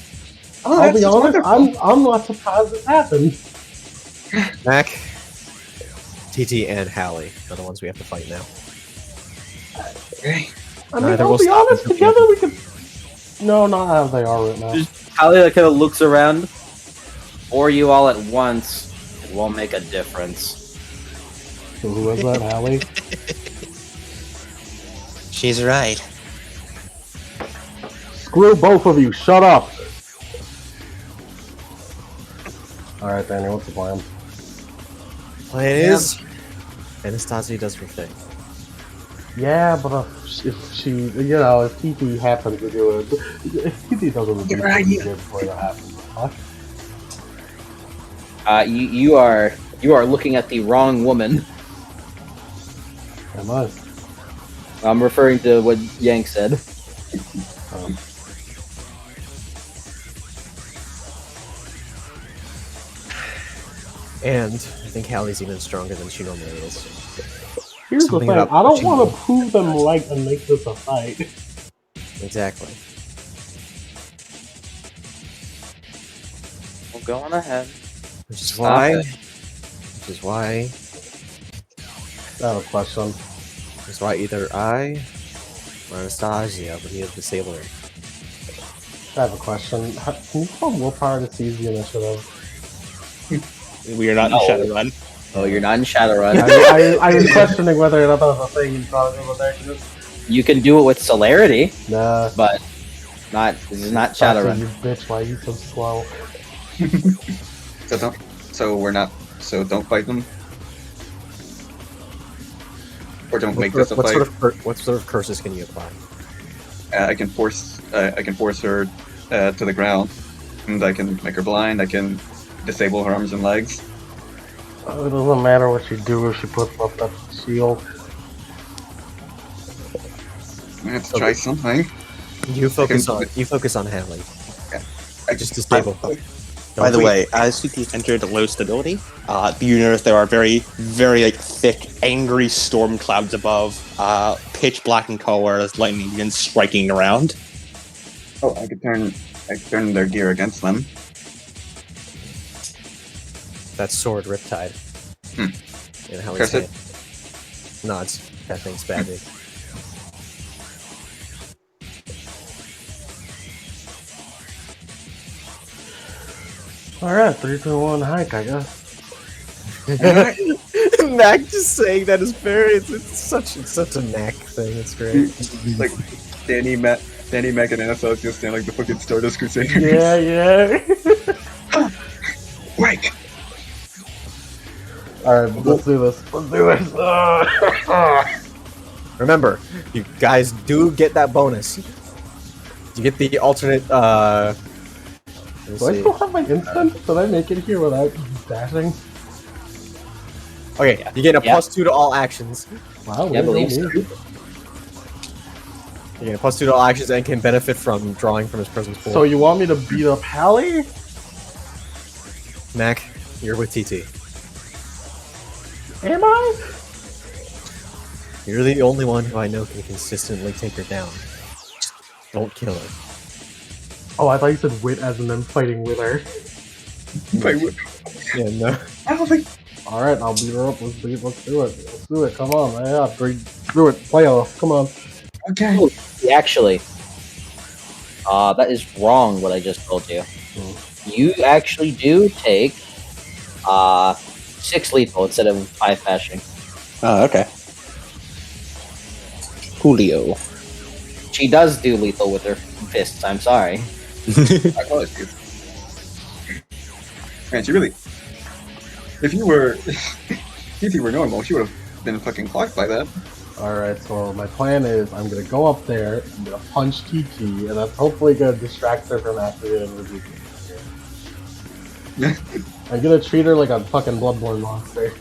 Oh, I'll that's be honest, wonderful. I'm not surprised it happened. Mac, TT, and Hallie are the ones we have to fight now. Okay. I mean, Neither I'll will be stop honest, until the together we can. No, not how they are right now. Hallie like, kind of looks around, or you all at once. It won't make a difference. So who was that, Hallie? She's right. Screw both of you, shut up! Alright, Danny, what's the plan? Plan is Anastasia does her thing. Yeah, but if she, you know, if TT happens to do it, if TT doesn't do Your idea. it before that happens, fuck. You are looking at the wrong woman. Am I? I'm referring to what Yank said. And I think Hallie's even stronger than she normally is. Here's the Something thing, about I don't pushing want them. to prove them right and make this a fight. Exactly. Well, go on ahead. Which is Stop why. it. Which is why. I have a question. Which is why either I or Anastasia would need to disable her. I have a question. Can you tell willpower to seize the initiative? We are not in No. Shadowrun. Oh, you're not in Shadowrun. I was questioning whether or not that was a thing you thought it was actually. You can do it with celerity, Nah. but not. This is not Gotcha, Shadowrun. you bitch, why are you so slow? So don't fight them. Or don't make What this a fight. what sort of curses can you apply? I can force her to the ground, and I can make her blind. I can disable her arms and legs. It doesn't matter what you do if she puts up that shield. I have to try something. You focus can- on Hallie. I Just disable. By the way, as CT's entered low stability, you notice there are very, very like thick, angry storm clouds above, pitch black in color as lightning begins striking around. Oh, I could turn their gear against them. That's sword Riptide. In Hallie's Curse it. hand. Nods. That thing's badly. Alright, 3, 2, 1, hike, I guess. Mac just saying that is very it's such a Mac thing, it's great. Like Danny, Mac, and Anastasia stand like the fucking Stardust Crusaders. Yeah, yeah. Wait. Alright, let's do this. Let's do this. Remember, you guys do get that bonus. You get the alternate let me Do I see. still have my instant? Did I make it here without dashing? Okay, you get a Yeah. +2 to all actions. Wow, Yeah, I way to believe go so. me. Yeah, plus 2 to all actions and can benefit from drawing from his presence pool. So you want me to beat up Hallie? Mac, you're with TT. Am I? You're the only one who I know can consistently take her down. Just don't kill her. Oh, I thought you said wit as in them fighting with her. Yeah, no. I don't think. Alright, I'll beat her up. Let's do it. Let's do it. Come on. Yeah, do it. Playoff. Come on. Okay. Oh, actually, that is wrong. What I just told you. You actually do take 6 lethal instead of 5 bashing. Oh, okay. Julio. She does do lethal with her fists. I'm sorry. I promise you. Man, she really. If you were normal, she would have been fucking clocked by that. Alright, so my plan is I'm gonna go up there, I'm gonna punch TT, and that's hopefully gonna distract her from activating Rebuke. I'm gonna treat her like a fucking Bloodborne monster.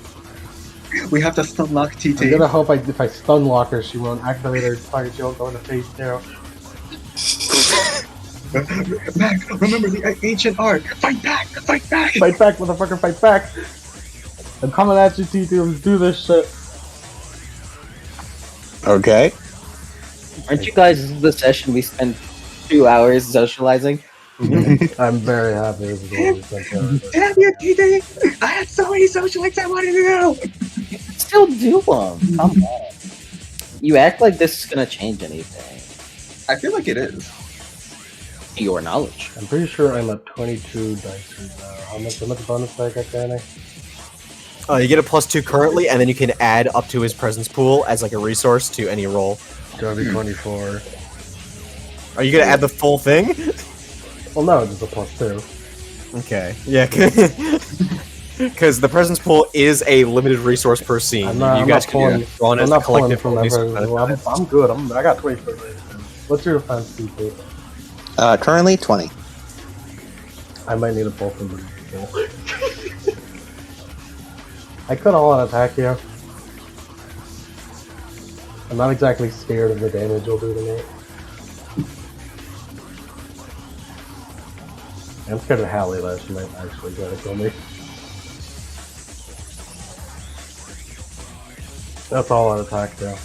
We have to stun lock TT. I'm gonna hope if I stun lock her, she won't activate her target, she won't go into phase 0. Mac, remember the ancient art. Fight back! Fight back! Fight back, motherfucker, fight back! I'm coming at you, TT, let's do this shit. Okay. Aren't you guys the session we spent 2 hours socializing? I'm very happy this is what we spent there. Damn you, TT! I had so many socialites I wanted to do! Still do them. Come on. You act like this is gonna change anything. I feel like it is. To your knowledge. I'm pretty sure I'm at 22 dice right now. How much bonus did I get, Danny? You get a +2 currently, and then you can add up to his presence pool as like a resource to any roll. It's gonna be 24. Are you gonna add the full thing? Well, no, just a +2. Okay. Yeah. Because the presence pool is a limited resource per scene. I'm not, you I'm guys not can pulling, draw on I'm as not a pulling collective from at least. everyone. I'm good. I got 24 dice. What's your defense, TT? Currently 20. I might need a pull from the pool. I could all attack you. I'm not exactly scared of the damage you'll do to me. I'm scared of Hallie though, she might actually try to kill me. That's all out attack though.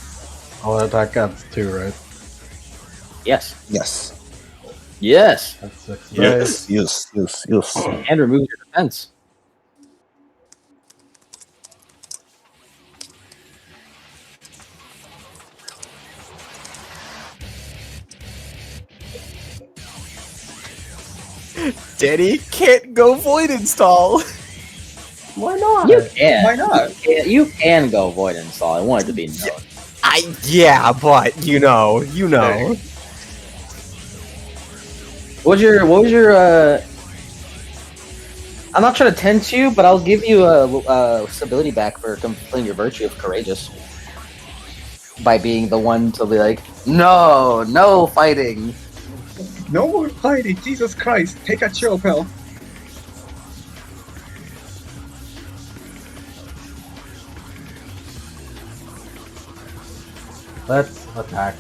All out attack gets 2, right? Yes. Yes. Yes. That's 6 Yes. Yes. And remove your defense. Danny can't go void install. Why not? You can. Why not? You can go void install. I want it to be known. Yeah, but you know. What was your I'm not trying to tempt you, but I'll give you a stability back for completing your virtue of courageous. By being the one to be like, no fighting. No more fighting, Jesus Christ! Take a chill pill. Let's attack.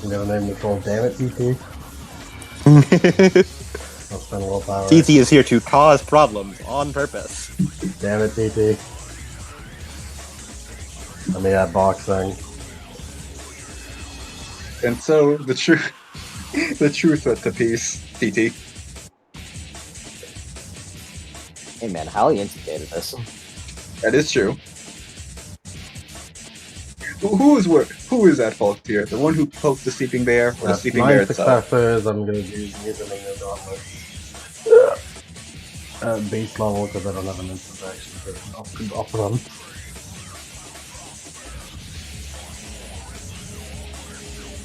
I'm gonna name this roll, damn it, TT. I'll spend willpower. TT is here to cause problems on purpose. Damn it, TT. Let me add boxing. And so the truth set to peace, TT. Hey man, Hallie instigated this. That is true. Who is at fault here? The one who poked the sleeping bear, or the sleeping bear 9 itself? successes, I'm gonna use using the gauntlet. Base level, because I don't have an instant action for up run.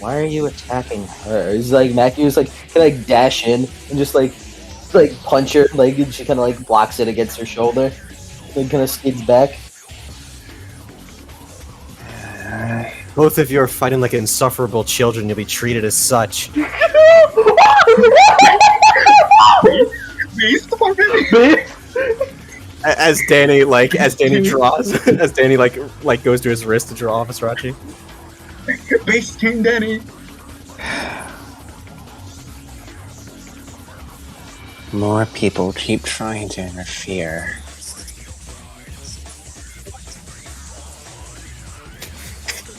Why are you attacking her? It's like Mackey's like can like dash in and just like punch her, like and she kind of like blocks it against her shoulder, then kind of skids back. Both of you are fighting like insufferable children. You'll be treated as such. Beast, poor baby. Beast! As Danny draws, as Danny like goes to his wrist to draw off a Sriracha. Base King Danny. More people keep trying to interfere.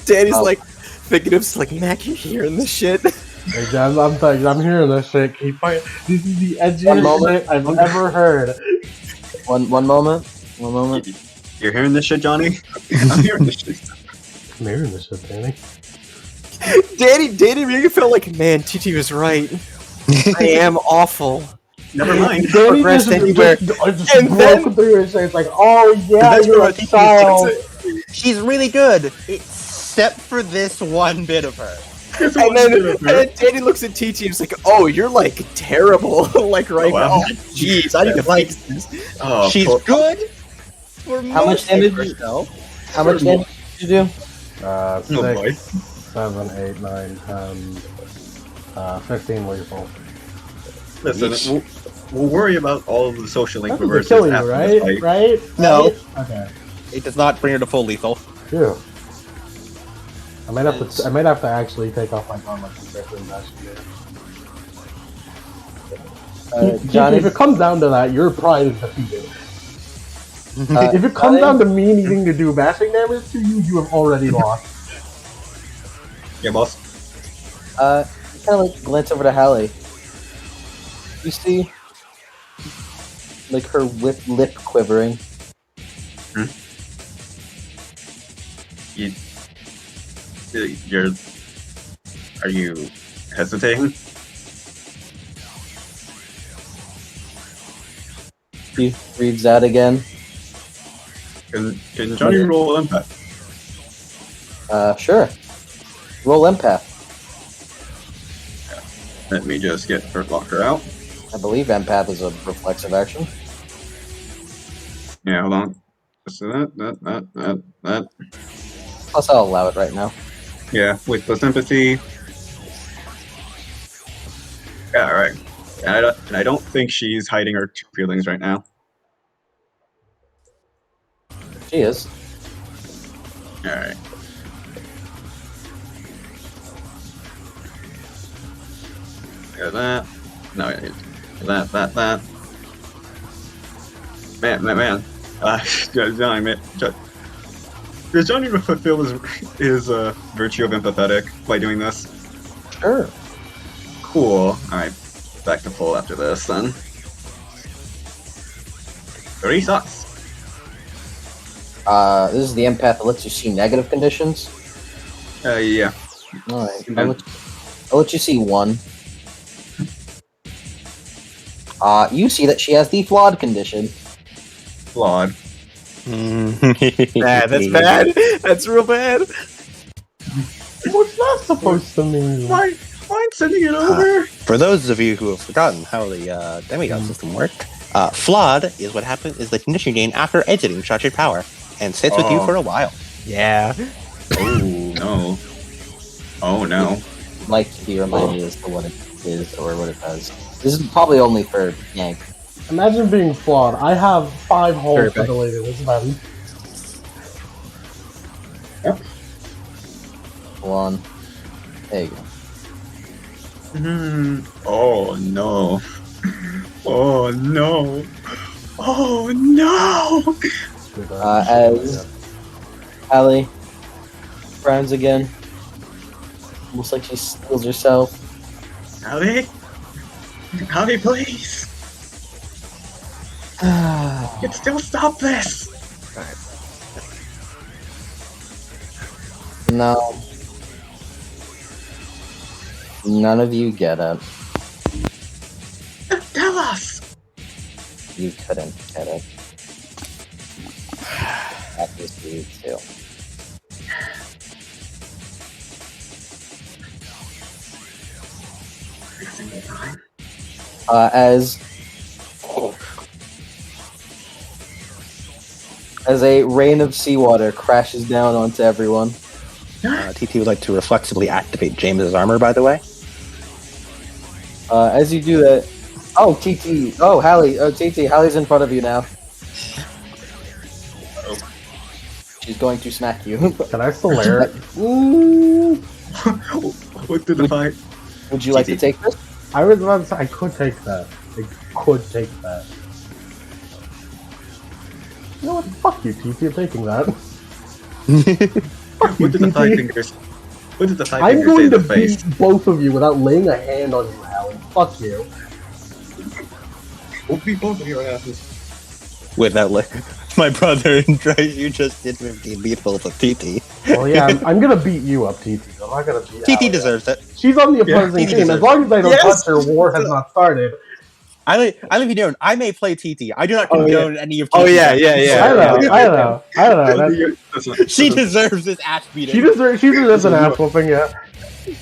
Danny's like thinking of like, Mac, you hearing this shit? Like, I'm hearing this shit. Keep fighting. This is the edgiest shit I've ever heard. One moment. You're hearing this shit, Johnny? I'm hearing this shit. I'm hearing this shit, Danny. Danny really felt like, man, TT was right. I am awful. Never mind. Danny Progressed anywhere. just And broke then- through and it's like, oh yeah, you're a child. She's really good, except for this one bit of her. And then Danny looks at TT and is like, oh, you're like terrible. like right wow. now. Jeez, I need to fix this. Oh, She's good for How much damage did you do? 6, boy. 7, 8, 9, 10, 15 lethal. Listen, we'll worry about all of the social link That doesn't reverses kill you, after right? this fight. Right? No. Right? Okay. It does not bring her to full lethal. Phew. I might have to actually take off my gun like some Johnny. Johnny, If it comes down to that, your pride is defeated. If it comes down to me needing to do bashing damage to you, you have already lost. Yeah, boss. kind of like glance over to Hallie. You see, like her lip quivering. Are you hesitating? She reads out again. Can Johnny roll impact? Sure. Roll empath. Let me just lock her out. I believe empath is a reflexive action. Yeah, hold on. Just that. Plus, I'll allow it right now. Yeah, with plus empathy. Yeah, alright. And I don't think she's hiding her true feelings right now. She is. Alright. Got that. No, that. Man. Johnny, man. Does Johnny fulfill his virtue of empathetic by doing this? Sure. Cool. Alright, back to full after this then. 3 sucks. This is the empath that lets you see negative conditions. Yeah. Alright. I'll let you see one. You see that she has the flawed condition. Flawed. Bad, that's bad. That's real bad. What's that supposed to mean? Mind sending it over? For those of you who have forgotten how the demigod system worked, flawed is what happens is the condition gain after exiting structured power and sits with you for a while. Yeah. Oh no. Like to be reminded as to what it is or what it does. This is probably only for Yank. Imagine being flawed. I have 5 holes Very for bad. deleting this button. Hold on. There you go. Oh no. Oh no. Oh no. As Hallie frowns again. Almost like she steals herself. Howdy, please. You can still stop this. No. None of you get it. Tell us. You couldn't get it. That was for you too. As a rain of seawater crashes down onto everyone. TT would like to reflexively activate James's armor, by the way. As you do that, oh TT, oh Hallie, TT, Hallie's in front of you now. She's going to smack you. Can I Solaire it? What did the fight? Would you like to take this? I was about to say, I could take that. I could take that. You know what? Fuck you, TT. I'm taking that. Fuck you, What did the TT. five fingers? What did the five I'm fingers say going to to the face? beat both of you without laying a hand on you, Alan. Fuck you. We'll beat both of your asses. Without like my brother and Drive, you just did 15 beat both of TT. Well, yeah, I'm gonna beat you up, TT. I'm not gonna beat TT Alan. deserves it. She's on the opposing TT team. As deserves long as I don't Yes! touch her, war has not started. I leave you known. I may play TT. I do not Oh, yeah. condone any of TT's Oh, yeah, actions. yeah. I know. That's, She deserves this ass beating. she deserves an ass whooping, yeah.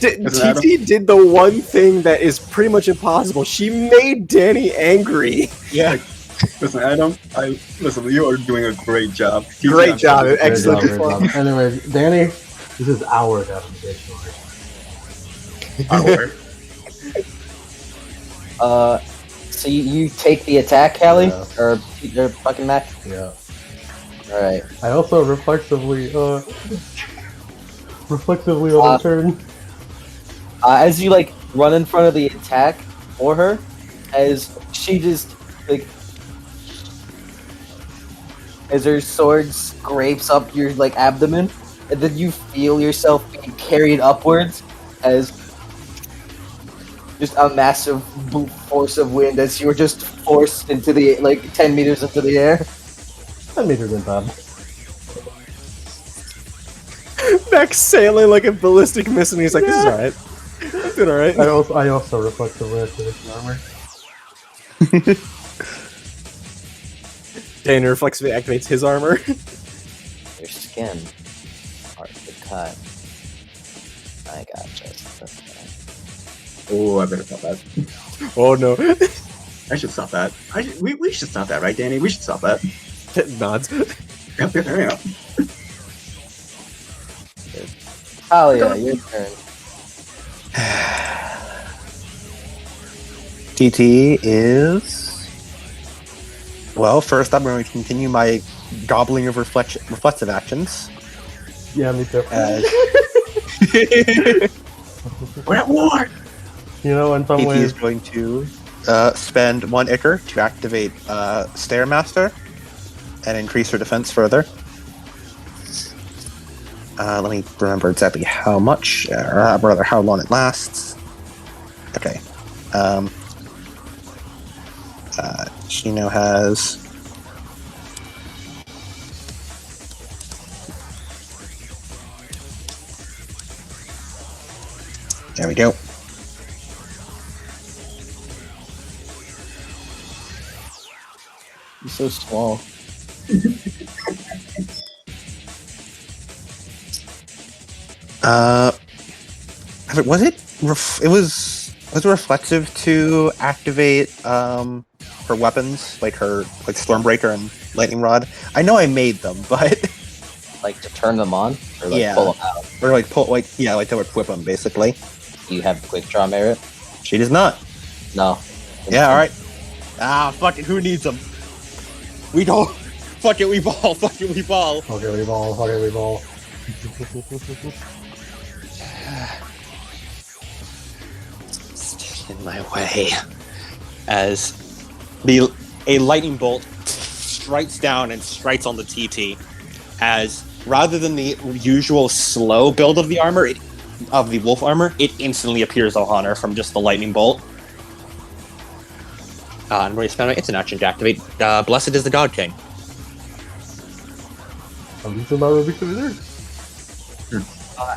TT did the one thing that is pretty much impossible. She made Danny angry. Yeah. Listen, Adam. Listen. You are doing a great job. Great job. Great Excellent job, great performance. job. Anyways, Danny, this is our definition. So you take the attack, Callie? Yeah. Or fucking Mac? Yeah. Alright. I also reflexively overturn. As you, like, run in front of the attack for her, as she just, like... As her sword scrapes up your, like, abdomen, and then you feel yourself being carried upwards as just a massive force of wind as you were just forced into the, like, 10 meters into the air. 10 meters in bad. Max sailing like a ballistic missile, and he's like, "This is alright. I'm doing alright." I also reflexively activate armor. Danny reflexively activates his armor. Your skin. Hard to cut. I got just okay. Oh, I better stop that. Oh no. I should stop that. We should stop that, right, Danny? We should stop that. Nods. Yeah. Talia, your turn. TT is... Well, first I'm going to continue my gobbling of reflexive actions. Yeah, me too. We're at war! You know, in some TT ways, is going to spend 1 Ichor to activate Stairmaster and increase her defense further. Let me remember exactly how much, or rather how long it lasts. Okay. She now has... There we go. You're so small. Was it reflexive to activate her weapons, like her Stormbreaker and Lightning Rod? I know I made them, but Like to turn them on? Or like Yeah. pull them out? or like to equip them basically. Do you have quick draw merit? She does not. No. Yeah, all right. Fuck it. Who needs them? We don't. Fuck it. We ball. Fuck it. We ball. okay, we ball. In my way. As a lightning bolt strikes down and strikes on the TT, as rather than the usual slow build of the armor, of the wolf armor, it instantly appears on her from just the lightning bolt. I'm going to spend my instant action to activate Blessed is the God King. At least I'm not really considered.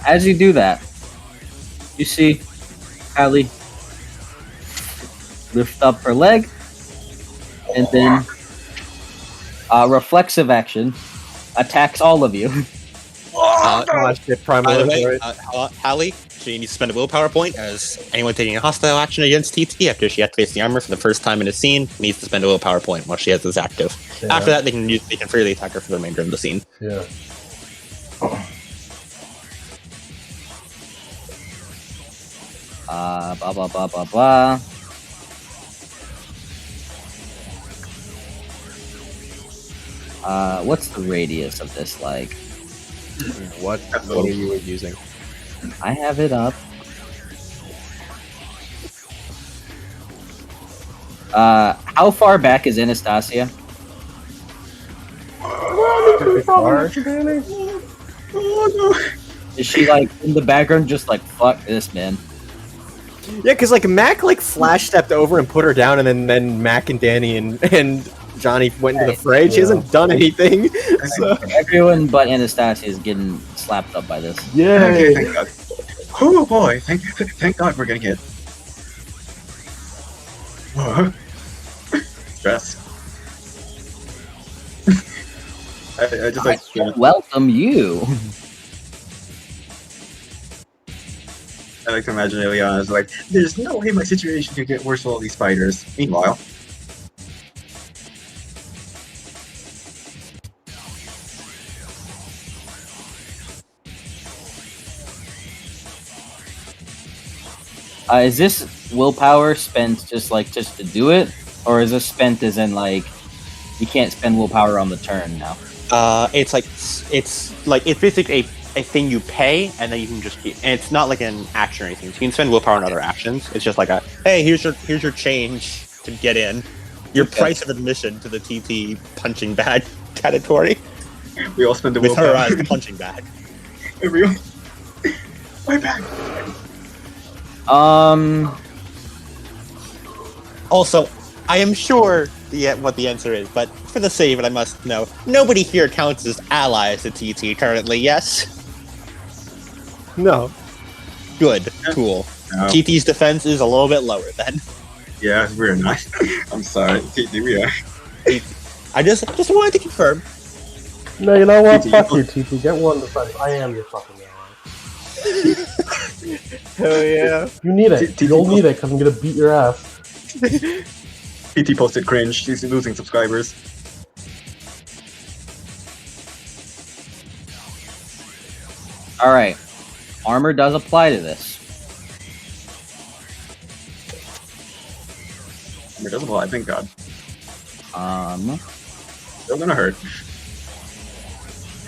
As you do that, you see Allie lift up her leg, and then reflexive action attacks all of you. By the way, Hallie, she needs to spend a willpower point, as anyone taking a hostile action against TT after she activates the armor for the first time in a scene needs to spend a willpower point while she has this active. Yeah. After that, they can freely attack her for the remainder of the scene. Yeah. Blah blah blah blah blah. What's the radius of this like? What are you using? I have it up. How far back is Anastasia? Far? Danny? Is she like in the background, just like fuck this, man? Yeah, because like Mac like flash stepped over and put her down, and then Mac and Danny and Johnny went into the fray. She hasn't done anything. So. Everyone but Anastasia is getting slapped up by this. Yeah. Okay, thank God. Oh boy, thank God we're getting hit. Stress. I just like Welcome you. I like to imagine Ileana is like, there's no way my situation could get worse with all these spiders. Meanwhile, Is this willpower spent just to do it, or is this spent as in like you can't spend willpower on the turn now? It's basically a thing you pay, and then you can just keep. And it's not like an action or anything. So you can spend willpower on other actions. It's just like a hey, here's your change to get in. Your price of admission to the TT punching bag category. we all spend the With willpower. her as the punching bag. Everyone, way back. Also, I am sure what the answer is, but for the sake of it, I must know. Nobody here counts as allies to TT currently, yes? No. Good. Cool. No. TT's defense is a little bit lower then. Yeah, we're not. I'm sorry. We are. I just wanted to confirm. No, you know what? TT, Fuck you, TT. Get one defense. I am your fucking ally. Hell yeah. You need it. You'll need it because I'm gonna beat your ass. PT posted cringe. She's losing subscribers. All right, armor does apply to this. It doesn't apply, thank God. Still gonna hurt.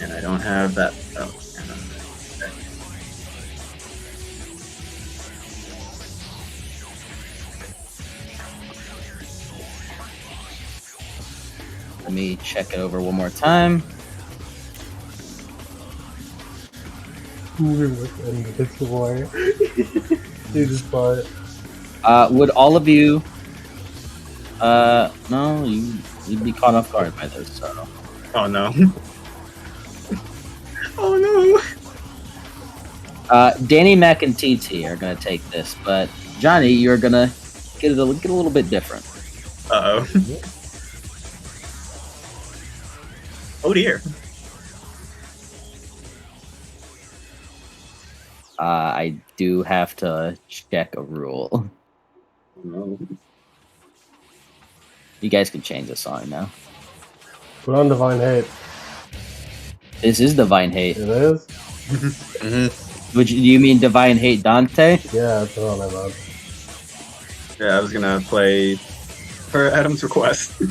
And I don't have that. Oh, okay. Let me check it over one more time. It's war. Jesus, but Would all of you? No, you'd be caught off guard by this. So. Oh no. Oh no. Danny, Mac, and TT are gonna take this, but Johnny, you're gonna get a little bit different. Uh oh. Oh dear. I do have to check a rule. No. You guys can change the song now. put on Divine Hate. This is Divine Hate. It is? Mm-hmm. Do you mean Divine Hate Dante? Yeah, that's what I meant. Yeah, I was gonna play per Adam's request.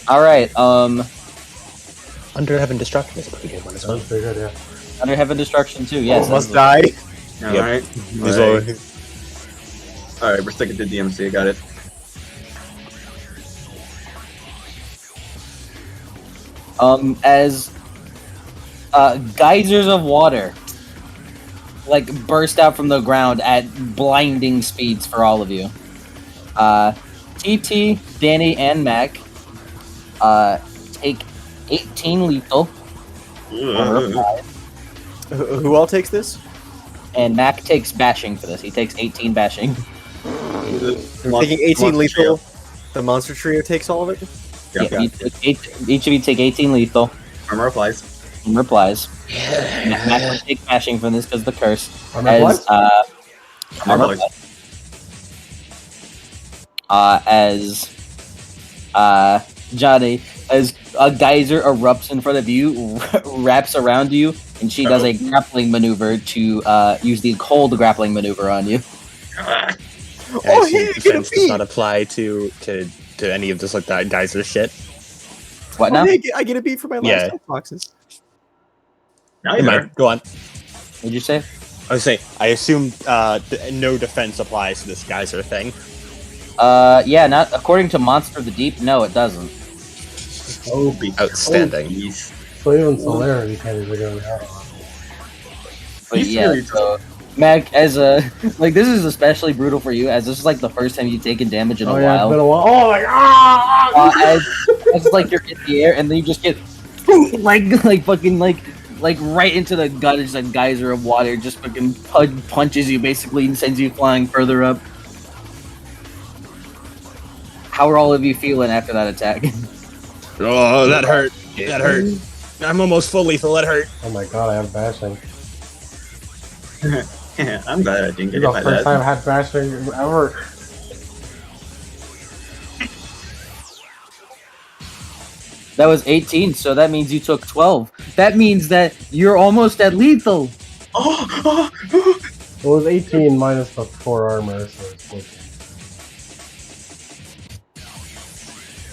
All right. Under Heaven Destruction is a pretty good one as well. Sounds pretty good, yeah. Under Heaven Destruction too. Yes. Almost died. Alright. Alright, we're sticking to DMC, got it. As geysers of water like burst out from the ground at blinding speeds for all of you. TT, Danny, and Mac take 18 lethal, Who all takes this? and Mac takes bashing for this. He takes 18 bashing. Taking 18 lethal. The monster trio takes all of it. Yeah, each of you take 18 lethal. Armor applies. And replies. Mac will take bashing from this because of the curse. Armor As Armor applies. Johnny, as a geyser erupts in front of you, wraps around you, and she does a grappling maneuver to use the cold grappling maneuver on you. Oh, hey, get a defense does beat! not apply to any of this like that geyser shit. What Oh, now? hey, I get a beat for my last Yeah. boxes. Now Never mind. Go on. What'd you say? I was saying, I assume no defense applies to this geyser thing. Yeah, not according to Monster of the Deep. No, it doesn't. Oh, Outstanding. jeez. So even celerity can't even go out on. But He's yeah, really so Mac, as a like, this is especially brutal for you, as this is like the first time you've taken damage in a It's while. been a while. Oh my god! As like you're in the air, and then you just get like fucking like right into the gut. It's a geyser of water, just fucking punches you basically and sends you flying further up. How are all of you feeling after that attack? Oh, that hurt. That hurt. I'm almost full lethal. That hurt. Oh my god, I have bashing. I'm glad I didn't This get is hit the by first that. time I've had bashing ever. That was 18, so that means you took 12. That means that you're almost at lethal. It was 18 minus the 4 armor, so it's 14.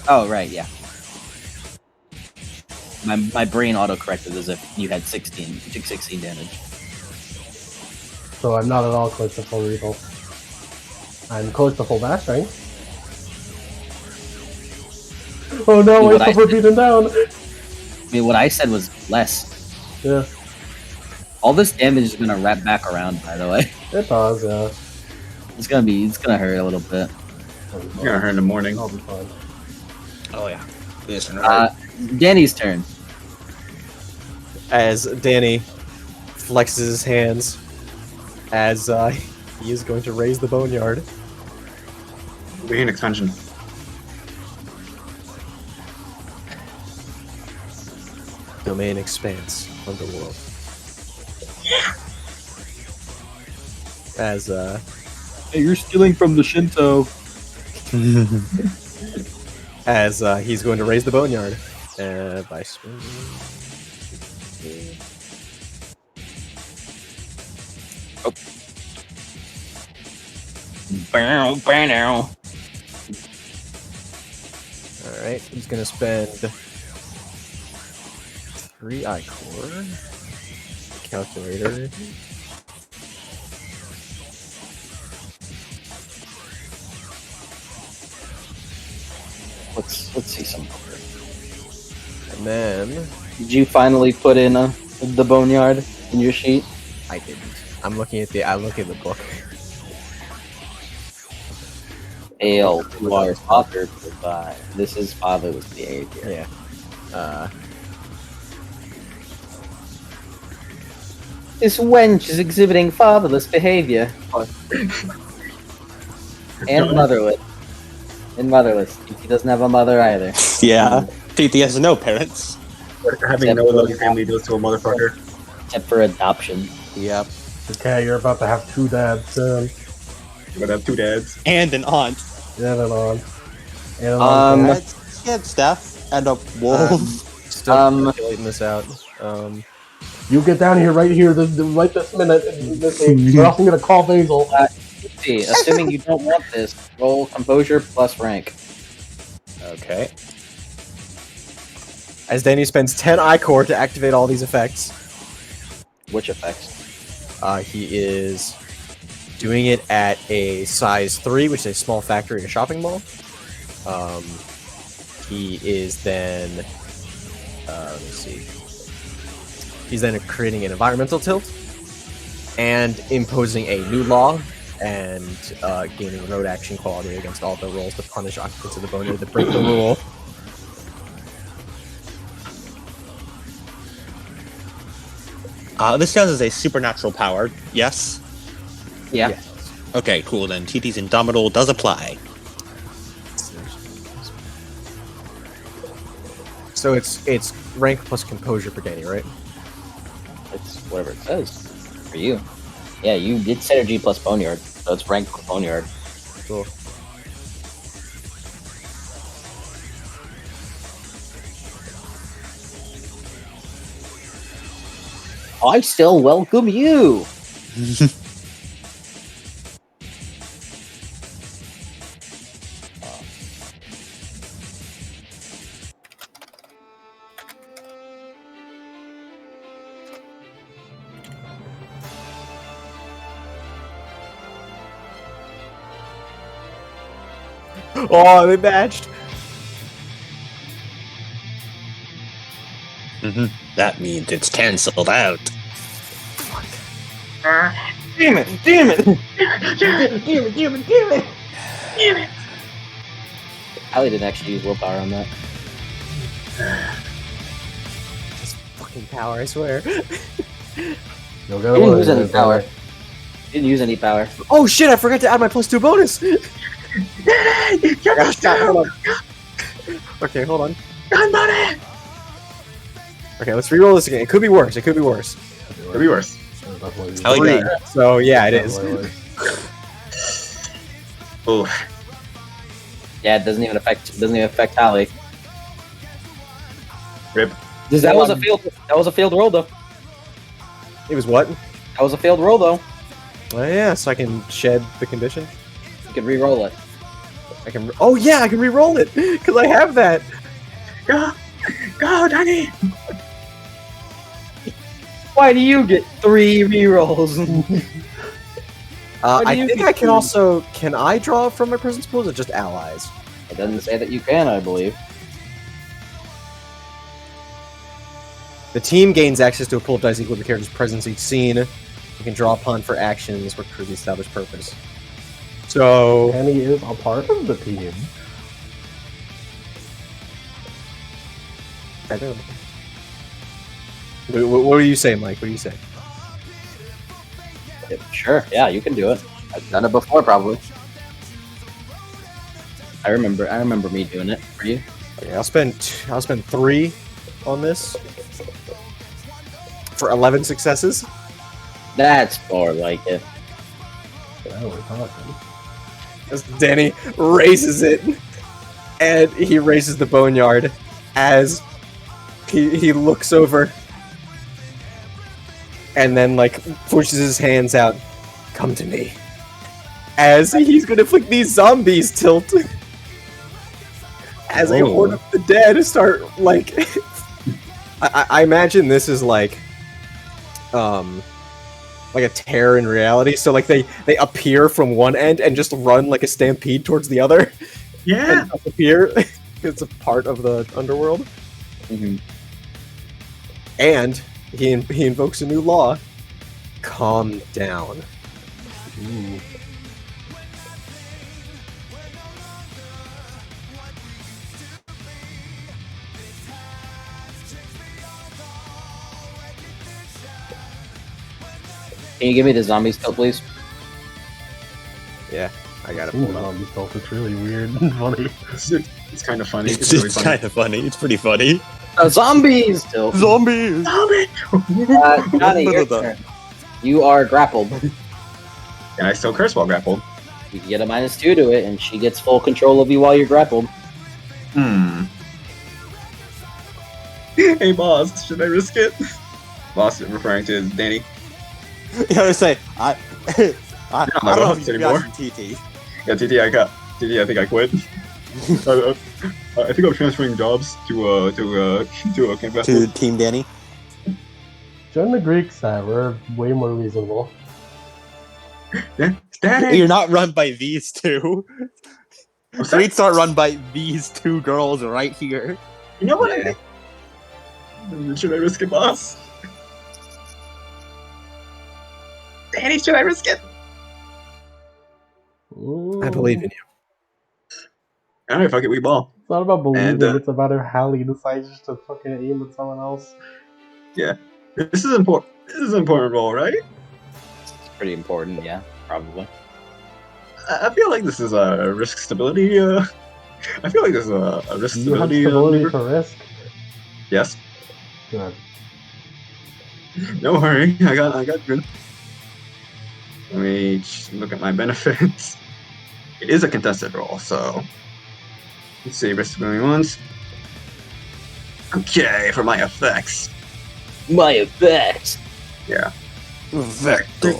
Oh, right, yeah. My brain auto-corrected as if you had 16. You took 16 damage. So I'm not at all close to full lethal. I'm close to full bashing. Oh no, What I I suffered beaten down! I mean, what I said was less. Yeah, All this damage is gonna wrap back around, by the way. it does, yeah. It's gonna hurt a little bit. It's gonna hurt in the morning. I'll be fine. Oh, yeah. This one hurt. Danny's turn. As Danny flexes his hands, as he is going to raise the boneyard. We're in expansion. Domain expanse underworld. As Hey, you're stealing from the Shinto. as he's going to raise the boneyard by swinging. Bow. All right, he's gonna spend 3 ichor. Calculator. Let's see some. And then Did you finally put in the boneyard in your sheet? I didn't. I'm looking at the book. Ale to our father goodbye. This is fatherless behavior. Yeah. This wench is exhibiting fatherless behavior. And motherless. And motherless. He doesn't have a mother either. Yeah. TT has no parents. Having no loving family does to a motherfucker. Except for adoption. Yep. Okay, you're about to have 2 dads soon. I'm gonna have 2 dads. And an aunt. Yeah, and on. And on. He had Steph and a wolf. Still calculating this out. You get down here right here, right this minute, or else I'm gonna call Basil. See, assuming you don't want this, roll composure plus rank. Okay. As Danny spends 10 ichor to activate all these effects, Which effects? he is doing it at a size 3, which is a small factory in a shopping mall. He is then, let's see. He's then creating an environmental tilt and imposing a new law and gaining road action quality against all the rolls to punish occupants of the boneyard that break the rule. This counts as a supernatural power, yes? Yeah. Yeah. Okay, cool, then TT's Indomitable does apply. So it's rank plus composure for Danny, right? It's whatever it says. For you. Yeah, you did synergy plus boneyard. So it's rank plus boneyard. Cool. I still welcome you. Oh, they matched. That means it's cancelled out. Damn it! Damn it! Damn it! Ali didn't actually use willpower on that. This fucking power, I swear. You'll get He didn't one use of any these, power. Danny. He didn't use any power. Oh shit, I forgot to add my +2 bonus! Gosh, stop, hold on. Okay, hold on. Okay, let's reroll this again. It could be worse, it could be worse. Could be worse. Definitely. Hell Three. yeah. So yeah, it is. Definitely. Oh, Yeah, it doesn't even affect Ali. rip. That was a failed roll though. It was what? That was a failed roll though. Oh yeah, so I can shed the condition. You could re-roll it. I can. Oh yeah, I can re-roll it because I have that. Go, Danny. Why do you get 3 re-rolls? I you think get I can three? also. Can I draw from my presence pools or just allies? It doesn't say that you can, I believe. The team gains access to a pool of dice equal to the character's presence each scene. You can draw upon for actions work for the established purpose. So Danny is a part of the team. I don't. What do you say, Mike? What do you say? Yeah, sure, yeah, you can do it. I've done it before, probably. I remember me doing it for you. Okay, I'll spend 3 on this for 11 successes. That's more like it. Now we're talking. As Danny raises it, and he raises the boneyard as he looks over, and then like pushes his hands out. Come to me. As he's gonna flick these zombies tilt. As a Whoa. horde of the dead start like I imagine this is like a tear in reality. So like they appear from one end and just run like a stampede towards the other. Yeah. And disappear. It's a part of the underworld. Mm-hmm. And he invokes a new law. Calm down. Ooh. Can you give me the zombies still, please? Yeah, I got it Ooh, pulled up. zombie stealth is really weird and funny. It's kind of funny. It's, really it's kind of funny. It's pretty funny. Zombies still. Zombies! Johnny, your turn. You are grappled. And I still curse while grappled. You can get a -2 to it, and she gets full control of you while you're grappled. Hey, boss, should I risk it? Boss, referring to Danny. You know, say, I my don't know boss if you anymore. got some TT. Yeah, TT, I think I quit. I think I'm transferring jobs to campus. To Team Danny. Join the Greek side. We're way more reasonable. Danny. You're not run by these two. I'm sorry? Greeks aren't run by these two girls right here. You know what I Yeah. think? Should I risk it, boss? Danny, should I risk it? I believe in you. Alright, fuck it, we ball. It's not about believing, And, it's about if Hallie decides just to fucking aim at someone else. Yeah. This is important. This is an important role, right? It's pretty important, yeah, probably. I feel like this is a risk stability. I feel like this is a risk Do you have stability. stability maneuver. to risk? Yes. Good. Don't worry, I got good. Let me just look at my benefits. It is a contested role, so let's see, risk going once. Okay, for my effects. My effects. Yeah. Vector.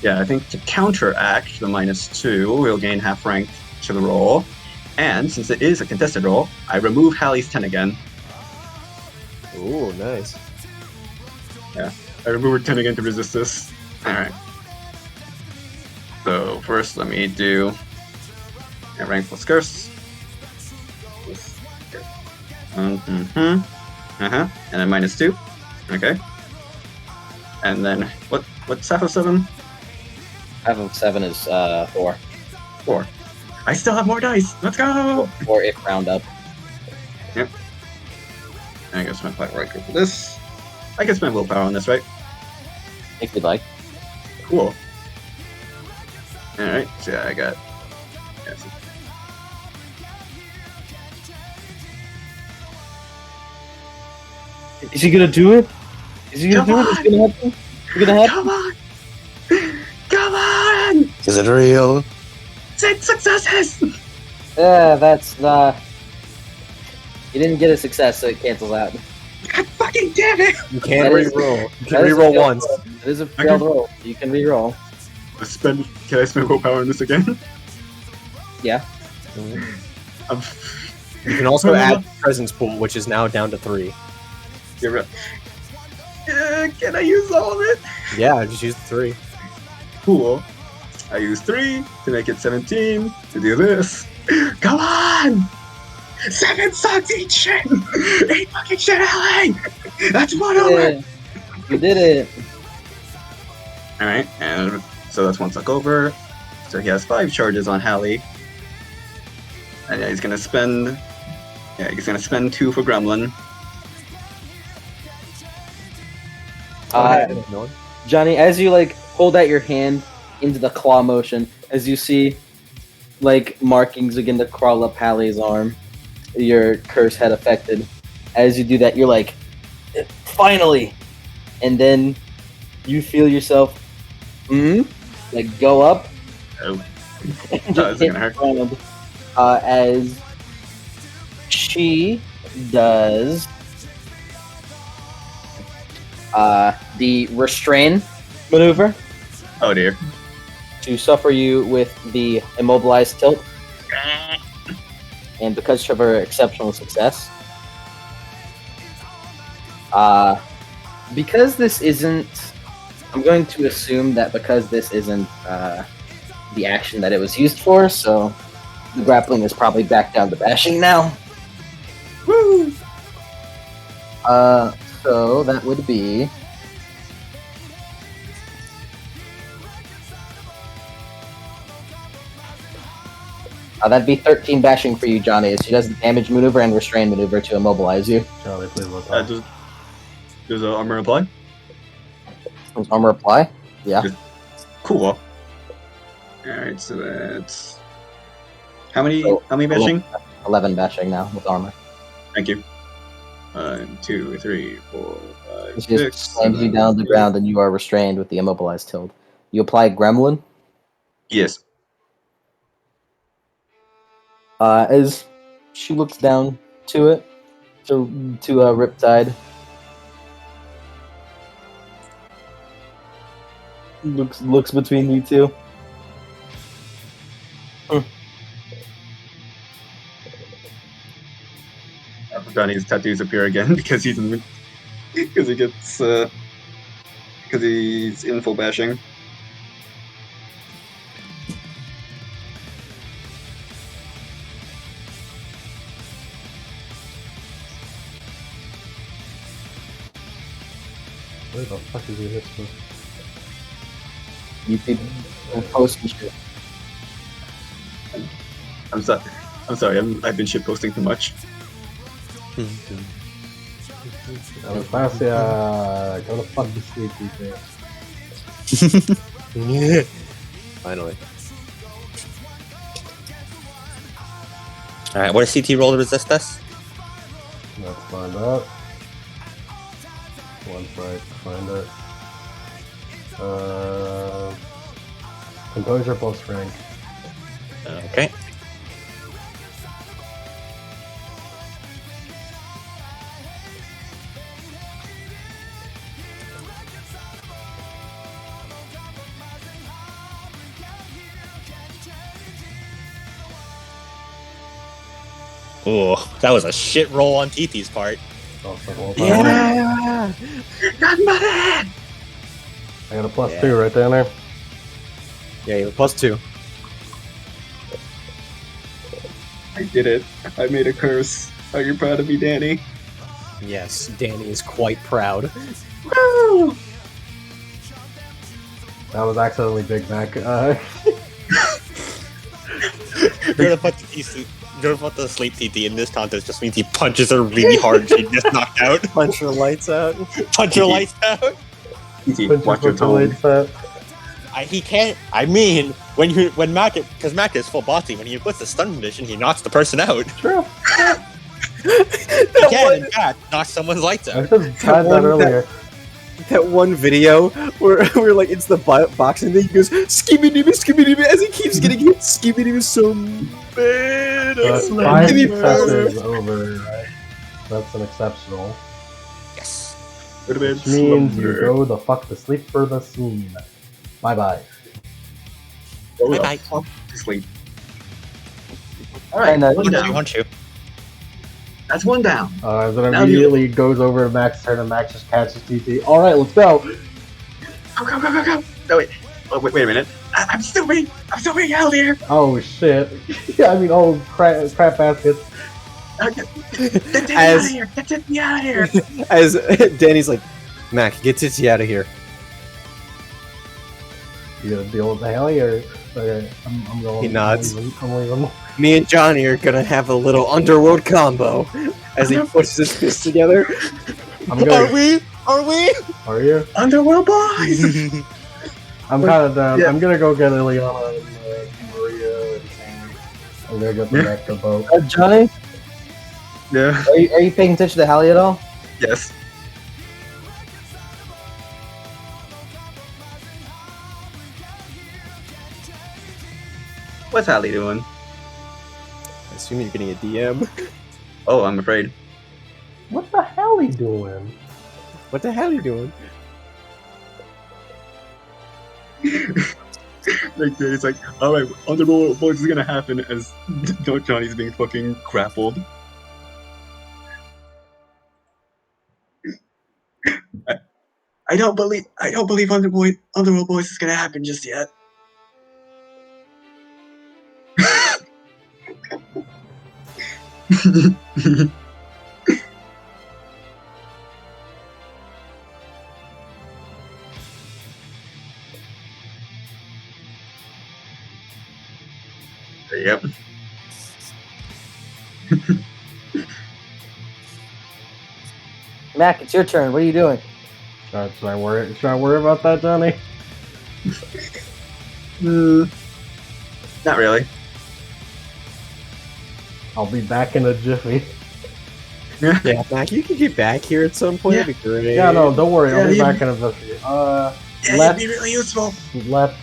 Yeah, I think to counteract the -2, we'll gain half rank to the roll. And since it is a contested roll, I remove Hallie's 10 again. Ooh, nice. I remove her 10 again to resist this. Alright. So first let me do And rank plus curse. And then -2. Okay. And then what's half of 7? Half of 7 is 4. 4. I still have more dice. Let's go. Or if round up. Yep. I guess my flat right for this. I can spend willpower on this, right? If you'd like. Cool. Alright, so yeah, I got. Yes. Is he gonna do it? Is he gonna do it? Is it gonna happen? Is it gonna happen? Come on! Come on! Is it real? 6 successes! Yeah, that's you didn't get a success, so it cancels out. God fucking damn it! You can That is- reroll. You That can is a reroll failed once. roll. It is a failed Okay. roll. You can reroll. Can I spend willpower on this again? Yeah. I'm, You can also add presence pool, which is now down to 3. you're right. Can I use all of it? Yeah, just use the 3. Cool. I use 3 to make it 17 to do this. Come on! 7 sucks, eat shit! 8 fucking shit, LA! That's 1 over! You did it. Alright, and so that's 1 suck over. So he has 5 charges on Hallie. And yeah, he's gonna spend 2 for Gremlin. Johnny, as you like hold out your hand into the claw motion, as you see like markings begin to crawl up Hallie's arm, your curse had affected. As you do that, you're like, finally, and then you feel yourself, like go up. Oh. And Oh, just is it hit gonna hurt? the ground, as she does the restrain maneuver Oh dear. to suffer you with the immobilized tilt. And because of her exceptional success, because this isn't, I'm going to assume that because this isn't the action that it was used for, so the grappling is probably back down to bashing now. Woo! So that would be that'd be 13 bashing for you, Johnny, as she does the damage maneuver and restrain maneuver to immobilize you. Charlie, please look up. Does the armor apply? Does armor apply? Yeah. Cool. Alright, so that's how many So, bashing? 11 bashing now with armor. Thank you. 1, 2, 3, 4, 5, She 6. just slams you down to the ground and you are restrained with the immobilized tilt. You apply Gremlin. Yes. As she looks down to it, to Riptide. Looks between you two. Johnny's tattoos appear again because he's because he's in full bashing. Where the fuck is he this for? You people post and shit. I'm sorry. I've been shit posting too much. Anastasia, go to fuck to sleep, you Finally. Alright, what does CT roll to resist us? Let's find out. Once I find it. Composure plus rank. Okay. Ooh, that was a shit roll on TT's part. Oh, so hold on. Yeah! I got a +2 right down there. Yeah, you have +2. I did it. I made a curse. Are you proud of me, Danny? Yes, Danny is quite proud. Woo! That was accidentally Big Mac. You're gonna put the sleep TT in this contest just means he punches her really hard. She gets knocked out. Punch her lights out. Punch her lights out. Easy. Punch Watch your the tone. lights out. He can't. I mean, when Mac, because Mac is full bossy, when he puts the stun condition, he knocks the person out. True. He can, in fact, knock someone's lights I out. just tried that earlier. That one video where like it's the boxing thing. He goes skibby as he keeps getting hit. Skibby is so bad. Five successes over, right? That's an exceptional. Yes. Which means you go the fuck to sleep for the scene. Bye bye. Bye-bye. To sleep. All right, Alright, one one You down. want you? That's one down. Then Now immediately goes over to Max's turn and Max just catches TT. Alright, let's go! Go. No, wait. Oh, wait a minute. I'm still waiting out here. Oh shit. I mean, oh crap baskets. Get As- me out of here. As Danny's like, Mac, get Titsy out of here. You gonna deal with the heli or? Okay, I'm going. He nods. I'm leaving. Me and Johnny are gonna have a little underworld combo as he pushes his fists together. I'm going. Are we? Are you? Underworld boys. I'm kind of down. Yeah. I'm gonna go get Ileana and Maria and Sammy. I'm gonna get them back to the boat. Johnny, Yeah. are you paying attention to Hallie at all? Yes. What's Hallie doing? I assume you're getting a DM. Oh, I'm afraid. What the hell are you doing? What the hell are you doing? Like it's like, all right, Underworld boys is gonna happen as Johnny's being fucking grappled. I don't believe Underworld boys is gonna happen just yet. Yep. Mac, it's your turn. What are you doing? Should I worry about that, Johnny? Not really. I'll be back in a jiffy. Yeah, Mac, you can get back here at some point. Yeah. That'd be great. Yeah, no, don't worry. I'll be Yeah, back in a jiffy. Yeah, Let's- it'd be really useful. Let's.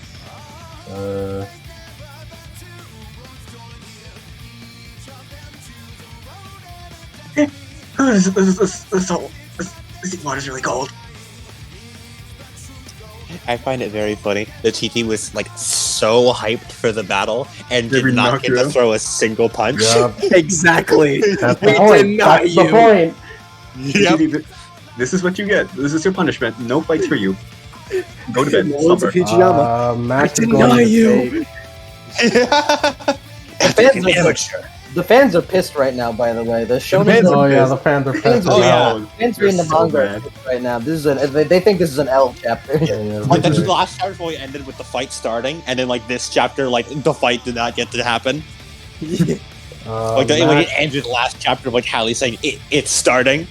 This water's really cold. I find it very funny. The TT was like so hyped for the battle and Did we did not knock get you to out? throw a single punch. Yep. Exactly. That's We the point. deny That's you. the point. Yep. This is what you get. This is your punishment. No fights for you. Go to bed. No one's a Slumber. Fujiyama. Max I is deny going to you. take- The fans are pissed right now. By the way, the show. fans Oh are yeah, pissed. the fans are pissed. Fans Oh, are- yeah. Fans They're reading the so manga mad. right now. This is they think this is an L chapter. Yeah, Like that's the last chapter where we ended with the fight starting, and then like this chapter, like the fight did not get to happen. Like when Max- it ended the last chapter, like Hallie saying it's starting.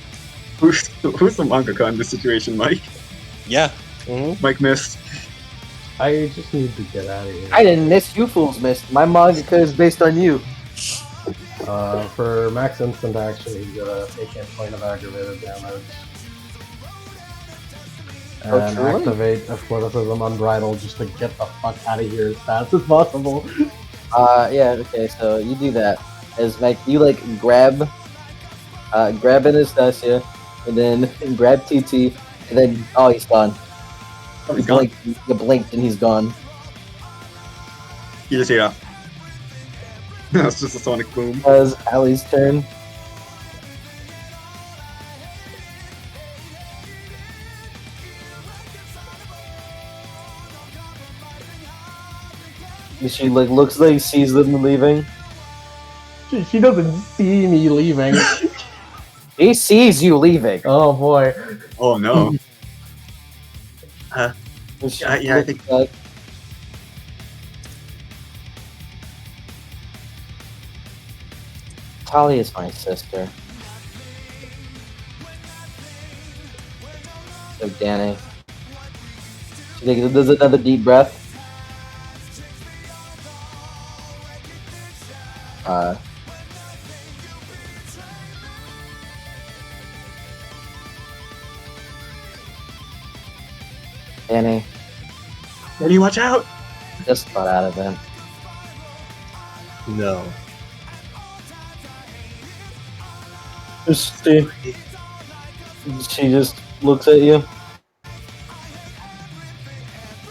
Who's the mangaka in this situation, Mike? Yeah. Mike missed. I just need to get out of here. I didn't miss. You fools missed. My manga is based on you. For Max instant action, he's gonna take a point of aggravated damage. Oh, And truly? activate athleticism unbridled just to get the fuck out of here as fast as possible. Yeah. Okay. So you do that as like you like grab Anastasia, and then grab TT, and then he's gone. Oh, You he's gone. blinked and he's gone. You just hear that. That's just a sonic boom. As Allie's turn. She like looks like sees them leaving. She doesn't see me leaving. He sees you leaving. Oh boy. Oh no. Which Yeah, I looks think- like- Talia is my sister. So Danny. She does another deep breath. Danny, Danny, watch out! just got out of it. No. She just looks at you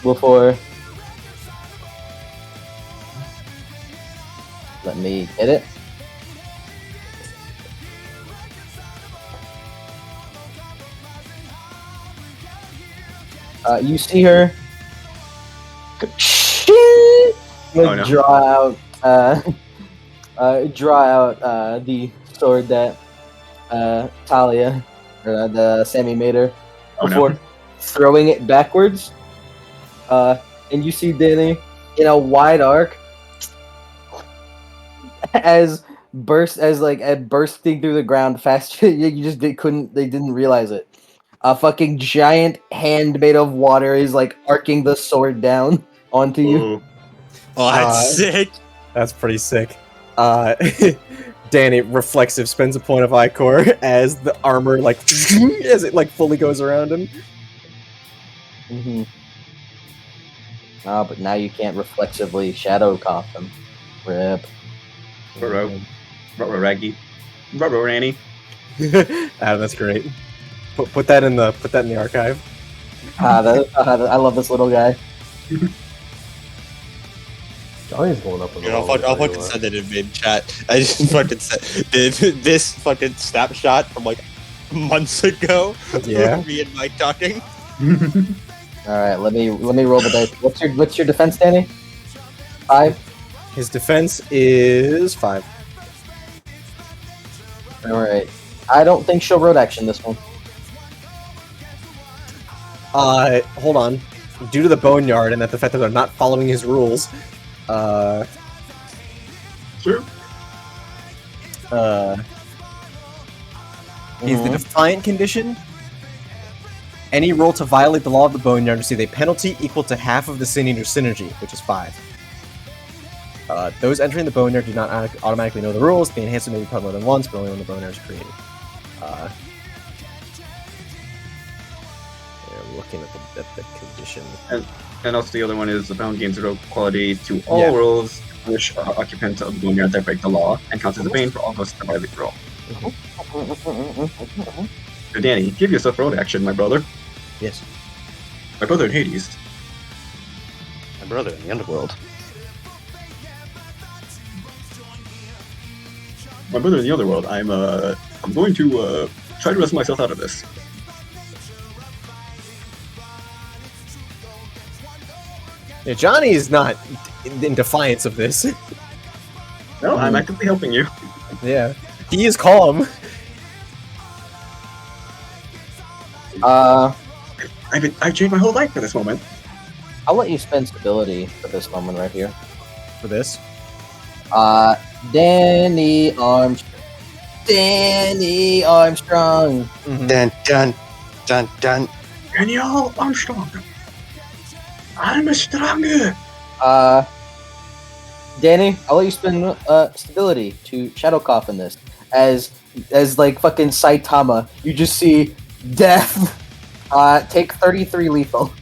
before. Let me get it. You see her Oh, no. draw out the sword that Talia or the Sammy made her Oh, no. before throwing it backwards. And you see Danny in a wide arc as bursting through the ground faster. You just they didn't realize it. A fucking giant hand made of water is like arcing the sword down onto you. Ooh. Oh, that's sick. That's pretty sick. Danny, reflexive, spends a point of Icor as the armor, like, as it, like, fully goes around him. Mm-hmm. Oh, but now you can't reflexively shadow cough him. Rip. Ruh-roh. Ruh-roh, Raggy. Ruh-roh, Ranny. Adam, that's great. Put that in the archive. I love this little guy. Johnny's going up in the I'll wall fucking anyway. send it in mid-chat. I just fucking said this fucking snapshot from like months ago. Yeah. Me and Mike talking. All right, let me roll the dice. What's your defense, Danny? 5. His defense is 5. All right. I don't think she'll road action this one. Hold on. Due to the boneyard and that the fact that they're not following his rules, True. is the defiant condition. Any roll to violate the law of the boneyard receive a penalty equal to half of the Sin Eater synergy, which is 5. Those entering the boneyard do not automatically know the rules. The enhancement may be called more than once, but only when the boneyard is created. Looking at the condition. And also the other one is the bound gains 0 quality to all Yeah. rolls which are occupants of the boneyard that break the law, and counts as a bane for all those that violate the roll. So Danny, give yourself road action, my brother. Yes. My brother in Hades. My brother in the underworld. My brother in the other world. I'm going to try to wrestle myself out of this. Yeah, Johnny is not in defiance of this. No, I'm actively helping you. Yeah. He is calm. I've changed my whole life for this moment. I'll let you spend stability for this moment right here. For this. Danny Armstrong. Mm-hmm. Dun dun dun dun. Daniel Armstrong. I'm stronger. Danny, I'll let you spend stability to shadow cough in this. As like fucking Saitama, you just see death. Take 33 lethal.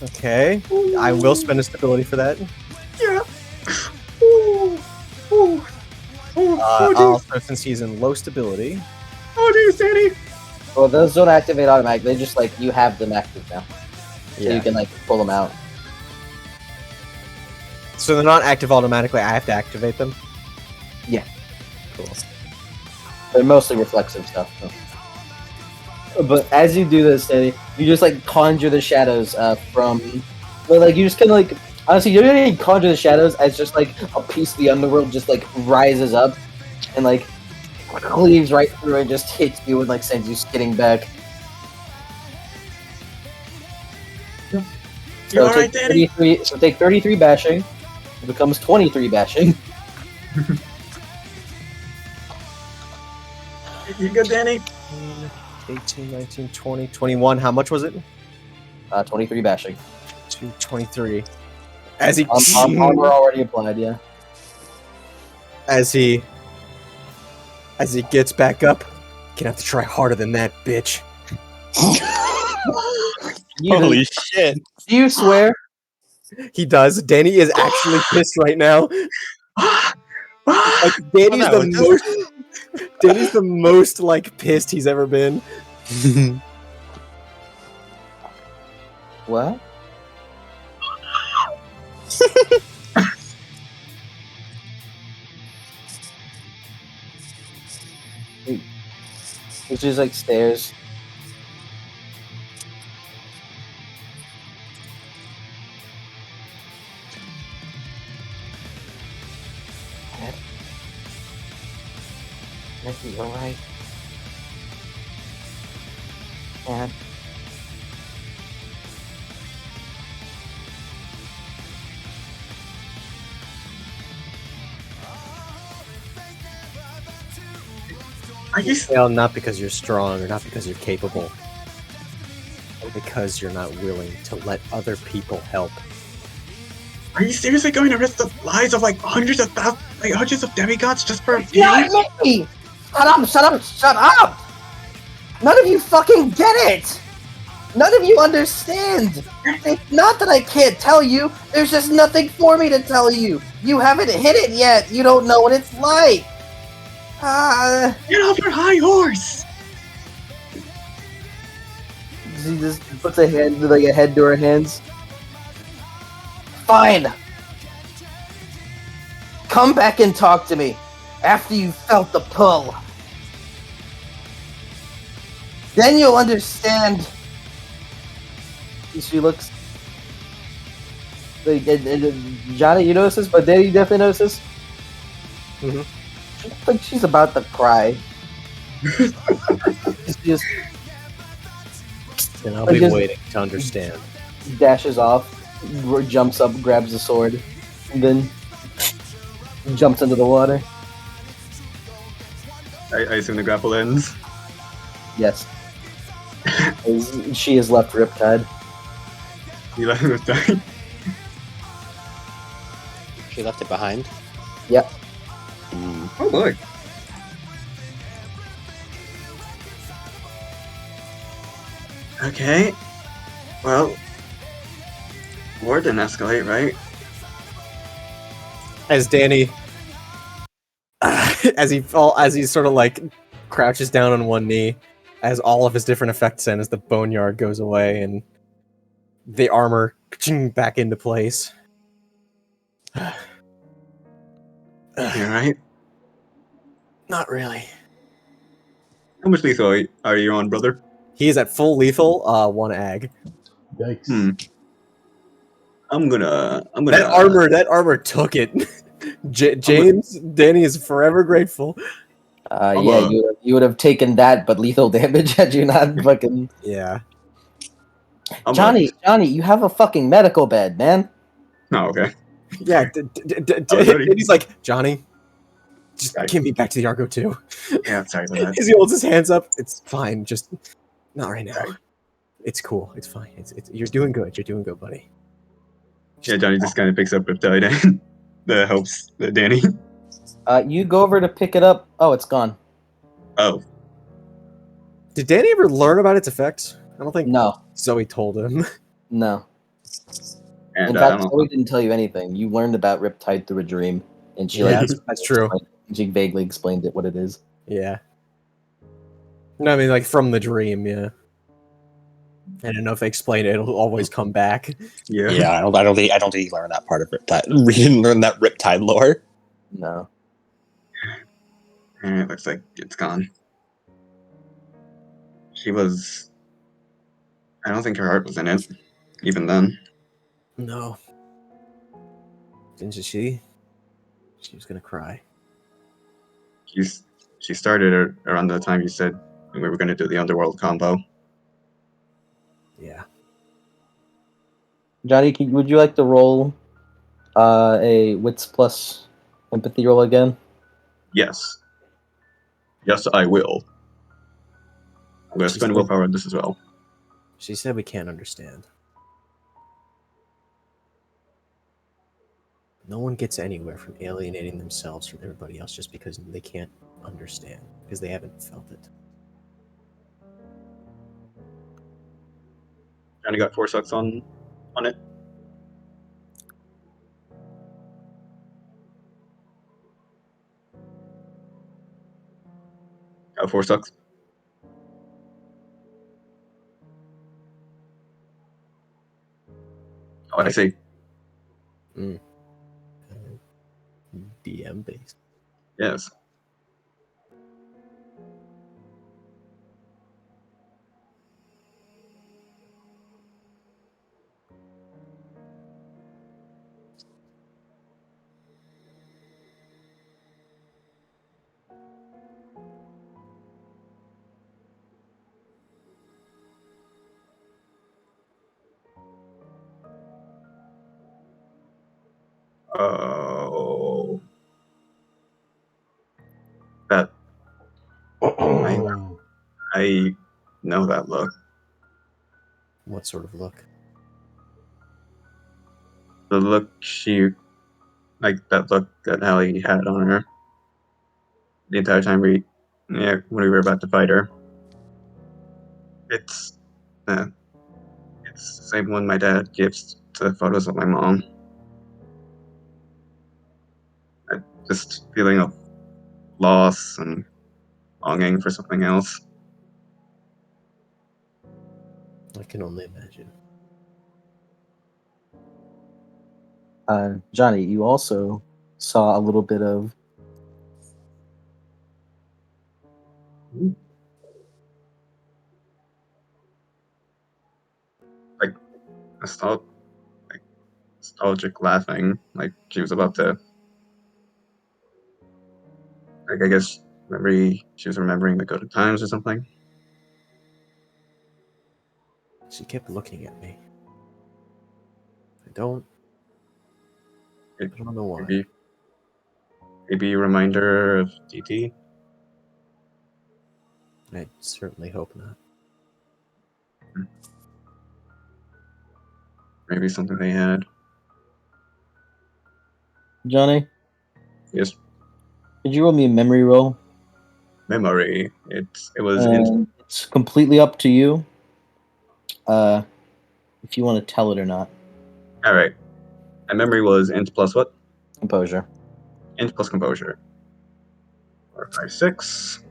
Okay. I will spend a stability for that. Yeah. Also, since he's in low stability. Oh, geez, Danny. Well, those don't activate automatically. They just like you have them active now, so you can like pull them out. So they're not active automatically. I have to activate them. Yeah. Cool. They're mostly reflexive stuff. So. But as you do this, Danny, you just like conjure the shadows from, well, like you just kind of like Honestly, you don't even conjure the shadows as just like a piece of the underworld just like rises up and like cleaves right through and just hits you and like sends you skidding back. You So alright, Danny? take 33 bashing. It becomes 23 bashing. You good, Danny? 18, 19, 20, 21. How much was it? 23 bashing. 223. As he Armor already applied, yeah. as he gets back up, gonna have to try harder than that, bitch. Holy shit! Do you swear? He does. Danny is actually pissed right now. Like Danny's Oh, no, Danny's the most like pissed he's ever been. What? It's just like stairs. Nikki, you're right. Dad. Are you Fail not because you're strong or not because you're capable, but because you're not willing to let other people help. seriously going to risk the lives of like hundreds of demigods just for a Yeah, Nikki! Shut up, shut up, shut up! None of you fucking get it! None of you understand! It's not that I can't tell you, there's just nothing for me to tell you! You haven't hit it yet, you don't know what it's like! Get off your high horse! She just puts a hand, like a head to her hands. Fine! Come back and talk to me after you felt the pull. Then you'll understand. She looks like Johnny. You notice this, but Danny definitely notices. Mhm. She looks like she's about to cry. She just And I'll Like be just- waiting to understand. dashes off, jumps up, grabs the sword, and then jumps into the water. I assume the grapple ends. Yes. She is left riptide. You let him die. She left it behind. Yep. Oh boy. Okay. Well, war didn't escalate, right? As Danny, as he sort of like crouches down on one knee, as all of his different effects end, as the boneyard goes away and the armor back into place. You alright? Not really. How much lethal are you on, brother? He is at full lethal. One ag. Yikes. I'm gonna. That armor took it. James, Danny is forever grateful. Yeah, you would have taken that, but lethal damage had you not fucking. Yeah. Johnny, you have a fucking medical bed, man. Oh, okay. Yeah. Danny's like, Johnny, just Okay. give me back to the Argo too. Yeah, sorry about that. As he holds his hands up, it's fine. Just not right now. Sorry. It's cool. It's fine. It's you're doing good. You're doing good, buddy. Yeah, Johnny just kind of picks up Riptide and helps Danny. You go over to pick it up. Oh, it's gone. Oh, Did Danny ever learn about its effects? I don't think No, Zoe told him. no. and In I fact, don't Zoe didn't tell you anything. You learned about Riptide through a dream, and she Yeah, like that's true. She vaguely explained it what it is. Yeah. No, I mean like from the dream. Yeah. I don't know if they explain it. It'll always come back. Yeah. Yeah, I don't think he learned that part of Riptide. We didn't learn that Riptide lore. No. And it looks like it's gone. She was. I don't think her heart was in it, even then. No. Didn't she? She was gonna cry. She started around the time you said we were going to do the underworld combo. Yeah. Johnny, would you like to roll a wits plus empathy roll again? Yes. Yes, I will. I'm going to She spend said- willpower on this as well. She said we can't understand. No one gets anywhere from alienating themselves from everybody else just because they can't understand, because they haven't felt it. Johnny got 4 sucks on it. Got 4 sucks. Oh, I see. DM based. Yes. Oh. That. I know that look. What sort of look? The look that look that Allie had on her the entire time when we were about to fight her. It's the same one my dad gives to photos of my mom. Just feeling of loss and longing for something else. I can only imagine. Johnny, you also saw a little bit of Like nostalgic laughing, like she was about to. Like I guess she was remembering the good times or something. She kept looking at me. I don't know why. Maybe a reminder of DT. I certainly hope not. Maybe something they had. Johnny. Yes. Could you roll me a memory roll? Memory. It was it's completely up to you. If you want to tell it or not. All right. My memory was int plus what? Composure. Int plus composure. 4, 5, 6.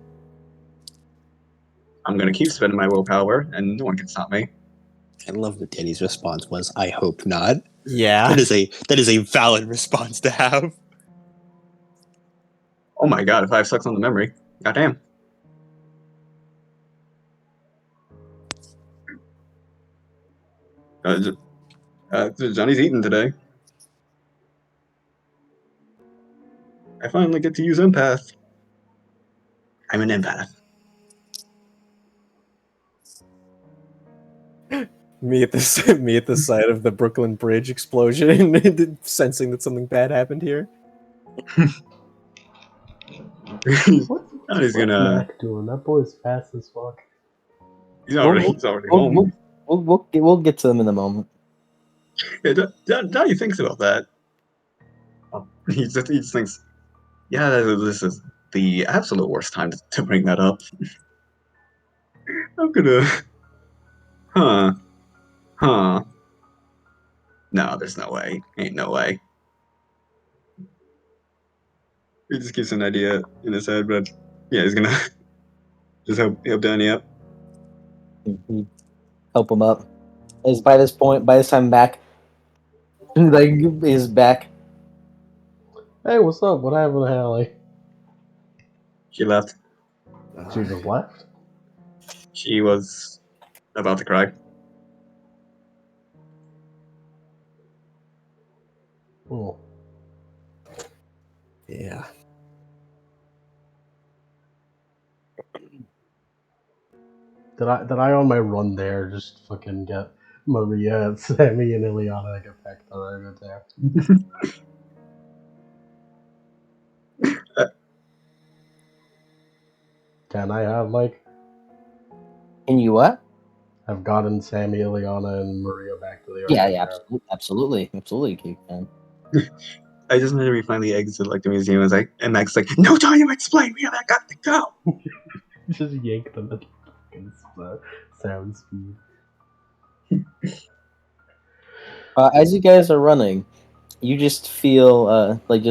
I'm gonna keep spending my willpower, and no one can stop me. I love that Danny's response was, "I hope not." Yeah. That is a valid response to have. Oh my god! 5 sucks on the memory. Goddamn. Johnny's eating today. I finally get to use empath. I'm an empath. Me at the side of the Brooklyn Bridge explosion, sensing that something bad happened here. Johnny's gonna. Mac doing? That boy's fast as fuck. He's already home. We'll get to them in a moment. Yeah, Johnny thinks about that. He just thinks, yeah, this is the absolute worst time to bring that up. I'm gonna. Huh. No, there's no way. Ain't no way. He just keeps an idea in his head, but yeah, he's gonna just help Danny up. Help him up. Is by this time back, like is back. Hey, what's up? What happened to Hallie? She left. She just left? She was about to cry. Oh. Yeah. Did I on my run there just fucking get Maria and Sammy and Ileana to get back to right there? Can I have Can you what? have gotten Sammy, Ileana, and Maria back to the Yeah, Argo yeah, there? absolutely. You can. I just remember we finally exit like the museum. It's like, and Max like, no time to explain. We have got to go. Just yank them at fucking sound speed. As you guys are running, you just feel like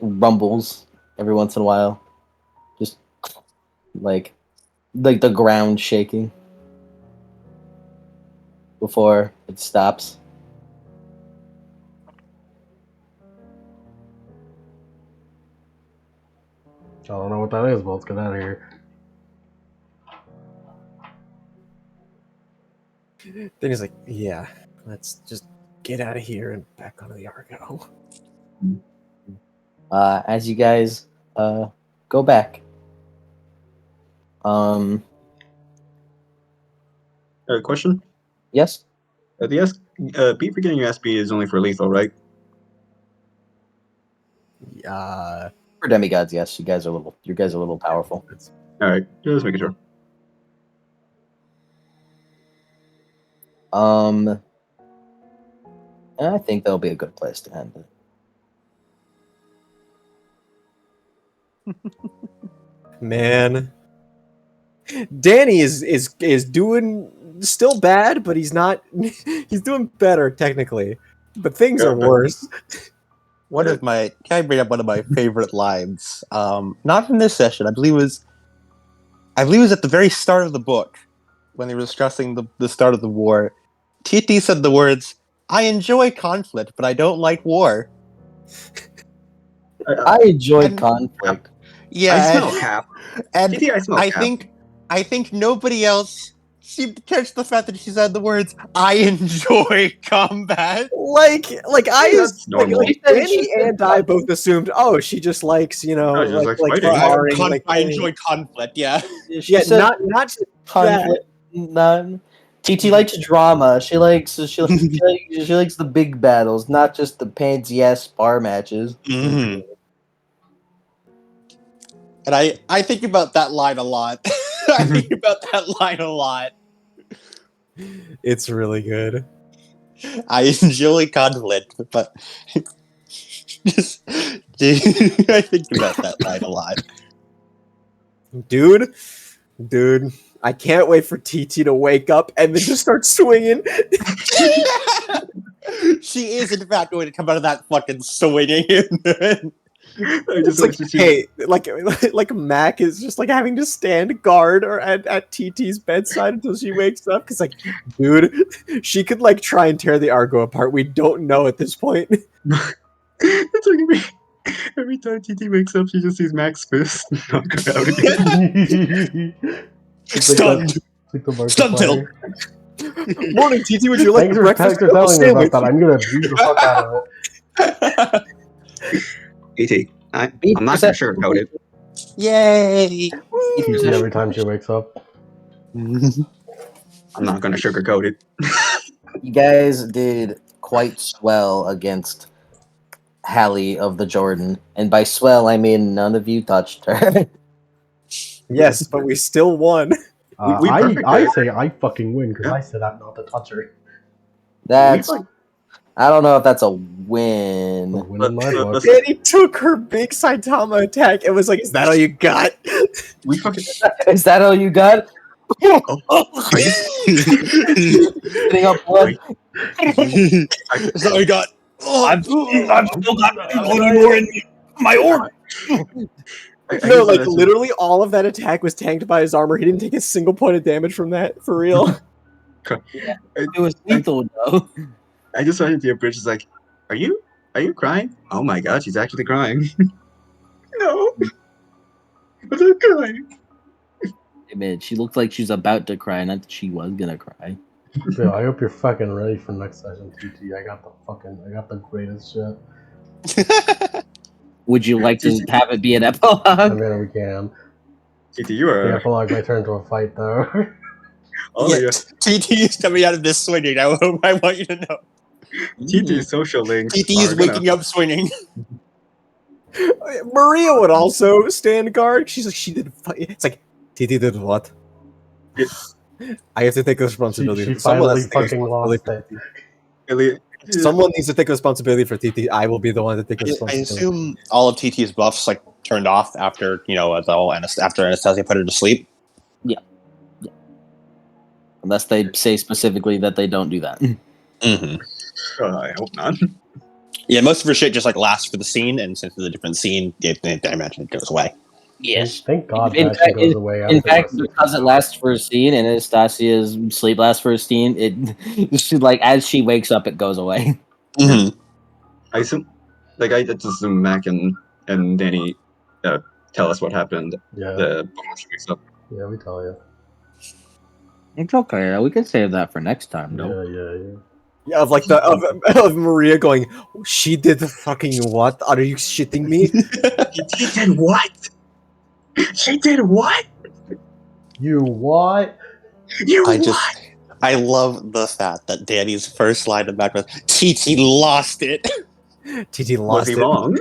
rumbles every once in a while, just like the ground shaking before it stops. I don't know what that is, but let's get out of here. Then he's like, yeah, let's just get out of here and back onto the Argo. As you guys go back, Question? yes, Beat for getting your SB is only for lethal, right? for demigods, yes, you guys are a little powerful. All right, just making sure. And I think that'll be a good place to end it. Man, Danny is doing still bad, but he's not. He's doing better technically, but things are worse. Can I bring up one of my favorite lines? Not from this session. I believe it was at the very start of the book when they were discussing the start of the war. TT said the words, "I enjoy conflict, but I don't like war." I enjoy conflict. Yeah, I smell cap. and TT, I smell cap. I think nobody else seemed to catch the fact that she said the words, "I enjoy combat." Like That's normal. Danny and I both assumed, oh, she just likes Oh, just like fighting. sparring, like I enjoy conflict. Yeah. She said not just conflict. None. TT likes drama. She likes she likes the big battles, not just the pansy ass spar matches. Mm-hmm. And I think about that line a lot. I think about that line a lot. It's really good. I enjoy conflict, but just, I think about that line a lot. Dude, I can't wait for TT to wake up and then just start swinging. She is, in fact, going to come out of that fucking swinging. It's like, hey, like Mac is just like having to stand guard or at TT's bedside until she wakes up. Because, like, dude, she could like try and tear the Argo apart. We don't know at this point. It's like every time TT wakes up, she just sees Max fist knock her out again. Stunned. Like the Stunned tilt. Morning, TT. Would you like breakfast? Thanks for telling me about that. I'm gonna beat the fuck out of TT, I'm not gonna sugarcoat it. Yay! it. Every time she wakes up. I'm not gonna sugarcoat it. You guys did quite swell against Hallie of the Jordan, and by swell I mean none of you touched her. Yes, but we still won. I say I fucking win because I said I'm not the toucher. That's I don't know if that's a win. A win in my book. Danny took her big Saitama attack and was like, "Is that all you got?" We fucking. Is that all you got? Spitting up blood. That's all I got. I've still got plenty more in my orb. No, like literally all of that attack was tanked by his armor. He didn't take a single point of damage from that, for real. Yeah, it was lethal though. I just wanted to be a bridge. Is like, are you crying? Oh my god, she's actually crying. No, I'm not crying. Man, she looked like she's about to cry, not that she was gonna cry. Yo, I hope you're fucking ready for next session, TT. I got the greatest shit. Would you like to have it be an I epilogue? mean, we can. TT, you The are. epilogue might turn into a fight, though. Oh, yeah. TT is coming out of this swinging. I want you to know. TT's social links. TT are is gonna- waking up swinging. Maria would also stand guard. She's like, she did. It's like, TT did what? I have to take responsibility. she Someone finally has to take fucking responsibility lost for it. TT. Elliot, Someone needs to take responsibility for TT. I will be the one to take I responsibility. assume all of TT's buffs like turned off after after Anastasia put her to sleep. Unless they say specifically that they don't do that. Mm-hmm. I hope not. Yeah, most of her shit just like lasts for the scene, and since it's a different scene, I imagine it goes away. Yes. Thank God In that shit fact, goes away after In fact, this. because it lasts for a scene and Anastasia's sleep lasts for a scene, it she, like as she wakes up, it goes away. Mm-hmm. I assume, I just assume Mac and Danny tell us what happened. Yeah, The bonus wakes up. yeah, we tell you. It's okay. We can save that for next time, though. Yeah. Yeah, of like of Maria going, she did the fucking what? Are you shitting me? She did what? She did what? You what? You I love the fact that Danny's first line of back was TT lost it. TT Was lost he it. wrong?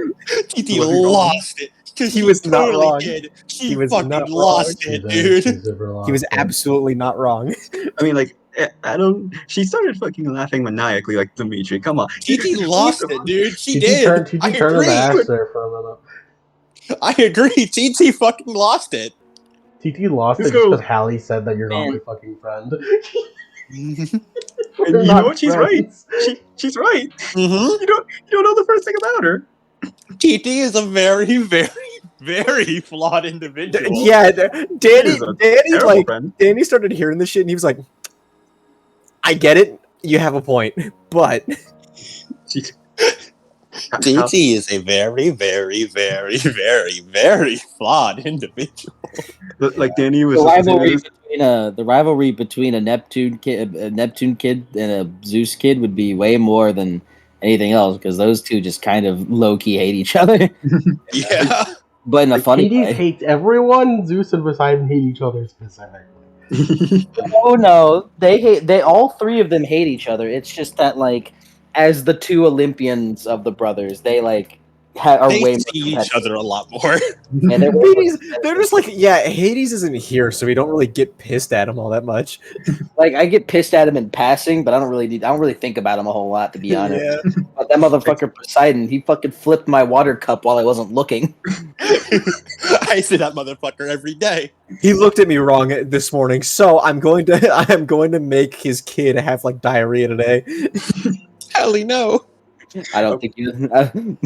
TT Was he wrong? lost it. Because He was not totally wrong. did. She He was fucking not lost She it, did. dude. She super lost He was it. absolutely not wrong. I mean, Adam, she started fucking laughing maniacally like Dimitri. Come on. TT lost it, dude. She TT did. turned I into agree. ash there for a minute. I agree. TT fucking lost it. TT lost Let's it just go. because Hallie said that you're not Man. my fucking friend. And We're you not know what? She's right. friends. She's right. Mm-hmm. You don't know the first thing about her. TT is a very, very, very flawed individual. Yeah, Danny, She is a terrible friend. Danny started hearing this shit and he was like, I get it. You have a point, but She, TT is a very, very, very, very, very flawed individual. like Danny was The rivalry between a Neptune kid and a Zeus kid would be way more than anything else because those two just kind of low key hate each other, Yeah. but in a funny Hades way. hates everyone. Zeus and Poseidon hate each other specifically. Oh no, they all three of them hate each other. It's just that like as the two Olympians of the brothers, they like are They way more see each competitive. other a lot more. And they're way more Hades, they're just like, yeah, Hades isn't here, so we don't really get pissed at him all that much. like I get pissed at him in passing, but I don't really think about him a whole lot to be honest. Yeah. But that motherfucker Poseidon, he fucking flipped my water cup while I wasn't looking. I see that motherfucker every day. He looked at me wrong this morning, so I'm going to make his kid have like diarrhea today. Hell no. I don't think you man.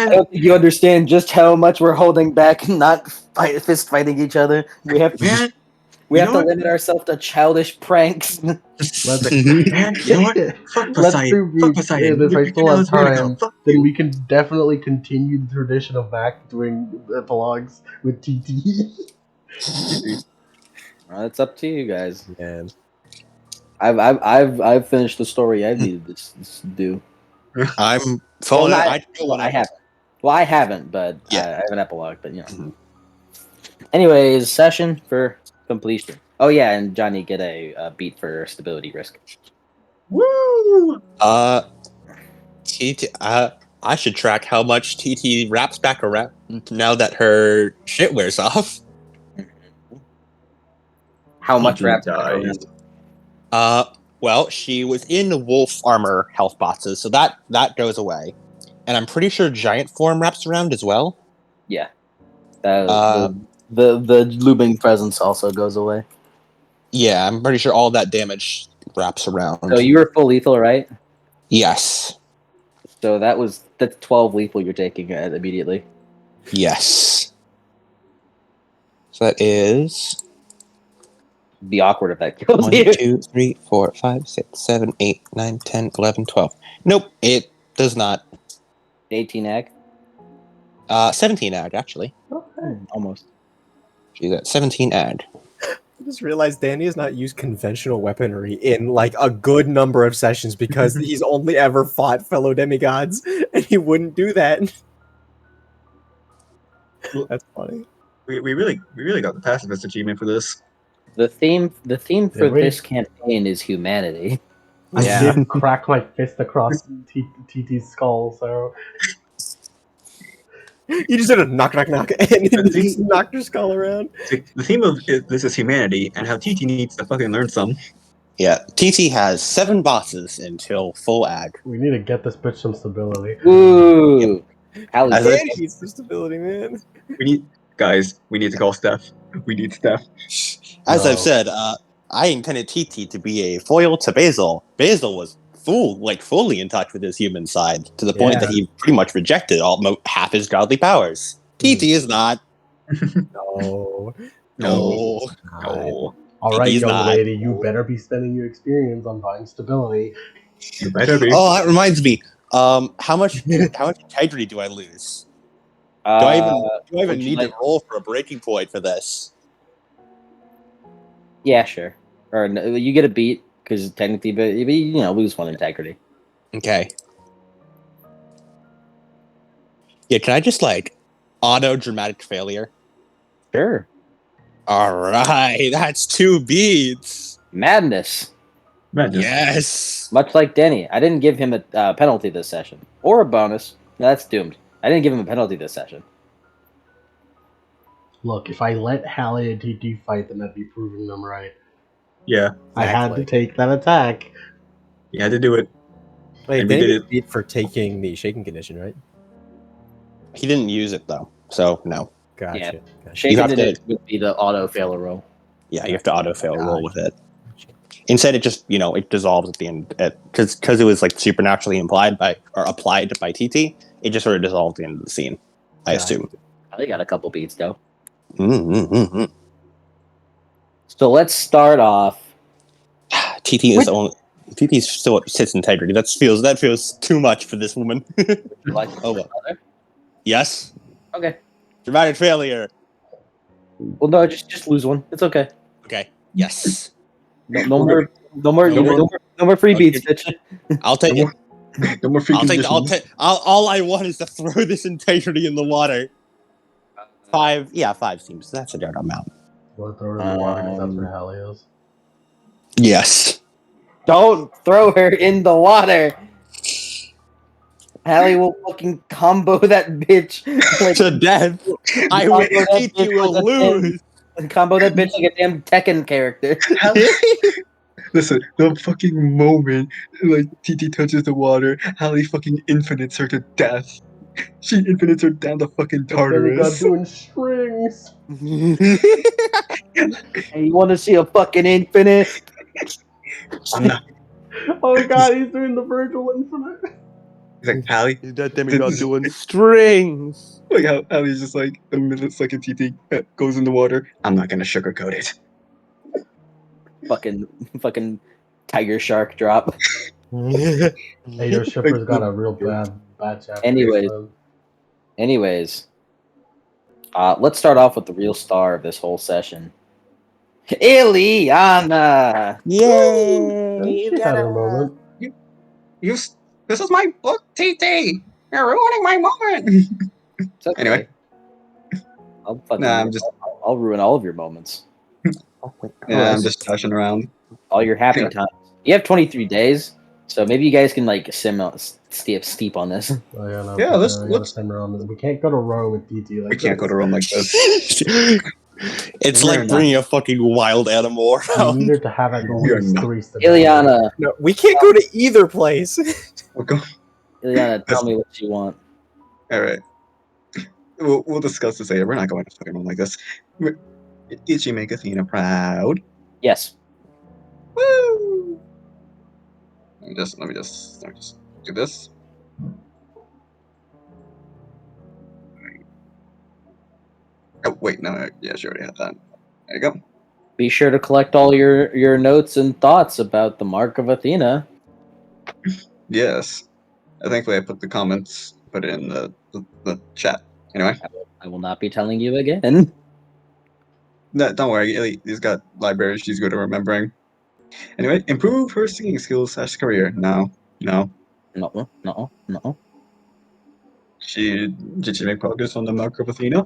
I don't think you understand just how much we're holding back, not fist fighting each other. We have to Man, limit ourselves to childish pranks. man, you know what? Fuck Let's Poseidon. do Fuck Poseidon. if I still have Let's go. time, Fuck then you. we can definitely continue the tradition of Mac doing epilogues with TT. Well, it's up to you guys. Man. I've finished the story I needed to do. I'm following. I haven't. Well, I haven't, but Yeah. I have an epilogue. But you know. Mhm. Anyways, session for completion. Oh yeah, and Johnny get a beat for stability risk. Woo! TT. I should track how much TT wraps back around now that her shit wears off. How much TT wraps? dies. Well, she was in wolf armor health boxes, so that goes away, and I'm pretty sure giant form wraps around as well. Yeah. Uh, The looming presence also goes away. Yeah, I'm pretty sure all that damage wraps around. So you were full lethal, right? Yes. So that's 12 lethal you're taking immediately. Yes. So that is Be awkward if that kills 1, you. 2, 3, 4, 5, 6, 7, 8, 9, 10, 11, 12. Nope, it does not. 18 ag. 17 ag, actually. Almost. She's at 17 ag. I just realized Danny has not used conventional weaponry in like a good number of sessions because he's only ever fought fellow demigods, and he wouldn't do that. That's funny. We really got the pacifist achievement for this. The theme for Did we? this campaign is humanity. I Yeah. did crack my fist across TT's skull, so You just did a knock, knock, knock, and you just knocked your skull around. The theme of this is humanity, and how TT needs to fucking learn some. Yeah, TT has 7 bosses until full ag. we need to get this bitch some stability. Ooh. How As Danny needs some stability, man. we need to call Steph. We need Steph. As No. I've said, I intended TT to be a foil to Basil. Basil was fully in touch with his human side, to the point that he pretty much rejected half his godly powers. TT is not. No. No. No. Alright, He's young not. lady, you better be spending your experience on buying stability. You better be. Oh, that reminds me. How much integrity do I lose? Do I even would you need like- to roll for a breaking point for this? Yeah, sure. Or no, you get a beat because technically, but you lose 1 integrity. Okay. Yeah, can I just auto dramatic failure? Sure. All right, that's 2 beats. Madness. Yes. Much like Denny, I didn't give him a penalty this session or a bonus. No, that's doomed. I didn't give him a penalty this session. Look, if I let Hallie and TT fight, then I'd be proving them right. Yeah. I had to take that attack. You had to do it. Wait, And we Danny did gets it. beat for taking the shaking condition, right? He didn't use it though, so no. Gotcha. Yeah. Gotcha. Shaken have to- it would be the auto failure roll. Yeah, you have to auto fail roll with it. Instead, it just it dissolves at the end because it was supernaturally applied by TT. It just sort of dissolved at the end of the scene. I assume. I got a couple beats though. Mm-hmm. So let's start off. TT is only. TT still sits integrity. That feels too much for this woman. Like Oh well. another? Yes. Okay. Dramatic failure. Well, no, just lose 1. It's okay. Okay. Yes. No more free beats, bitch. I'll take it. No more free conditions. All I want is to throw this integrity in the water. 5. Yeah, 5 seems that's a good amount. We'll throw it in the water because that's where Hallie is. Yes. Don't throw her in the water. Hallie will fucking combo that bitch To death. I will. TT will lose. Combo that bitch like a damn Tekken character. Listen, the fucking moment TT touches the water, Hallie fucking infinites her to death. She infinites her down the fucking Tartarus. doing strings. Hey, you want to see a fucking infinite? I'm not. Oh god, he's doing the Virgil Infinite. He's like, Hallie. That demigod doing strings. Like how Hallie's just like the millisecond TT goes in the water. I'm not gonna sugarcoat it. Fucking tiger shark drop. Hey, your shipper's got a real bad chapter. Anyways, let's start off with the real star of this whole session. Ileana! Yay! She had her moment. This is my book, TT. You're ruining my moment. It's okay. Anyway. I'll ruin all of your moments. Yeah, I'm just touching around. All your happy times. You have 23 days, so maybe you guys can steep on this. Oh, yeah, no, Yeah, we let's- gotta send her on. We can't go to Rome with TT like We can't go to Rome like this. It's We're like not. bringing a fucking wild animal We around. need her to have at We are least not. 3 stability. Ileana, No, we can't go to either place. We'll go. Ileana, tell me what you want. All right. We'll discuss this later. We're not going to fucking Rome like this. Did she make Athena proud? Yes. Woo! Let me just do this. Oh wait, no, yeah, she already had that. There you go. Be sure to collect all your notes and thoughts about the Mark of Athena. Yes, thankfully I put the comments, put it in the chat. Anyway, I will not be telling you again. no, don't worry. He's got libraries. She's good at remembering. Anyway, improve her singing skills / career. No. No. Did she make progress on the Mark of Athena?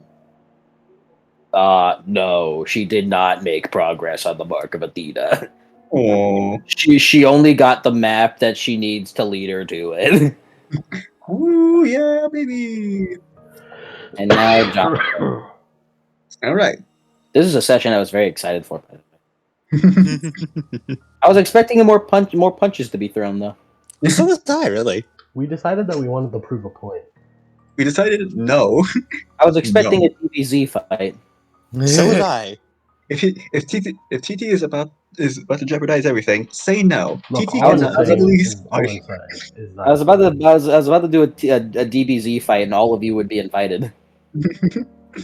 No, she did not make progress on the Mark of Athena. Oh, She only got the map that she needs to lead her to it. woo, yeah, baby. And now John. All right. This is a session I was very excited for. By the way. I was expecting more punches to be thrown though. So was I, really. We decided that we wanted to prove a point. We decided no. I was expecting No. a DBZ fight. So was I. If TT is about to jeopardize everything, say no. Look, TT all can I'm at saying least is that I was about to do a DBZ fight, and all of you would be invited.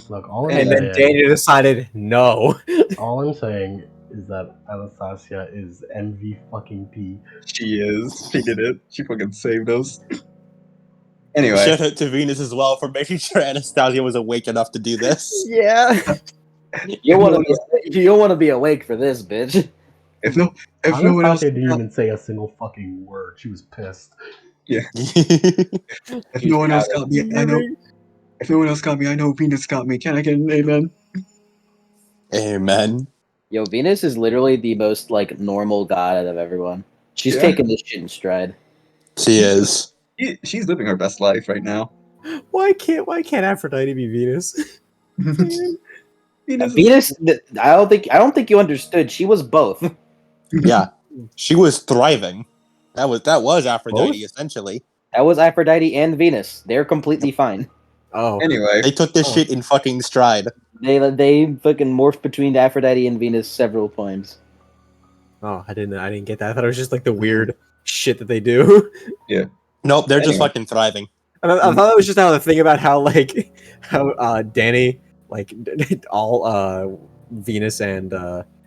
look, all I'm And then saying, Daniel decided no. all I'm saying is that Anastasia is MV fucking P. She is. She did it. She fucking saved us. Anyway, Shout out to Venus as well for making sure Anastasia was awake enough to do this. Yeah. You don't want to be awake for this, bitch. if no one else, Anastasia didn't even say a single fucking word. She was pissed. if no one else got me, I know. If no one else got me, I know Venus got me. Can I get an amen? Amen. Yo, Venus is literally the most like normal god out of everyone. She's Yeah. taking this shit in stride. She is. She's living her best life right now. Why can't Aphrodite be Venus? Venus. I don't think you understood. She was both. Yeah. She was thriving. That was Aphrodite, Both? essentially. That was Aphrodite and Venus. They're completely fine. Oh. Anyway, They took this shit in fucking stride. They fucking morphed between Aphrodite and Venus several times. Oh, I didn't get that. I thought it was just like the weird shit that they do. Nope, they're just Anyway. fucking thriving. I thought it was just how the thing about how Danny like all Venus and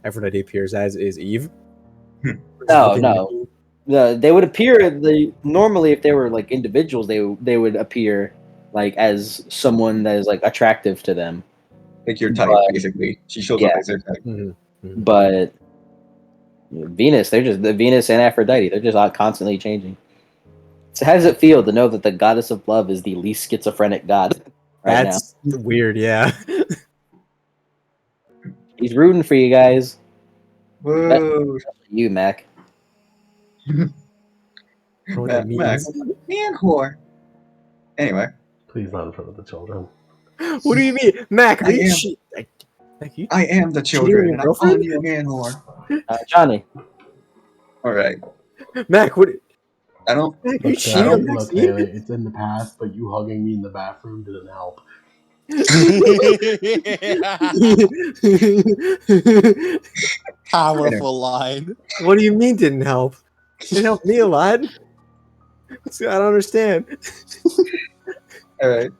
Aphrodite appears as is Eve. No. They would appear normally if they were like individuals, they would appear like as someone that is like attractive to them. like your type, basically. She shows up as her type. Mm-hmm. But Venus, they're just the Venus and Aphrodite. They're just constantly changing. So how does it feel to know that the goddess of love is the least schizophrenic god right That's weird, yeah. now? He's rooting for you guys. Whoa. You, Mac. What that Mac, means. man whore. Anyway, Please not in front of the children. What do you mean? Mac, are I you am. Mac, you I am the cheating on children, your and I'm girlfriend? calling you a man whore. Johnny. Alright. Mac, what I don't. Mac, are you Look, cheating on look, Maxine? Taylor, it's in the past, but you hugging me in the bathroom didn't help. Powerful line. What do you mean didn't help? It helped me a lot. I don't understand. Alright.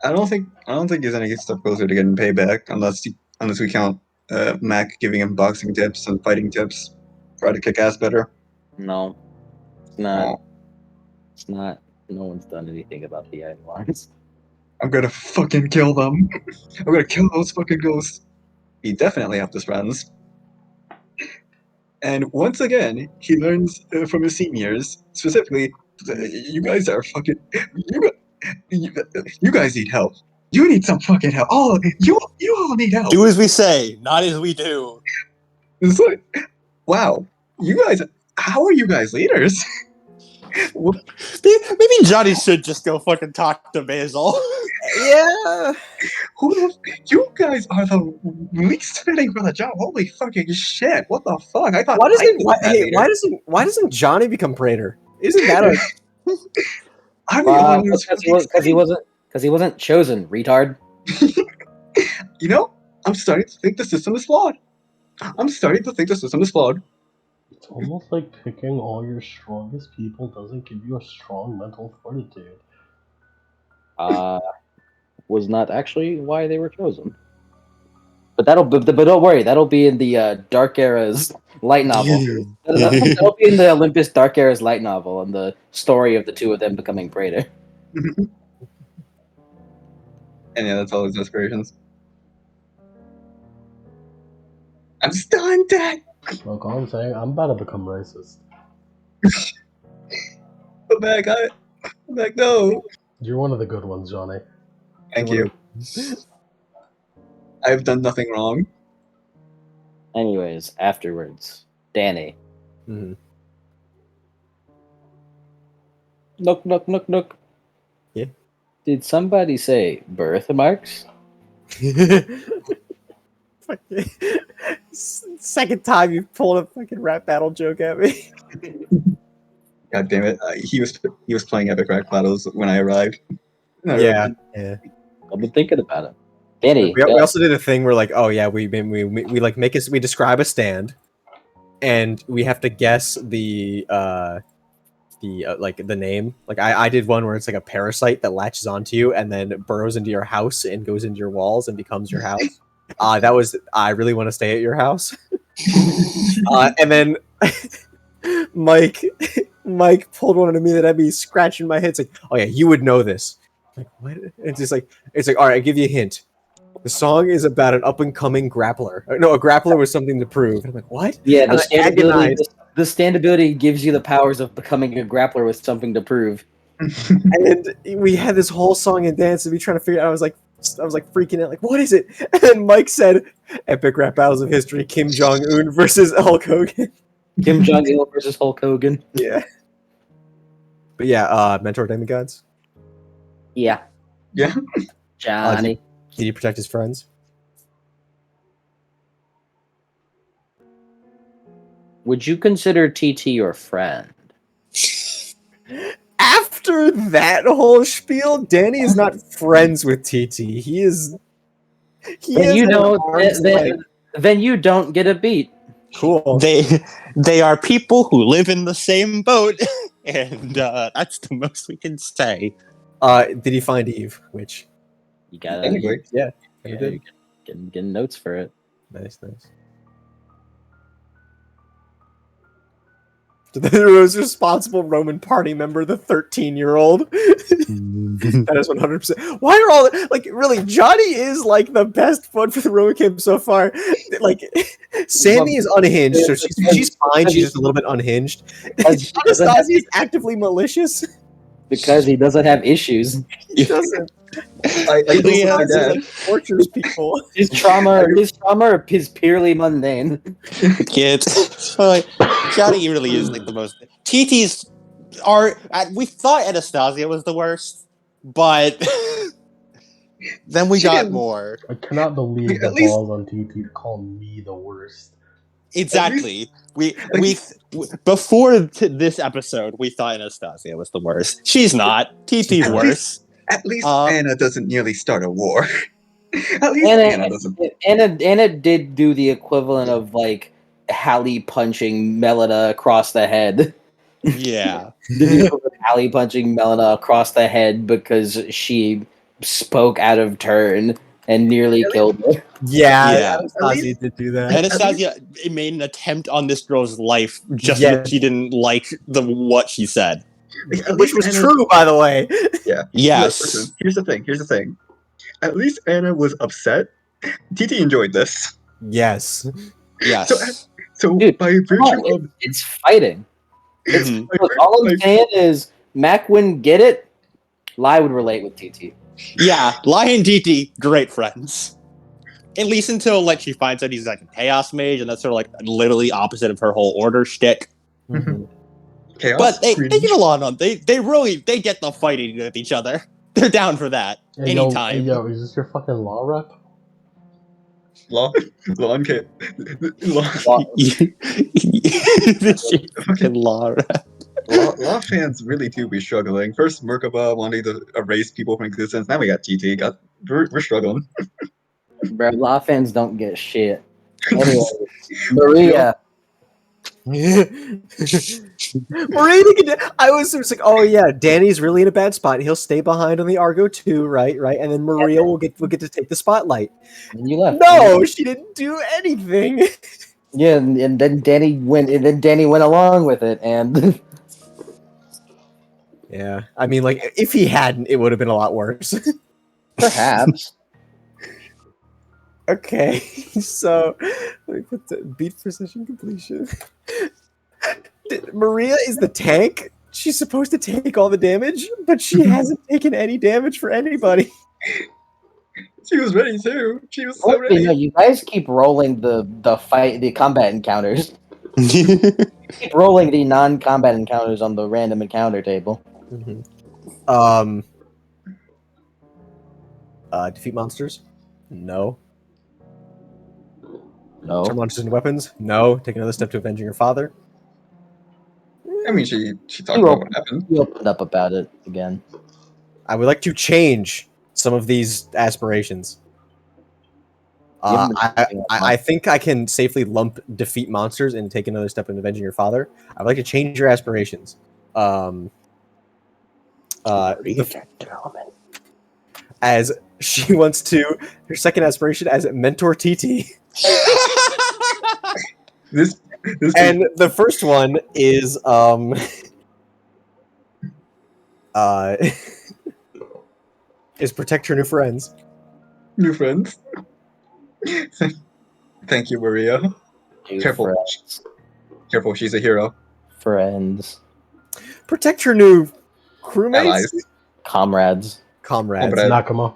I don't think there's any step closer to getting payback unless we count Mac giving him boxing tips and fighting tips. Try to kick ass better. No. It's not. Oh, It's not. No one's done anything about the Lines. I'm gonna fucking kill them. I'm gonna kill those fucking ghosts. He definitely helped his friends. And once again, he learns from his seniors, specifically, you guys are fucking. You guys need help. You need some fucking help. Oh, you all need help. Do as we say, not as we do. It's like, wow, you guys. How are you guys leaders? Maybe Johnny should just go fucking talk to Basil. Yeah. You guys are the least fitting for the job. Holy fucking shit! What the fuck? I thought. Why doesn't Johnny become Praetor? Isn't that a I'm the only one who's Because he wasn't chosen, retard. You know, I'm starting to think the system is flawed. It's almost like picking all your strongest people doesn't give you a strong mental fortitude. Was not actually why they were chosen. But don't worry, that'll be in the Dark Era's light novel. That'll be in the Olympus Dark Era's light novel and the story of the two of them becoming Praetor. And yeah, that's all his aspirations. I'm stunned, Dad. Look, all I'm saying, I'm about to become racist. Come back, no. You're one of the good ones, Johnny. Thank you. I've done nothing wrong. Anyways, afterwards, Danny. Mhm. Nook, nook, nook, nook. Yeah. Did somebody say birthmarks? Fucking- Second time you've pulled a fucking rap battle joke at me. God damn it! He was playing Epic Rap Battles when I arrived. Yeah. I've been thinking about it. Danny, We also did a thing where like, oh yeah, we like we describe a stand, and we have to guess the like the name. Like I did one where it's like a parasite that latches onto you and then burrows into your house and goes into your walls and becomes your house. That was I really want to stay at your house. And then Mike pulled one into me that had me scratching my head. It's like, oh yeah, you would know this. Like what? It's like all right, I give you a hint. The song is about an up and coming grappler. No, a grappler with something to prove. And I'm like, what? yeah, And the standability gives you the powers of becoming a grappler with something to prove. And we had this whole song and dance and we trying to figure it out. I was like freaking out, like, what is it? And then Mike said, "Epic rap battles of history: Kim Jong Un versus Hulk Hogan." Kim Jong Il versus Hulk Hogan. Yeah. But yeah, mentor demigods. Yeah. Yeah. Johnny. Did he protect his friends? Would you consider TT your friend? After that whole spiel, Danny is not friends with TT. He is. Then you at don't. arm's length. Then you don't get a beat. Cool. They are people who live in the same boat, and that's the most we can say. Did he find Eve? Which You gotta. Technically. yeah, Yeah, did. getting notes for it. Nice. The most responsible Roman party member, the 13-year-old. That is 100%. Why are all like really? Johnny is like the best foot for the Roman camp so far. Like Sammy is unhinged, so she's fine. She's just a little bit unhinged. Anastasia is actively malicious. Because he doesn't have issues. He doesn't. I told my dad. Like, tortures people. His trauma is purely mundane. Kids, Johnny really is like the most. TT's are. We thought Anastasia was the worst, but then we got more. I cannot believe the balls on TT to call me the worst. Exactly. We before this episode, we thought Anastasia was the worst. She's not. TT's worse. At least Anna doesn't nearly start a war. At least Anna doesn't. Anna did do the equivalent of like Hallie punching Melina across the head. Yeah. Hallie punching Melina across the head because she spoke out of turn and nearly killed her. Yeah. Anastasia did do that. Anastasia made an attempt on this girl's life just because she didn't like what she said. Which was true, by the way. Yeah. Yes. Listen, here's the thing. At least Anna was upset. TT enjoyed this. Yes. Yes. So Dude, by virtue of it's fighting. Mhm. Look, all I'm saying is Mac wouldn't get it. Lai would relate with TT. Yeah, Lai and TT, great friends. At least until like she finds out he's like a chaos mage, and that's sort of like literally opposite of her whole order shtick. chaos, But they get along on they get the fighting with each other. They're down for that anytime. Yo, is this your fucking law rep? law and kid. Fucking Law. Law fans really do be struggling. First, Merkaba wanting to erase people from existence. Now we got TT. We're struggling. Bro, law fans don't get shit. Anyway, Maria. I was like, oh yeah, Danny's really in a bad spot. He'll stay behind on the Argo too, right? And then Maria will get to take the spotlight. And you left. No, she didn't do anything. Yeah, and then Danny went along with it, and yeah, I mean, like if he hadn't, it would have been a lot worse. perhaps. Okay, so let me put the beat precision completion. Maria is the tank. She's supposed to take all the damage, but she hasn't taken any damage for anybody. She was ready too. She was so Well, you know, ready. you guys keep rolling the combat encounters. Keep rolling the non-combat encounters on the random encounter table. Defeat monsters? No. No. Turn monsters into weapons? No. Take another step to avenging your father? I mean, she talked about what happened. You opened up about it again. I would like to change some of these aspirations. You haven't been I keeping up much. think I can safely lump defeat monsters and take another step in avenging your father. I would like to change your aspirations. As she wants to, her second aspiration as mentor TT. This And the first one is is protect her new friends. new friends. Thank you, Maria. New Careful. friends. Careful, she's a hero. Friends. Protect your new crewmates. Allies. Comrades. Comrades. Nakama.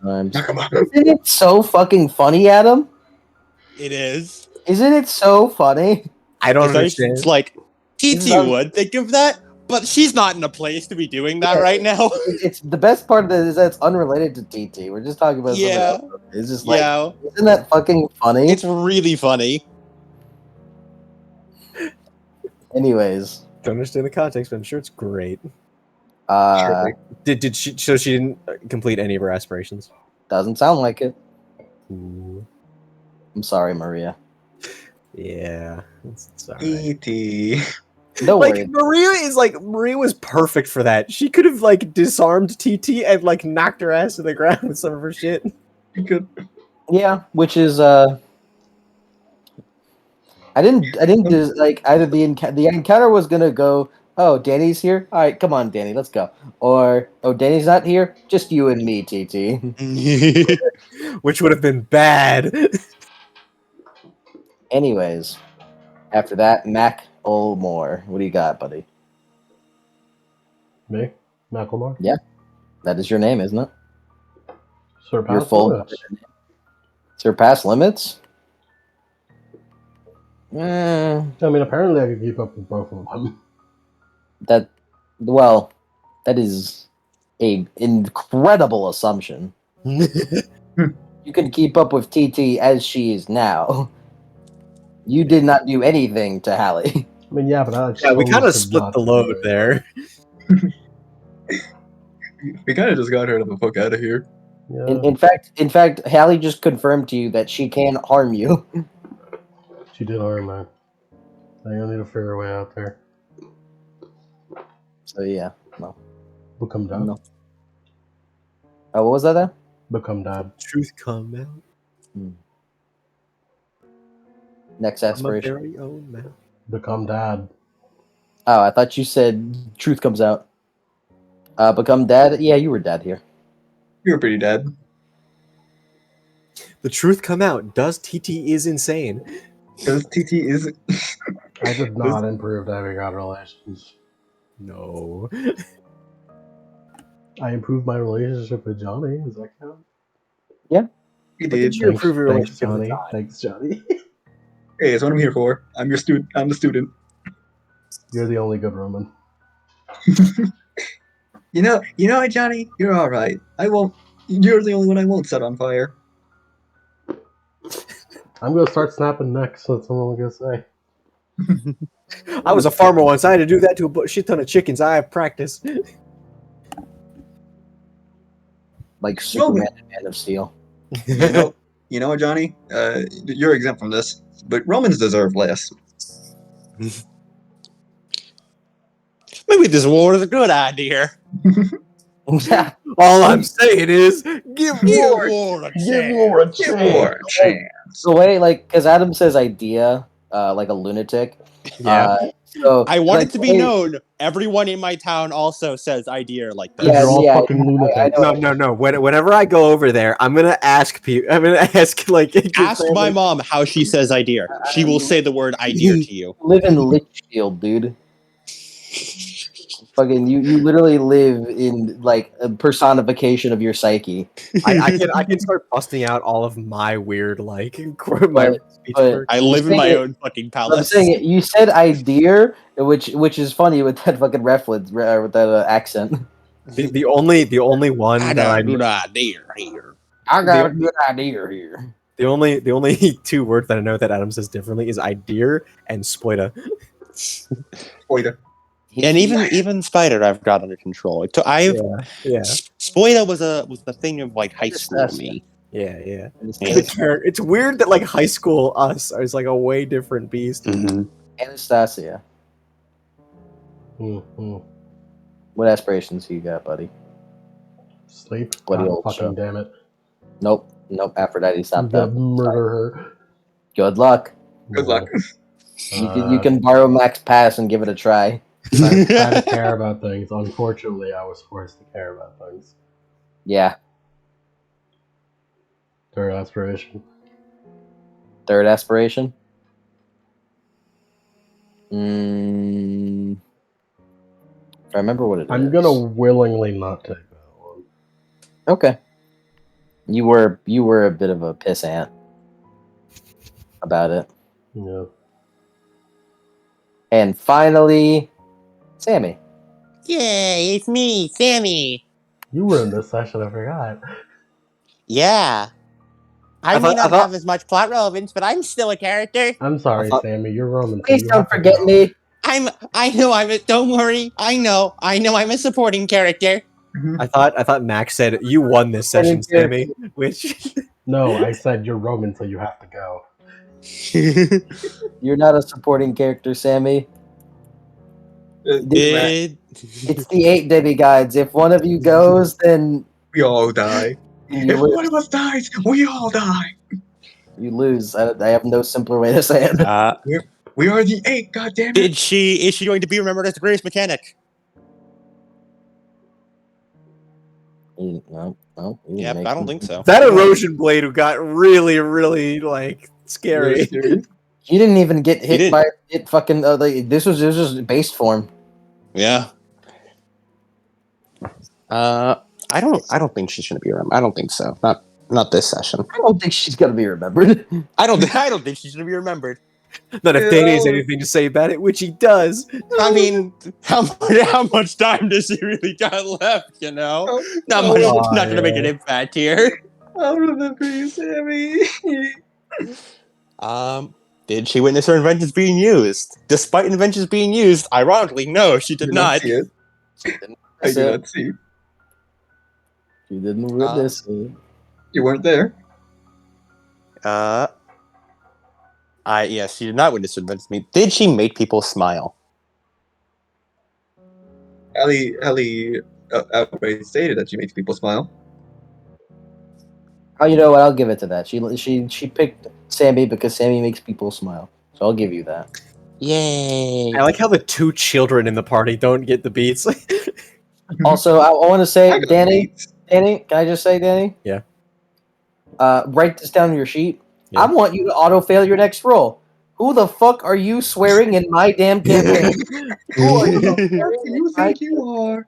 Times. Nakama. Isn't it so fucking funny, Adam? It is. Isn't it so funny? I don't It's understand. like It's TT not- would think of that, but she's not in a place to be doing that right now. It's the best part of it is that it's unrelated to TT. We're just talking about something Yeah. else. It's just like, Yeah, isn't that fucking funny? it's really funny. Anyways, Don't understand the context, but I'm sure it's great. Surely. Did she? So she didn't complete any of her aspirations. doesn't sound like it. Ooh. I'm sorry, Maria. Yeah, it's alright. E.T. Don't Like worry. Maria was perfect for that. She could have like disarmed TT and like knocked her ass to the ground with some of her shit. Good. Yeah, which is I didn't like either the encounter was gonna go. Oh, Danny's here. All right, come on, Danny, let's go. Or oh, Danny's not here. Just you and me, TT. Which would have been bad. Anyways, after that, Mac Olmore. What do you got, buddy? Me? Macklemore? That is your name, isn't it? Surpass Your full limits. surpass limits. I mean, apparently I could keep up with both of them. That is a incredible assumption. You can keep up with TT as she is now. You did not do anything to Hallie. I mean, yeah, but that Yeah, we shows kind of to split not the do load it. there. We kind of just got her the fuck out of here. Yeah. In fact, Hallie just confirmed to you that she can harm you. She did harm, man. I need to figure a way out there. So yeah, no. Become dad. No. Oh, what was that then? Become dad. Truth come out. Next My aspiration. very own man. Become dad. Oh, I thought you said truth comes out. Become dad? Yeah, you were dad here. You were pretty dead. The truth come out. Does TT is insane? Because TT is. I did not improve having got relations. No. I improved my relationship with Johnny. Does that count? You What did. did you improve your Thanks, relationship with Johnny. God? Thanks, Johnny. Hey, that's what I'm here for. I'm your student. I'm the student. You're the only good Roman. You know what, Johnny? You're all right. I won't. You're the only one I won't set on fire. I'm gonna start snapping necks. That's all I'm gonna say. I was a farmer once. I had to do that to a shit ton of chickens. I have practice. Like Superman and Man of Steel. You know what, Johnny? You're exempt from this, but Romans deserve less. Maybe this war is a good idea. All I'm saying is, give Give war. war a Give chance. war a Give chance. war a chance. The way, like, because Adam says idea, like a lunatic. Yeah. So I want like, it to be known. Everyone in my town also says idea like that. Yeah, You're all yeah, fucking lunatics. know. No. Whenever I go over there, I'm gonna ask people. I'm gonna ask like. Ask my mom how she says idea. She will say the word idea to you. Live in Litchfield, dude. Fucking you literally live in like a personification of your psyche. I can start busting out all of my weird my speech but- quirks. I live in my saying own fucking I'm palace. saying it. You said idea, which is funny with that fucking reference with that accent. The only one I that got I a good idea here. I got a good idea here. the only two words that I know that Adam says differently is idea and spoita. Spoiler. And even Spider, I've got under control. Yeah. Spoita was the thing of like high school That's- me. Yeah. Yeah. It's weird that like high school us is like a way different beast. Mm-hmm. Anastasia, what aspirations do you got, buddy? Sleep. Bloody God old fucking show. damn it. Nope. Aphrodite's I'm not gonna that. murder her. Good luck. Good luck. You can borrow Max Pass and give it a try. Try to care about things. Unfortunately, I was forced to care about things. Yeah. Third aspiration. Third aspiration. If I remember what it is. I'm gonna willingly not take that one. Okay. You were a bit of a pissant about it. Yeah. And finally, Sammy. Yay, it's me, Sammy. You were in this session, I forgot. Yeah. I may not have as much plot relevance, but I'm still a character. I'm sorry, thought- Sammy. You're Roman. So Please you don't have to forget go. me. Don't worry. I know I'm a supporting character. I thought Max said you won this session, Sammy. Which No, I said you're Roman, so you have to go. You're not a supporting character, Sammy. It's the 8 demigods. If one of you goes, then We all die. you If lose. one of us dies, we all die. You lose. I have no simpler way to say it. We are the 8, goddammit. is she going to be remembered as the greatest mechanic? No. Yep, I don't think so. that erosion blade who got really, really like scary. Really scary. He didn't even get hit didn't. by it. Fucking. This was just base form. Yeah. I don't think she's gonna be remembered. I don't think so. Not this session. I don't think she's gonna be remembered. I don't think she's gonna be remembered. Not if Danny has anything to say about it, which he does. I mean, how much time does she really got left? You know, not gonna make an impact here. I'll remember you, Sammy. Did she witness her inventions being used? Despite inventions being used, ironically, no, she did not. See it. I did not see. You didn't witness it. You weren't there. Yes, she did not witness her inventions. Did she make people smile? Ellie outright stated that she makes people smile. Oh, you know what? I'll give it to that. She picked Sammy because Sammy makes people smile. So I'll give you that. Yay! I like how the 2 children in the party don't get the beats. Also, I want to say, I got Danny, beats. can I just say, Danny? Yeah. Write this down on your sheet. Yeah. I want you to auto-fail your next roll. Who the fuck are you swearing in my damn campaign? Who are you swearing Who in you my think you are?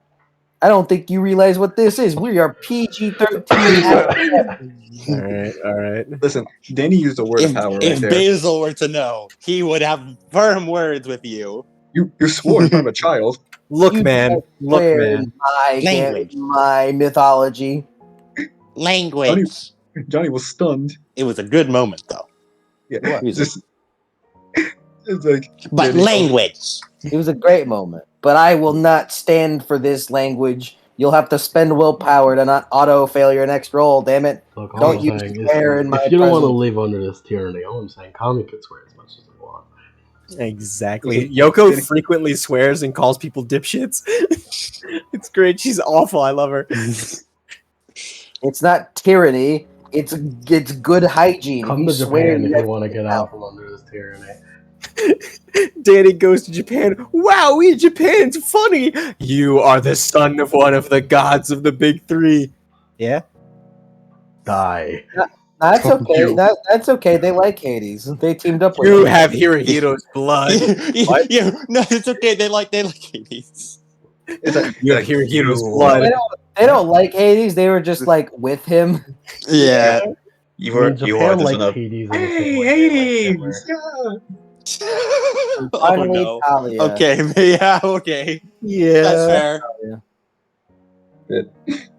I don't think you realize what this is. We are PG-13. All right. Listen, Danny used a word of power right If there. Basil were to know, he would have firm words with you. You swore in front of a child. Look, You man. can't Look, swear man. in my Language. my mythology. Language. Johnny was stunned. It was a good moment, though. Yeah, What? just it's like. But Danny- language. It was a great moment. But I will not stand for this language. You'll have to spend willpower to not auto-fail your next roll, damn it. Look, all Don't I'm you saying swear in my if you don't want to presence. live under this tyranny, all I'm saying, Kami could swear as much as they want. Exactly. Yoko frequently swears and calls people dipshits. It's great. She's awful. I love her. It's not tyranny. It's good hygiene. Come to Japan if you want to get out from under this tyranny. Danny goes to Japan. Wow, Japan's funny. You are the son of one of the gods of the big 3. Yeah? Die. That's Fuck okay. you. That's okay. They like Hades. They teamed up with You him. have Hirohito's blood. What? Yeah, no, it's okay. They like Hades. It's like, You hear Hugo's They blood. don't like Hades. They were just like with him. Yeah. You I mean, are Japan this likes one up. Hades in the same Hey, way they like Hades! Hitler. Yeah. Oh Finally, no. Talia. Okay, yeah, okay. That's Yeah. fair.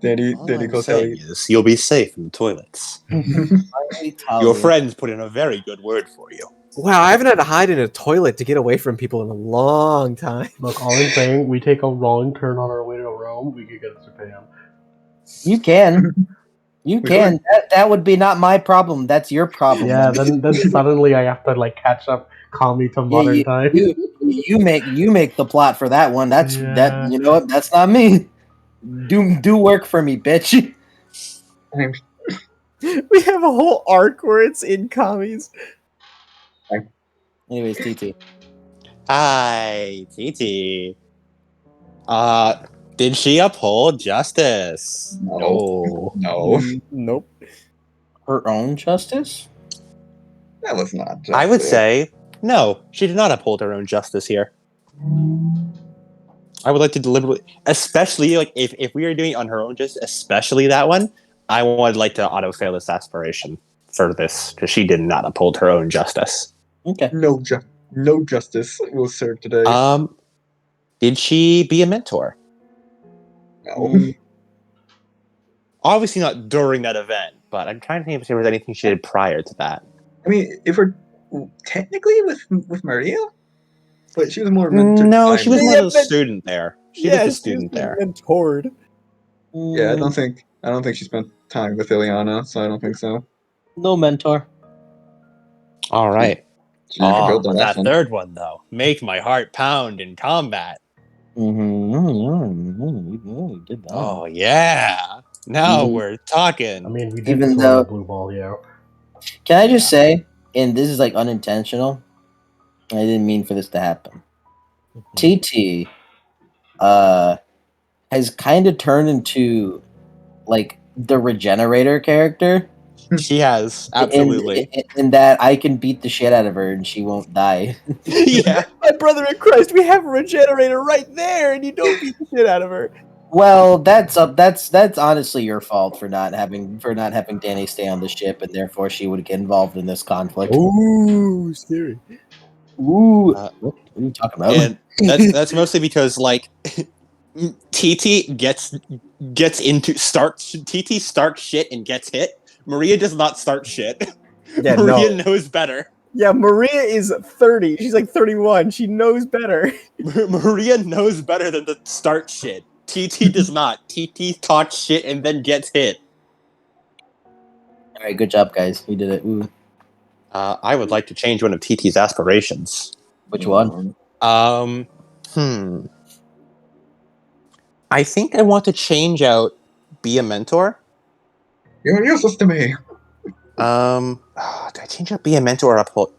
Danny All I'm calls saying is you'll be safe in the toilets. Finally, Talia. Your friends put in a very good word for you. Wow, I haven't had to hide in a toilet to get away from people in a long time. Look, all I'm saying, we take a wrong turn on our way to Rome, we could get to Japan. You can. You We can. That would be not my problem. That's your problem. Yeah, then suddenly I have to like catch up Kami to Yeah, modern time. you make the plot for that one. That's that. Yeah. You know what? That's not me. Do work for me, bitch. We have a whole arc where it's in commies. Anyways, TT. Hi, TT. Did she uphold justice? No. Nope. Her own justice? That was not just I would say no. She did not uphold her own justice here. I would like to deliberately, especially like if we are doing it on her own justice, especially that one. I would like to auto fail this aspiration for this because she did not uphold her own justice. Okay. no justice will serve today. Did she be a mentor? No. Obviously not during that event, but I'm trying to think if there was anything she did prior to that. I mean, if we're technically with Maria, but she was more mentored. No, by she was me. more of a student there. She was the student there. Mentored. Yeah, I don't think she spent time with Ileana, so I don't think so. No mentor. All right. She failed the But last that one. third one though, make my heart pound in combat. Oh yeah. Now we're talking. I mean, we did Even swing though- the blue ball, yeah. Can I just say, and this is like unintentional, I didn't mean for this to happen. TT has kind of turned into like the regenerator character. She has, absolutely. In that I can beat the shit out of her and she won't die. Yeah. My brother in Christ, we have a regenerator right there, and you don't beat the shit out of her. Well, that's honestly your fault for not having Danny stay on the ship, and therefore she would get involved in this conflict. Ooh, scary. Ooh, what are you talking about? And that's mostly because like TT gets into TT starts shit and gets hit. Maria does not start shit. Yeah, Maria no. knows better. Yeah, Maria is 30. She's like 31. She knows better. Maria knows better than to start shit. TT does not. TT talks shit and then gets hit. All right, good job, guys. You did it. Ooh. I would like to change one of TT's aspirations. Which one? I think I want to change out be a mentor. You're useless to me. Do I change out be a mentor or uphold?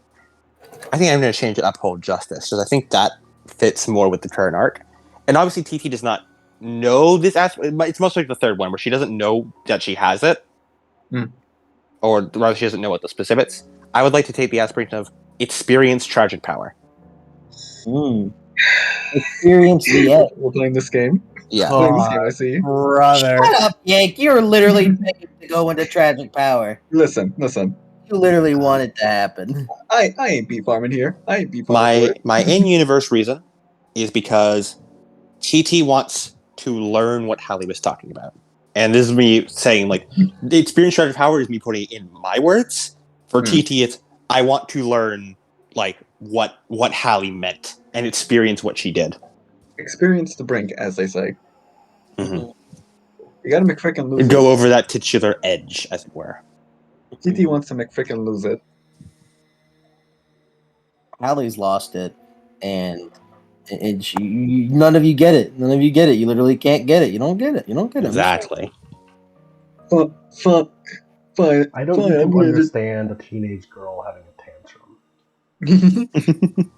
I think I'm going to change it uphold justice because I think that fits more with the current arc. And obviously, TT does not know this aspect. It's most like the third one where she doesn't know that she has it, or rather, she doesn't know what the specifics. I would like to take the aspiration of experience tragic power. Experience the end. We're playing this game. Yeah. Playing this game, I see. Brother. Shut up, Yank. You're literally begging to go into tragic power. Listen. You literally want it to happen. I ain't beat farming here. I ain't beat farming for it. My in-universe reason is because TT wants to learn what Hallie was talking about. And this is me saying, like, the experience tragic power is me putting it in my words. For TT, it's, I want to learn, like, what Hallie meant and experience what she did. Experience the brink, as they say. Mm-hmm. You gotta McFrickin' lose Go it. over that titular edge, as it were. TT wants to McFrickin' lose it. Hallie's lost it, and none of you get it. None of you get it. You literally can't get it. You don't get it. Exactly. Fine. I don't Fine, need I'm to gonna understand a teenage girl having a tantrum.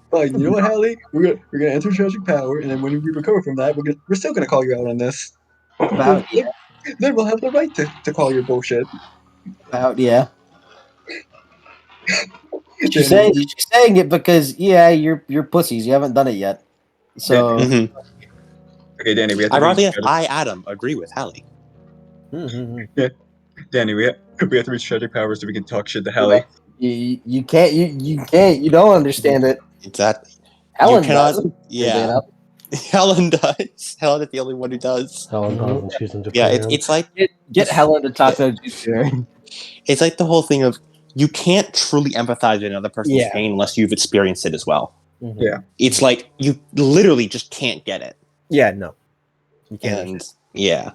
Fine, you know what, Hallie? We're gonna enter tragic power, and then when we recover from that, we're still gonna call you out on this. About Then we'll have the right to call your bullshit. yeah. She's saying it because you're pussies. You haven't done it yet. So Mm-hmm. Okay, Danny, we have to Ironically, reach. I, Adam, agree with Hallie. Danny, we have to reach tragic powers so we can talk shit to Hallie. You can't. You can't. You don't understand it. Exactly. Helen you cannot. does. weirdly Yeah. enough. Helen does. Helen is the only one who does. Helen does, and she's in Yeah, Japan. it's like Get Helen to talk to Jupiter. it's like the whole thing of you can't truly empathize with another person's Yeah. pain unless you've experienced it as well. Yeah. It's like you literally just can't get it. Yeah, no. You can't. And yeah.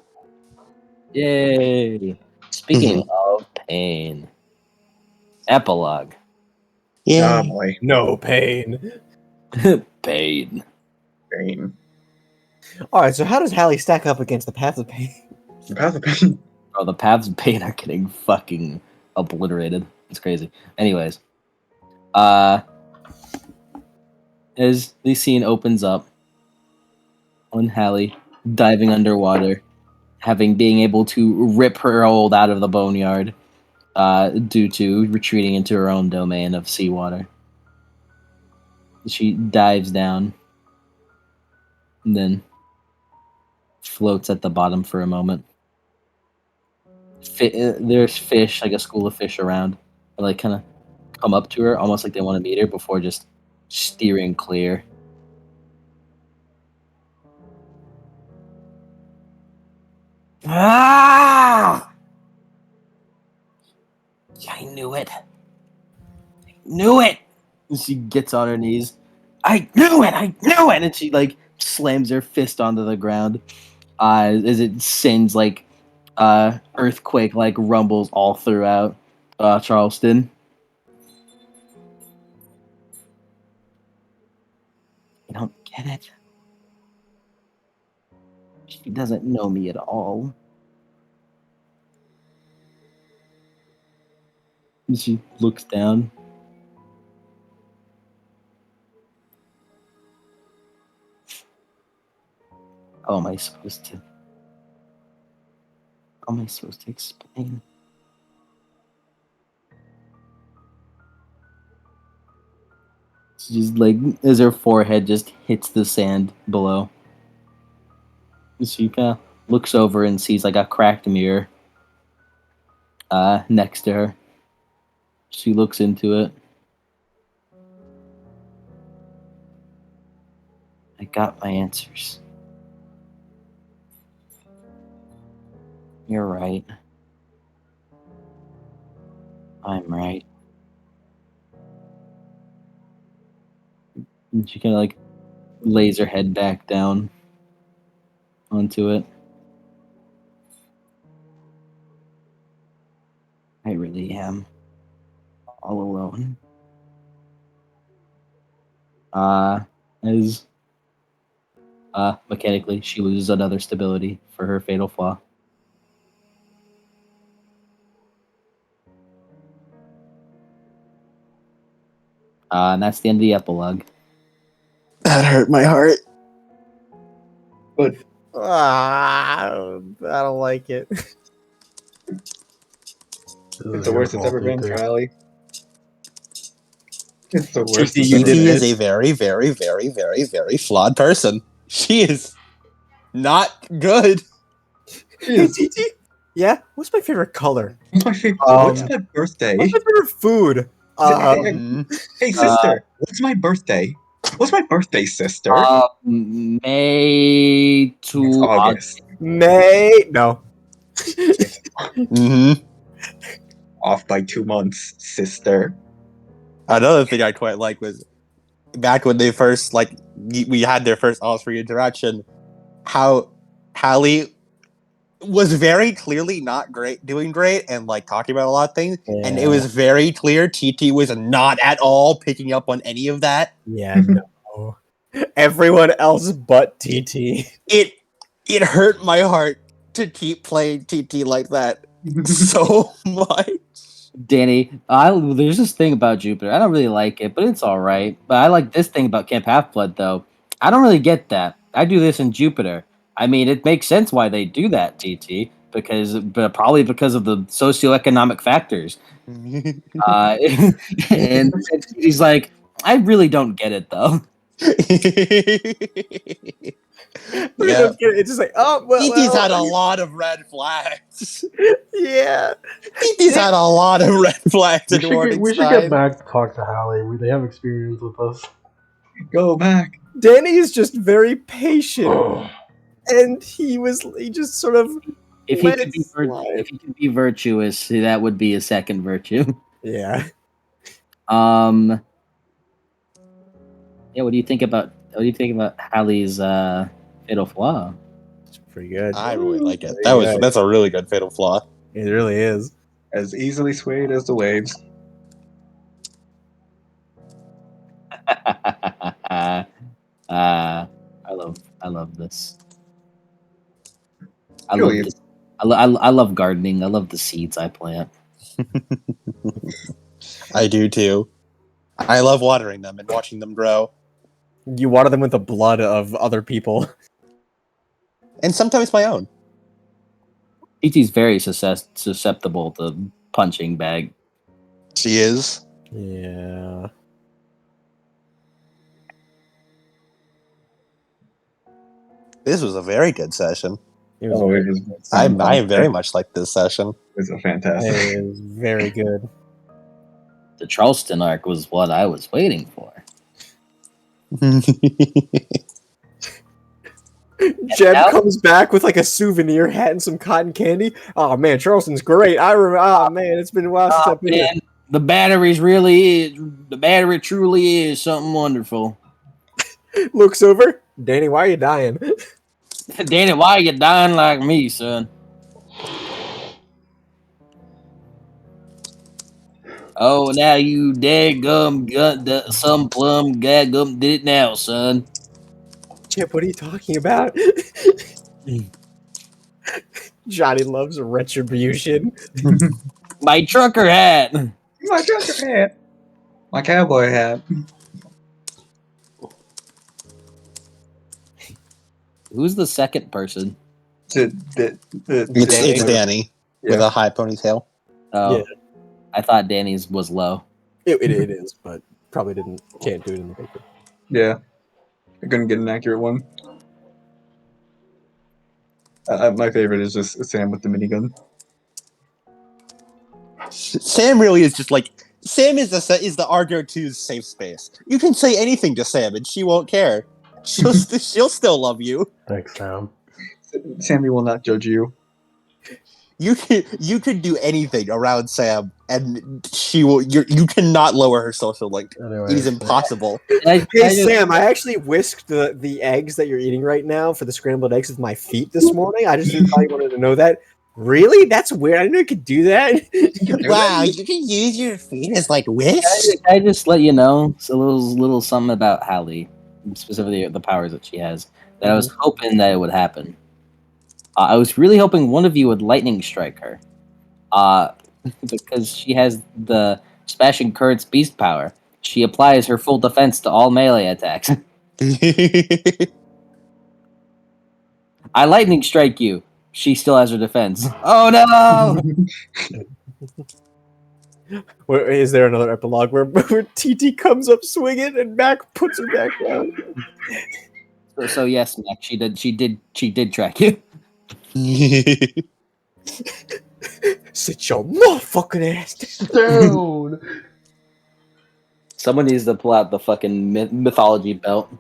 Yay! Speaking of pain, epilogue. Yeah. Oh boy. No pain. Pain. Pain. Alright, so how does Hallie stack up against the Path of Pain? The path of pain. Oh, the paths of pain are getting fucking obliterated. It's crazy. Anyways, as the scene opens up on Hallie diving underwater, being able to rip her hold out of the boneyard, due to retreating into her own domain of seawater. She dives down and then floats at the bottom for a moment. There's fish, like a school of fish around, that, like, kind of come up to her, almost like they want to meet her before just steering clear. Ah! I knew it. Knew it. And she gets on her knees. I knew it. And she like slams her fist onto the ground, as it sends like earthquake like rumbles all throughout Charleston. I don't get it. She doesn't know me at all. And she looks down. How am I supposed to explain? She just like as her forehead just hits the sand below. She kind of looks over and sees like a cracked mirror next to her. She looks into it. I got my answers. You're right. I'm right. And she kind of like lays her head back down onto it. I really am all alone. As mechanically she loses another stability for her fatal flaw. And that's the end of the epilogue. That hurt my heart. But I don't like it. it's the worst it's ever been, Charlie. It's the worst TT it's ever been. is a very, very, very, very, very flawed person. She is not good. Hey, TT. Yeah? What's my favorite color? What's my birthday? What's my favorite food? Hey, sister, what's my birthday? What's my birthday, sister? May to It's August. May. No. Off by 2 months, sister. Another thing I quite like was back when they first we had their first all-free interaction, how Hallie was very clearly not doing great and like talking about a lot of things, and it was very clear TT was not at all picking up on any of that. Yeah, no. Everyone else but TT. It hurt my heart to keep playing TT like that so much. Danny, there's this thing about Jupiter. I don't really like it, but it's all right. But I like this thing about Camp Half-Blood, though. I don't really get that. I do this in Jupiter. I mean, it makes sense why they do that, TT, but probably because of the socioeconomic factors. And he's like, I really don't get it, though. Yeah. It's just like, oh, TT's had a lot of red flags. yeah. TT's had a lot of red flags and warning We should get signs. back to talk to Hallie. They have experience with us. Go back. Danny is just very patient, and he just sort of If he let could it be slide. if he could be virtuous, that would be a second virtue. Yeah. Yeah. What do you think about Hallie's fatal flaw? It's pretty good. I really like it. Yeah. That's a really good fatal flaw. It really is. As easily swayed as the waves. I love this. I Feel love you. this. I love gardening. I love the seeds I plant. I do too. I love watering them and watching them grow. You water them with the blood of other people. And sometimes my own. TT's very susceptible to punching bag. She is. Yeah. This was a very good session. It was, Oh, it was. I very much like this session. It was a fantastic. it was very good. The Charleston arc was what I was waiting for. Jeb now- comes back with like a souvenir hat and some cotton candy. Oh man, Charleston's great. I remember. Oh man, it's been a while since I've been here. Man, the battery truly is something wonderful. Looks over. Danny, why are you dying? Danny, why are you dying like me, son? Oh, now you dadgum some plum gadgum did it now, son. Chip, what are you talking about? Johnny loves retribution. My trucker hat. My trucker hat. My cowboy hat. Who's the second person? It's Danny with a high ponytail. Oh, Yeah. I thought Danny's was low. It is, but probably can't do it in the paper. Yeah. I couldn't get an accurate one. My favorite is just Sam with the minigun. Sam really is just like Sam is the Argo2's safe space. You can say anything to Sam and she won't care. She'll still love you. Thanks, Sam. Sammy will not judge you. You could do anything around Sam and she will. You cannot lower her social link. Anyway, It is impossible. Hey Sam, I actually whisked the eggs that you're eating right now for the scrambled eggs with my feet this morning. I just thought you wanted to know that. Really? That's weird. I didn't know you could do that. Wow, you can use your feet as like whisk. I just let you know a little something about Hallie, specifically the powers that she has. That I was hoping that it would happen. I was really hoping one of you would lightning strike her, because she has the Smashing Currents beast power. She applies her full defense to all melee attacks. I lightning strike you. She still has her defense. Oh no! Is there another epilogue where TT comes up swinging and Mac puts her back down? So yes, Mac, she did track you. Sit your motherfucking ass down. Someone needs to pull out the fucking mythology belt.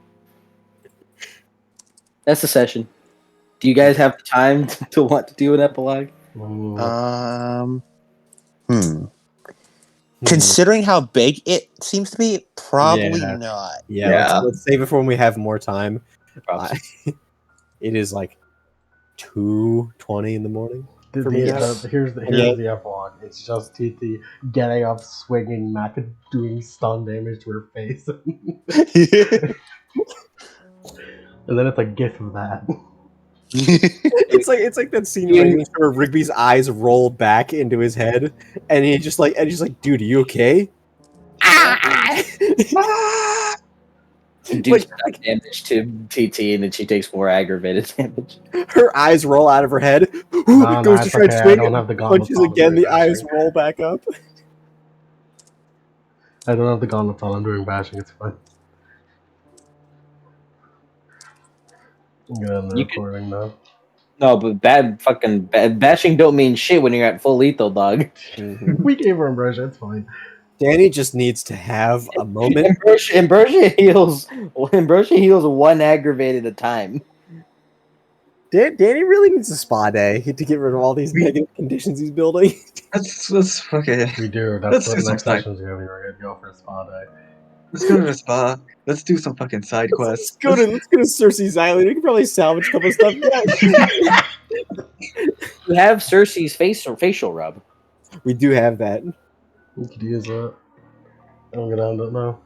That's the session. Do you guys have time to want to do an epilogue? Considering how big it seems to be, probably not. Yeah. Let's save it for when we have more time. It is like 2:20 in the morning. Here's the epilogue. It's just TT getting up, swinging, Mac doing stun damage to her face, and then it's a gif of that. It's like that scene where Rigby's eyes roll back into his head, and he's just like, dude, are you okay? Do damage to TT, and then she takes more aggravated damage. Her eyes roll out of her head. Goes to try to swing, punches again. The eyes roll back up. I don't have the gauntlet on. I'm doing bashing. It's fine. I'm gonna end the You could- recording now. No, but bashing don't mean shit when you're at full lethal, dog. Mhm. We gave her impression. It's fine. Danny just needs to have a moment. Ambrosia heals. Ambrosia heals one aggravated at a time. Danny really needs a spa day to get rid of all these negative conditions he's building. Let's okay. We do. Let's That's what do some next side. session's gonna be. We're gonna go for a spa day. Let's go to the spa. Let's do some fucking side quests. Let's go to Cersei's Island. We can probably salvage a couple of stuff. Yeah, You have Cersei's facial rub. we do have that. We could use that. I'm gonna end it now.